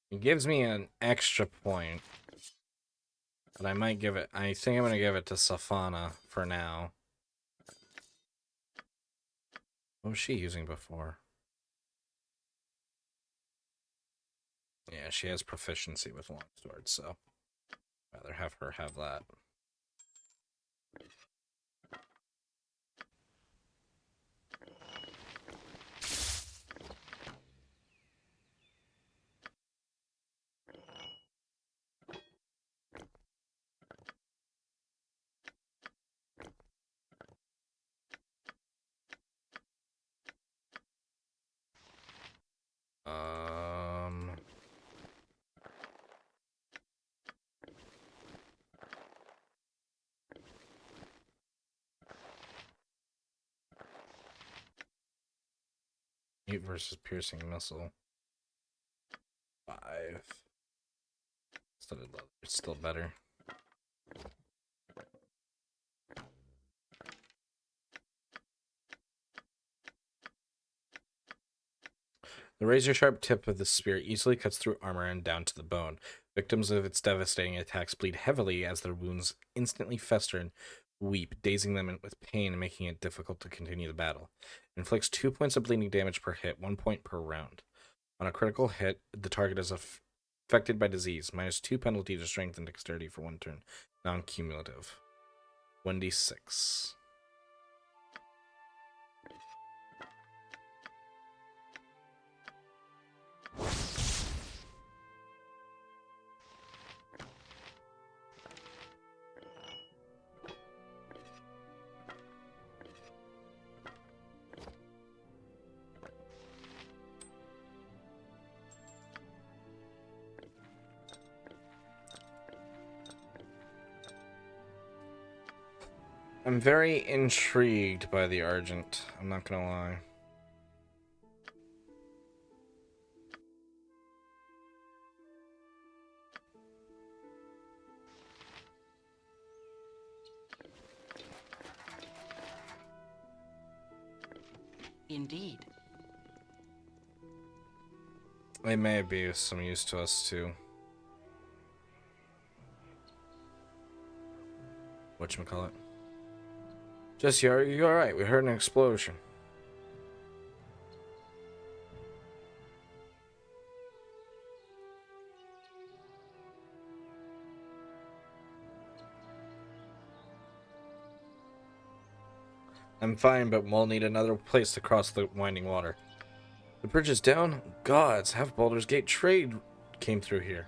A: It gives me an extra point. But I might give it... I think I'm going to give it to Safana for now. What was she using before? Yeah, she has proficiency with longsword, so I'd rather have her have that. Eight versus piercing missile. 5. Studded leather. It's still better. The razor-sharp tip of the spear easily cuts through armor and down to the bone. Victims of its devastating attacks bleed heavily as their wounds instantly fester and weep, dazing them with pain and making it difficult to continue the battle. It inflicts 2 points of bleeding damage per hit, 1 point per round. On a critical hit, the target is affected by disease. -2 penalty to strength and dexterity for 1 turn. Non-cumulative. 1d6. I'm very intrigued by the Argent. I'm not gonna lie.
R: Indeed.
A: They may be of some use to us too. Whatchamacallit? Jesse, are you alright? We heard an explosion. I'm fine, but we'll need another place to cross the winding water. The bridge is down? Gods, half Baldur's Gate trade came through here.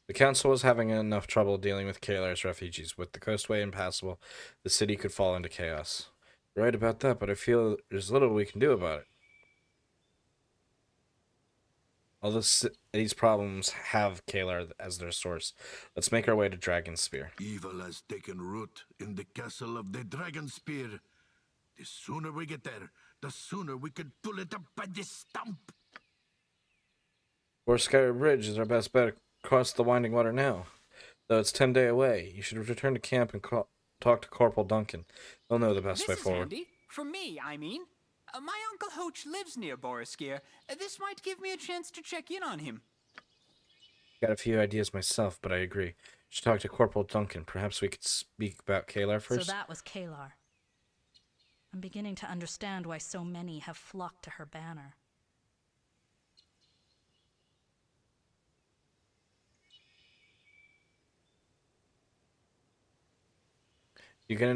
A: The council was having enough trouble dealing with Kalar's refugees. With the coastway impassable, the city could fall into chaos. You're right about that, but I feel there's little we can do about it. All these problems have Kalar as their source. Let's make our way to Dragonspear.
B: Evil has taken root in the castle of the Dragonspear. The sooner we get there, the sooner we could pull it up by the stump.
A: Sky Bridge is our best bet across the winding water now. Though it's 10 days away, you should return to camp and talk to Corporal Duncan. They'll know the best way forward.
P: Handy. For me, I mean. My Uncle Hoach lives near Boriskir. This might give me a chance to check in on him.
A: Got a few ideas myself, but I agree. Should talk to Corporal Duncan. Perhaps we could speak about Kalar first?
O: So that was Kalar. I'm beginning to understand why so many have flocked to her banner.
A: You can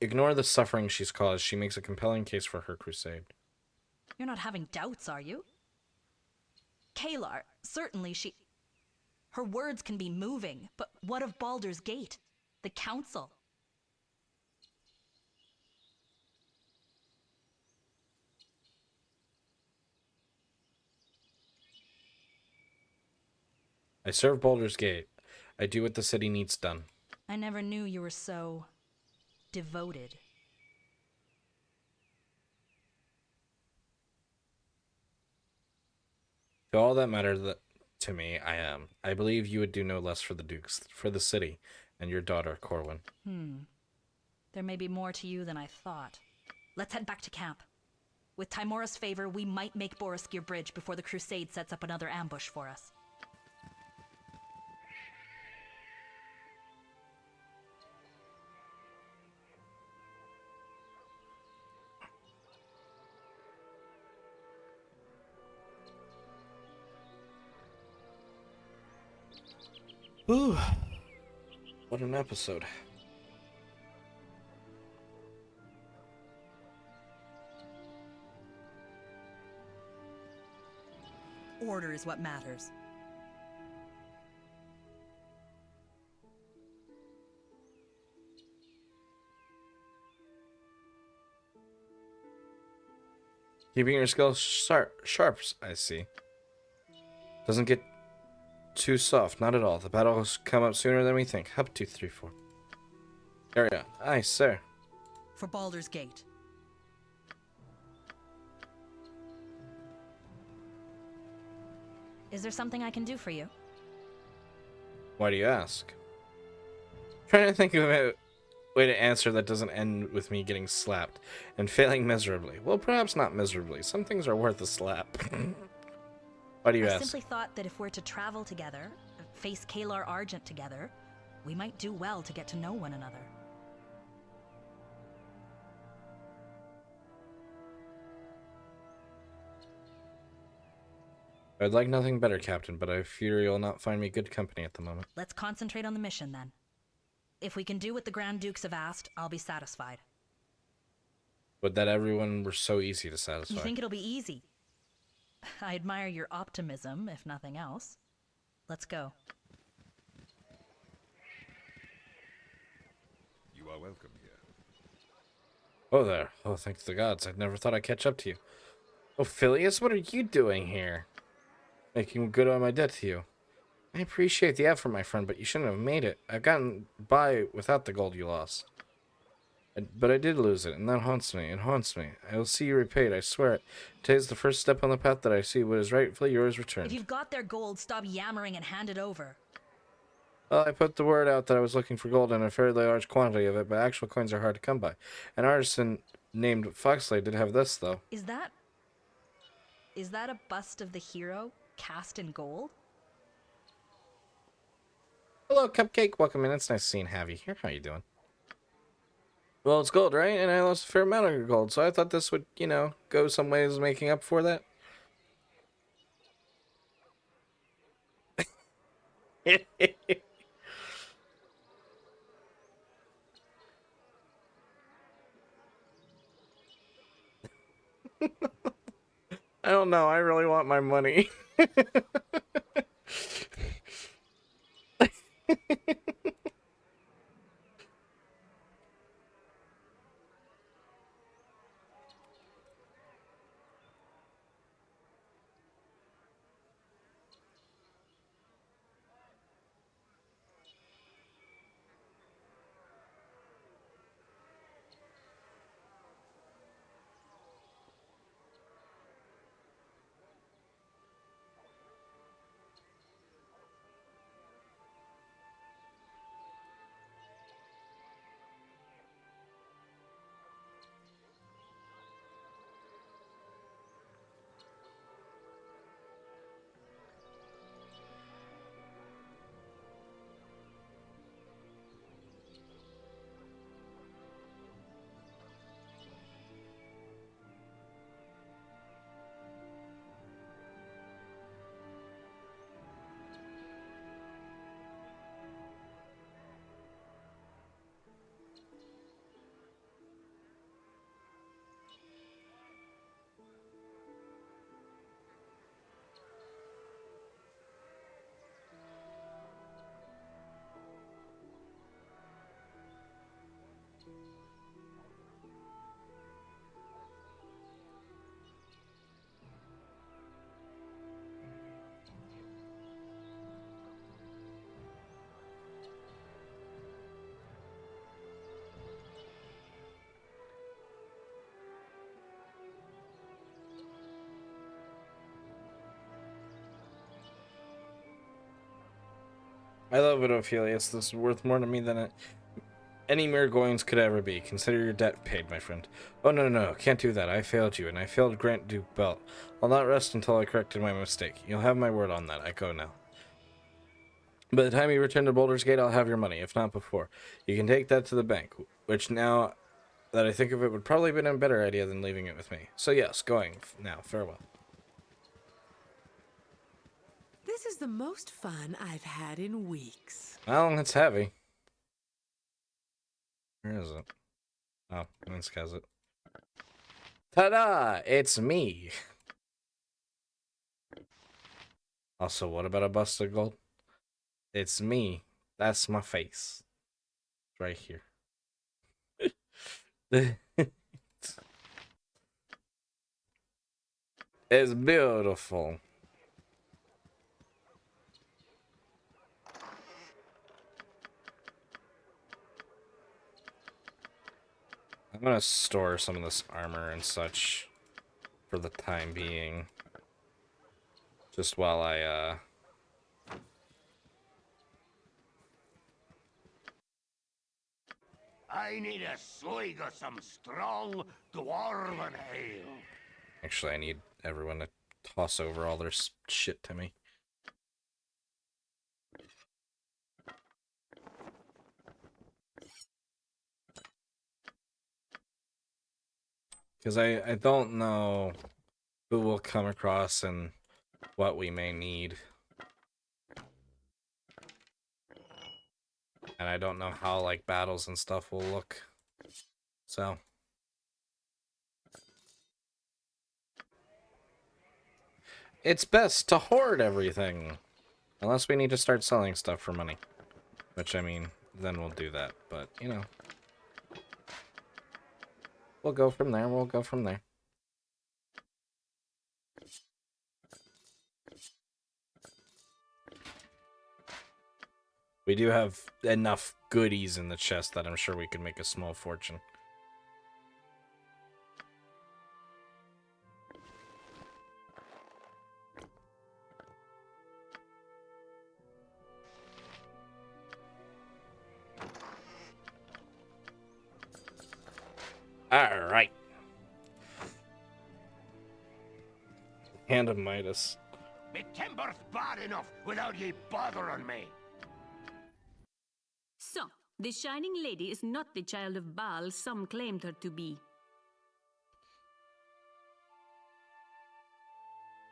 A: ignore the suffering she's caused. She makes a compelling case for her crusade.
O: You're not having doubts, are you? Kalar, certainly her words can be moving, but what of Baldur's Gate? The Council?
A: I serve Baldur's Gate. I do what the city needs done.
O: I never knew you were so devoted.
A: To all that matters to me, I am. I believe you would do no less for the Dukes, for the city, and your daughter, Corwin.
O: There may be more to you than I thought. Let's head back to camp. With Timora's favor, we might make Boroskir Bridge before the Crusade sets up another ambush for us.
A: Ooh, what an episode.
O: Order is what matters.
A: Keeping your skills sharps, I see. Doesn't get too soft, not at all. The battles come up sooner than we think. Up 2, 3, 4. There we go. Aye, sir.
O: For Baldur's Gate. Is there something I can do for you?
A: Why do you ask? Trying to think of a way to answer that doesn't end with me getting slapped and failing miserably. Well, perhaps not miserably. Some things are worth a slap. Why do you ask?
O: I simply thought that if we're to travel together, face Kalar Argent together, we might do well to get to know one another.
A: I'd like nothing better, Captain, but I fear you'll not find me good company at the moment.
O: Let's concentrate on the mission, then. If we can do what the Grand Dukes have asked, I'll be satisfied.
A: Would that everyone were so easy to satisfy?
O: You think it'll be easy? I admire your optimism, if nothing else. Let's go.
I: You are welcome here.
A: Oh there. Oh, thank the gods. I'd never thought I'd catch up to you. Oh, Phileas, what are you doing here? Making good on my debt to you. I appreciate the effort, my friend, but you shouldn't have made it. I've gotten by without the gold you lost. But I did lose it, and that haunts me. It haunts me. I will see you repaid, I swear it. Today's the first step on the path that I see what is rightfully yours returned.
O: If you've got their gold, stop yammering and hand it over.
A: Well, I put the word out that I was looking for gold in a fairly large quantity of it, but actual coins are hard to come by. An artisan named Foxley did have this, though.
O: Is that a bust of the hero cast in gold?
A: Hello, Cupcake. Welcome in. It's nice seeing Javi here. How you doing? Well, it's gold, right? And I lost a fair amount of gold, so I thought this would, you know, go some ways making up for that. I don't know. I really want my money. I love it, Ophelius. This is worth more to me than any mere coins could ever be. Consider your debt paid, my friend. Oh, no, can't do that. I failed you, and I failed Grant Duke Belt. I'll not rest until I corrected my mistake. You'll have my word on that. I go now. By the time you return to Baldur's Gate, I'll have your money, if not before. You can take that to the bank, which now that I think of it would probably have been a better idea than leaving it with me. So yes, going now. Farewell.
F: This is the most fun I've had in weeks.
A: Well, it's heavy. Where is it? Oh, this has it. Ta-da! It's me! Also, what about a bust of gold? It's me. That's my face. Right here. It's beautiful. I'm gonna store some of this armor and such for the time being. Just while
E: I need a swig of some strong dwarven ale.
A: Actually, I need everyone to toss over all their shit to me. Because I don't know who we'll come across and what we may need. And I don't know how, like, battles and stuff will look. So. It's best to hoard everything. Unless we need to start selling stuff for money. Which, I mean, then we'll do that. But, you know. We'll go from there. We'll go from there. We do have enough goodies in the chest that I'm sure we could make a small fortune. Alright. Hand of Midas.
E: Me timber's bad enough without ye bothering me.
K: So, the Shining Lady is not the child of Baal some claimed her to be.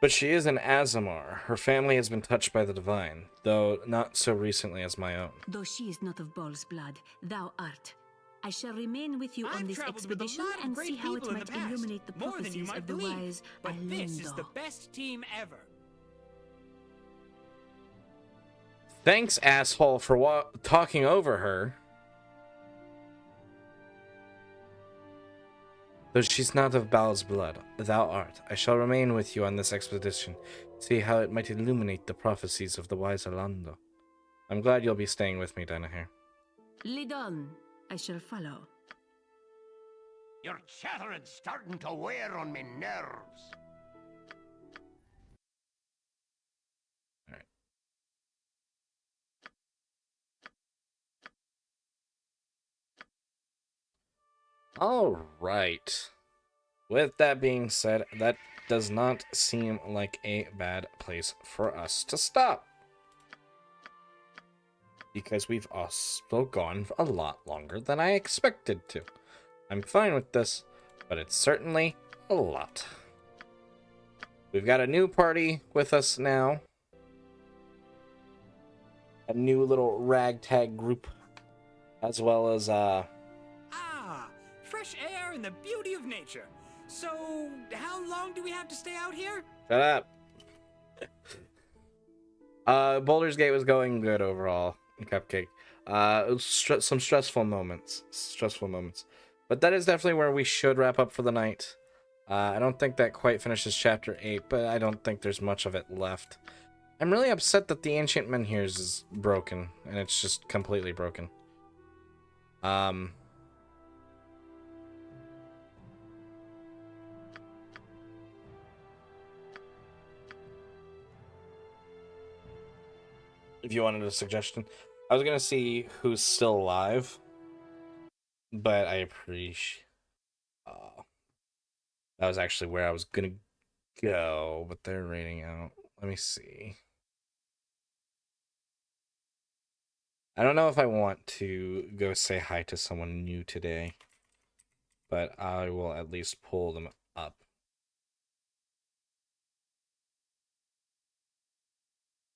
A: But she is an Azamar. Her family has been touched by the divine, though not so recently as my own.
K: Though she is not of Baal's blood, thou art. I shall remain with you on this expedition and see how it might illuminate the prophecies of the wise
P: But this is
K: Alendo.
P: the best team ever.
A: Thanks, asshole, for talking over her. Though she's not of Baal's blood, thou art. I shall remain with you on this expedition, see how it might illuminate the prophecies of the wise Orlando. I'm glad you'll be staying with me, Danaher.
K: Lead on. I shall follow.
E: Your chattering's starting to wear on me nerves.
A: Alright. With that being said, that does not seem like a bad place for us to stop. Because we've also gone a lot longer than I expected to. I'm fine with this, but it's certainly a lot. We've got a new party with us now. A new little ragtag group. As well as,
P: Fresh air and the beauty of nature. So, how long do we have to stay out here?
A: Shut up. Baldur's Gate was going good overall. Cupcake. It was some stressful moments. But that is definitely where we should wrap up for the night. I don't think that quite finishes chapter 8, but I don't think there's much of it left. I'm really upset that the Ancient Menhirs is broken, and it's just completely broken. if you wanted a suggestion. I was gonna see who's still alive, but I appreciate. That was actually where I was gonna go, but they're rating out. Let me see. I don't know if I want to go say hi to someone new today, but I will at least pull them up.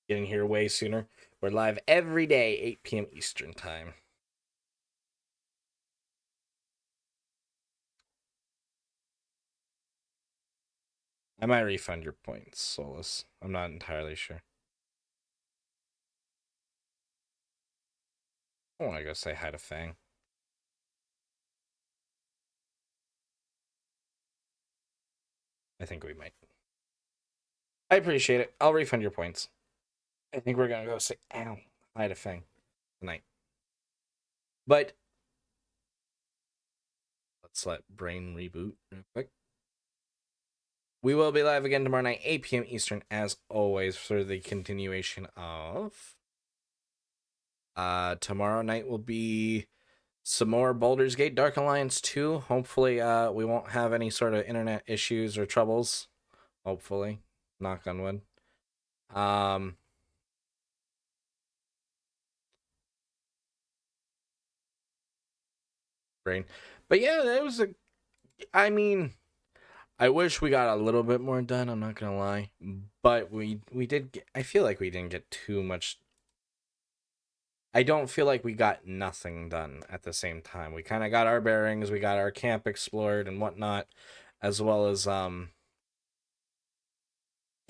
A: Getting here way sooner. We're live every day, 8 p.m. Eastern time. I might refund your points, Solus. I'm not entirely sure. I want to go say hi to Fang. I think we might. I appreciate it. I'll refund your points. I think we're going to go say hi to Fang tonight. But let's let Brain reboot real quick. We will be live again tomorrow night, 8 p.m. Eastern, as always, for the continuation of... tomorrow night will be some more Baldur's Gate Dark Alliance 2. Hopefully, we won't have any sort of internet issues or troubles. Hopefully. Knock on wood. Brain. But yeah, that was a... I mean... I wish we got a little bit more done, I'm not going to lie. But we did get... I feel like we didn't get too much... I don't feel like we got nothing done at the same time. We kind of got our bearings, we got our camp explored and whatnot, as well as kind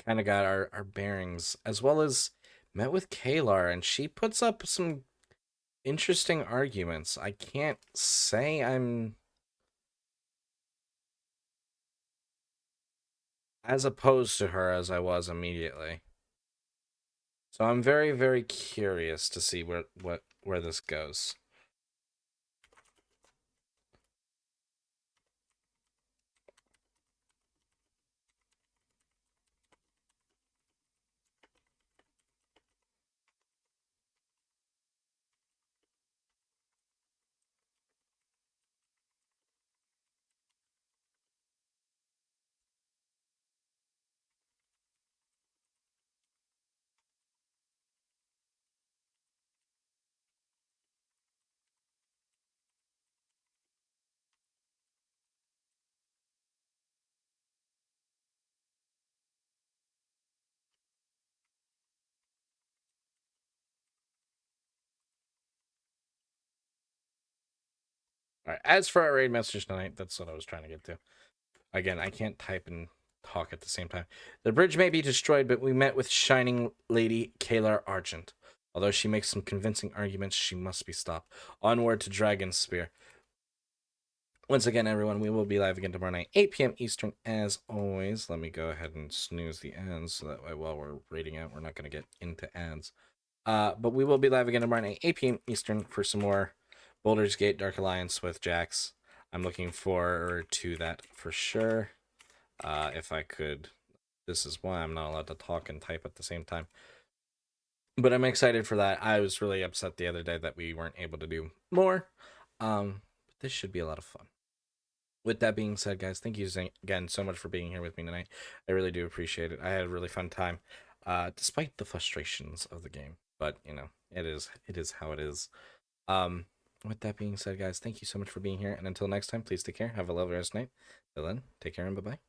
A: of got our bearings, as well as met with Kalar, and she puts up some interesting arguments. I can't say I'm as opposed to her as I was immediately. So I'm very, very curious to see where this goes. All right, as for our raid message tonight, that's what I was trying to get to. Again, I can't type and talk at the same time. The bridge may be destroyed, but we met with Shining Lady Kalar Argent. Although she makes some convincing arguments, she must be stopped. Onward to Dragonspear. Once again, everyone, we will be live again tomorrow night, 8 p.m. Eastern, as always. Let me go ahead and snooze the ads, so that way while we're raiding out, we're not going to get into ads. But we will be live again tomorrow night, 8 p.m. Eastern, for some more Baldur's Gate Dark Alliance with Jax. I'm looking forward to that for sure. If I could... This is why I'm not allowed to talk and type at the same time. But I'm excited for that. I was really upset the other day that we weren't able to do more. But this should be a lot of fun. With that being said, guys, thank you again so much for being here with me tonight. I really do appreciate it. I had a really fun time, despite the frustrations of the game. But, you know, it is how it is. With that being said, guys, thank you so much for being here. And until next time, please take care. Have a lovely rest of the night. Till then, take care and bye-bye.